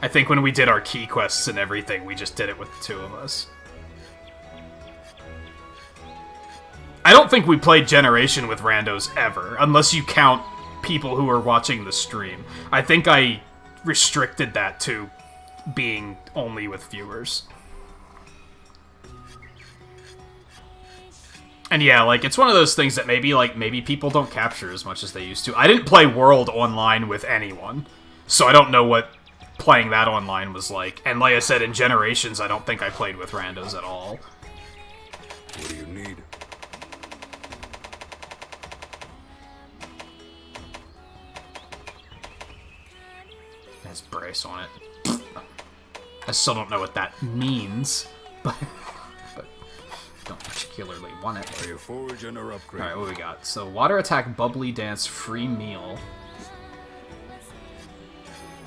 S1: I think when we did our key quests and everything, we just did it with the 2 of us. I don't think we played Generation with randos ever, unless you count people who were watching the stream. I think I restricted that to being only with viewers. And yeah, like, it's one of those things that maybe people don't capture as much as they used to. I didn't play World online with anyone, so I don't know what playing that online was like. And like I said, in Generations, I don't think I played with randos at all.
S3: What do you need?
S1: It has brace on it. I still don't know what that means, but don't particularly want it.
S3: Are you forward or upgrade?
S1: Alright, what do we got? So, Water Attack, Bubbly Dance, Free Meal.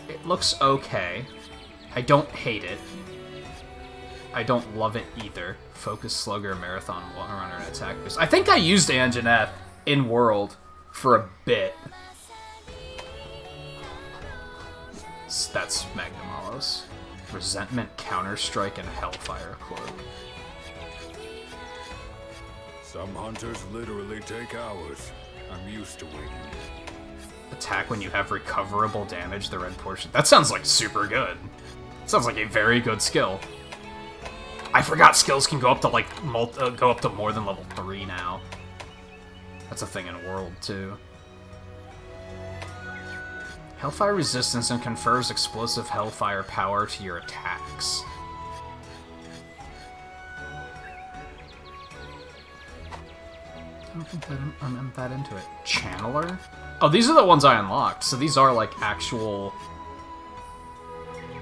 S1: It looks okay. I don't hate it. I don't love it either. Focus, Slugger, Marathon, Runner, and Attack Boost. I think I used Anjaneth in World for a bit. That's Magnamalo's. Resentment, Counter-Strike, and Hellfire Cloak.
S3: Some hunters literally take hours. I'm used to waiting.
S1: Attack when you have recoverable damage, the red portion. That sounds like super good. Sounds like a very good skill. I forgot skills can go up to like go up to more than level 3 now. That's a thing in World too. Hellfire resistance and confers explosive hellfire power to your attacks. I don't think that I'm that into it. Channeler? Oh, these are the ones I unlocked. So these are like actual.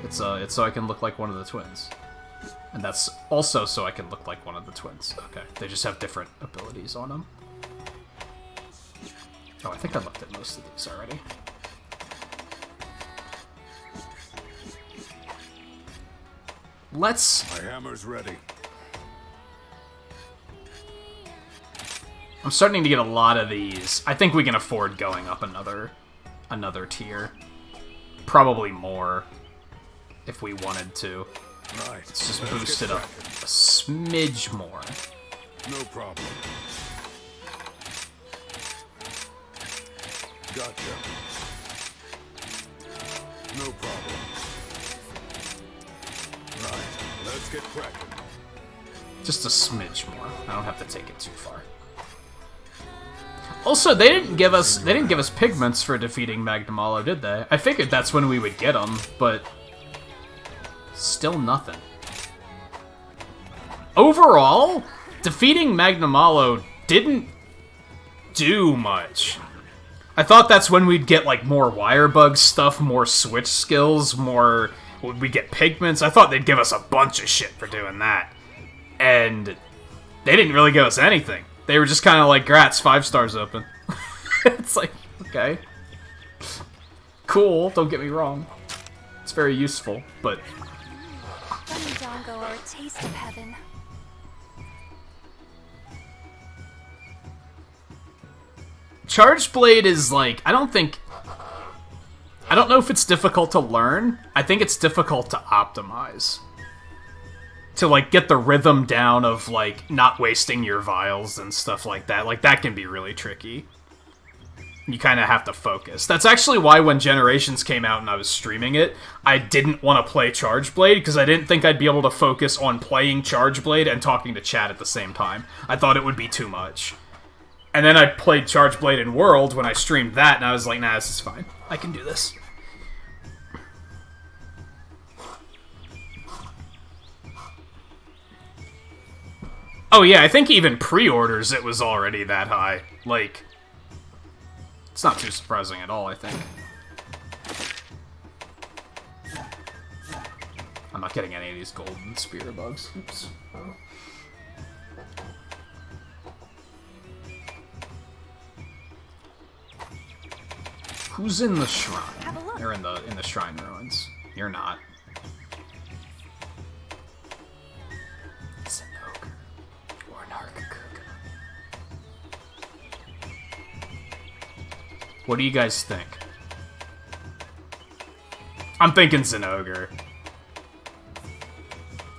S1: It's so I can look like one of the twins, and that's also so I can look like one of the twins. Okay, they just have different abilities on them. Oh, I think I looked at most of these already. Let's.
S8: My hammer's ready.
S1: I'm starting to get a lot of these. I think we can afford going up another tier. Probably more if we wanted to.
S8: Right.
S1: Let's just boost it up a smidge more.
S8: No problem. Gotcha. No problem. Right. Let's get cracking.
S1: Just a smidge more. I don't have to take it too far. Also, they didn't give us pigments for defeating Magnamalo, did they? I figured that's when we would get them, but still nothing. Overall, defeating Magnamalo didn't do much. I thought that's when we'd get like more Wirebug stuff, more switch skills, more we get pigments. I thought they'd give us a bunch of shit for doing that. And they didn't really give us anything. They were just kind of like, grats, 5 stars open. It's like, okay. Cool, don't get me wrong. It's very useful, but...
S4: Bunny Dongo are a taste of heaven.
S1: Charged Blade is like, I don't know if it's difficult to learn. I think it's difficult to optimize. To, like, get the rhythm down of, like, not wasting your vials and stuff like that. Like, that can be really tricky. You kind of have to focus. That's actually why when Generations came out and I was streaming it, I didn't want to play Charge Blade, because I didn't think I'd be able to focus on playing Charge Blade and talking to chat at the same time. I thought it would be too much. And then I played Charge Blade in World when I streamed that, and I was like, nah, this is fine. I can do this. Oh yeah, I think even pre-orders it was already that high. Like, it's not too surprising at all, I think. I'm not getting any of these golden spear bugs. Oops. Who's in the shrine? Or in the shrine ruins? You're not. It's an ogre. Or an Arkakuga. What do you guys think? I'm thinking Zinogre.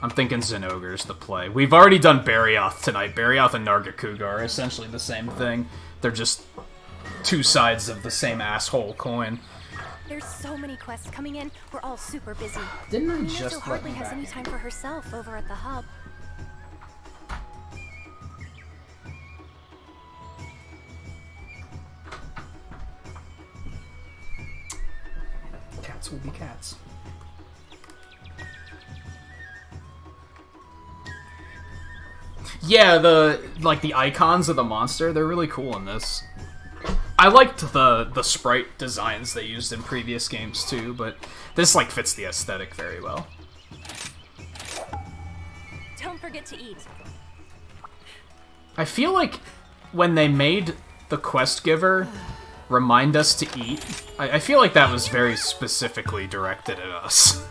S1: I'm thinking Zinogre's the play. We've already done Barioth tonight. Barioth and Nargacuga are essentially the same thing. They're just two sides of the same asshole coin.
S4: There's so many quests coming in. We're all super busy.
S1: Didn't I
S4: Minato
S1: just let
S4: hardly
S1: me
S4: has
S1: back
S4: any
S1: in?
S4: time for herself over at the hub.
S1: Cats will be cats. Yeah, the icons of the monster, they're really cool in this. I liked the sprite designs they used in previous games too, but this like fits the aesthetic very well.
S4: Don't forget to eat.
S1: I feel like when they made the quest giver remind us to eat, I feel like that was very specifically directed at us.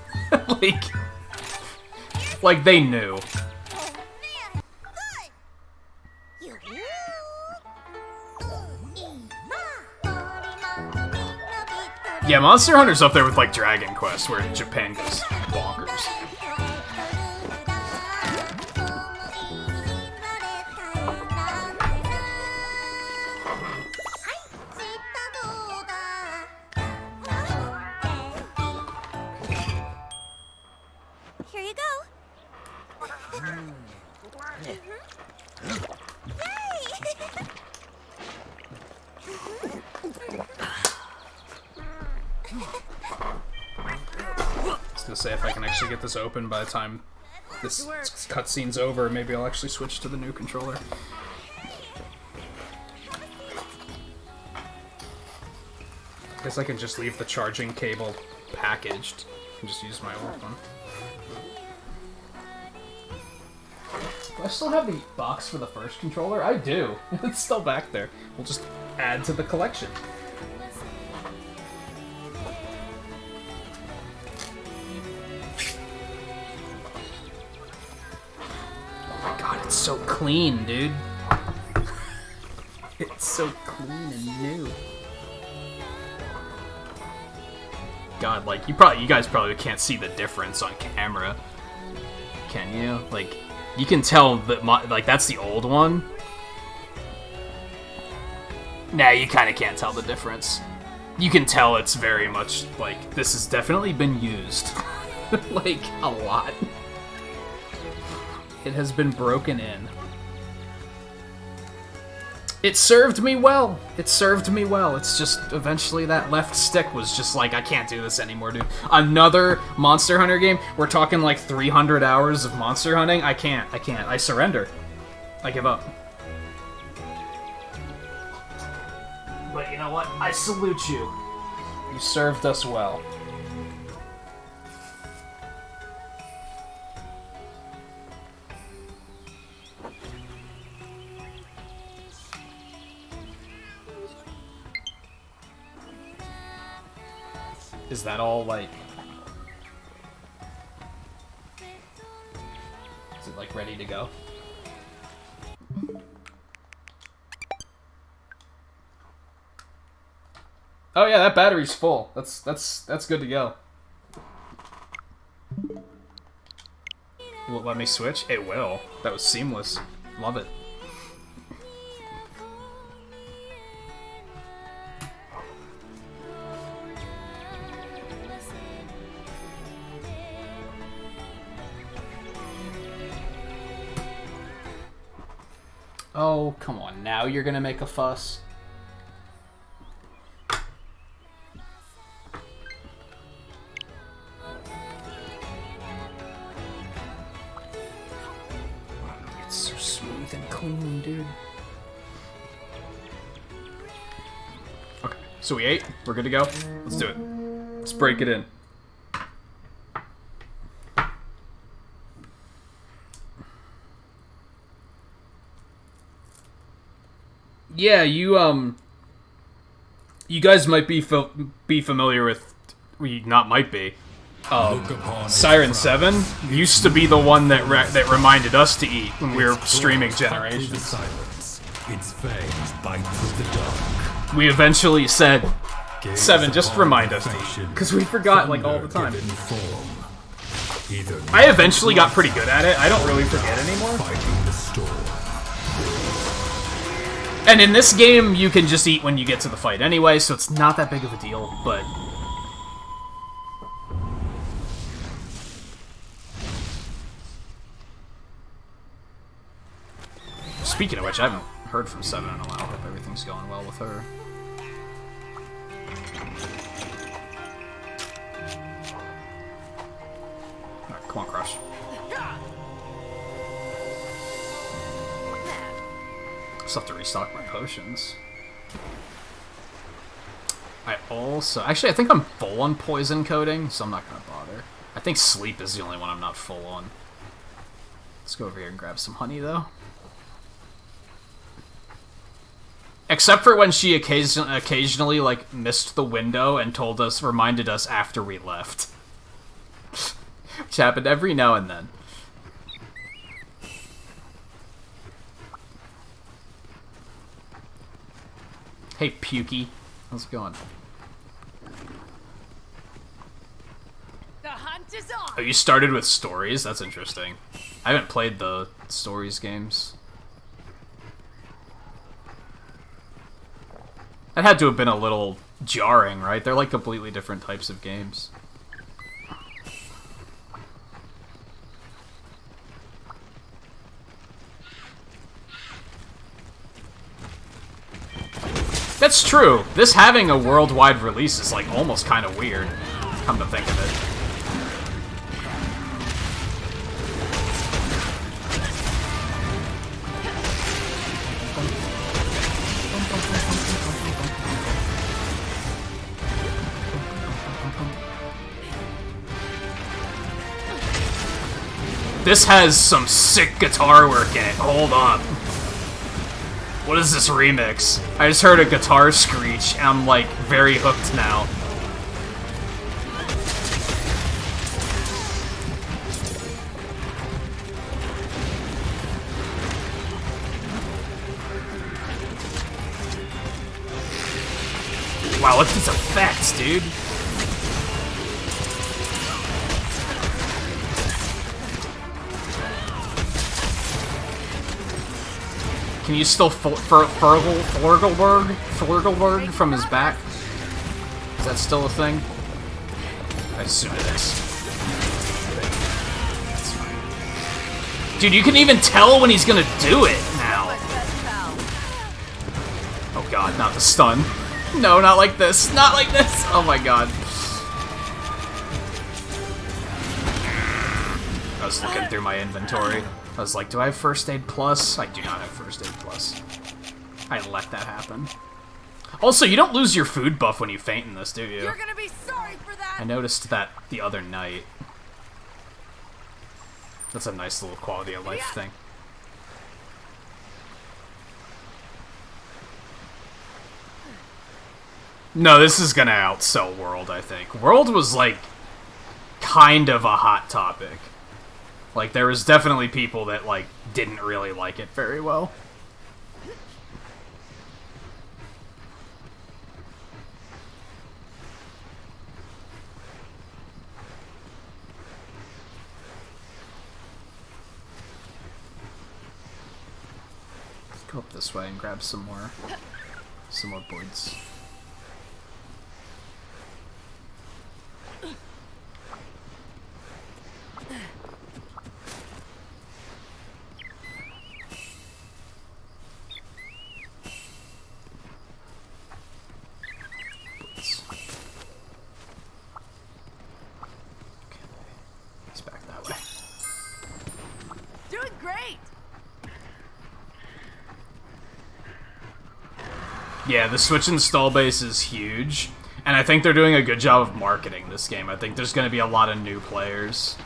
S1: like they knew.
S2: Oh man, good.
S1: Yeah, Monster Hunter's up there with like Dragon Quest, where Japan goes bonkers.
S2: Here you go. Yay!
S5: was gonna say, if I can actually get this open by the time this cutscene's over, maybe I'll actually switch to the new controller. I guess I can just leave the charging cable packaged and just use my old one. Do I still have the box for the first controller? I do. It's still back there. We'll just add to the collection. Oh my god, it's so clean, dude. It's so clean and new. God, like, you guys probably can't see the difference on camera. Can you? Like, you can tell that, like, that's the old one. Nah, you kind of can't tell the difference. You can tell it's very much, like, this has definitely been used. Like, a lot. It has been broken in. It served me well. It served me well. It's just, eventually that left stick was just like, I can't do this anymore, dude. Another Monster Hunter game? We're talking like 300 hours of Monster Hunting? I can't. I surrender. I give up. But you know what? I salute you. You served us well. Is that all, like... Is it, like, ready to go? Oh yeah, that battery's full. That's good to go. Will it let me switch? It will. That was seamless. Love it. Oh, come on. Now you're gonna make a fuss? It's so smooth and clean, dude. Okay, so we ate. We're good to go. Let's do it. Let's break it in. Yeah, you guys might be familiar with, well, not might be. Siren 7 used to be the one that reminded us to eat when we were streaming Generations.
S3: Its fangs bite through the dark.
S5: We eventually said, 7, just remind us to eat, because we forgot like all the time. I eventually got pretty good at it. I don't really forget anymore. And in this game, you can just eat when you get to the fight anyway, so it's not that big of a deal, but... Speaking of which, I haven't heard from 7 in a while. Hope everything's going well with her. Alright, come on, Crush. Still have to restock my potions. I also... Actually, I think I'm full on poison coating, so I'm not going to bother. I think sleep is the only one I'm not full on. Let's go over here and grab some honey, though. Except for when she occasionally, like, missed the window and reminded us after we left. Which happened every now and then. Hey, Pukey. How's it going?
S7: The hunt is on.
S5: Oh, you started with stories? That's interesting. I haven't played the stories games. That had to have been a little jarring, right? They're like completely different types of games. that's true. This having a worldwide release is like almost kind of weird. Come to think of it. This has some sick guitar work in it. Hold up. What is this remix? I just heard a guitar screech, and I'm, like, very hooked now. Wow, look at these effects, dude. Can you still Flurgelberg from his back? Is that still a thing? I assume it is. That's fine. Dude, you can even tell when he's gonna do it now. Oh god, not the stun. No, not like this. Not like this. Oh my god. I was looking through my inventory. I was like, do I have First Aid Plus? I do not have First Aid Plus. I let that happen. Also, you don't lose your food buff when you faint in this, do you?
S7: You're gonna be sorry for that.
S5: I noticed that the other night. That's a nice little quality of life thing. No, this is gonna outsell World, I think. World was, like, kind of a hot topic. Like, there was definitely people that, like, didn't really like it very well. Let's go up this way and grab some more boards.
S7: Doing great.
S5: Yeah, the Switch install base is huge, and I think they're doing a good job of marketing this game. I think there's going to be a lot of new players.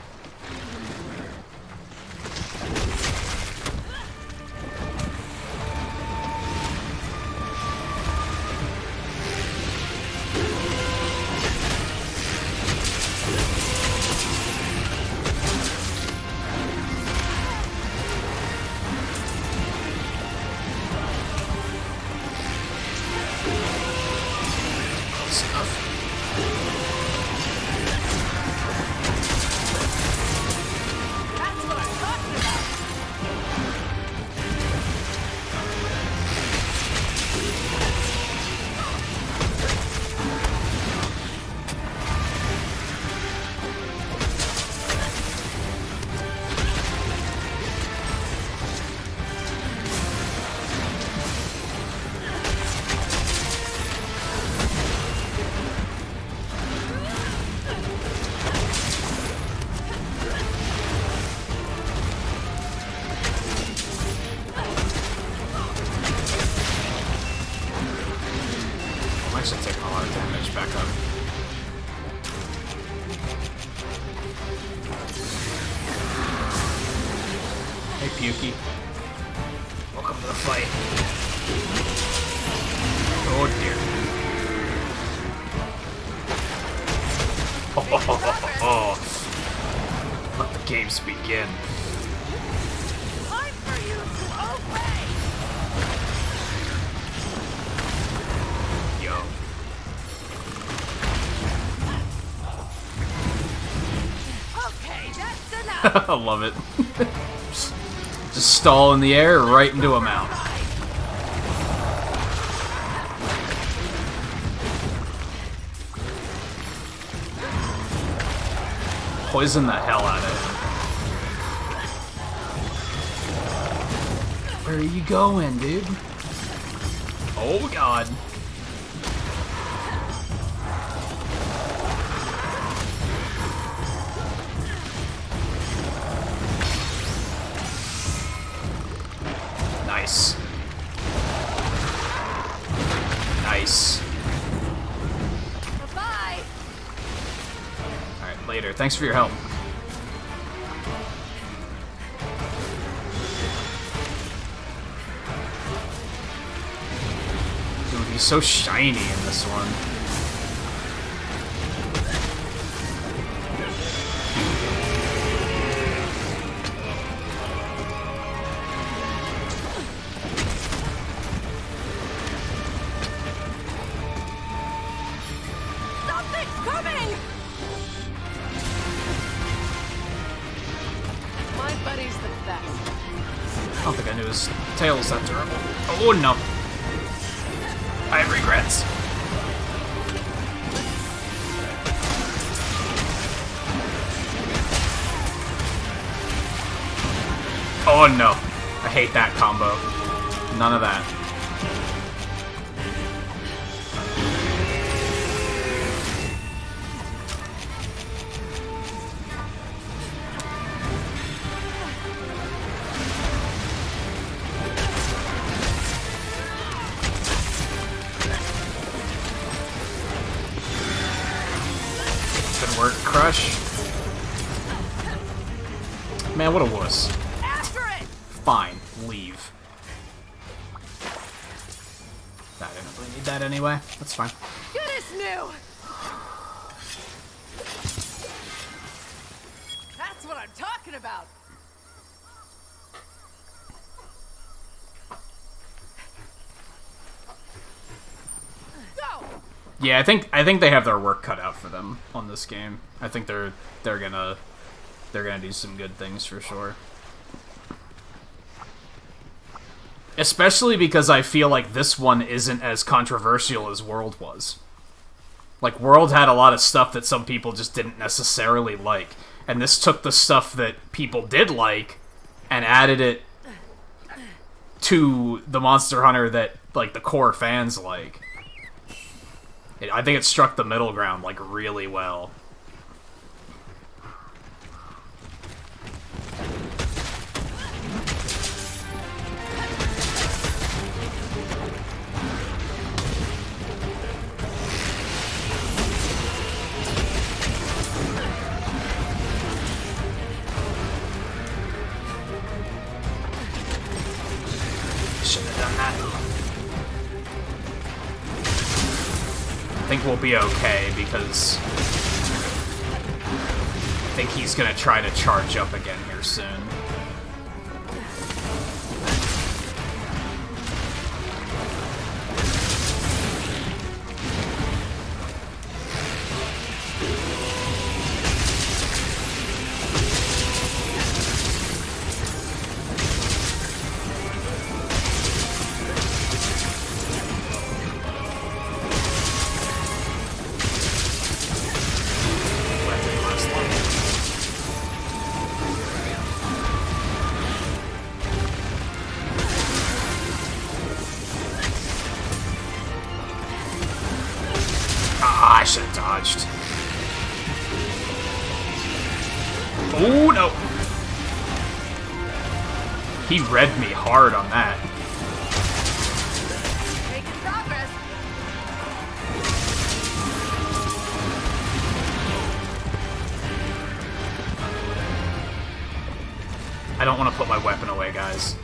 S5: Actually taking a lot of damage back up. Hey, Pukey. Welcome to the fight. Oh dear. Let the games begin.
S7: Time for you to obey.
S5: Yo.
S7: Okay, that's enough.
S5: I love it. Just stall in the air right into a mount. Poison the hell out of it. Where are you going, dude? Oh god.
S1: Nice.
S7: Bye.
S1: Alright, later. Thanks for your help. Dude, he's so shiny in this one.
S7: Something's coming. My buddy's the best.
S1: I don't think I knew his tail was that durable. Oh no. I have regrets. Oh no. I hate that combo. None of that. Good work, Crush. Man, what a wuss.
S7: After it.
S1: Fine, leave. I didn't really need that anyway. That's fine.
S7: Good as new. That's what I'm talking about. Go.
S1: Yeah, I think they have their work cut out for them on this game. I think they're gonna do some good things for sure. Especially because I feel like this one isn't as controversial as World was. Like, World had a lot of stuff that some people just didn't necessarily like. And this took the stuff that people did like and added it to the Monster Hunter that, like, the core fans like. I think it struck the middle ground, like, really well. Shouldn't have done that. I think we'll be okay because I think he's gonna try to charge up again here soon. Ah, I should have dodged. Oh no! He read me hard on that.
S7: Making progress.
S1: I don't want to put my weapon away, guys.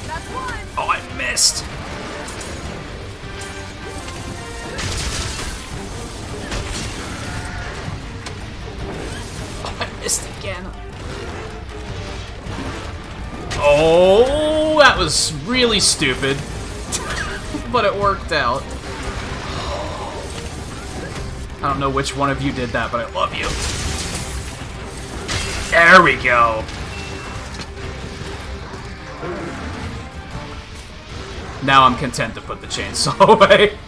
S7: That's one.
S1: Oh, I missed! Oh, I missed again. Oh, that was really stupid. But it worked out. I don't know which one of you did that, but I love you. There we go. Now I'm content to put the chainsaw away.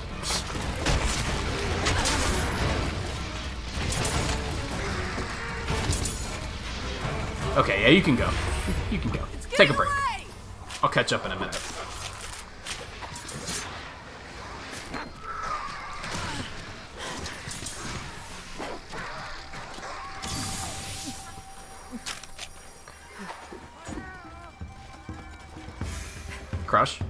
S1: Okay, yeah, you can go. You can go. Take a break. I'll catch up in a minute. Crush.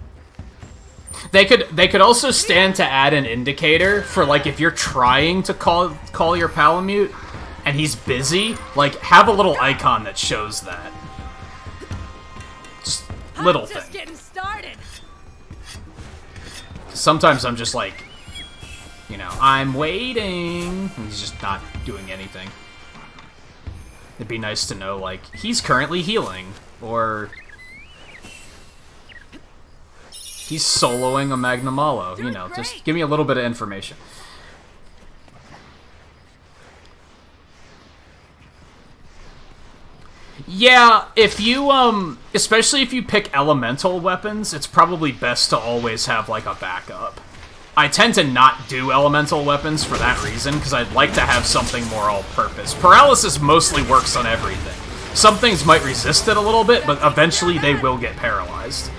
S1: They could also stand to add an indicator for, like, if you're trying to call your Palamute and he's busy, like, have a little icon that shows that. Just little
S7: I'm just
S1: thing.
S7: getting started.
S1: Sometimes I'm just like, you know, I'm waiting, and he's just not doing anything. It'd be nice to know, like, he's currently healing, or he's soloing a Magnamalo, you know, just give me a little bit of information. Yeah, if you, especially if you pick elemental weapons, it's probably best to always have, like, a backup. I tend to not do elemental weapons for that reason, because I'd like to have something more all-purpose. Paralysis mostly works on everything. Some things might resist it a little bit, but eventually they will get paralyzed.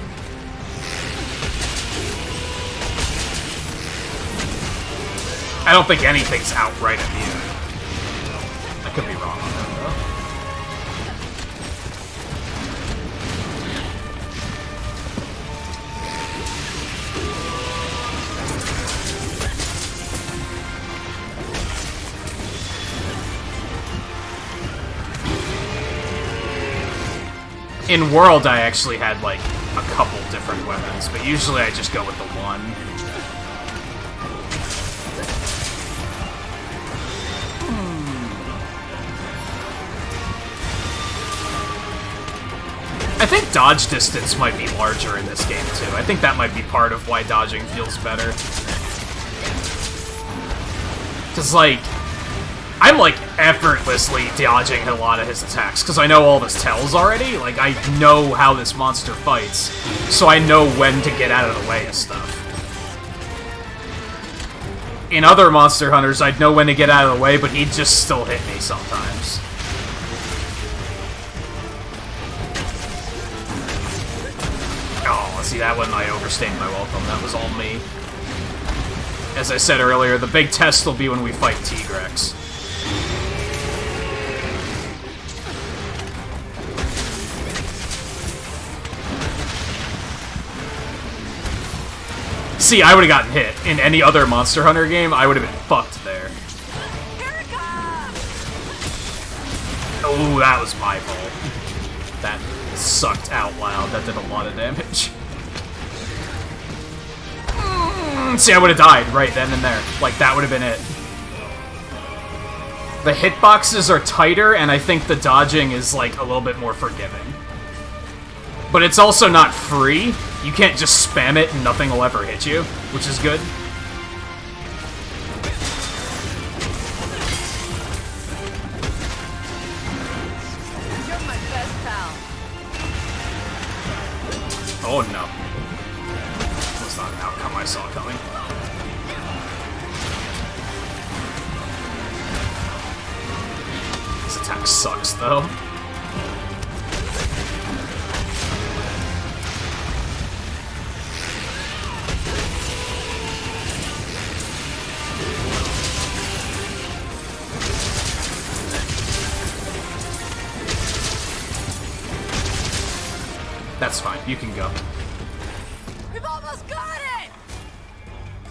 S1: I don't think anything's outright immune. I could be wrong on that, though. In World, I actually had, like, a couple different weapons, but usually I just go with the one. I think dodge distance might be larger in this game, too. I think that might be part of why dodging feels better. Because, like, I'm, like, effortlessly dodging a lot of his attacks, because I know all of his tells already. Like, I know how this monster fights, so I know when to get out of the way of stuff. In other Monster Hunters, I'd know when to get out of the way, but he'd just still hit me sometimes. Oh, see, that one I overstayed my welcome. That was all me. As I said earlier, the big test will be when we fight Tigrex. See, I would have gotten hit. In any other Monster Hunter game, I would have been fucked there. Oh, that was my fault. That sucked out loud. That did a lot of damage. See, I would have died right then and there. Like, that would have been it. The hitboxes are tighter, and I think the dodging is, like, a little bit more forgiving. But it's also not free. You can't just spam it and nothing will ever hit you, which is good.
S7: You're my best pal.
S1: Oh no. That's not an outcome I saw coming. This attack sucks, though. That's fine, you can go.
S7: We've almost got it!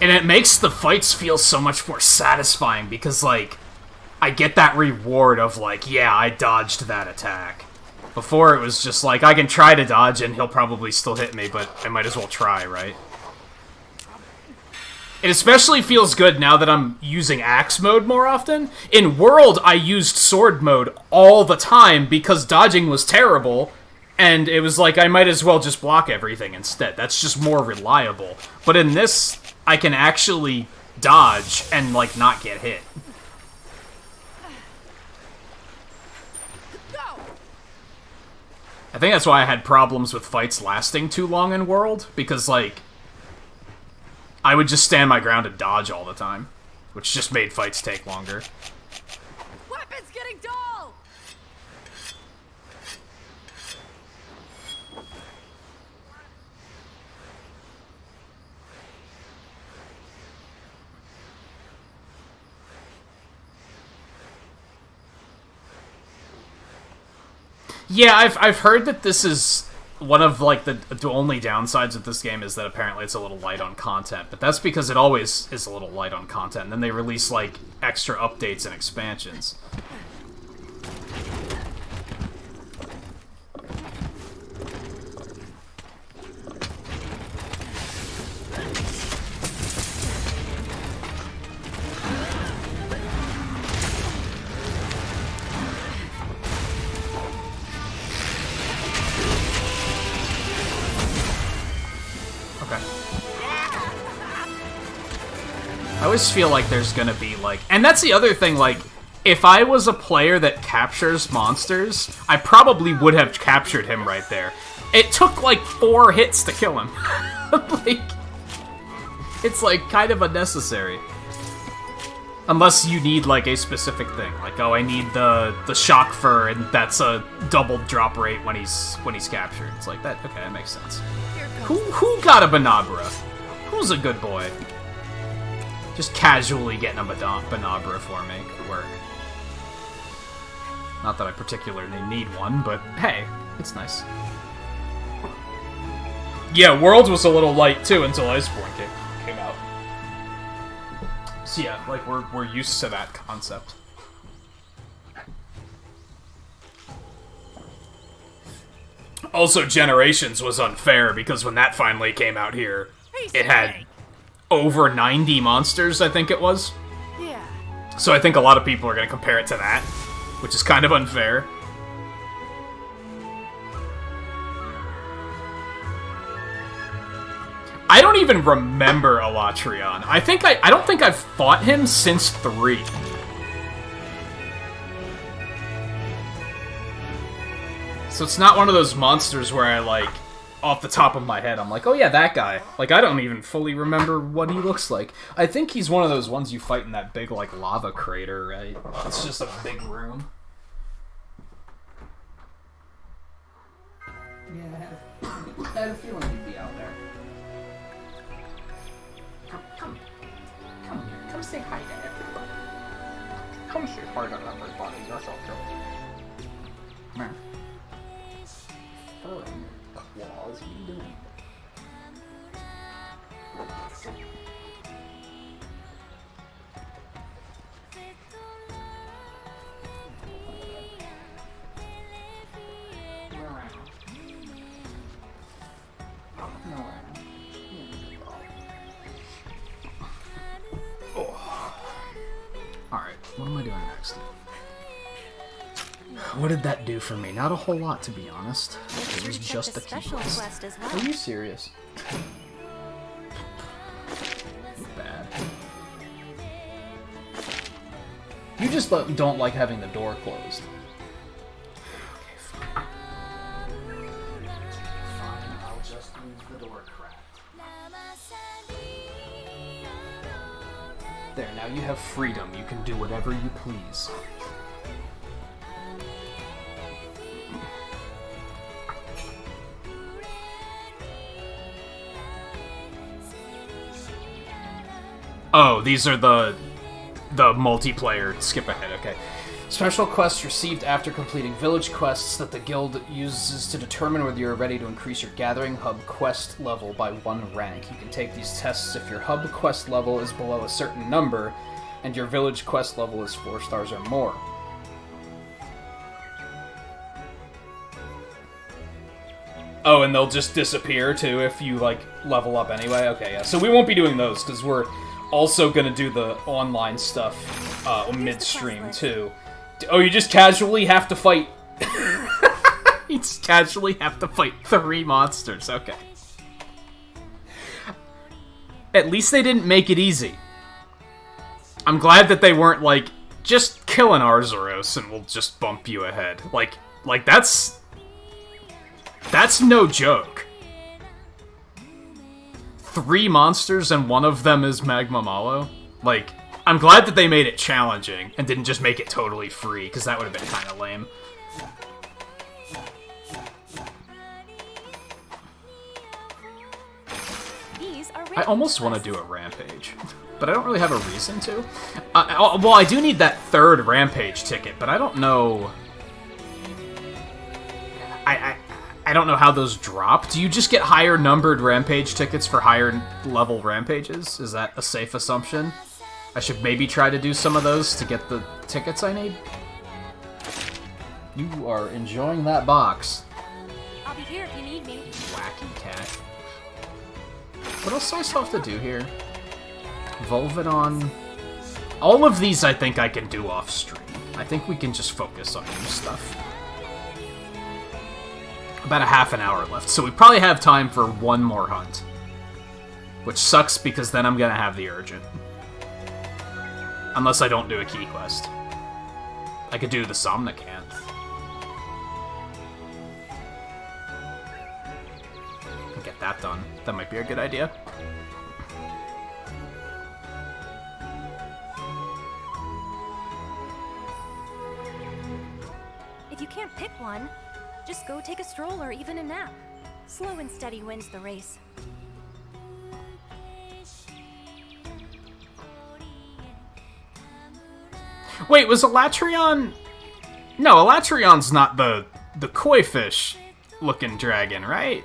S1: And it makes the fights feel so much more satisfying because, like, I get that reward of, like, yeah, I dodged that attack. Before it was just like, I can try to dodge and he'll probably still hit me, but I might as well try, right? It especially feels good now that I'm using axe mode more often. In World, I used sword mode all the time because dodging was terrible. And it was like, I might as well just block everything instead. That's just more reliable. But in this, I can actually dodge and, like, not get hit. I think that's why I had problems with fights lasting too long in World. Because, like, I would just stand my ground and dodge all the time. Which just made fights take longer.
S7: Weapons getting dull!
S1: Yeah, I've heard that this is
S5: one of like the only downsides of this game is that apparently it's a little light on content, but that's because it always is a little light on content. And then they release like extra updates and expansions. I always feel like there's gonna be, like... And that's the other thing, like, if I was a player that captures monsters, I probably would have captured him right there. It took, like, 4 hits to kill him. Like, it's, like, kind of unnecessary. Unless you need, like, a specific thing. Like, oh, I need the shock fur, and that's a double drop rate when he's captured. It's like, that, okay, that makes sense. Who got a Banabra? Who's a good boy? Just casually getting a Banabra for me could work. Not that I particularly need one, but hey, it's nice. Yeah, Worlds was a little light too until Iceborne came out. So yeah, like we're used to that concept. Also, Generations was unfair because when that finally came out here, it had over 90 monsters, I think it was.
S7: Yeah.
S5: So I think a lot of people are going to compare it to that, which is kind of unfair. I don't even remember Alatrion. I don't think I've fought him since 3. So it's not one of those monsters where I, like, off the top of my head, I'm like, oh yeah, that guy. Like, I don't even fully remember what he looks like. I think he's one of those ones you fight in that big, like, lava crater, right? It's just a big room. Yeah, I had a feeling he'd be out there. Come here. Come say hi to everybody. Come say hi to everybody. You're so cute. Come here. Claws, what are you doing? Alright, what am I doing next? What did that do for me? Not a whole lot, to be honest. It was just a
S2: special
S5: quest.
S2: quest as well.
S5: Are you serious? You're bad. You just don't like having the door closed. Okay, fine. Fine, I'll just leave the door cracked. There, now you have freedom. You can do whatever you please. Oh, these are the multiplayer skip ahead, okay. Special quests received after completing village quests that the guild uses to determine whether you're ready to increase your gathering hub quest level by 1 rank. You can take these tests if your hub quest level is below a certain number and your village quest level is 4 stars or more. Oh, and they'll just disappear too if you, like, level up anyway? Okay, yeah. So we won't be doing those because we're also gonna do the online stuff midstream too. Oh, you just casually have to fight. You just casually have to fight 3 monsters. Okay. At least they didn't make it easy. I'm glad that they weren't like, just kill an Arzuros and we'll just bump you ahead. Like that's no joke. 3 monsters and one of them is Magma Malo. Like, I'm glad that they made it challenging and didn't just make it totally free, because that would have been kind of lame. I almost want to do a rampage, but I don't really have a reason to. Well, I do need that 3rd rampage ticket, but I don't know... I don't know how those drop. Do you just get higher numbered rampage tickets for higher level rampages? Is that a safe assumption? I should maybe try to do some of those to get the tickets I need. You are enjoying that box.
S4: I'll be here if you need me.
S5: Wacky cat. What else do I still have to do here? Volvidon. All of these I think I can do off stream. I think we can just focus on new stuff. About a half an hour left, so we probably have time for one more hunt. Which sucks because then I'm gonna have the urgent. Unless I don't do a key quest. I could do the Somnicanth. Get that done. That might be a good idea.
S4: If you can't pick one, just go take a stroll or even a nap. Slow and steady wins the race.
S5: Wait, was Elatrion... No, Elatrion's not the koi fish looking dragon, right?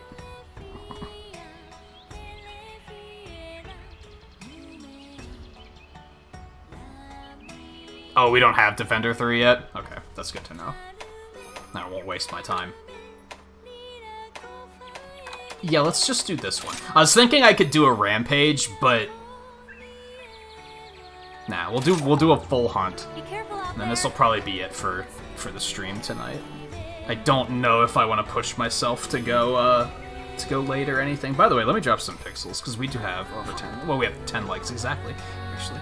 S5: Oh, we don't have Defender 3 yet? Okay, that's good to know. I won't waste my time. Yeah, let's just do this one. I was thinking I could do a rampage, but... Nah, we'll do a full hunt.
S4: Be careful out
S5: And then
S4: there.
S5: this will probably be it for the stream tonight. I don't know if I want to push myself to go late or anything. By the way, let me drop some pixels, because we do have over 10. Well, we have 10 likes exactly, actually.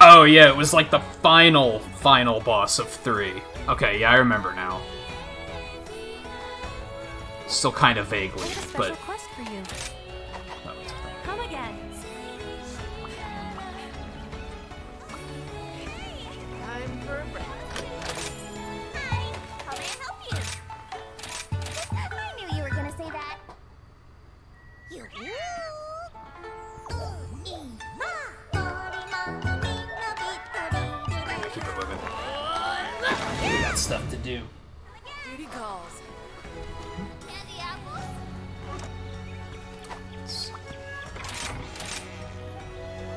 S5: Oh, yeah, it was like the final boss of 3. Okay, yeah, I remember now. Still kind of vaguely,
S4: I have a special
S5: but...
S4: quest for you.
S5: Oh, it's okay.
S4: Come again.
S7: Time for a break.
S2: Hi, how may I help you? I knew you were gonna say that. You.
S5: Keep it moving. We got stuff to do.
S7: Duty calls.
S2: Candy apples?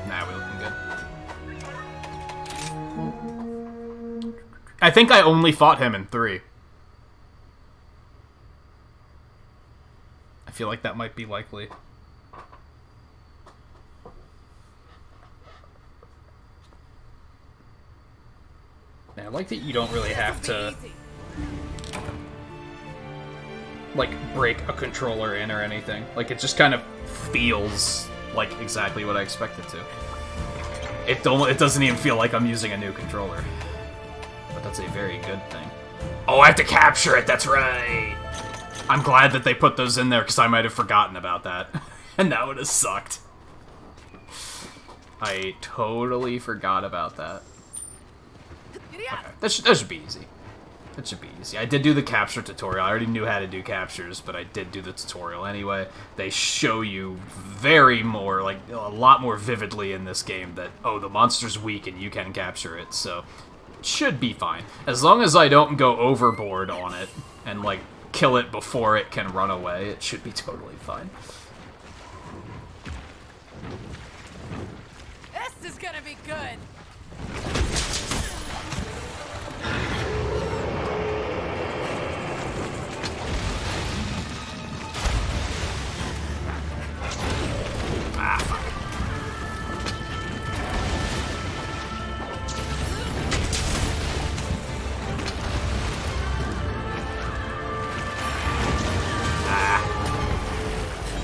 S5: Nah, we're looking good. I think I only fought him in 3. I feel like that might be likely. Man, I like that you don't really have to,
S7: Easy.
S5: like, break a controller in or anything. Like, it just kind of feels like exactly what I expect it to. It doesn't even feel like I'm using a new controller. But that's a very good thing. Oh, I have to capture it, that's right! I'm glad that they put those in there, because I might have forgotten about that. And that would have sucked. I totally forgot about that. Okay, that should be easy. That should be easy. I did do the capture tutorial. I already knew how to do captures, but I did do the tutorial anyway. They show you a lot more vividly in this game that, oh, the monster's weak and you can capture it, so it should be fine. As long as I don't go overboard on it and, like, kill it before it can run away, it should be totally fine.
S7: This is gonna be good.
S5: Ah, fuck.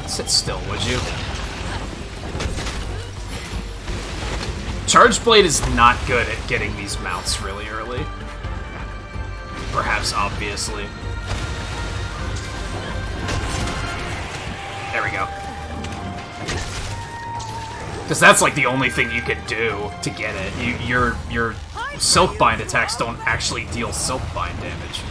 S5: Sit still, would you? Charge Blade is not good at getting these mounts really early. Perhaps obviously. There we go. Because that's like the only thing you can do to get it. Your Silkbind attacks don't actually deal Silkbind damage.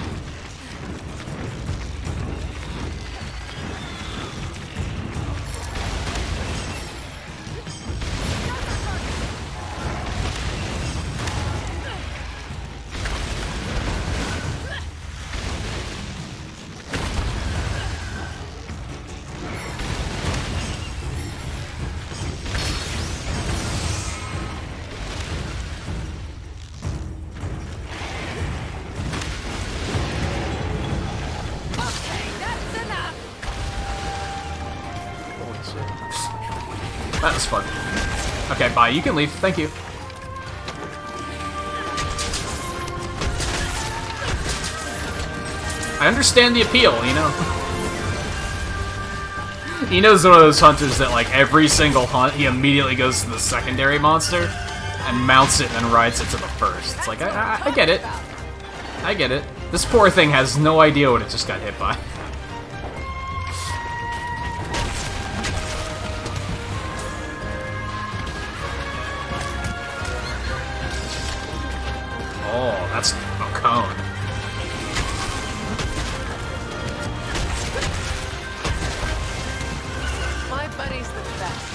S1: was fun. Okay, bye. You can leave. Thank you. I understand the appeal, you know? Eno's one of those hunters that, like, every single hunt, he immediately goes to the secondary monster and mounts it and then rides it to the first. It's like, I get it. I get it. This poor thing has no idea what it just got hit by. Oh, that's a cone.
S7: My buddy's the best.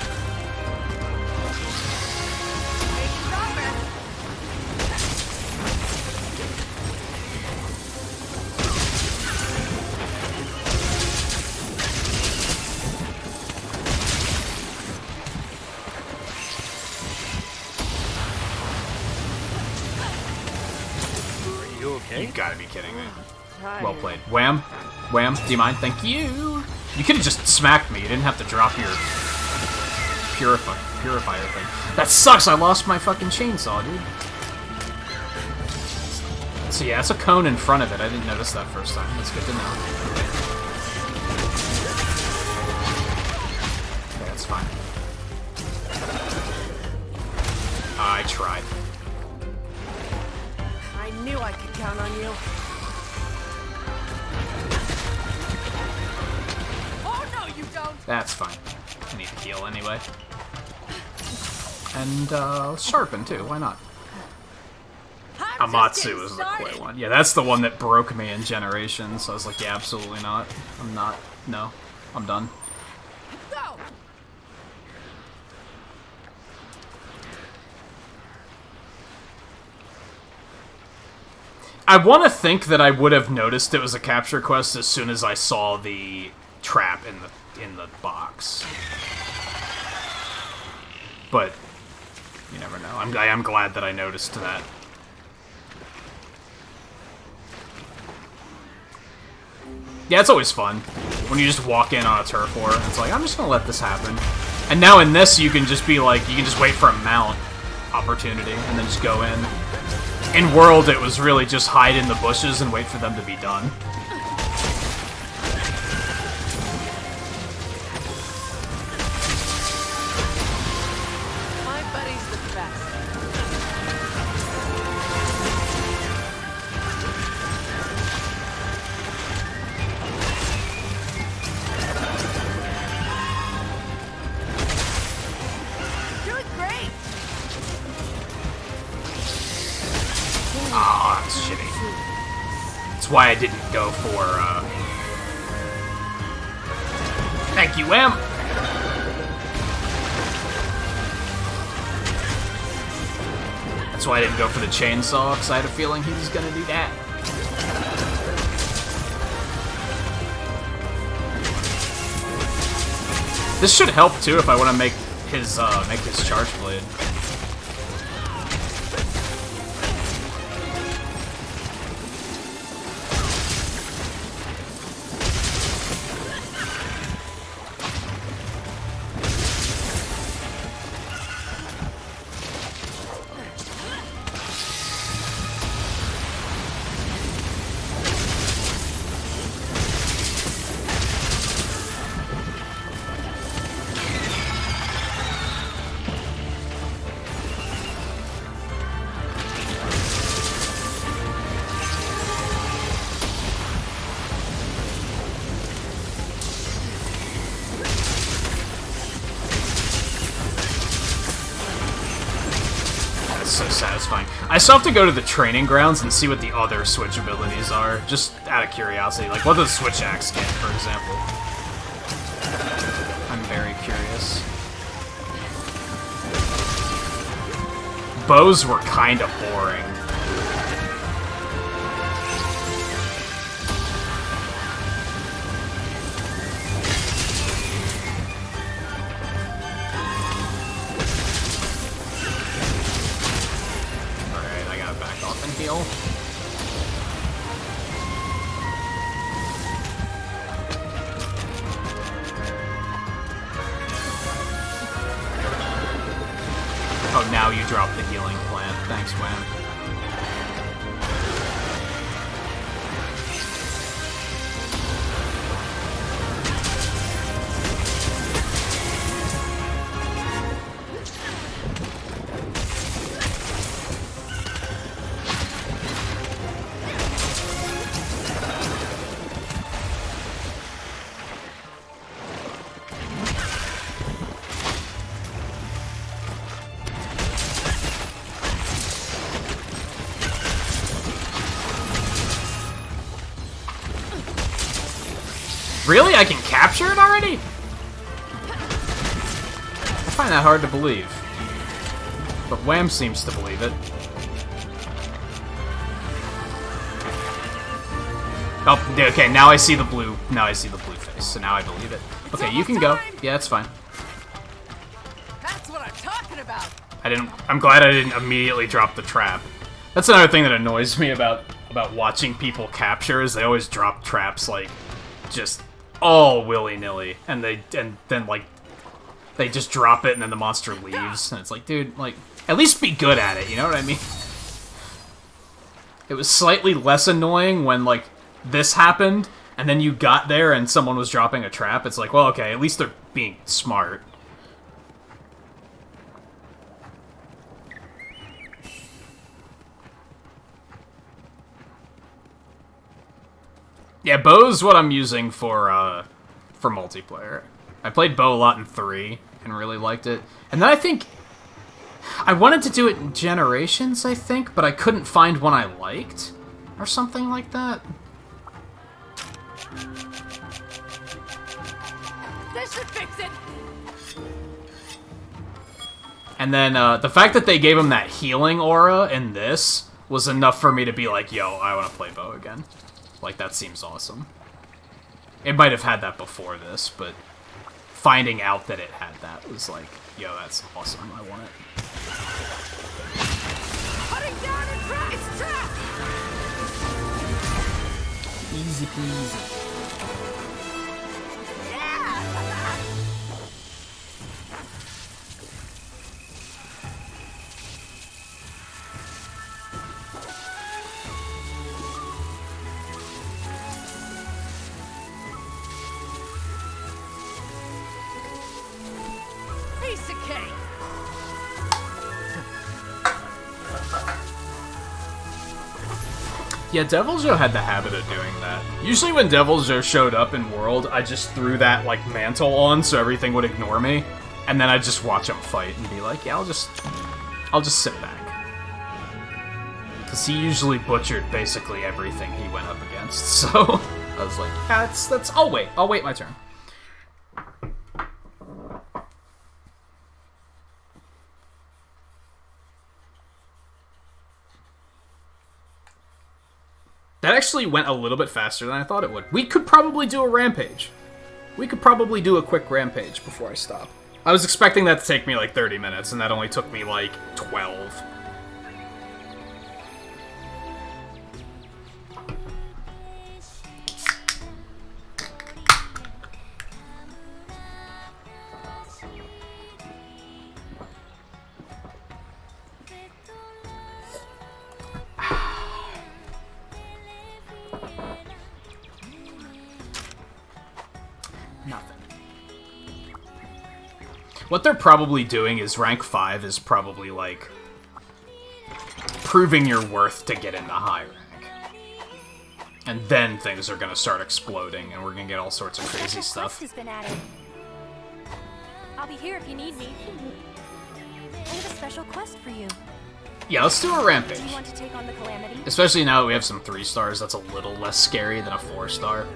S7: Hey, stop it!
S6: Are you okay?
S1: You gotta be kidding me. Well played. Wham. Wham. Do you mind? Thank you. You could have just smacked me. You didn't have to drop your purifier thing. That sucks. I lost my fucking chainsaw, dude. So yeah, it's a cone in front of it. I didn't notice that first time. That's good to know. Okay, that's fine. I tried.
S7: I knew I could count on you. Oh no, you don't!
S1: That's fine. I need to heal anyway. And, sharpen too. Why not?
S7: I'm just
S1: Amatsu
S7: getting
S1: was the
S7: started.
S1: quick one. Yeah, that's the one that broke me in Generations. So I was like, yeah, absolutely not. I'm not. No. I'm done.
S7: Go!
S1: I want to think that I would have noticed it was a capture quest as soon as I saw the trap in the box. But you never know. I am glad that I noticed that. Yeah, it's always fun when you just walk in on a turf war. It's like, I'm just gonna let this happen. And now in this, you can just be like, you can just wait for a mount opportunity and then just go in. In World, it was really just hide in the bushes and wait for them to be done.
S7: My buddy's the best. Doing great!
S1: Ah, that's shitty. That's why I didn't go for, Thank you, Em! That's why I didn't go for the chainsaw, because I had a feeling he was gonna do that. This should help, too, if I want to make his charge blade. So satisfying. I still have to go to the training grounds and see what the other Switch abilities are, just out of curiosity. Like, what does Switch Axe get, for example? I'm very curious. Bows were kind of boring. Heal.
S5: Thanks, Wham. Really? I can capture it already? I find that hard to believe. But Wham seems to believe it. Oh, okay, now I see the blue. Now I see the blue face, so now I believe it. Okay, you can go. Yeah, it's fine.
S7: That's what I'm talking about.
S5: I'm glad I didn't immediately drop the trap. That's another thing that annoys me about watching people capture is they always drop traps like just all willy-nilly, and then like they just drop it and then the monster leaves, and it's like, dude, like, at least be good at it, you know what I mean? It was slightly less annoying when like this happened and then you got there and someone was dropping a trap. It's like, well, okay, at least they're being smart. Yeah, Bo's what I'm using for multiplayer. I played Bo a lot in 3 and really liked it. And then I think I wanted to do it in Generations, I think, but I couldn't find one I liked or something like that.
S7: This should fix it.
S5: And then the fact that they gave him that healing aura in this was enough for me to be like, yo, I want to play Bo again. Like, that seems awesome. It might have had that before this, but finding out that it had that was like, yo, that's awesome, I want it.
S7: Putting down a trap. It's trapped.
S5: Easy peasy.
S7: Yeah. Piece of cake.
S5: Yeah, Devil's Joe had the habit of doing that. Usually when Devil's Joe showed up in World, I just threw that, like, mantle on so everything would ignore me, and then I'd just watch him fight and be like, yeah, I'll just sit back. Because he usually butchered basically everything he went up against, so I was like, yeah, I'll wait my turn. That actually went a little bit faster than I thought it would. We could probably do a rampage. We could probably do a quick rampage before I stop. I was expecting that to take me like 30 minutes, and that only took me like 12. Nothing. What they're probably doing is rank 5 is probably like proving your worth to get into high rank. And then things are gonna start exploding and we're gonna get all sorts of crazy
S4: Special
S5: stuff.
S4: quest has been added. I'll be here if you need me. I have a special quest for you.
S5: Yeah, let's do a rampage.
S4: Do you want to take on the Calamity?
S5: Especially now that we have some 3 stars, that's a little less scary than a 4 star.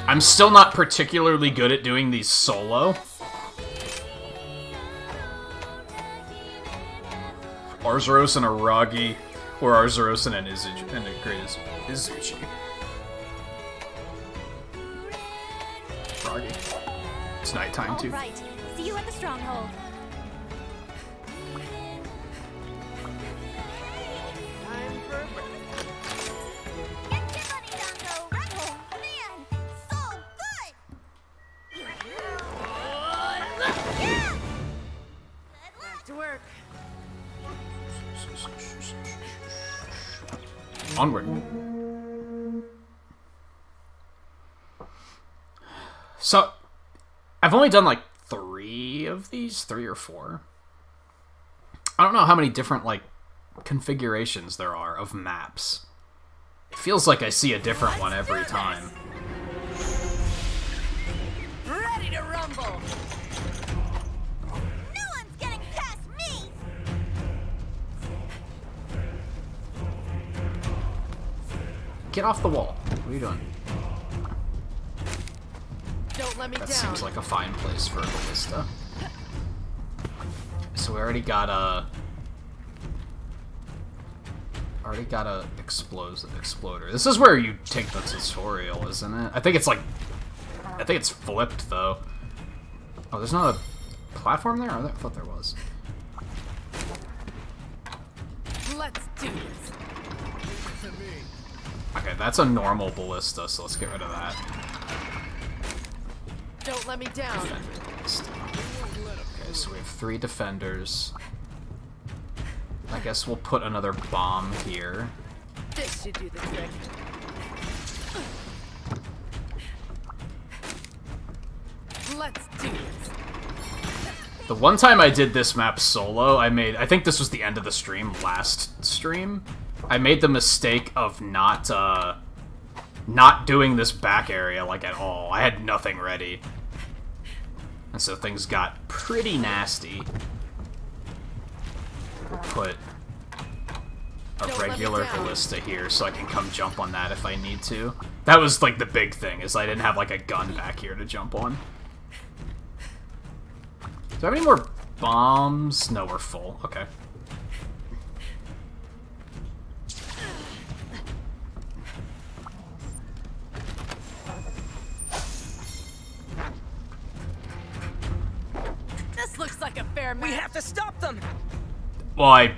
S5: I'm still not particularly good at doing these solo. Arzuros and Aragi, or Arzuros and an Izuchi, and a great Izuchi. Aragi. It's nighttime too.
S4: All right. See you at the stronghold.
S7: Time for a break.
S2: Get your money down, though. Oh, man. So good. Yeah. Good luck.
S7: Back to work.
S5: Onward. So, I've only done like 3 of these, 3 or 4. I don't know how many different like configurations there are of maps. It feels like I see a different one every time.
S7: Ready to rumble.
S2: No one's getting past me!
S5: Get off the wall. What are you doing?
S7: Don't let me
S5: That
S7: down.
S5: seems like a fine place for a ballista. So we already got a exploder. This is where you take the tutorial, isn't it? I think it's flipped though. Oh, there's not a platform there? I thought there was.
S7: Let's do this.
S5: Okay, that's a normal ballista, so let's get rid of that.
S7: Don't let me down.
S5: Defender ballista. Okay, so we have 3 defenders. I guess we'll put another bomb here.
S7: This should do the trick. Let's do this.
S5: The one time I did this map solo, I think this was the end of the stream, last stream. I made the mistake of not doing this back area, like, at all. I had nothing ready. And so things got pretty nasty. We'll put a regular ballista here so I can come jump on that if I need to. That was, like, the big thing, is I didn't have, like, a gun back here to jump on. Do I have any more bombs? No, we're full. Okay.
S7: This looks like a fair match.
S9: We have to stop them!
S5: Well, I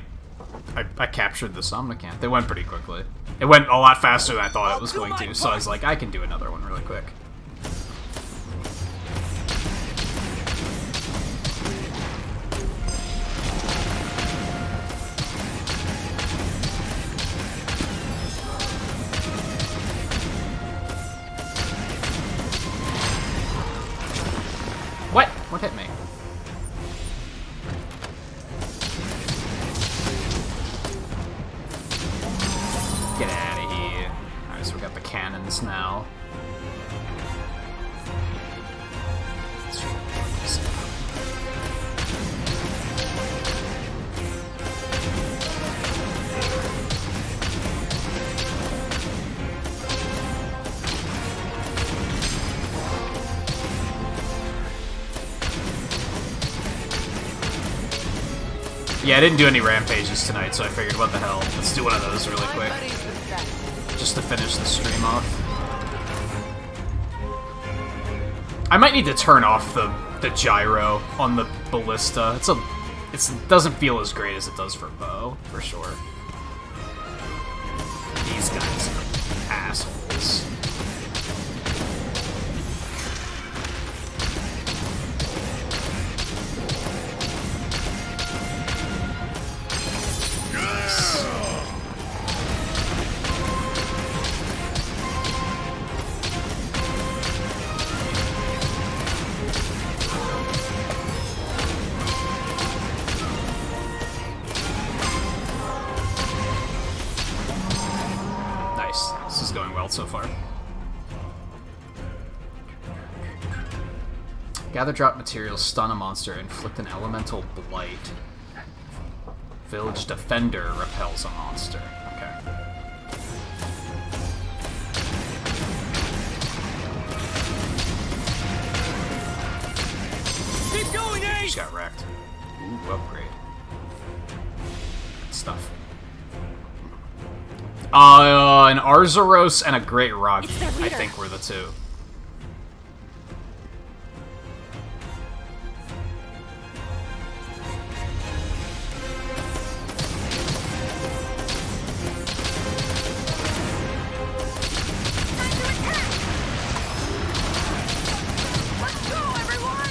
S5: captured the Somnicant. They went pretty quickly. It went a lot faster than I thought it was going to, so I was like, I can do another one really quick. What? What hit me? Get out of here. Alright, so we got the cannons now. Yeah, I didn't do any rampages tonight, so I figured, what the hell, let's do one of those really quick, just to finish the stream off. I might need to turn off the gyro on the ballista. It doesn't feel as great as it does for bow, for sure. These guys are assholes. Nice. This is going well so far. Gather drop materials, stun a monster, inflict an elemental blight. Village defender repels a monster. Okay.
S9: Keep going, Ace!
S5: Just got wrecked. Ooh, upgrade. Good stuff. An Arzuros and a Great Rock, I think, were the 2.
S7: Let's go, everyone!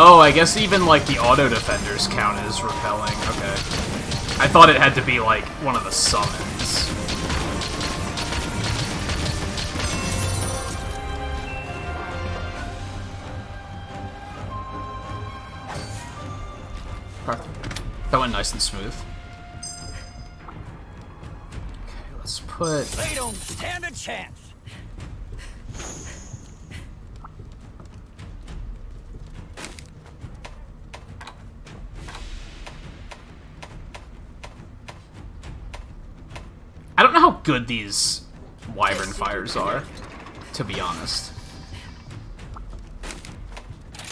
S5: Oh, I guess even, like, the auto-defenders count as repelling. Okay. I thought it had to be, like, one of the summons. That went nice and smooth. Okay, let's put...
S6: They don't stand a chance.
S5: I don't know how good these wyvern fires are, to be honest.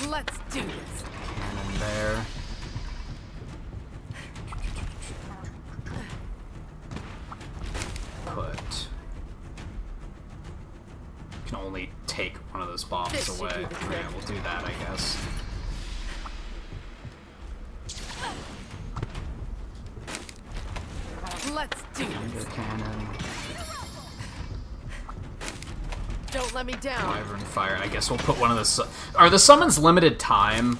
S7: Let's do this.
S5: Cannon there. Put... Can only take one of those bombs
S7: This should
S5: away.
S7: do the trick.
S5: Yeah, we'll do that, I guess.
S7: Let's do
S5: Thunder
S7: this.
S5: cannon.
S7: Don't let me down.
S5: Wyvern fire. I guess we'll put one of the... Are the summons limited time?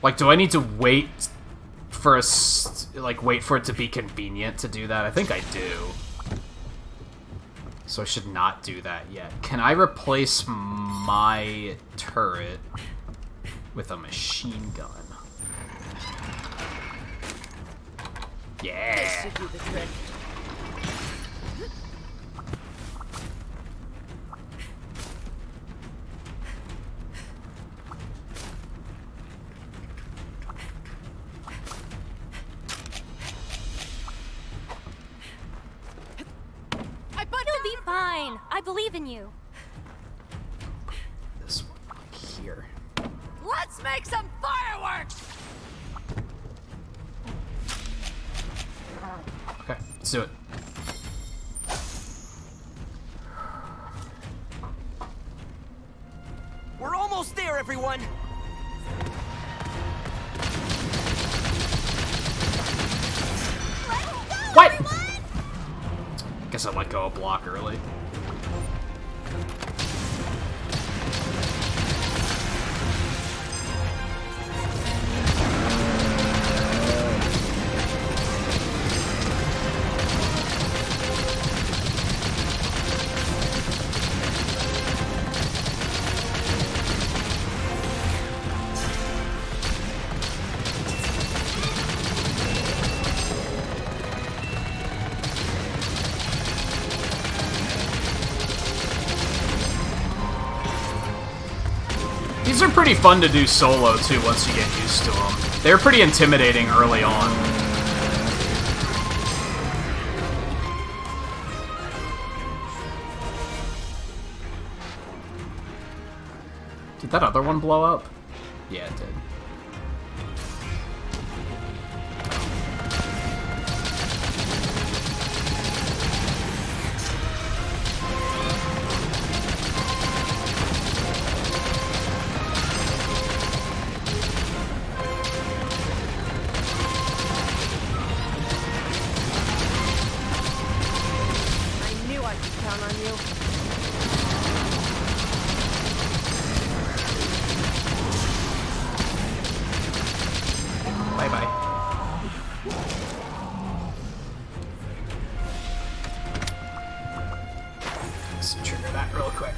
S5: Like, do I need to wait for a... Like, wait for it to be convenient to do that? I think I do. So I should not do that yet. Can I replace my turret with a machine gun?
S7: This
S5: Yeah!
S7: should do the trick.
S4: You'll be fine. I believe in you.
S5: This one like here.
S7: Let's make some fireworks!
S5: Okay, let's do it.
S9: We're almost there, everyone!
S5: What? Guess I let go a block early. These are pretty fun to do solo, too, once you get used to them. They're pretty intimidating early on. Did that other one blow up? Yeah, it did.
S7: I knew I could count on you.
S5: Bye-bye. Let's trigger that real quick.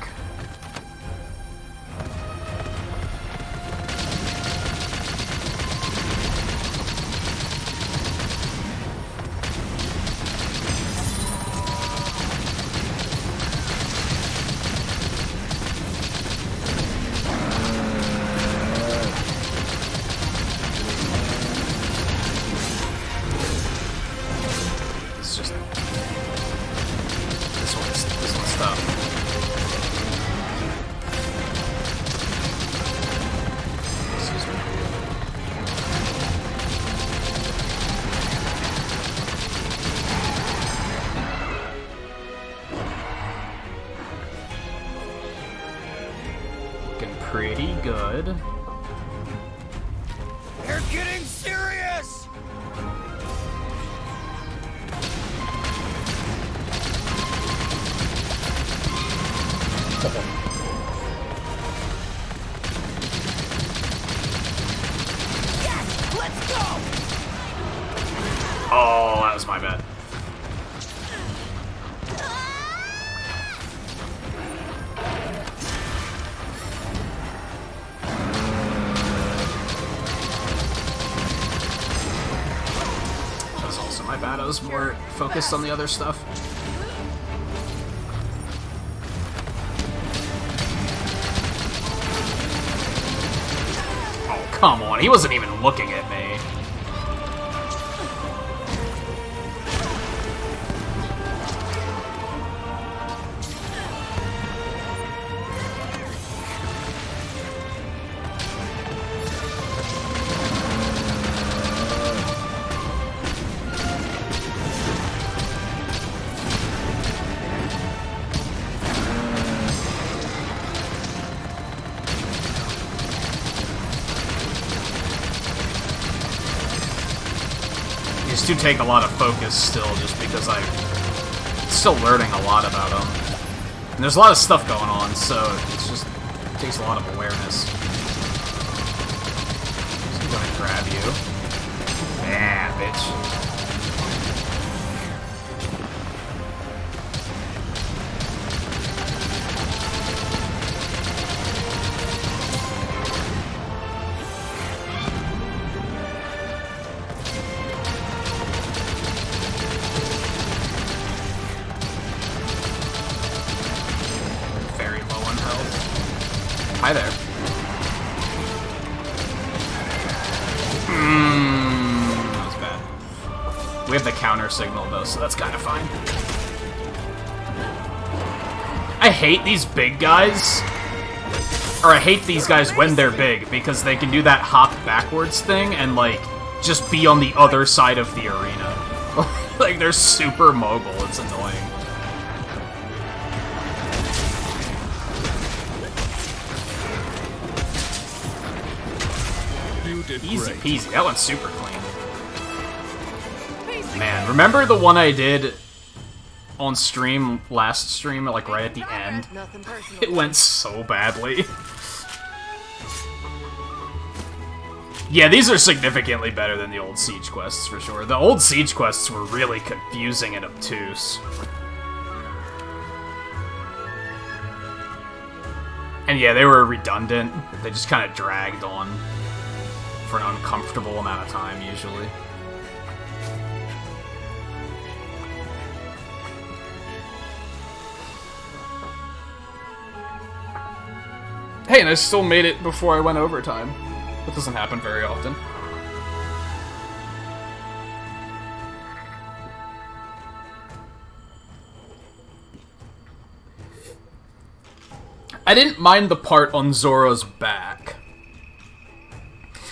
S5: It's just this one's tough. Excuse me. Looking pretty good.
S6: They're getting serious!
S5: Oh, that was my bad. That was also my bad. I was more focused on the other stuff. Oh, come on. He wasn't even looking at me. These do take a lot of focus still, just because I'm still learning a lot about them. And there's a lot of stuff going on, so it takes a lot of awareness. Just gonna grab you. Yeah, bitch. Hi there. That was bad. We have the counter signal though, so that's kind of fine. I hate these big guys. Or I hate these guys when they're big, because they can do that hop backwards thing and, like, just be on the other side of the arena. Like, they're super mobile, it's annoying. Easy peasy. That one's super clean. Man, remember the one I did on stream, last stream, like right at the end? It went so badly. Yeah, these are significantly better than the old Siege quests, for sure. The old Siege quests were really confusing and obtuse. And yeah, they were redundant. They just kind of dragged on for an uncomfortable amount of time, usually. Hey, and I still made it before I went overtime. That doesn't happen very often. I didn't mind the part on Zoro's back.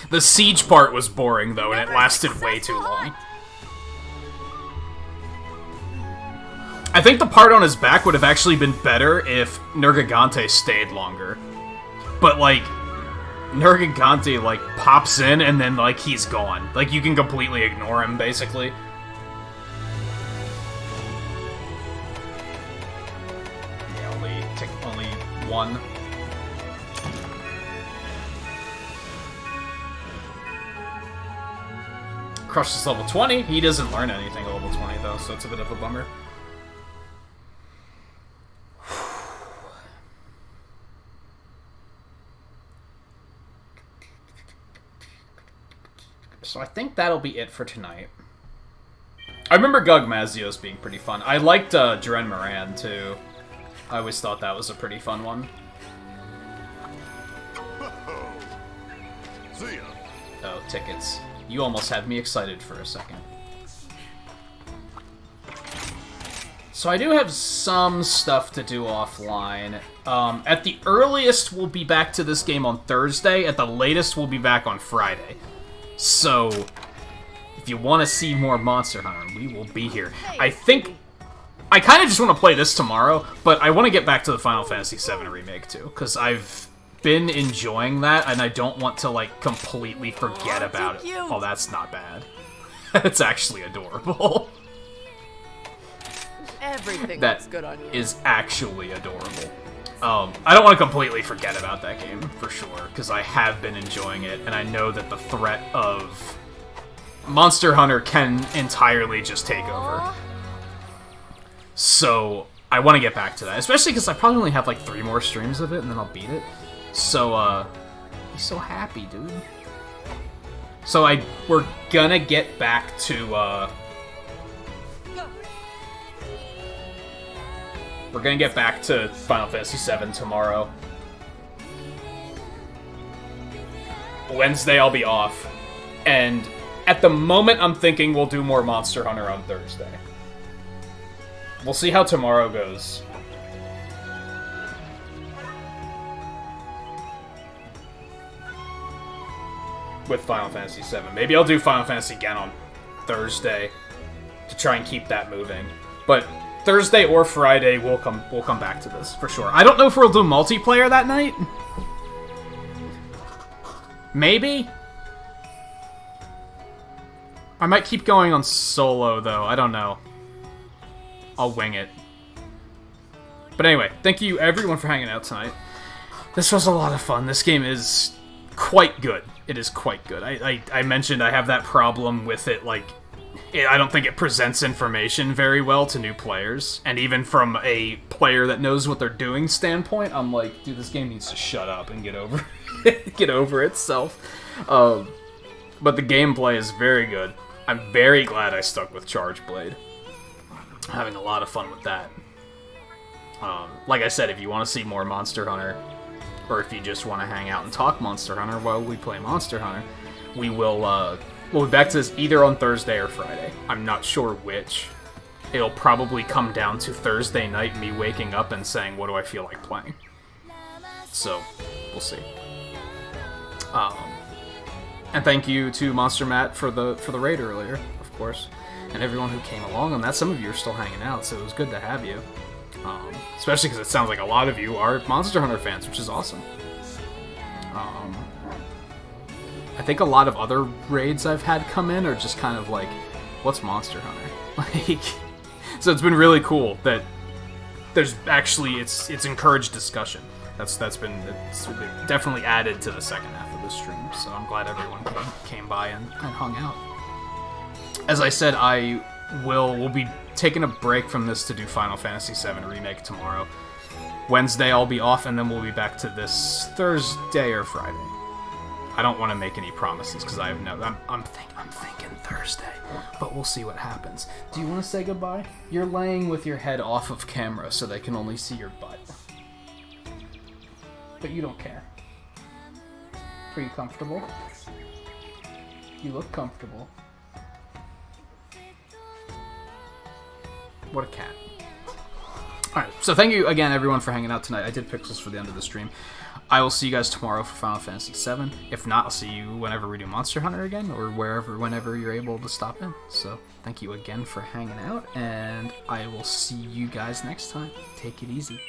S5: The siege part was boring, though, and it lasted way too long. I think the part on his back would have actually been better if Nergigante stayed longer. But, like, Nergigante, like, pops in and then, like, he's gone. Like, you can completely ignore him, basically. Yeah, only one. Crush is level 20. He doesn't learn anything at level 20, though, so it's a bit of a bummer. So I think that'll be it for tonight. I remember Gug Mazios being pretty fun. I liked Duran Moran, too. I always thought that was a pretty fun one.
S8: See ya.
S1: Oh, tickets. You almost had me excited for a second. So I do have some stuff to do offline. At the earliest, we'll be back to this game on Thursday. At the latest, we'll be back on Friday. So, if you want to see more Monster Hunter, we will be here. I think... I kind of just want to play this tomorrow, but I want to get back to the Final Fantasy VII Remake, too, because I've been enjoying that, and I don't want to, like, completely forget about it. Oh, that's not bad. It's actually adorable.
S7: Everything
S1: That
S7: looks good on you.
S1: is actually adorable. I don't want to completely forget about that game, for sure, because I have been enjoying it, and I know that the threat of
S5: Monster Hunter can entirely just take over. So I want to get back to that, especially because I probably only have like 3 more streams of it, and then I'll beat it. So he's so happy, dude. So we're gonna get back to we're gonna get back to Final Fantasy VII tomorrow. Wednesday I'll be off, and at the moment I'm thinking we'll do more Monster Hunter on Thursday. We'll see how tomorrow goes. With Final Fantasy VII. Maybe I'll do Final Fantasy again on Thursday to try and keep that moving. But Thursday or Friday we'll come back to this for sure. I don't know if we'll do multiplayer that night. Maybe. I might keep going on solo though. I don't know. I'll wing it. But anyway, thank you everyone for hanging out tonight. This was a lot of fun. This game is quite good. It is quite good. I mentioned I have that problem with it, like, I don't think it presents information very well to new players. And even from a player that knows what they're doing standpoint, I'm like, dude, this game needs to shut up and get over get over itself. But the gameplay is very good. I'm very glad I stuck with Charge Blade. Having a lot of fun with that. Like I said, if you want to see more Monster Hunter, or if you just want to hang out and talk Monster Hunter while we play Monster Hunter, we'll be back to this either on Thursday or Friday. I'm not sure which. It'll probably come down to Thursday night, me waking up and saying, what do I feel like playing? So, we'll see. And thank you to Monster Matt for the raid earlier, of course, and everyone who came along on that. Some of you are still hanging out, so it was good to have you. Especially because it sounds like a lot of you are Monster Hunter fans, which is awesome. I think a lot of other raids I've had come in are just kind of like, what's Monster Hunter? Like, so it's been really cool that there's actually, it's encouraged discussion. It's been definitely added to the second half of the stream, so I'm glad everyone came by and hung out. As I said, we'll be taking a break from this to do Final Fantasy VII Remake tomorrow. Wednesday I'll be off, and then we'll be back to this Thursday or Friday. I don't want to make any promises because I have no. I'm thinking Thursday, but we'll see what happens. Do you want to say goodbye? You're laying with your head off of camera, so they can only see your butt. But you don't care. Are you comfortable? You look comfortable. What a cat. Alright, so thank you again, everyone, for hanging out tonight. I did pixels for the end of the stream. I will see you guys tomorrow for Final Fantasy VII. If not, I'll see you whenever we do Monster Hunter again, or whenever you're able to stop in. So, thank you again for hanging out, and I will see you guys next time. Take it easy.